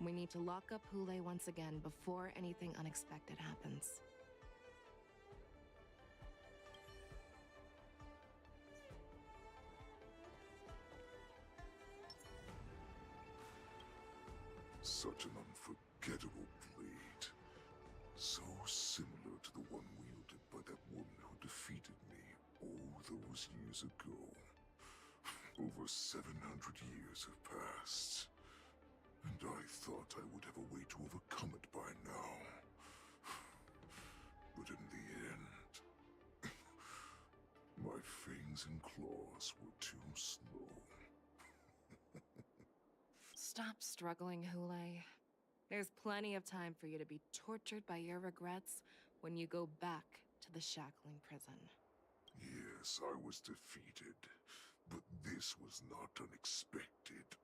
we need to lock up Hule once again before anything unexpected happens. Such an unforgettable blade. So similar to the one wielded by that woman who defeated me all those years ago. Over 700 years have passed, and I thought I would have a way to overcome it by now. But in the end, my fangs and claws were too slow. Stop struggling, Hule. There's plenty of time for you to be tortured by your regrets when you go back to the shackling prison. Yes, I was defeated, but this was not unexpected.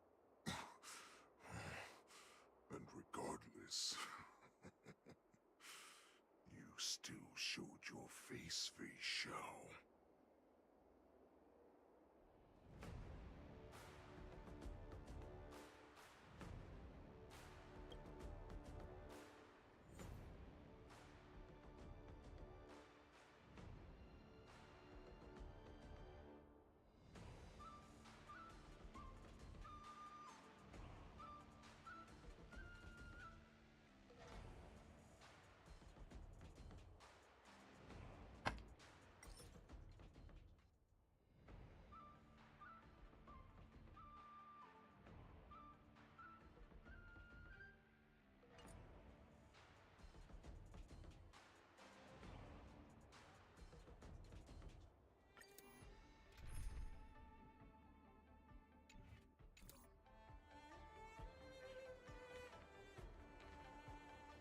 And regardless, you still showed your face, Shao.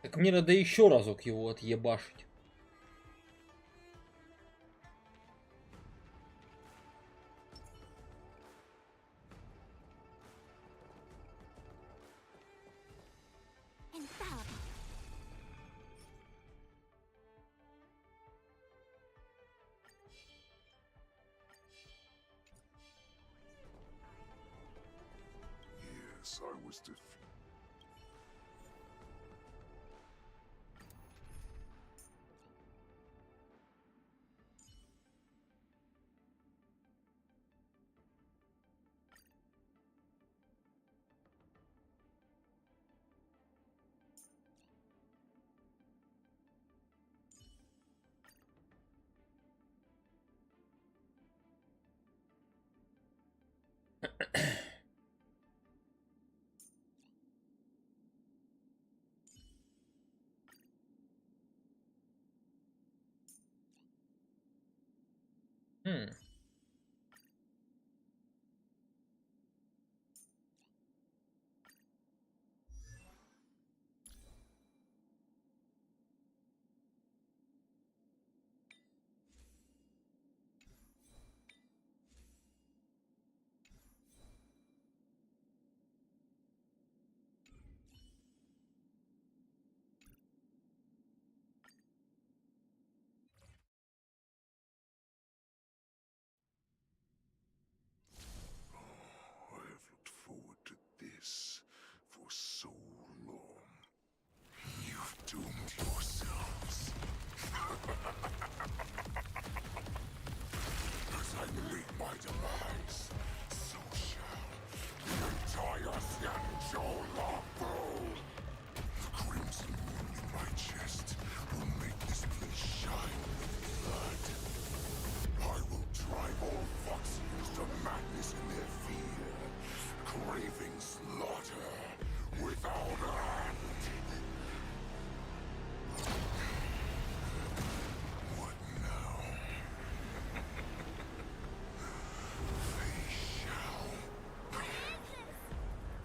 Так мне надо еще разок его отъебашить. Yes, I was defeated.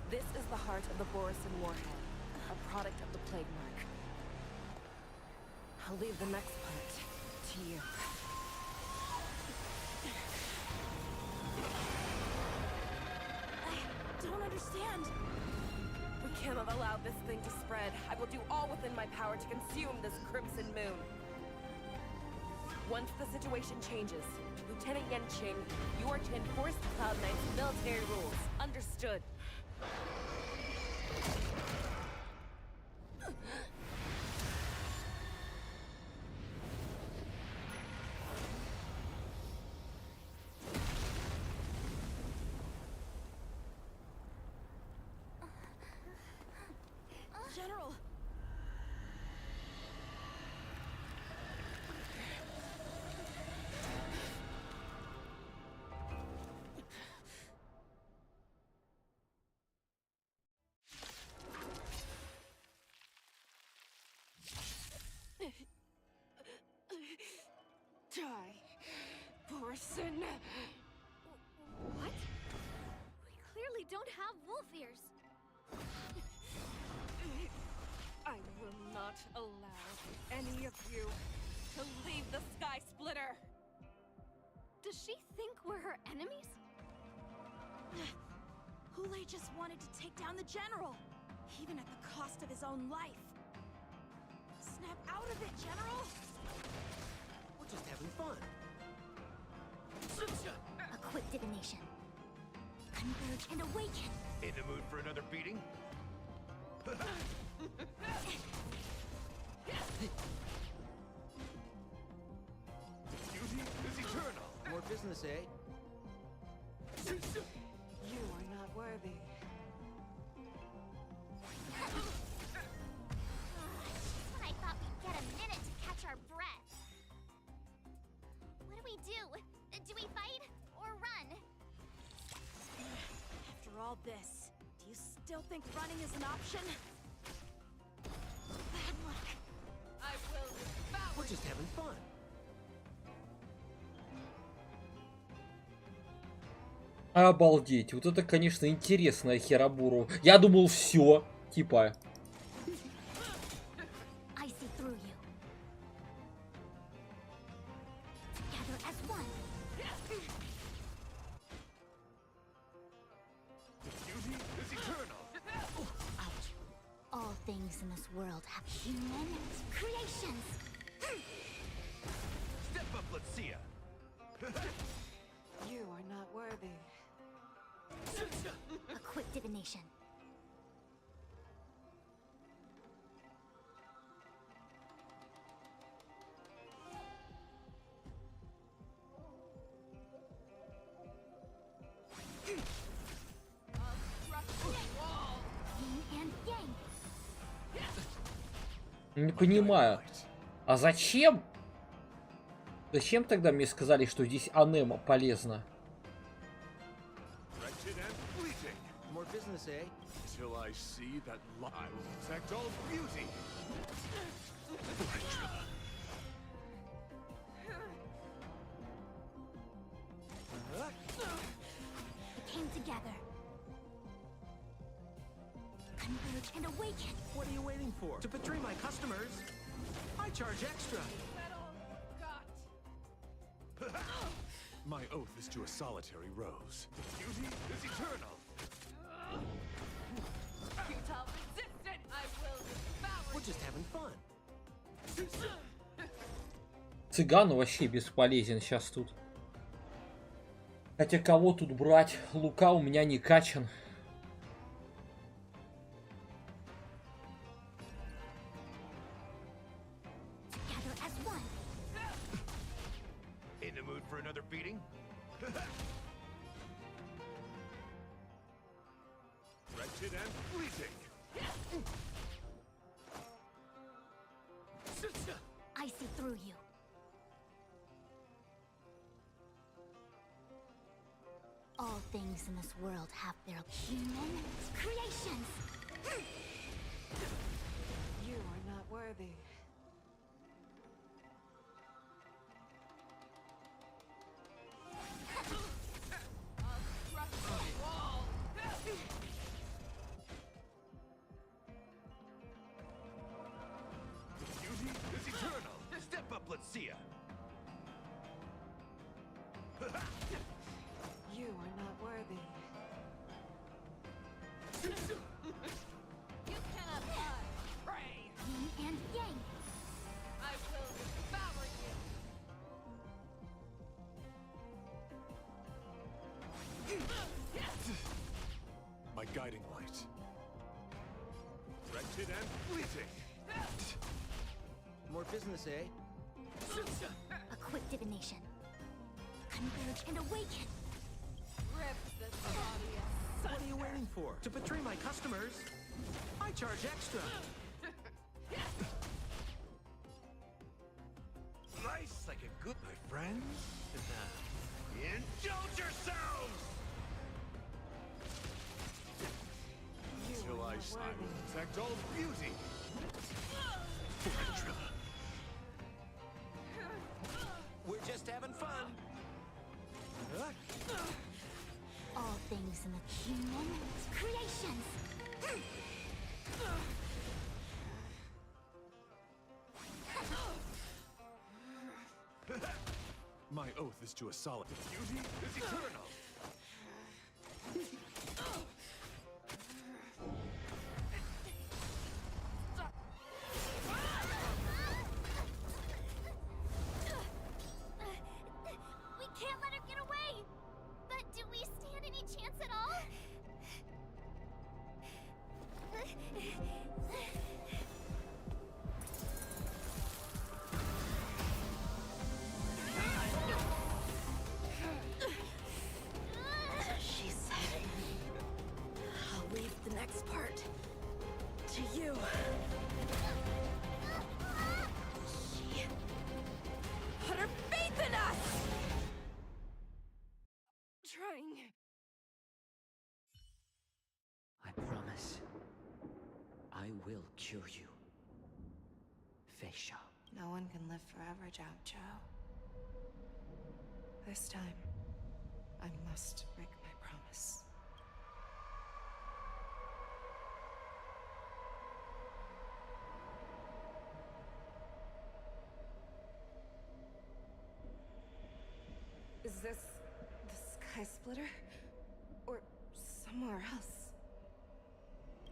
This is the heart of the Borisan warhead, a product of the plague mark. I'll leave the next part to you. I don't understand. We cannot allow this thing to spread. I will do all within my power to consume this crimson moon. Once the situation changes, Lieutenant Yanqing, you are to enforce the Cloud Knight's military rules. Understood. General! Die, Borisan. What? We clearly don't have wolf ears. I will not allow any of you to leave the Sky Splitter. Does she think we're her enemies? Hulei just wanted to take down the general, even at the cost of his own life. Snap out of it, General! We're just having fun. A quick divination. Converge and awaken. In the mood for another beating? Beauty is eternal. More business, eh? You are not worthy. When I thought we'd get a minute to catch our breath. What do? Do we fight or run? After all this, do you still think running is an option? Bad luck. I will devour. We're just having fun. Обалдеть, вот это, конечно, интересная херобуру. Я думал, все, типа. I see through you. Together as one. Beauty is eternal. Ouch. All things in this world have human creations. Step up, let's see ya. You are not worthy. A quick divination. Не понимаю. А зачем? Зачем тогда мне сказали, что здесь анема полезна? More business, eh? Till I see that I will protect all beauty. awaken. What are you waiting for? To betray my customers? I charge extra. My oath is to a solitary rose. The beauty is eternal. Futile resistance! I will devour. We're just having fun. Цыган вообще бесполезен сейчас тут. Хотя кого тут брать? Лука у меня не качан. In the mood for another beating? Wretched and fleeting. I see through you. All things in this world have their human creations. You are not worthy. Beauty is eternal. Step up, let's see ya. You are not worthy. You cannot hide. Pray. Yin and yang. I will devour you. My guiding light. Wretched and fleeting. More business, eh? A quick divination. Converge and awaken. Rip this body asunder. What are you waiting for? To betray my customers? I charge extra. Nice like a good, my friends. Indulge yourselves! Till I will protect all beauty. We're just having fun. All things in the human creations. My oath is to a solid. Beauty is eternal. We can't let her get away. But do we stand any chance at all? She said, I'll leave the next part to you. She put her faith in us! Trying. I promise. I will cure you. Feisha. No one can live forever, Zhao Zhao. This time, I must break my promise. Is this the Sky Splitter? Or somewhere else?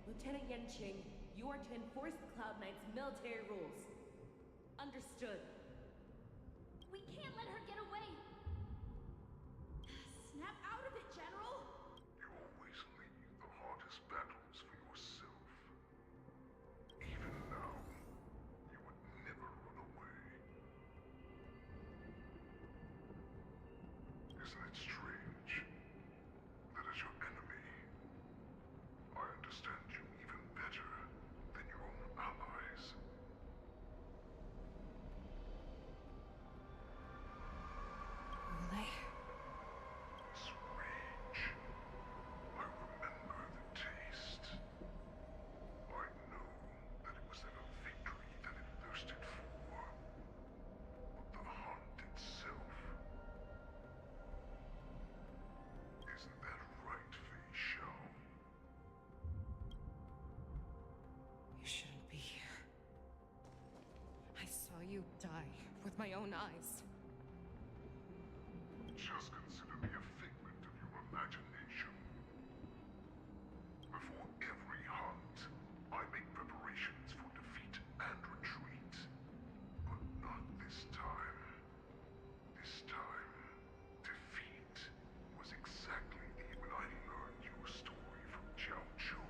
Lieutenant Yanqing, you are to enforce the Cloud Knight's military rules. Understood. We can't let her get away. Snap out of it, General. You always leave the hardest battles for yourself. Even now, you would never run away. Isn't it strange that as your enemy, I understand you even better than your own allies? Ulay. This rage, I remember the taste. I know that it was never victory that it thirsted for, but the hunt itself. you die with my own eyes. Just consider me a figment of your imagination. Before every hunt, I make preparations for defeat and retreat. But not this time. This time, defeat was exactly when I learned your story from Jiao Zhou.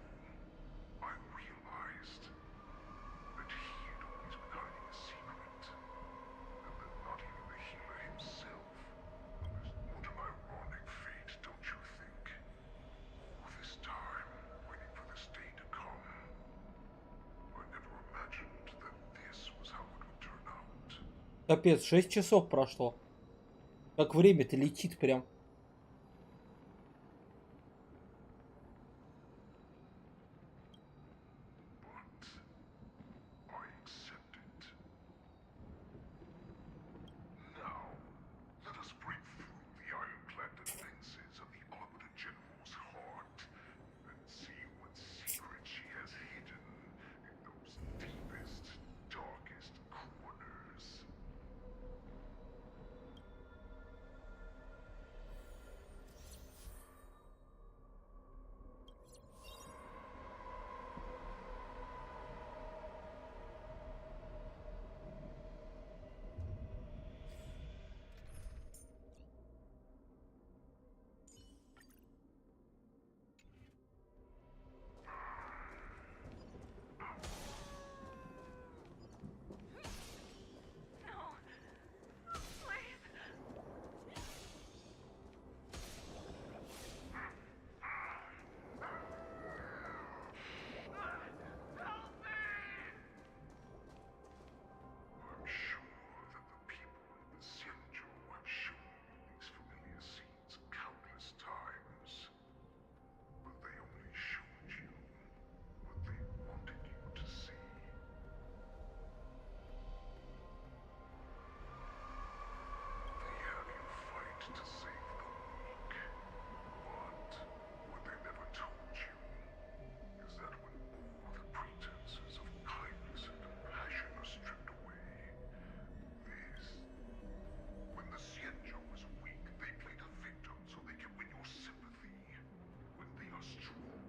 I realized that he had always been hiding a secret, and that not even the healer himself. What an ironic fate, don't you think? All this time, waiting for this day to come. I never imagined that this was how it would turn out. Капец, 6 часов прошло. Как время-то летит прям. I accept it. Now, let us break through the ironclad defenses of the Arbiter General's heart and see what secret she has hidden in those deepest, darkest corners. I'm sure that the people in the Xianzhou have shown you these familiar scenes countless times, but they only showed you what they wanted you to see. They have you fight to save the weak, but what they never told you is that when all the pretenses of kindness and compassion are stripped away, when the Xianzhou is weak, they play the victim so they can win your sympathy. When they are strong,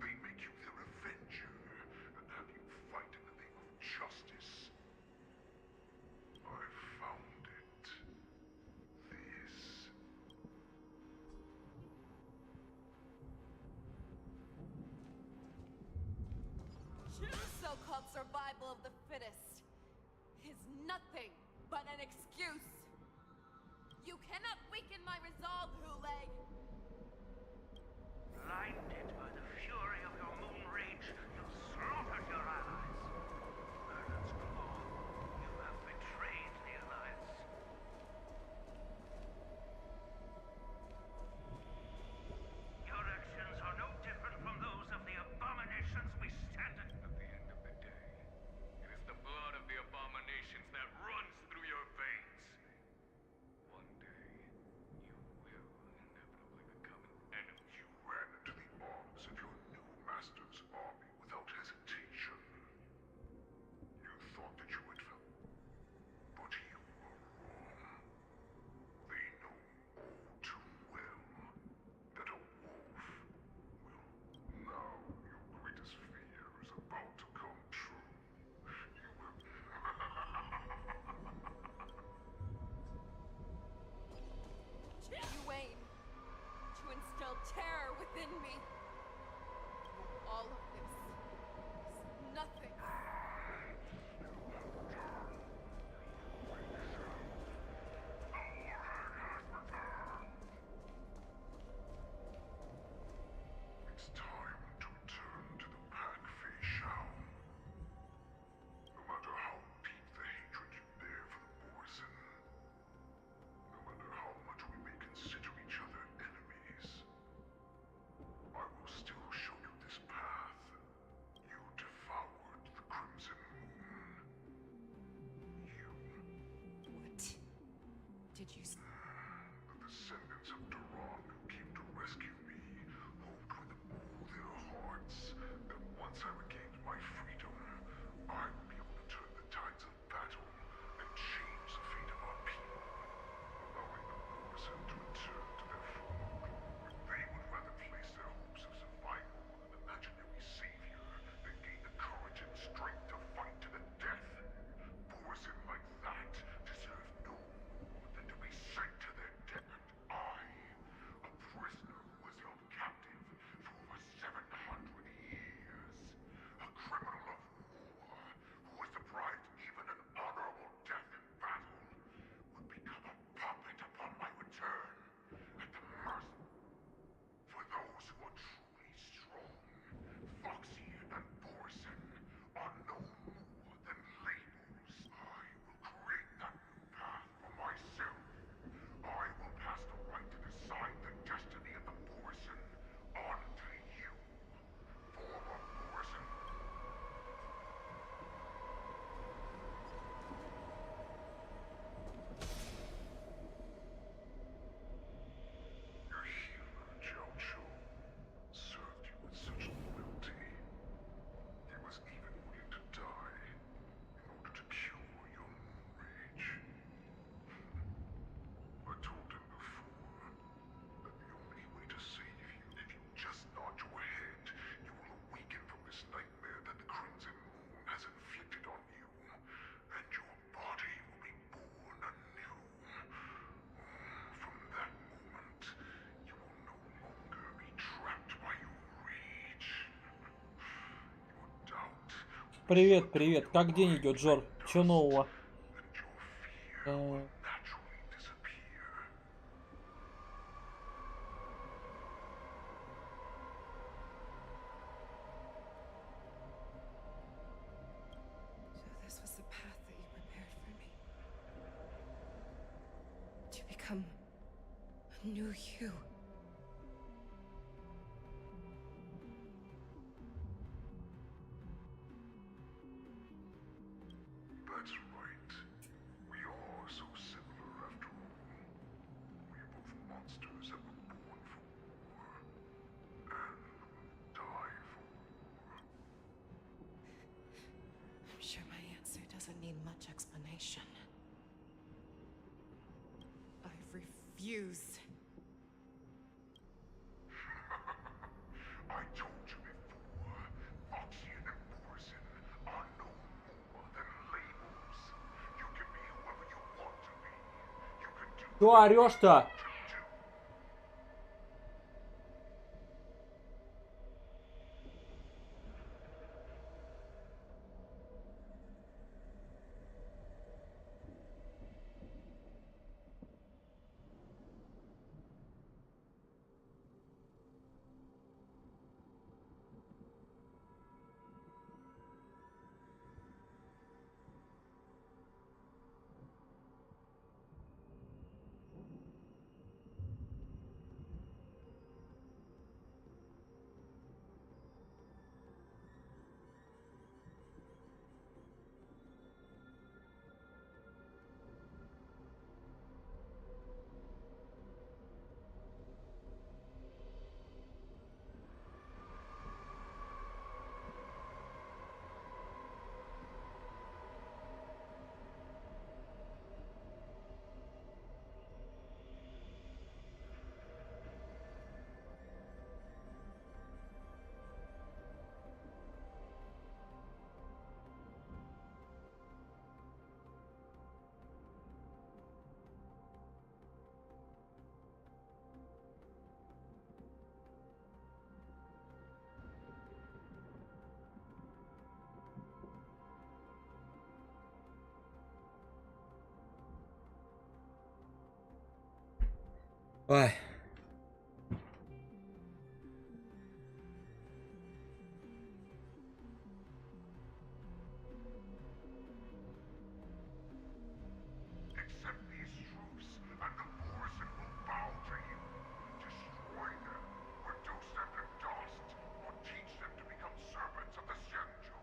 they make you their avenger and have you fight in the name of justice. I found it. This. Your so-called survival of the fittest is nothing but an excuse. You cannot weaken my resolve, Hulei. Blinded by the fury of your moon rage, you slaughtered your allies. Murder's claw, you have betrayed the alliance. Your actions are no different from those of the abominations we stand at. At the end of the day, it is the blood of the abominations that runs through your veins. One day, you will inevitably become an enemy. You ran into the arms of your new master's army without hesitation. You thought that you had found, but you were wrong. They know all too well that a wolf will. Now your greatest fear is about to come true. You will. You aim to instill terror within me. All of this is nothing. It's time to return to the pack, Fei Shao. No matter how deep the hatred you bear for the poison, no matter how much we may consider each other enemies, I will still show you this path. You devoured the Crimson Moon. What did you say? The descendants of Duran who came to rescue me hoped with all their hearts that once I regained my freedom, I would be able to turn the tides of battle Привет, привет. Как день идет, Жор? Че нового? New you. That's right. We are so similar after all. We are both monsters that were born for war and will die for war. I'm sure my answer doesn't need much explanation. I refuse. I told you before, Foxian and Morrison are no more than labels. You can be whoever you want to be. You can do Что орешь-то? Ой. Accept these truths, and the Morrison will bow to you. Destroy them, reduce them to dust, or teach them to become servants of the Xianzhou.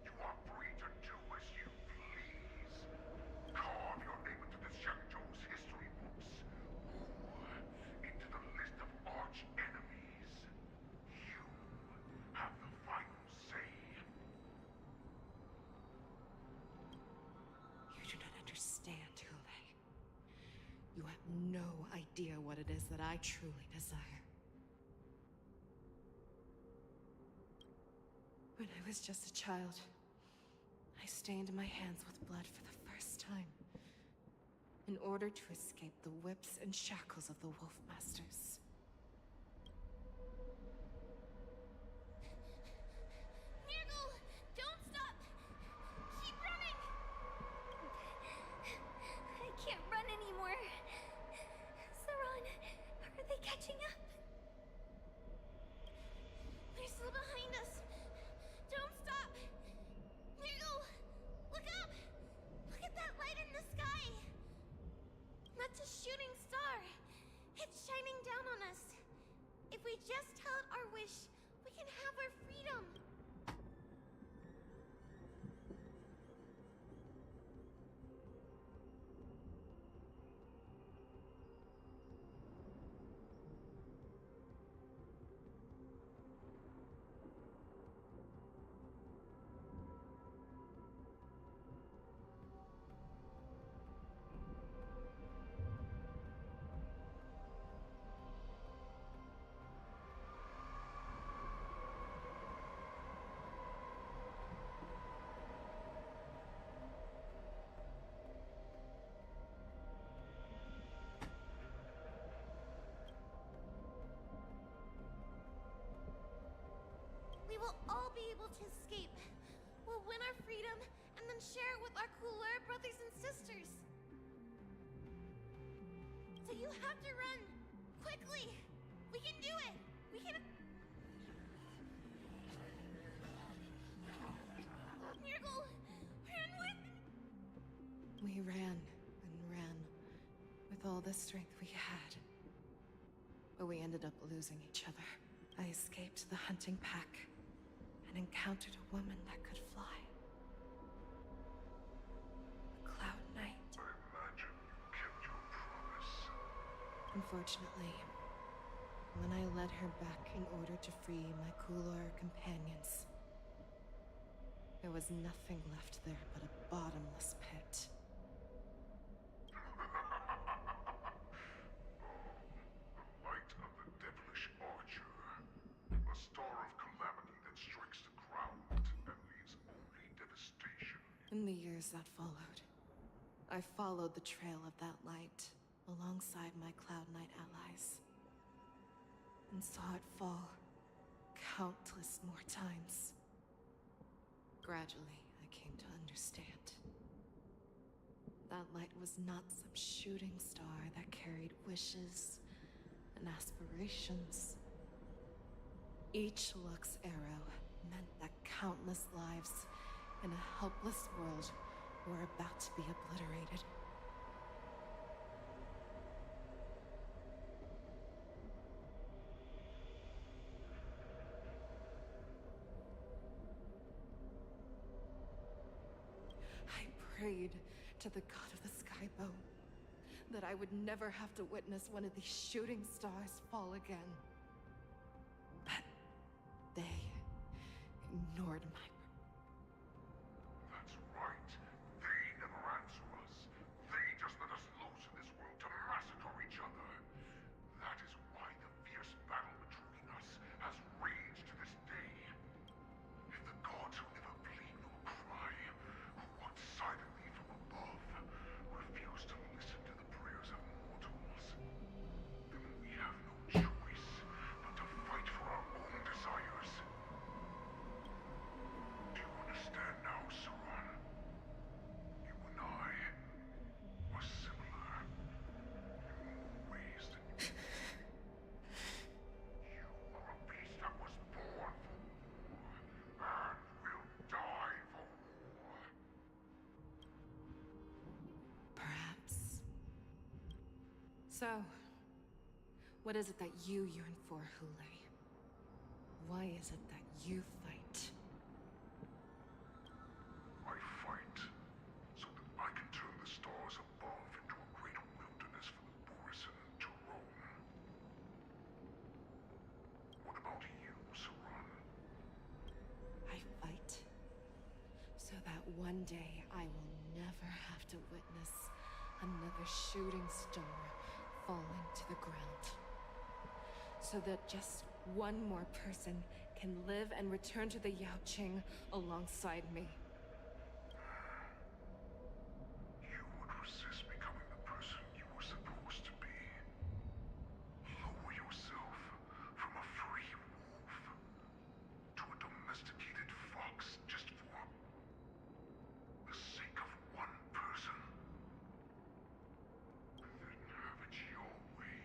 You are free to do as you please. Carve your name into the Xianzhou's history books, or into the list of arch enemies. You have the final say. You do not understand, Hule. You have no idea what it is that I truly desire. When I was just a child, I stained my hands with blood for the first time, in order to escape the whips and shackles of the Wolf Masters. Nirgal, don't stop! Keep running! I can't run anymore. Saran, are they catching up? They're still behind us. Don't stop! Nirgal, look up! Look at that light in the sky! That's a shooting star. It's shining down on us. If we just tell it our wish, we can have our freedom. We will all be able to escape. We'll win our freedom and then share it with our cooler brothers and sisters. So you have to run quickly. We can do it. We can. Nurgle, run with. We ran and ran with all the strength we had. But we ended up losing each other. I escaped the hunting pack and encountered a woman that could fly. A Cloud Knight. I imagine you kept your promise. Unfortunately, when I led her back in order to free my cooler companions, there was nothing left there but a bottomless pit. Light of the devilish archer. A star of calamity that strikes the ground and leaves only devastation. In the years that followed, I followed the trail of that light alongside my Cloud Knight allies, and saw it fall countless more times. Gradually, I came to understand. That light was not some shooting star that carried wishes and aspirations. Each Lux arrow meant that countless lives in a helpless world were about to be obliterated. I prayed to the god of the skybow that I would never have to witness one of these shooting stars fall again. But they ignored my... That's right. They never answer us. They just let us loose in this world to massacre each other. That is why the fierce battle between us has raged to this day. If the gods who never plead nor cry, who watch silently from above, refuse to listen to the prayers of mortals, then we have no choice but to fight for our own desires. Do you understand now, Saran? You and I are similar in more ways than you. You are a beast that was born for war and will die for war. Perhaps. So, what is it that you yearn for, Hule? Why is it that you fight? I fight so that I can turn the stars above into a great wilderness for the Borisan to roam. What about you, Saran? I fight so that one day I will never have to witness another shooting star falling to the ground. So that just one more person can live and return to the Yaoqing alongside me. You would resist becoming the person you were supposed to be. Lower yourself from a free wolf to a domesticated fox just for the sake of one person. Then have it your way.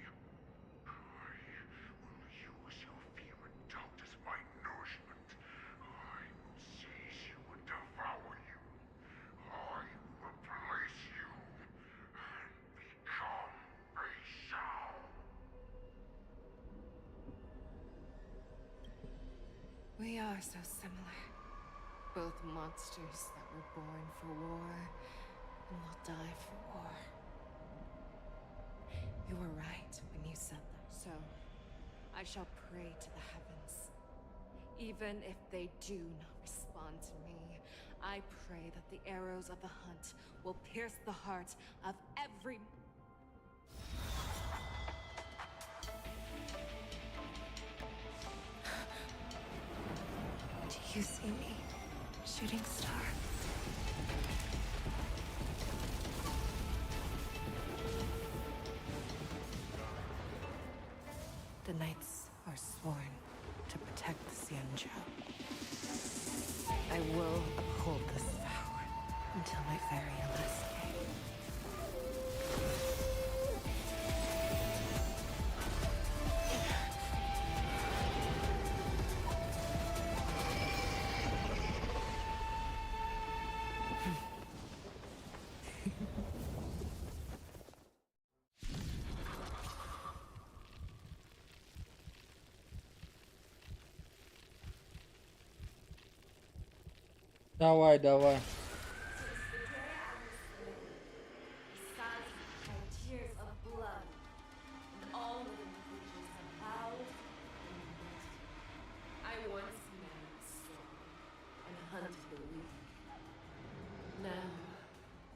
I will use your fear and doubt as my nourishment. I will seize you and devour you. I will replace you and become a shell. We are so similar. Both monsters that were born for war and will die for war. You were right when you said that. So, I shall pray to the heavens. Even if they do not respond to me, I pray that the arrows of the hunt will pierce the heart of every... Do you see me, shooting star? The knights are sworn to protect the Xianzhou. I will uphold hold this vow until my very last day. Давай, давай. Tears of blood, and all living creatures have bowed and bent. I once married strong and hunted the weak. Now,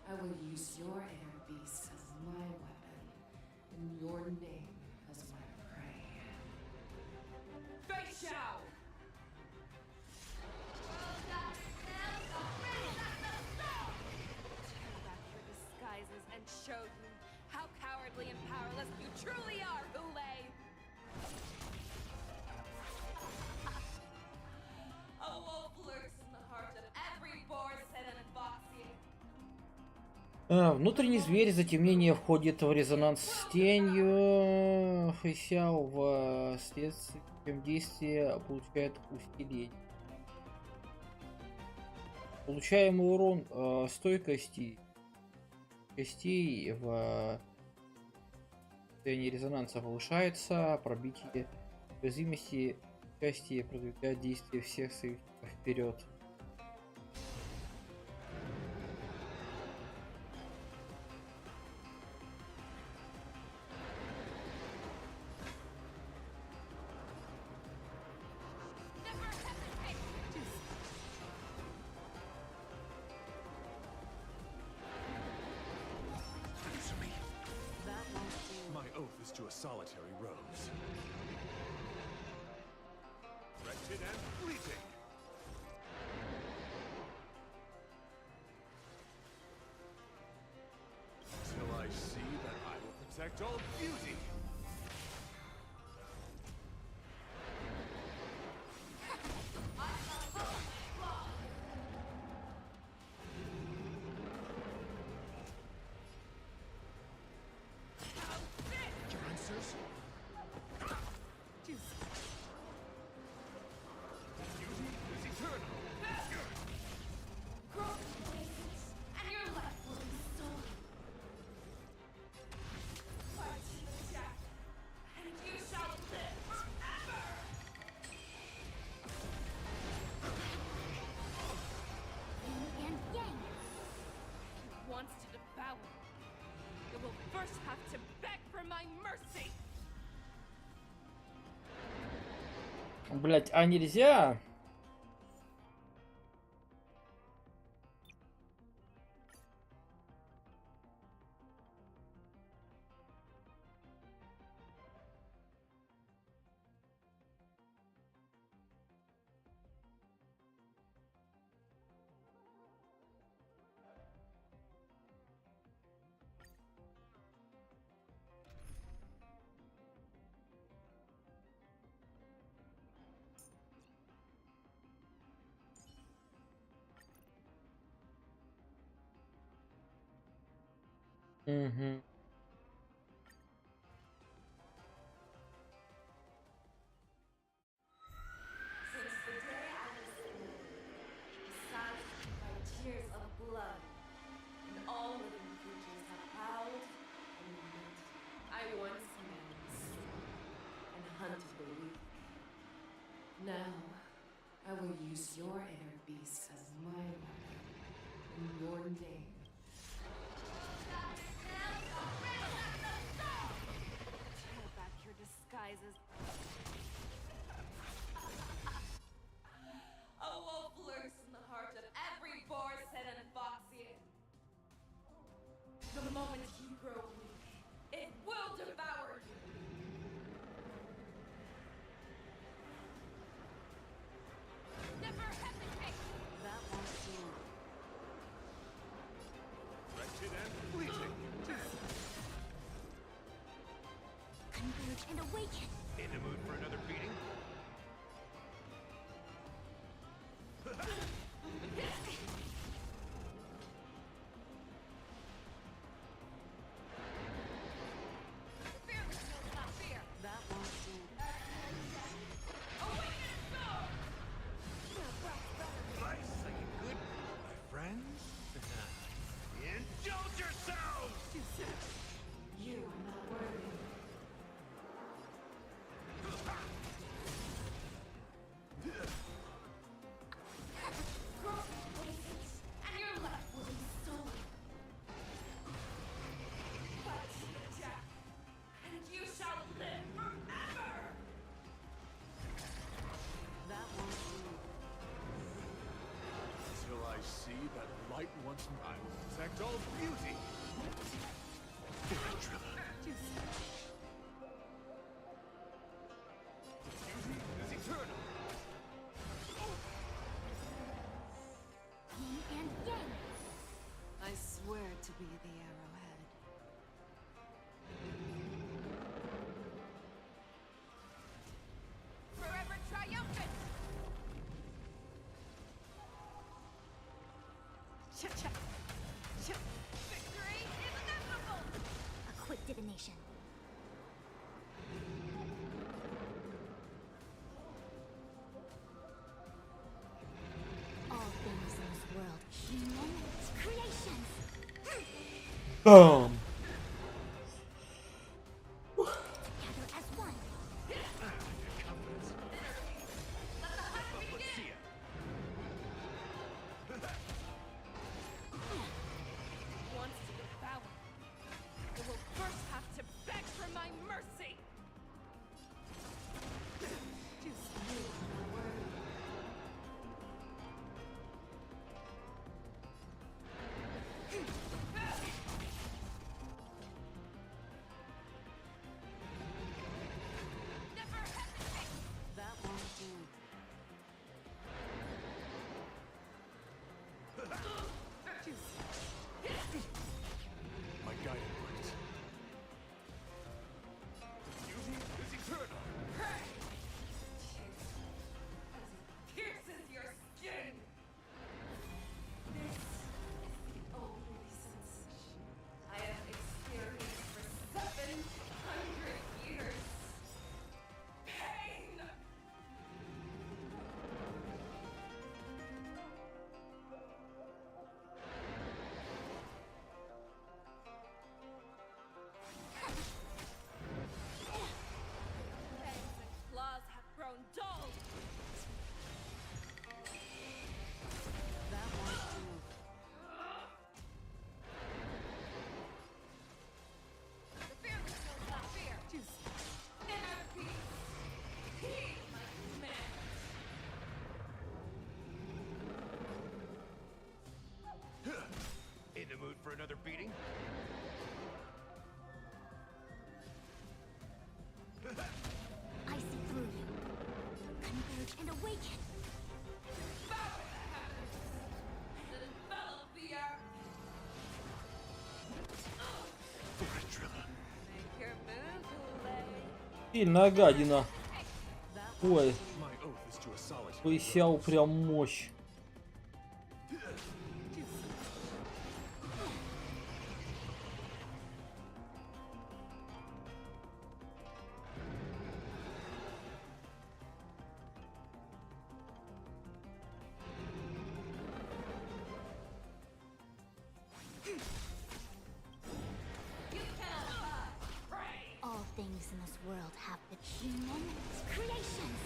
I will use your inner beast as my weapon, and your name as my prey. Face Shao! And show you how cowardly and powerless you truly are, Hulei! A wolf lurks in the heart of every Borsen and Foxian. Внутренний зверь затемнение входит в резонанс с тенью. Хэсяо в следствием действия получает усиление. Получаемый урон стойкости частей в состоянии резонанса повышается, пробитие уязвимости части продвигает действие всех союзников вперед. To a solitary rose. Wretched and fleeting. Till I see that I will protect all beauty. Wants to devour. It will first have to beg for my mercy. Блять, а нельзя? Угу. Since the day I was born, besides by tears of blood, and all living creatures have bowed and bent. I once married strong and hunted the weak. Now, I will use your inner beast as my weapon, in your name. Tear back your disguises. A wolf lurks in the heart of every Borsen and Foxian. The moment you grow weak, it will devour you. Never hesitate! That won't do. Wretched and fleeting. Converge and awaken. In the mood for another beating? Indulge yourselves! You are not worthy. And your life will be stolen. But death, and you shall live forever! That won't do. Till I see that light once I will protect all beauty. Beauty is eternal. Yin and yang. I swear to be the arrowhead. Forever triumphant! Cha-cha. Victory is inevitable! A quick divination. All things in this world, human creations. Бам! Together as one. Let's see it. Wants to devour. You will first have to beg for my mercy! That won't do. My guiding light. Beauty is eternal. Pierces your skin! This is the only sensation I have experienced for 700 years. Pain! Fangs and claws have grown dull. That won't do. The fearless knows not fear. Inner peace. Heed my command. In the mood for another beating? I see through you. Converge and awaken. Bow to the heavens and envelop the earth. Make your move, Ule. Сильная гадина. Ой, My oath is to a solitary поисял прям мощь. You cannot abide. Pray. All things in this world have been human creations.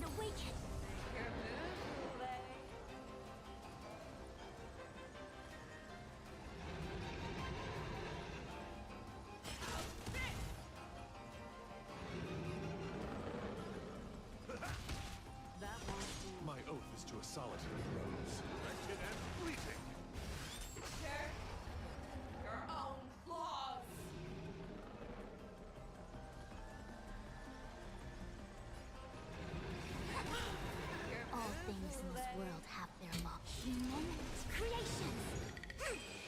and awaken. My oath is to a solitary rose. Wretched and fleeting. Share your own flaws. All things in this world have their law. Human creations.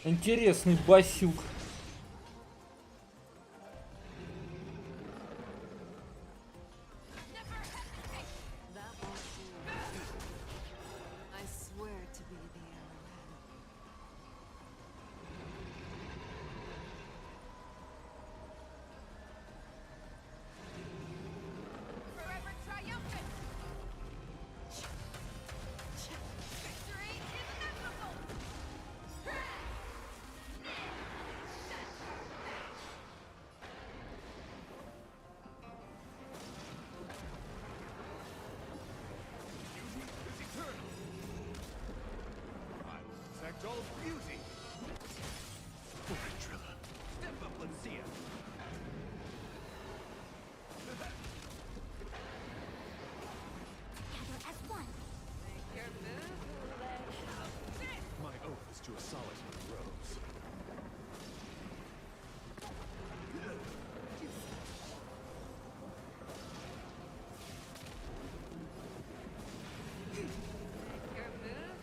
Интересный басюк. I swear to be the arrowhead. Forever triumphant. Victory is inevitable. Beauty is eternal. I will protect all beauty. Trilla. Step up, let's see it. Together as one. Your move, My oath is to a solitary rose. your move,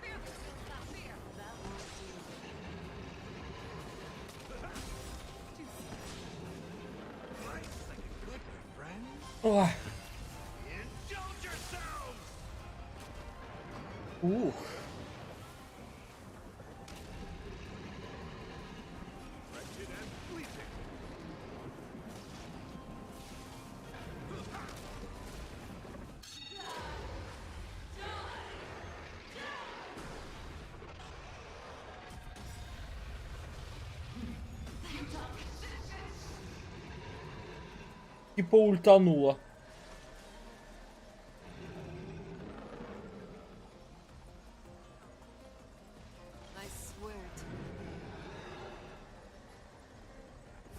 Fear the still not fear. That won't do. Life's like a good, my friend. Ох. Indulge yourselves! Ух. Wretched and fleeting. Типа ультанула. I swear to be the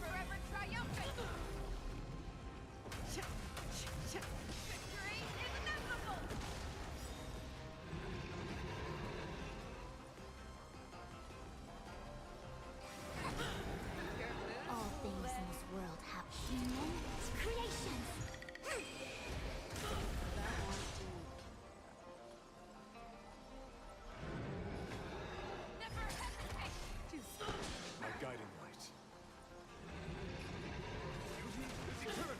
Forever triumphant. Victory is inevitable. Your move, All things in this world have human creations. that won't do. never hesitate. My guiding light. Beauty is eternal.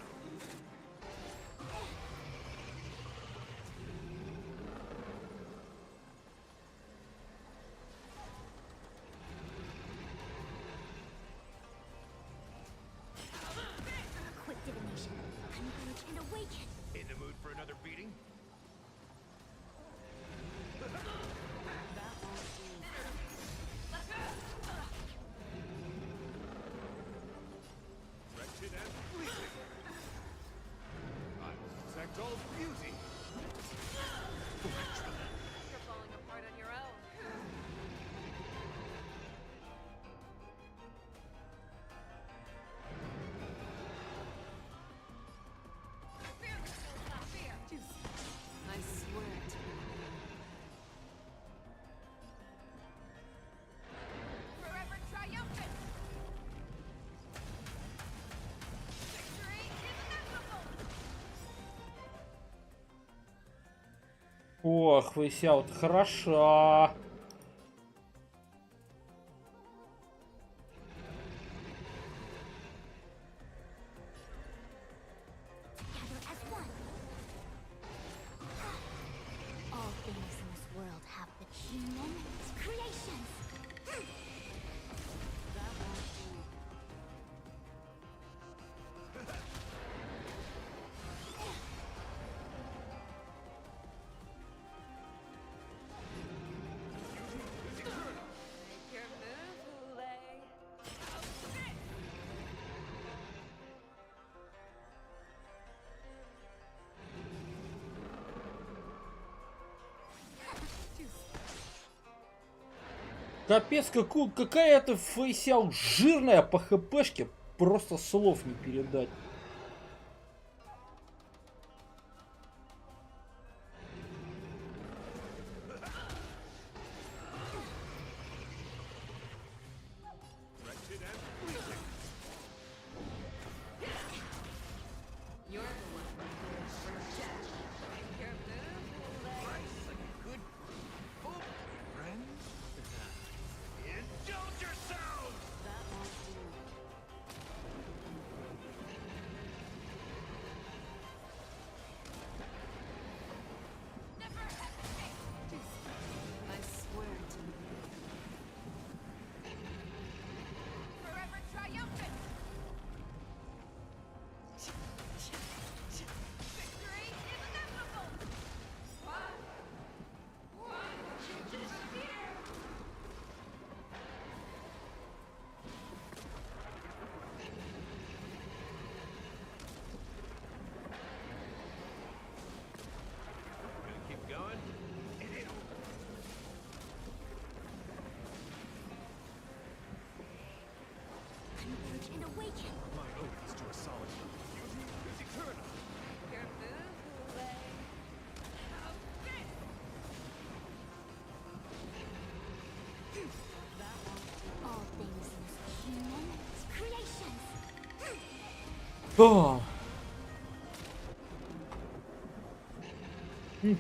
Quick divination. Converge and awaken. In the mood for another beating? That won't do. Wretched and fleeting. I will protect all beauty. You're falling apart on your own. Fear the still not fear. I swear to be Forever triumphant. Victory is inevitable. Ох, вы вся вот хороша. Together as one. All things in this world have the human creations. that won't do. Капец, какая это фейсяу жирная по хпшке. Просто слов не передать.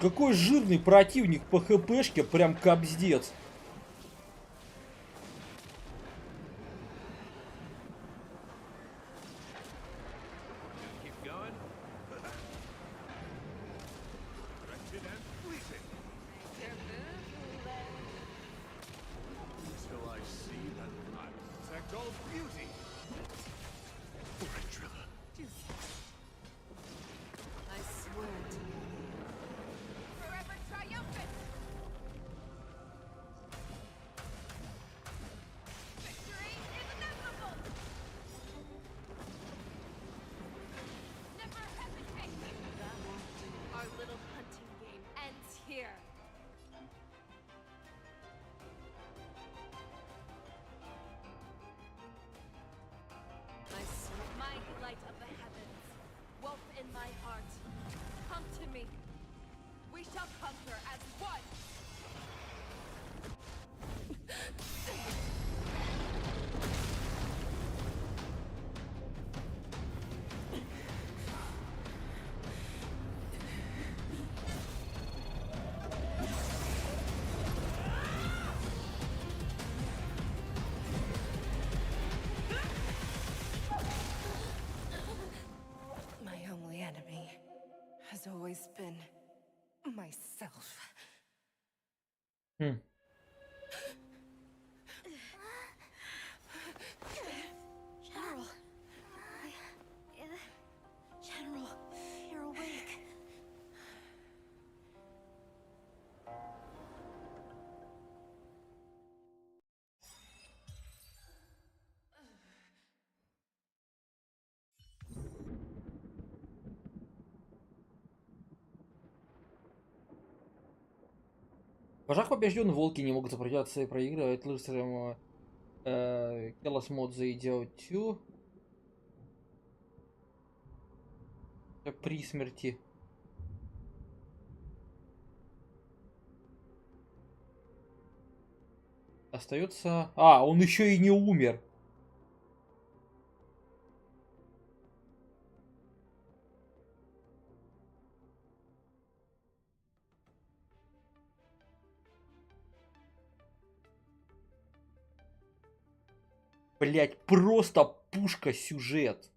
Какой жирный противник по хпшке, прям капздец. Always been myself. General, General, you're awake. Вожак побежден, волки не могут сопротивляться и проигрывают рыцарям Келос мод за идиотю. При смерти. Остается... А, он еще и не умер. Блять, просто пушка сюжет.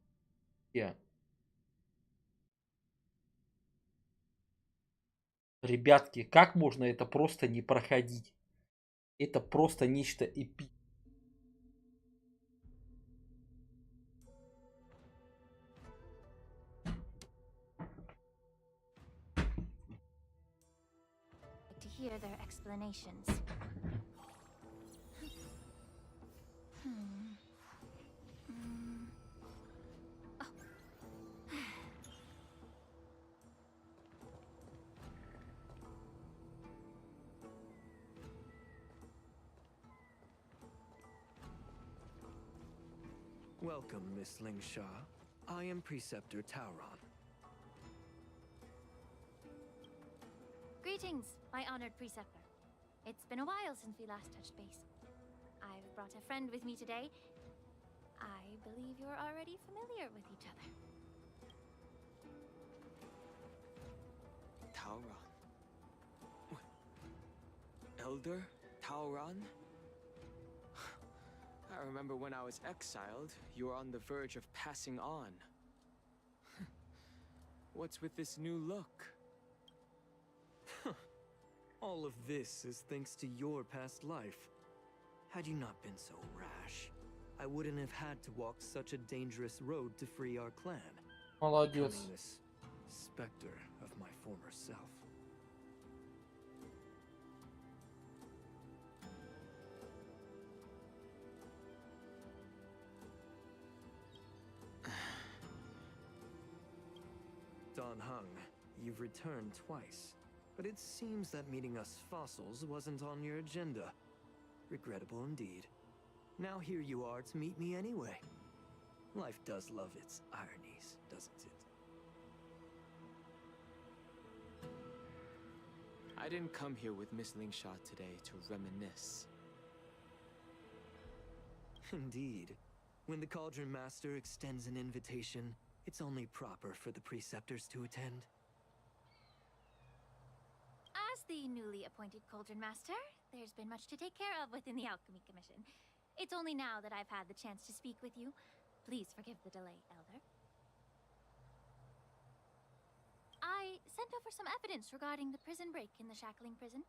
Ребятки, как можно это просто не проходить? Это просто нечто эпичное. To hear their explanations. Welcome, Miss Lingsha. I am Preceptor Tauron. Greetings, my honored preceptor. It's been a while since we last touched base. I've brought a friend with me today. I believe you're already familiar with each other. Tauron. What? Elder Tauron? I remember when I was exiled, you were on the verge of passing on. What's with this new look? All of this is thanks to your past life. Had you not been so rash, I wouldn't have had to walk such a dangerous road to free our clan. Молодец. Becoming this specter of my former self. Don Hung, you've returned twice, but it seems that meeting us fossils wasn't on your agenda. Regrettable indeed. Now here you are to meet me anyway. Life does love its ironies, doesn't it? I didn't come here with Miss Lingsha today to reminisce. Indeed. When the Cauldron Master extends an invitation, it's only proper for the Preceptors to attend. As the newly appointed Cauldron Master, there's been much to take care of within the Alchemy Commission. It's only now that I've had the chance to speak with you. Please forgive the delay, Elder. I sent over some evidence regarding the prison break in the Shackling prison.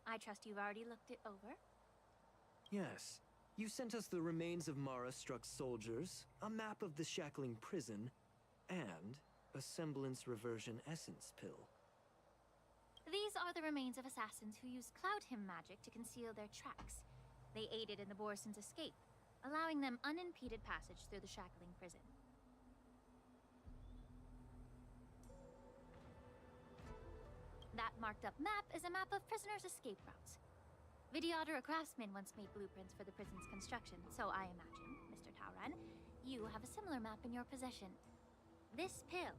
I trust you've already looked it over. Yes. You sent us the remains of Mara-struck soldiers, a map of the Shackling prison, and a semblance reversion essence pill. These are the remains of assassins who used Cloud Hymn magic to conceal their tracks. They aided in the Borson's escape, allowing them unimpeded passage through the Shackling prison. That marked up map is a map of prisoners' escape routes. Vidyadhara craftsmen once made blueprints for the prison's construction, so I imagine, Mr. Tauron, you have a similar map in your possession. This pill.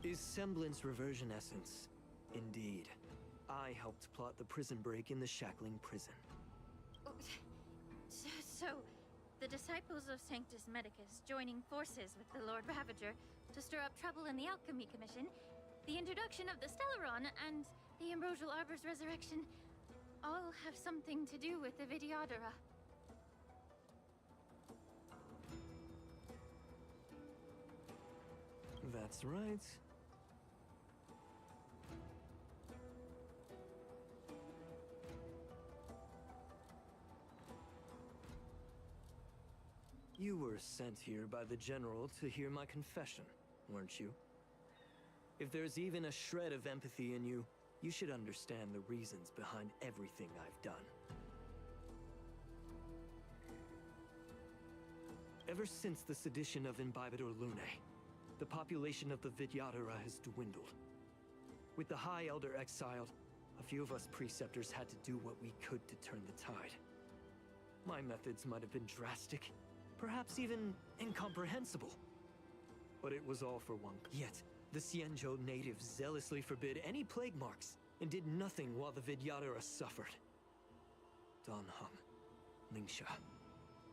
Is semblance reversion essence. Indeed. I helped plot the prison break in the Shackling prison. So, the disciples of Sanctus Medicus joining forces with the Lord Ravager to stir up trouble in the Alchemy Commission, the introduction of the Stellaron, and the Ambrosial Arbor's resurrection all have something to do with the Vidyadhara. That's right. You were sent here by the General to hear my confession, weren't you? If there's even a shred of empathy in you, you should understand the reasons behind everything I've done. Ever since the sedition of Imbibidor Lunae, the population of the Vidyadhara has dwindled. With the High Elder exiled, a few of us Preceptors had to do what we could to turn the tide. My methods might have been drastic, perhaps even incomprehensible. But it was all for one. Yet, the Xianzhou natives zealously forbid any plague marks and did nothing while the Vidyadhara suffered. Don Hung, Lingsha,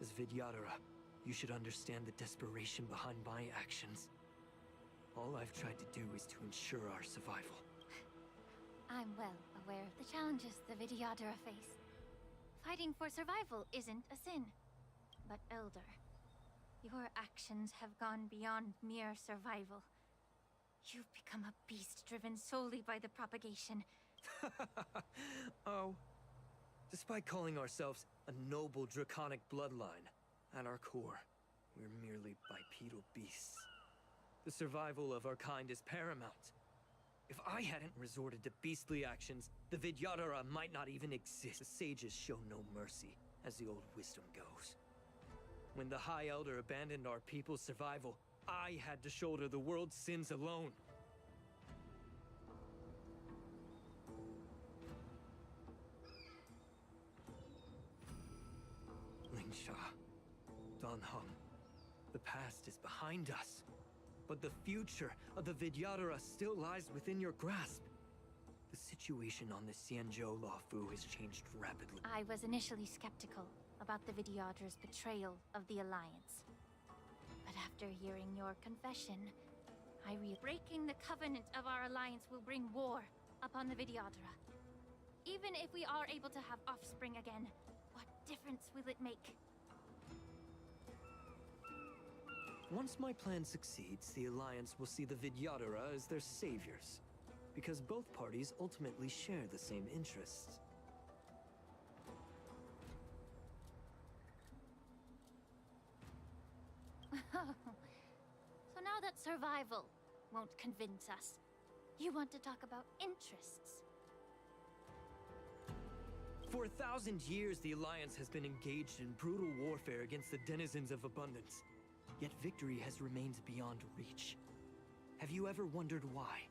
as Vidyadhara, you should understand the desperation behind my actions. All I've tried to do is to ensure our survival. I'm well aware of the challenges the Vidyadhara face. Fighting for survival isn't a sin. But Elder, your actions have gone beyond mere survival. You've become a beast driven solely by the propagation. Oh. Despite calling ourselves a noble draconic bloodline, at our core, we're merely bipedal beasts. The survival of our kind is paramount. If I hadn't resorted to beastly actions, the Vidyadhara might not even exist. The sages show no mercy, as the old wisdom goes. When the High Elder abandoned our people's survival, I had to shoulder the world's sins alone. Danhong. The past is behind us, but the future of the Vidyadhara still lies within your grasp. The situation on the Xianzhou Luofu has changed rapidly. I was initially skeptical about the Vidyadhara's betrayal of the Alliance. But after hearing your confession, breaking the covenant of our alliance will bring war upon the Vidyadhara. Even if we are able to have offspring again, what difference will it make? Once my plan succeeds, the Alliance will see the Vidyadhara as their saviors, because both parties ultimately share the same interests. So now that survival won't convince us, you want to talk about interests? For 1,000 years, the Alliance has been engaged in brutal warfare against the denizens of abundance. Yet victory has remained beyond reach. Have you ever wondered why?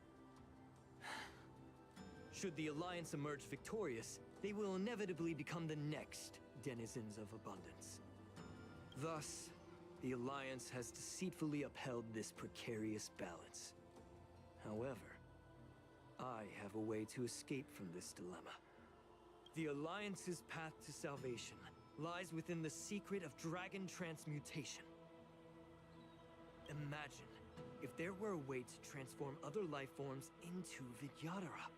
Should the Alliance emerge victorious, they will inevitably become the next denizens of abundance. Thus, the Alliance has deceitfully upheld this precarious balance. However, I have a way to escape from this dilemma. The Alliance's path to salvation lies within the secret of dragon transmutation. Imagine if there were a way to transform other life forms into Vidyadhara.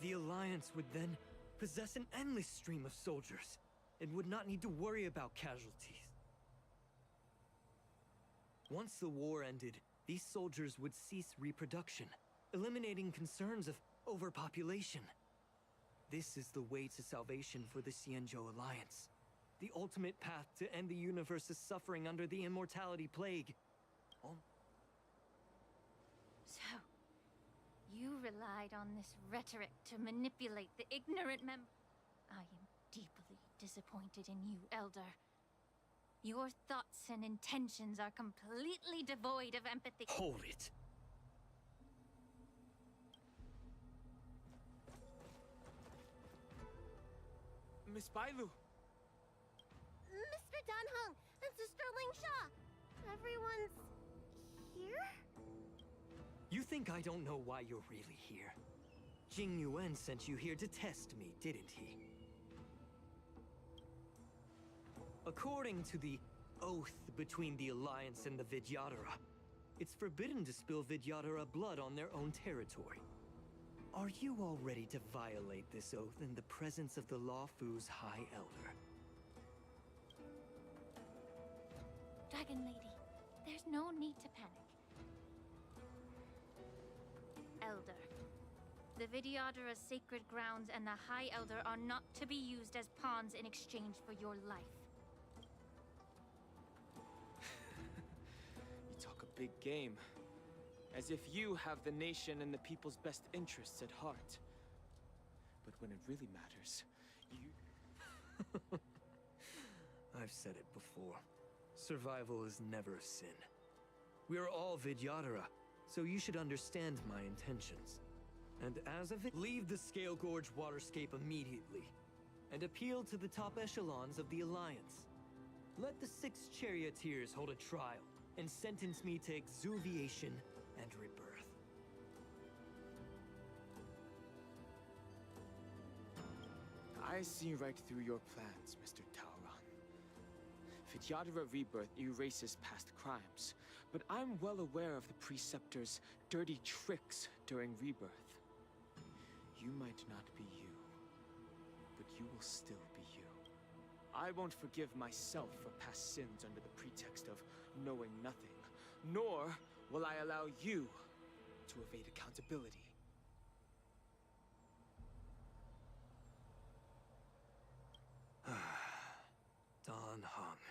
The Alliance would then possess an endless stream of soldiers and would not need to worry about casualties. Once the war ended, these soldiers would cease reproduction, eliminating concerns of overpopulation. This is the way to salvation for the Xianzhou Alliance. The ultimate path to end the universe's suffering under the immortality plague. So, you relied on this rhetoric to manipulate the ignorant I am deeply disappointed in you, Elder. Your thoughts and intentions are completely devoid of empathy. Hold it! Miss Bailu! Mr. Danhong and Sister Lingsha! Everyone's here? You think I don't know why you're really here? Jing Yuan sent you here to test me, didn't he? According to the oath between the Alliance and the Vidyadhara, it's forbidden to spill Vidyadhara blood on their own territory. Are you all ready to violate this oath in the presence of the Luofu's High Elder? Dragon Lady, there's no need to panic. Elder, the Vidyadhara's sacred grounds and the High Elder are not to be used as pawns in exchange for your life. You talk a big game. As if you have the nation and the people's best interests at heart. But when it really matters, you... I've said it before. Survival is never a sin. We are all Vidyadhara, so you should understand my intentions. And as of it, leave the Scale Gorge waterscape immediately, and appeal to the top echelons of the Alliance. Let the 6 charioteers hold a trial, and sentence me to exuviation and rebirth. I see right through your plans, Mr. Taoran. Vidyadhara rebirth erases past crimes, but I'm well aware of the Preceptor's dirty tricks during rebirth. You might not be you, but you will still be you. I won't forgive myself for past sins under the pretext of knowing nothing, nor will I allow you to evade accountability. Danhong,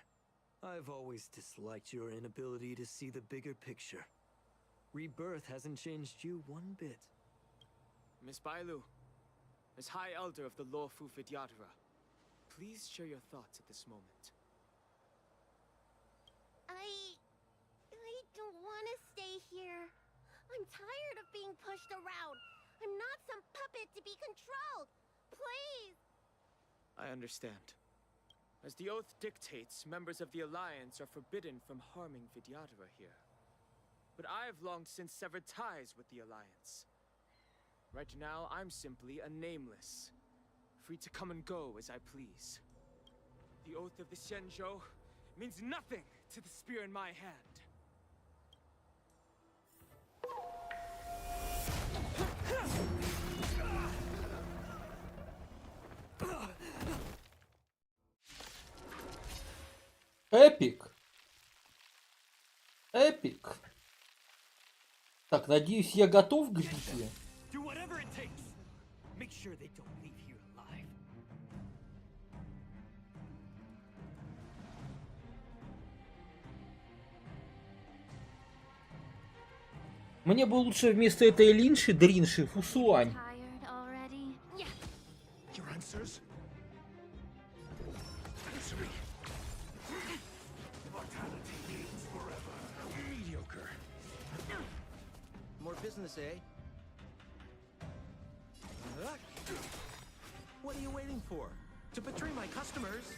I've always disliked your inability to see the bigger picture. Rebirth hasn't changed you one bit. Miss Bailu, as High Elder of the Luofu Vidyadhara, please share your thoughts at this moment. I don't want to stay here. I'm tired of being pushed around. I'm not some puppet to be controlled. Please! I understand. As the oath dictates, members of the Alliance are forbidden from harming Vidyadhara here. But I've long since severed ties with the Alliance. Right now, I'm simply a nameless, free to come and go as I please. The oath of the Xianzhou means nothing to the spear in my hand. Эпик. Эпик. Так, надеюсь, я готов к битве. Do whatever it takes. Make sure they don't leave here alive. Мне бы лучше вместо этой Линши, Дринши, Фусуань. Your answers? Answer me. Mortality means forever. Mediocre. More business, eh? What are you waiting for? To betray my customers?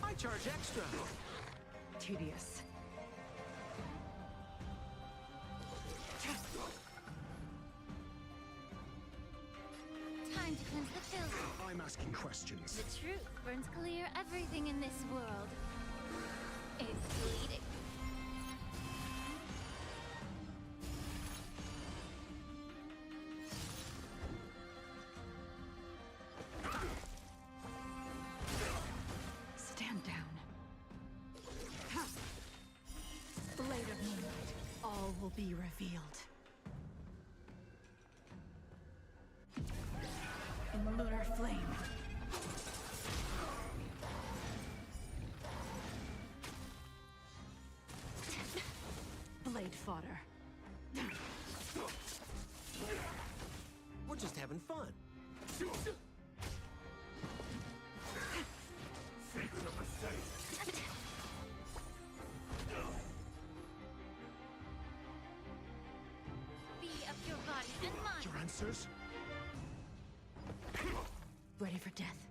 I charge extra. Tedious. Time to cleanse the filth. I'm asking questions. The truth burns clear everything in this world. It's bleeding. Stand down. Blade of moonlight. All will be revealed. In lunar flame. Blade fodder. We're just having fun. Be of your body and mind. Your answers? Ready for death.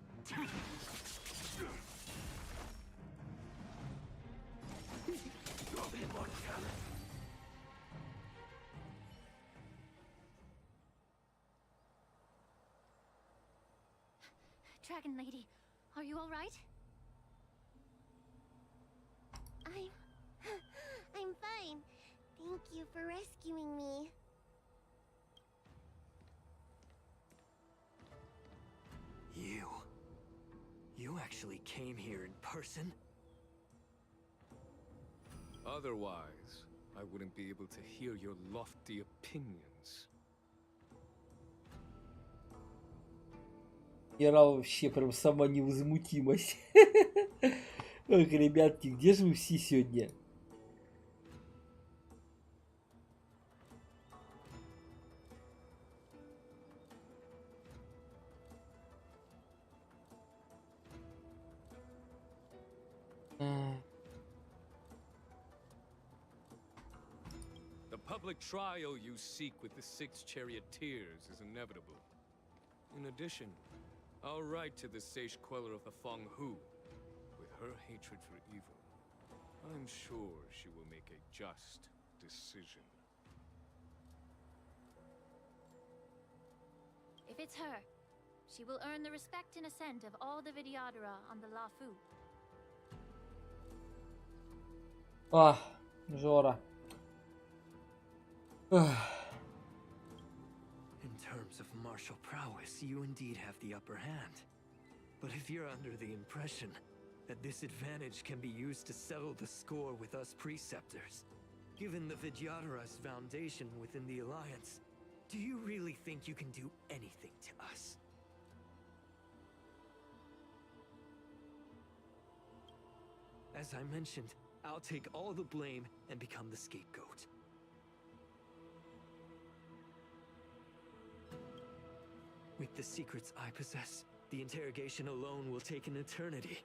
Dragon Lady, are you all right? I'm fine. Thank you for rescuing me. You actually came here in person? Otherwise, I wouldn't be able to hear your lofty opinions. Я вообще прям сама невозмутимость. Ох, ребятки, где же вы все сегодня? The public trial you seek with the 6 charioteers is inevitable. In addition, I'll write to the sage queller of the Feng Hu. With her hatred for evil, I'm sure she will make a just decision. If it's her, she will earn the respect and assent of all the Vidyadhara on the Lafu. Жора. In terms of martial prowess, you indeed have the upper hand. But if you're under the impression that this advantage can be used to settle the score with us preceptors, given the Vidyadhara's foundation within the Alliance, do you really think you can do anything to us? As I mentioned, I'll take all the blame and become the scapegoat. With the secrets I possess, the interrogation alone will take an eternity.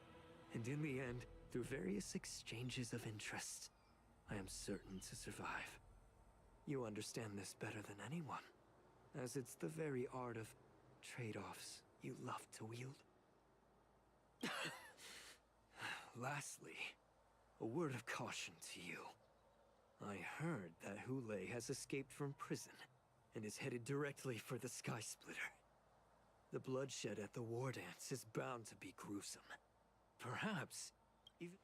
And in the end, through various exchanges of interest, I am certain to survive. You understand this better than anyone, as it's the very art of trade-offs you love to wield. Lastly, a word of caution to you. I heard that Hule has escaped from prison and is headed directly for the Sky Splitter. The bloodshed at the war dance is bound to be gruesome. Perhaps even...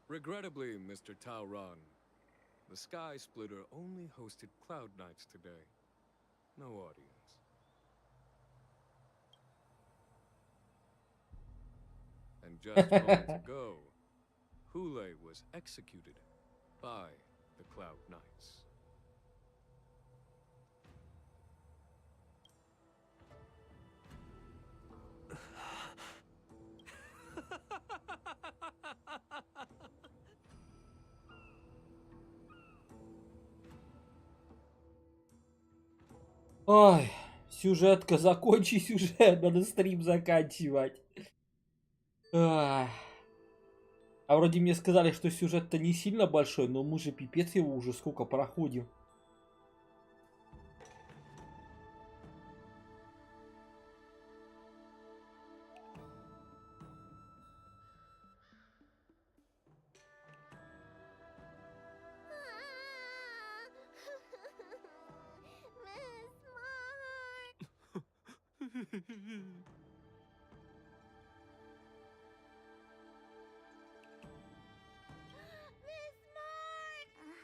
Regrettably, Mr. Taoran, the Sky Splitter only hosted Cloud Nights today. No audience. And just moments ago, Hule was executed by the Cloud Knights. Ой, сюжетка, закончи сюжет, надо стрим заканчивать. Ах. А вроде мне сказали, что сюжет-то не сильно большой, но мы же пипец его уже сколько проходим.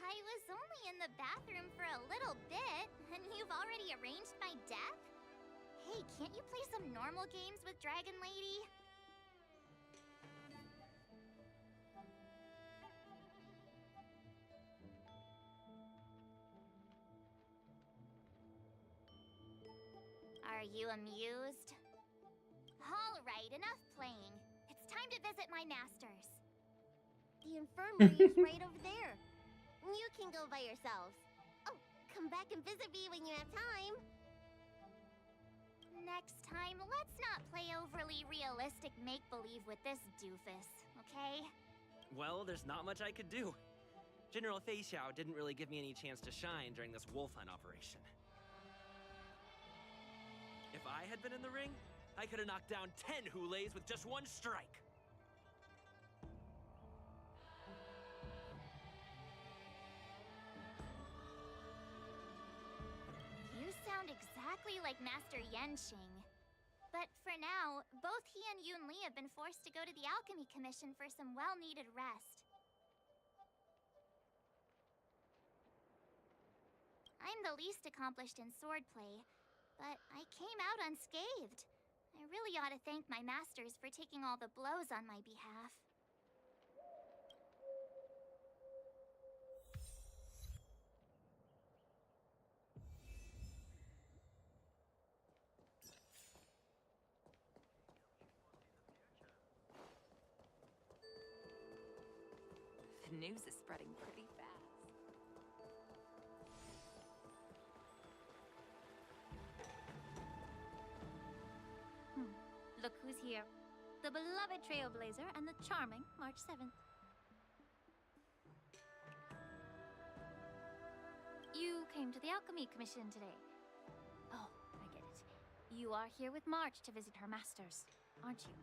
I was only in the bathroom for a little bit, and you've already arranged my death? Hey, can't you play some normal games with Dragon Lady? Are you amused? All right, enough playing. It's time to visit my masters. The infirmary is right over there. You can go by yourselves. Oh, come back and visit me when you have time. Next time, let's not play overly realistic make-believe with this doofus, okay? Well, there's not much I could do. General Fei Xiao didn't really give me any chance to shine during this wolf hunt operation. If I had been in the ring, I could have knocked down 10 Hules with just one strike. You sound exactly like Master Yenshing. But for now, both he and Yun Li have been forced to go to the Alchemy Commission for some well-needed rest. I'm the least accomplished in swordplay, but I came out unscathed. I really ought to thank my masters for taking all the blows on my behalf. The news is spreading pretty fast. Look who's here. The beloved Trailblazer and the charming March 7th. You came to the Alchemy Commission today. Oh, I get it. You are here with March to visit her masters, aren't you?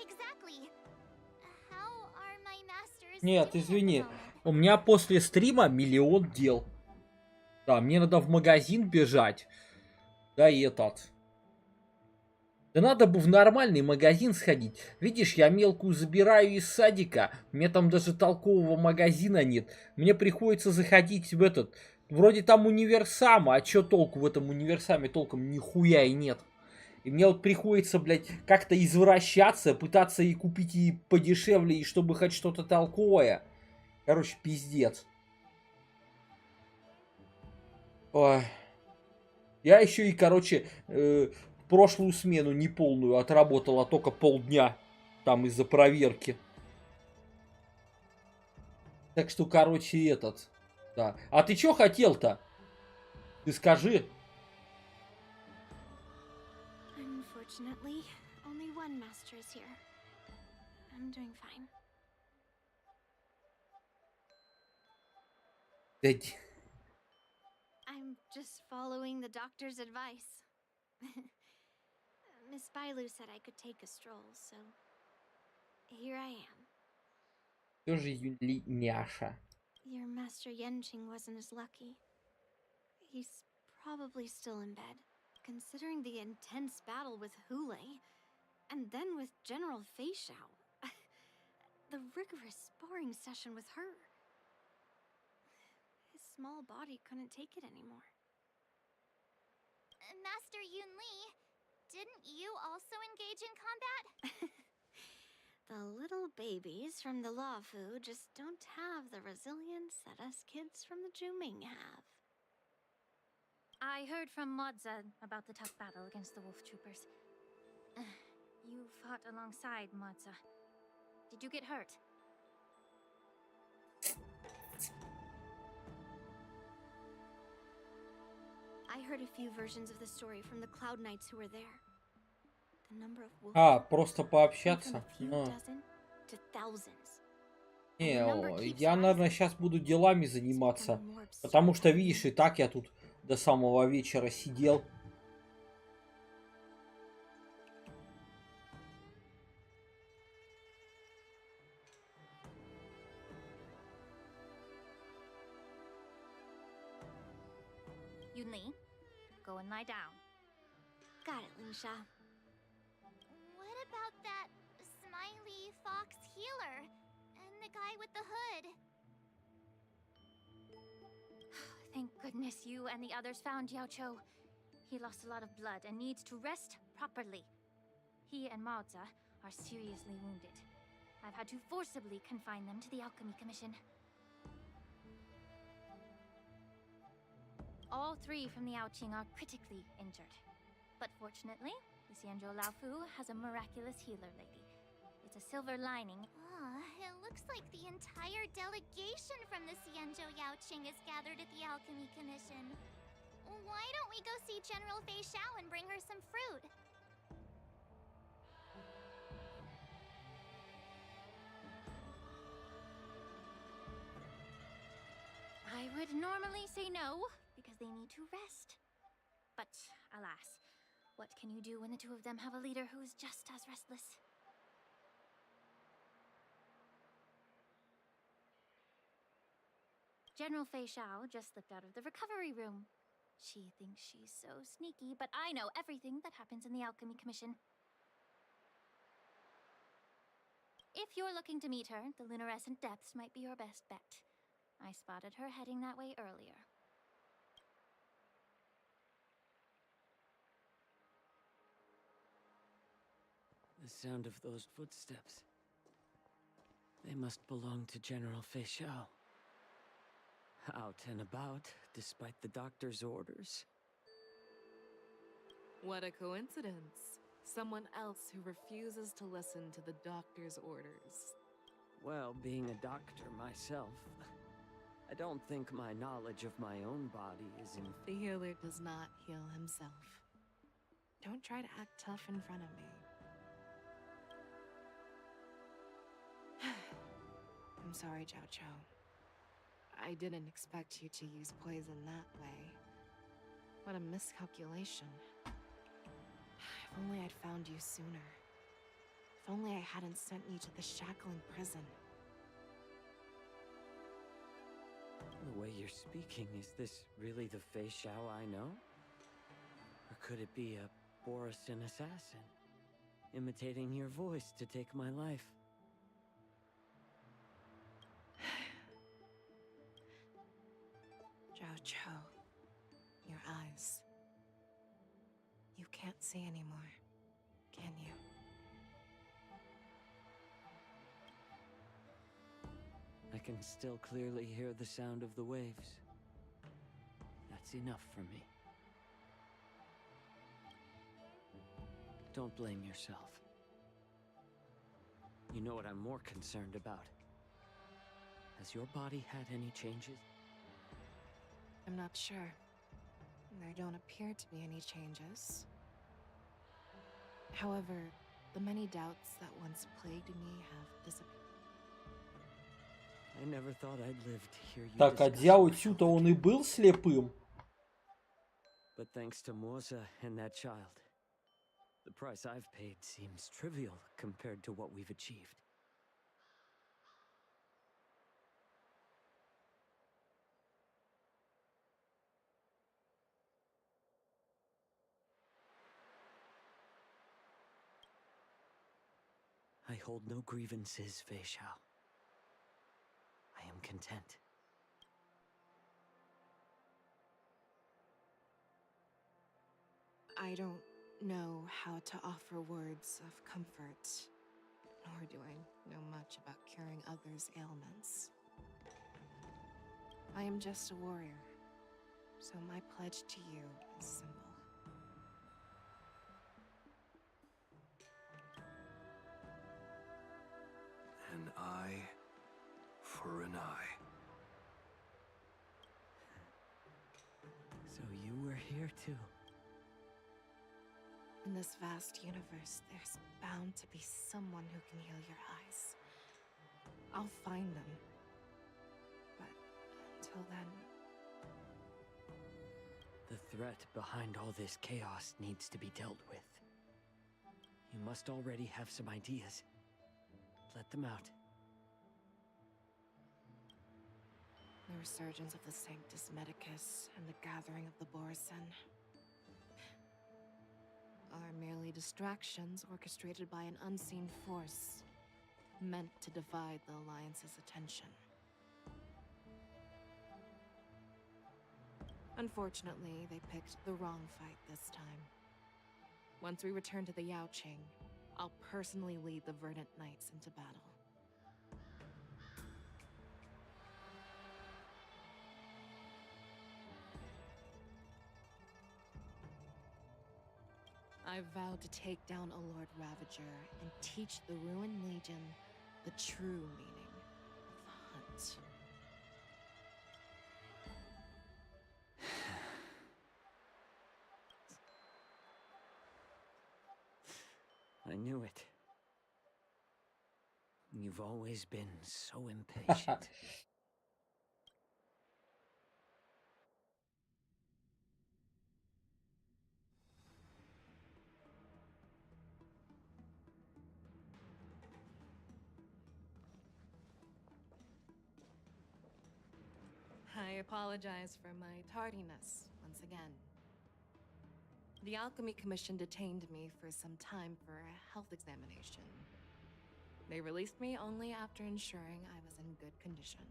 Exactly. How are my masters Нет, doing at the извини. moment? У меня после стрима миллион дел. Да, мне надо в магазин бежать. Да и этот. Да надо бы в нормальный магазин сходить. Видишь, я мелкую забираю из садика. У меня там даже толкового магазина нет. Мне приходится заходить в этот... Вроде там универсама. А чё толку в этом универсаме? Толком нихуя и нет. И мне вот приходится, блядь, как-то извращаться, пытаться и купить и подешевле, и чтобы хоть что-то толковое. Короче, пиздец. Ой. Я еще и, короче, прошлую смену неполную отработала только полдня. Там из-за проверки. Так что, короче, этот... Да. А ты чё хотел-то? Ты скажи. Unfortunately, only one master is here. I'm doing fine. I'm just following the doctor's advice. Miss Bailu said I could take a stroll, so here I am. Тоже Юнли няша. Your master Yenqing wasn't as lucky. He's probably still in bed, considering the intense battle with Hulei, and then with General Fei Xiao. The rigorous sparring session with her. His small body couldn't take it anymore. Master Yunli, didn't you also engage in combat? The little babies from the Luofu just don't have the resilience that us kids from the Zhuming have. I heard from Modza about the tough battle against the wolf troopers. You fought alongside Modza. Did you get hurt? I heard a few versions of the story from the Cloud Knights who were there. The number of wolves Просто пообщаться. to thousands. Не, я, наверное, сейчас буду делами заниматься. Потому что, видишь, и так я тут до самого вечера сидел. Yunli, go and lie down. Got it, Lingsha. What about that smiley fox healer and the guy with the hood? Thank goodness you and the others found Yaocho. He lost a lot of blood and needs to rest properly. He and Maoza are seriously wounded. I've had to forcibly confine them to the Alchemy Commission. All three from the Yaoqing are critically injured. But fortunately, the Xianzhou Laofu has a miraculous healer lady. It's a silver lining. Oh, it looks like the entire delegation from the Xianzhou Yaoqing is gathered at the Alchemy Commission. Why don't we go see General Fei Xiao and bring her some fruit? I would normally say no, because they need to rest. But alas, what can you do when the two of them have a leader who's just as restless? General Fei Xiao just slipped out of the recovery room. She thinks she's so sneaky, but I know everything that happens in the Alchemy Commission. If you're looking to meet her, the luminescent depths might be your best bet. I spotted her heading that way earlier. The sound of those footsteps. They must belong to General Fei Xiao. Out and about, despite the doctor's orders. What a coincidence. Someone else who refuses to listen to the doctor's orders. Well, being a doctor myself, I don't think my knowledge of my own body is in... The healer does not heal himself. Don't try to act tough in front of me. I'm sorry, Zhao Chou. I didn't expect you to use poison that way. What a miscalculation. If only I'd found you sooner. If only I hadn't sent you to the shackling prison. The way you're speaking, is this really the Fei Xiao I know? Or could it be a Borisan assassin, imitating your voice to take my life? Zhao Chou, your eyes. You can't see anymore, can you? I can still clearly hear the sound of the waves. That's enough for me. Don't blame yourself. You know what I'm more concerned about? Has your body had any changes? I'm not sure. There don't appear to be any changes. However, the many doubts that once plagued me have disappeared. I never thought I'd live to hear you Так, а discuss Дяо yourself Цю-то он и был слепым? But thanks to Moza and that child, the price I've paid seems trivial compared to what we've achieved. I hold no grievances, Fei Xiao. I am content. I don't know how to offer words of comfort, nor do I know much about curing others' ailments. I am just a warrior, so my pledge to you is simple. An eye for an eye. So you were here too. In this vast universe, there's bound to be someone who can heal your eyes. I'll find them. But until then... The threat behind all this chaos needs to be dealt with. You must already have some ideas. Let them out. The resurgence of the Sanctus Medicus and the gathering of the Borsen are merely distractions orchestrated by an unseen force, meant to divide the Alliance's attention. Unfortunately, they picked the wrong fight this time. Once we return to the Yaoqing, I'll personally lead the Verdant Knights into battle. I vowed to take down a Lord Ravager and teach the Ruined Legion the true meaning of the hunt. I knew it. You've always been so impatient. I apologize for my tardiness once again. The Alchemy Commission detained me for some time for a health examination. They released me only after ensuring I was in good condition.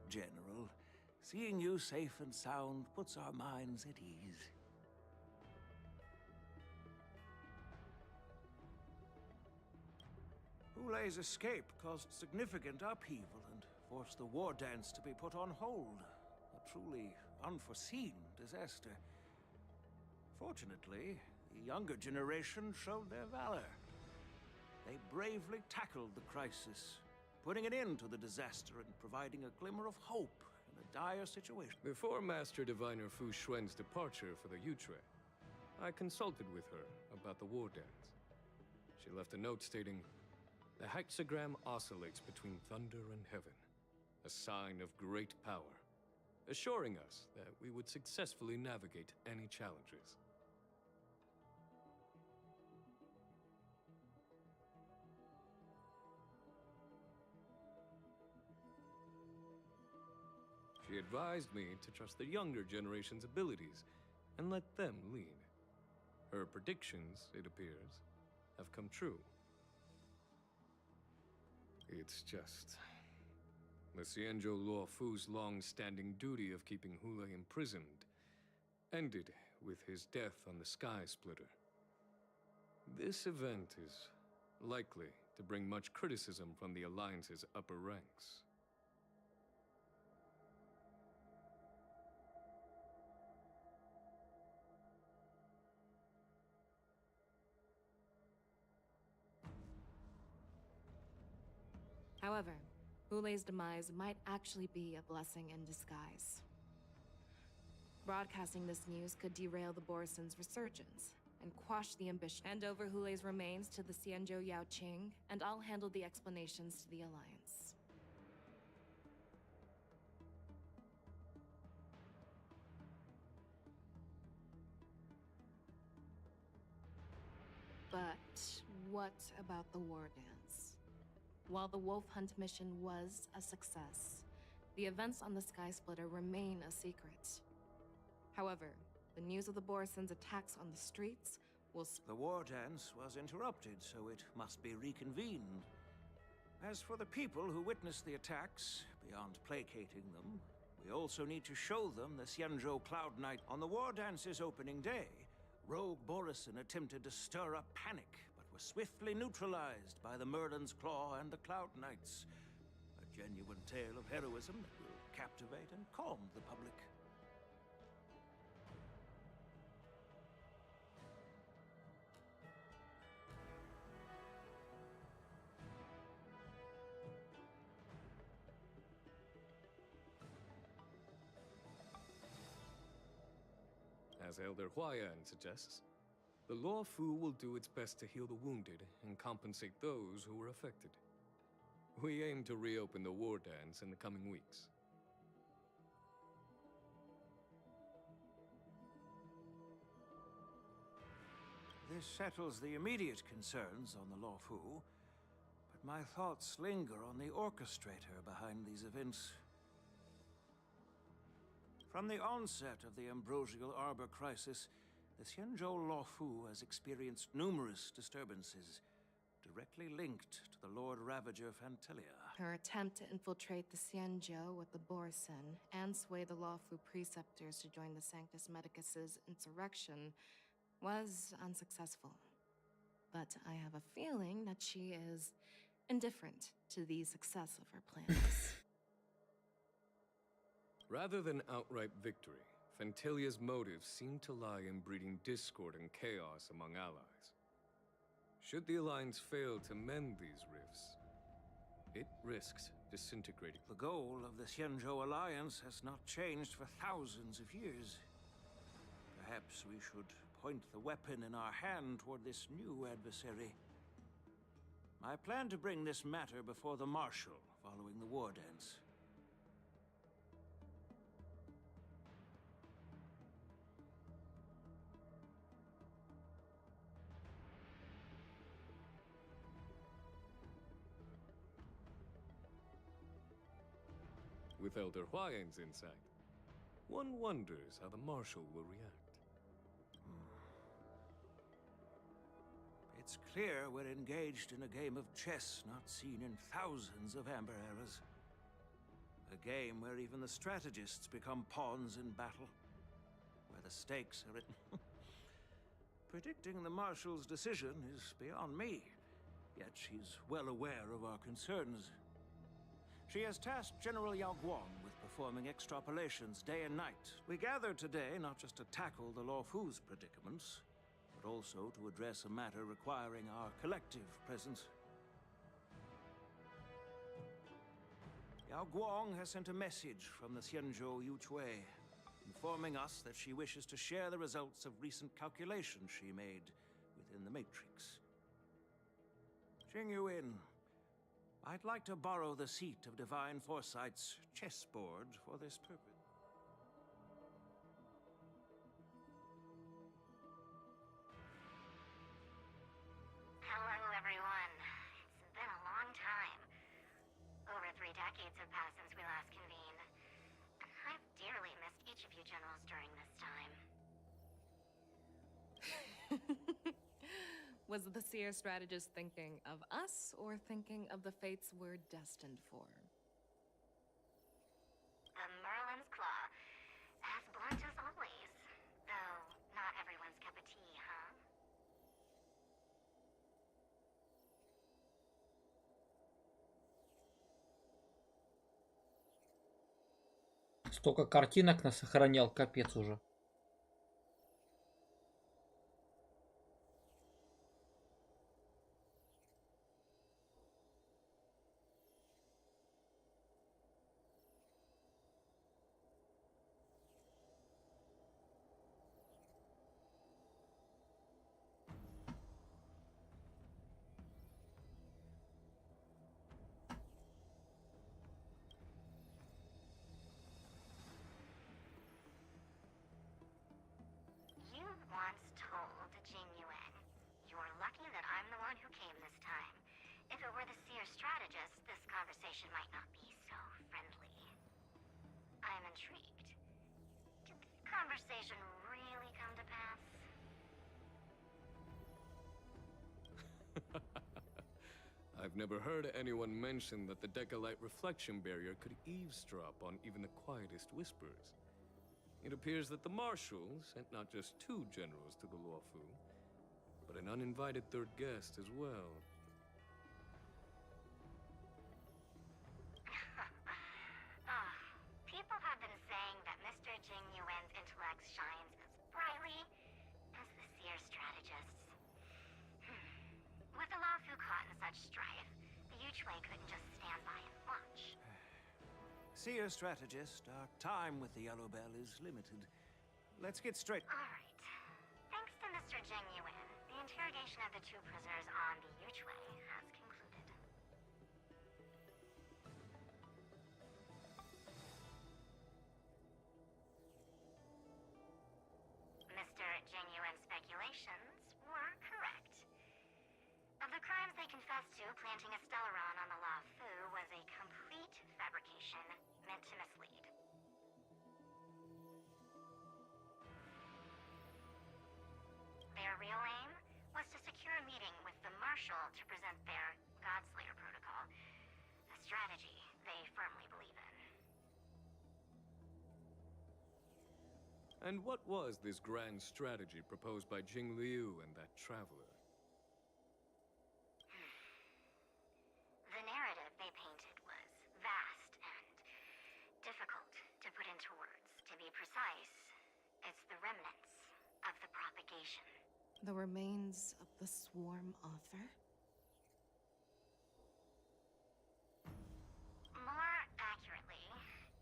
General, seeing you safe and sound puts our minds at ease. Hulei's escape caused significant upheaval and forced the war dance to be put on hold. A truly unforeseen disaster. Fortunately, the younger generation showed their valor. They bravely tackled the crisis, putting an end to the disaster and providing a glimmer of hope in a dire situation. Before Master Diviner Fu Xuan's departure for the Yutre, I consulted with her about the war dance. She left a note stating, "The hexagram oscillates between thunder and heaven, a sign of great power, assuring us that we would successfully navigate any challenges." She advised me to trust the younger generation's abilities and let them lead. Her predictions, it appears, have come true. It's just... the Xianzhou Luofu's long-standing duty of keeping Hulei imprisoned ended with his death on the Sky Splitter. This event is likely to bring much criticism from the Alliance's upper ranks. However, Hulei's demise might actually be a blessing in disguise. Broadcasting this news could derail the Borison's resurgence and quash the ambition. Hand over Hulei's remains to the Xianzhou Yaoqing, and I'll handle the explanations to the Alliance. But what about the war dance? While the Wolf Hunt mission was a success, the events on the Sky Splitter remain a secret. However, the news of the Borison's attacks on the streets will... The war dance was interrupted, so it must be reconvened. As for the people who witnessed the attacks, beyond placating them, we also need to show them the Xianzhou Cloud Knight. On the war dance's opening day, Rogue Borison attempted to stir up panic, but was swiftly neutralized by the Merlin's Claw and the Cloud Knights. A genuine tale of heroism that will captivate and calm the public. As Elder Huayan suggests, the Law Fu will do its best to heal the wounded and compensate those who were affected. We aim to reopen the war dance in the coming weeks. This settles the immediate concerns on the Law Fu, but my thoughts linger on the orchestrator behind these events. From the onset of the Ambrosial Arbor crisis, the Xianzhou Law Fu has experienced numerous disturbances, directly linked to the Lord Ravager Fantelia. Her attempt to infiltrate the Xianzhou with the Borison and sway the Law Fu preceptors to join the Sanctus Medicus's insurrection was unsuccessful. But I have a feeling that she is indifferent to the success of her plans. Rather than outright victory, Fantelia's motives seem to lie in breeding discord and chaos among allies. Should the Alliance fail to mend these rifts, it risks disintegrating. The goal of the Xianzhou Alliance has not changed for thousands of years. Perhaps we should point the weapon in our hand toward this new adversary. I plan to bring this matter before the Marshal following the war dance. With Elder Huayan's insight, one wonders how the Marshal will react. It's clear we're engaged in a game of chess not seen in thousands of Amber eras. A game where even the strategists become pawns in battle, where the stakes are written. Predicting the Marshal's decision is beyond me, yet she's well aware of our concerns. She has tasked General Yao Guang with performing extrapolations day and night. We gathered today not just to tackle the Law Fu's predicaments, but also to address a matter requiring our collective presence. Yao Guang has sent a message from the Xianzhou Yuchui, informing us that she wishes to share the results of recent calculations she made within the Matrix. Jing Yuin, I'd like to borrow the seat of Divine Foresight's chessboard for this purpose. Hello, everyone. It's been a long time. Over 3 decades have passed since we last convened. And I've dearly missed each of you generals during this time. Was the seer strategist thinking of us or thinking of the fates we're destined for? The Merlin's Claw. As blunt as always. Though, not everyone's cup of tea, huh? Столько картинок насохранял, капец уже. conversation really come to pass? I've never heard anyone mention that the Decalite reflection barrier could eavesdrop on even the quietest whispers. It appears that the Marshal sent not just 2 generals to the Luofu, but an uninvited 3rd guest as well. People have been saying that Mr. Jing Yuan's intellect shines as brightly as the seer strategist's. With the Luofu caught in such strife, the Yuchui couldn't just stand by and watch. Seer strategist, our time with the Yellow Bell is limited. Let's get straight. Alright. Thanks to Mr. Jing Yuan, the interrogation of the 2 prisoners on the Yuchui has concluded. Mr. Jing Yuan's speculations were correct. Of the crimes they confessed to, planting a Stellaron on the Luofu was a complete fabrication meant to mislead. Their real aim was to secure a meeting with the Marshal to present their Godslayer protocol, a strategy they firmly believe in. And what was this grand strategy proposed by Jing Liu and that traveler? The narrative they painted was vast and difficult to put into words. To be precise, it's the remnants of the propagation. The remains of the swarm author? More accurately,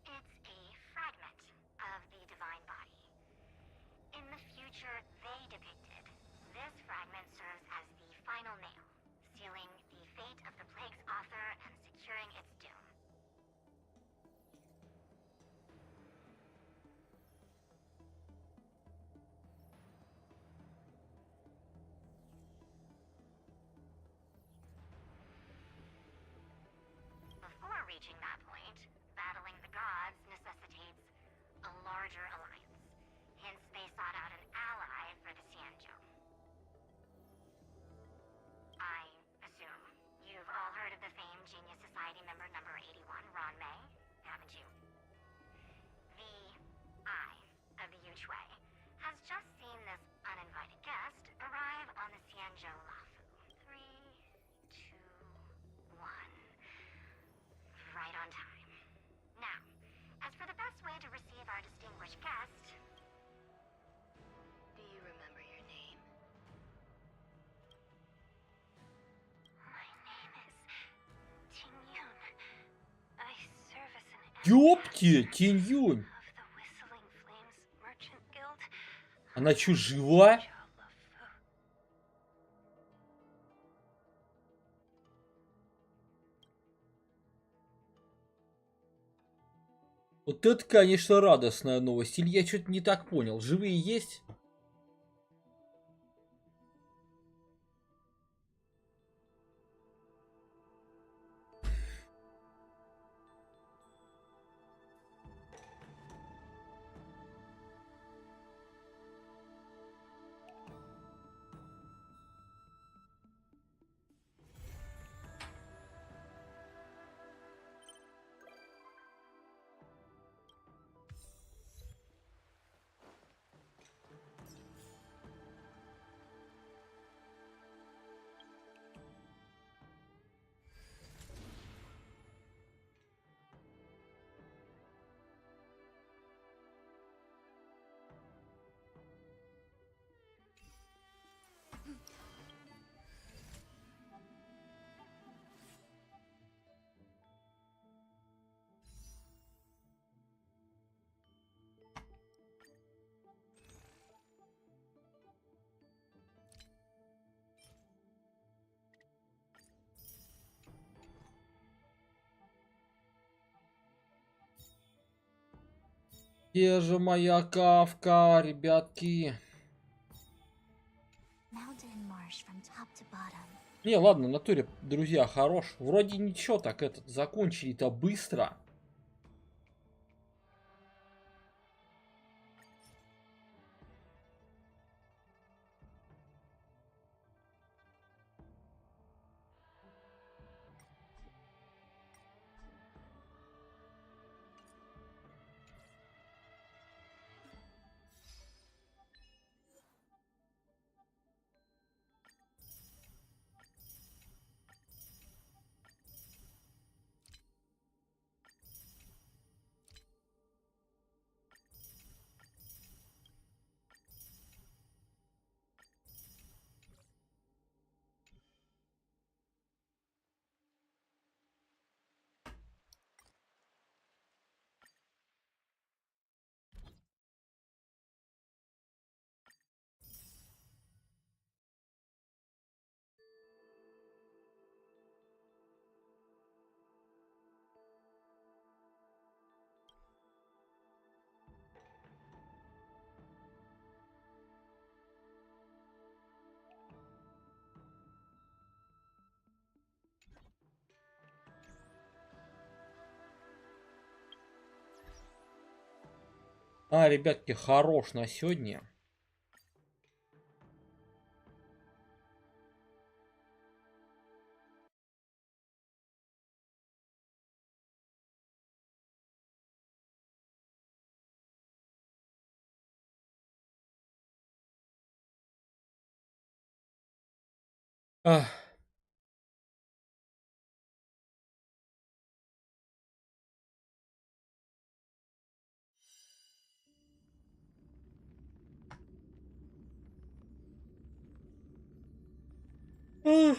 it's a fragment of the divine body. In the future they depicted, this fragment serves as the final nail, sealing the fate of the plague's author and securing its doom. Before reaching that point, battling the gods necessitates a larger alliance. Hence, they sought out an ally for the Xianzhou. I assume you've all heard of the famed Genius Society member number 81, Ron Mei, haven't you? The Eye of the Yuchui has just seen this uninvited guest arrive on the Xianzhou Luofu. 3, 2, 1. Right on time. Now, as for the best way to receive our distinguished guest... Do you remember your name? My name is Ting Yun. I serve as an Ёпте, Тинь-Юнь. of the Whistling Flames Merchant Guild. Она чё, жива? Вот это, конечно, радостная новость. Или я что-то не так понял. Живые есть? Где же моя кавка, ребятки? Не, ладно, в натуре, друзья, хорош. Вроде ничего, так этот, закончили-то быстро. Ребятки, хорош на сегодня. Ах. Ах.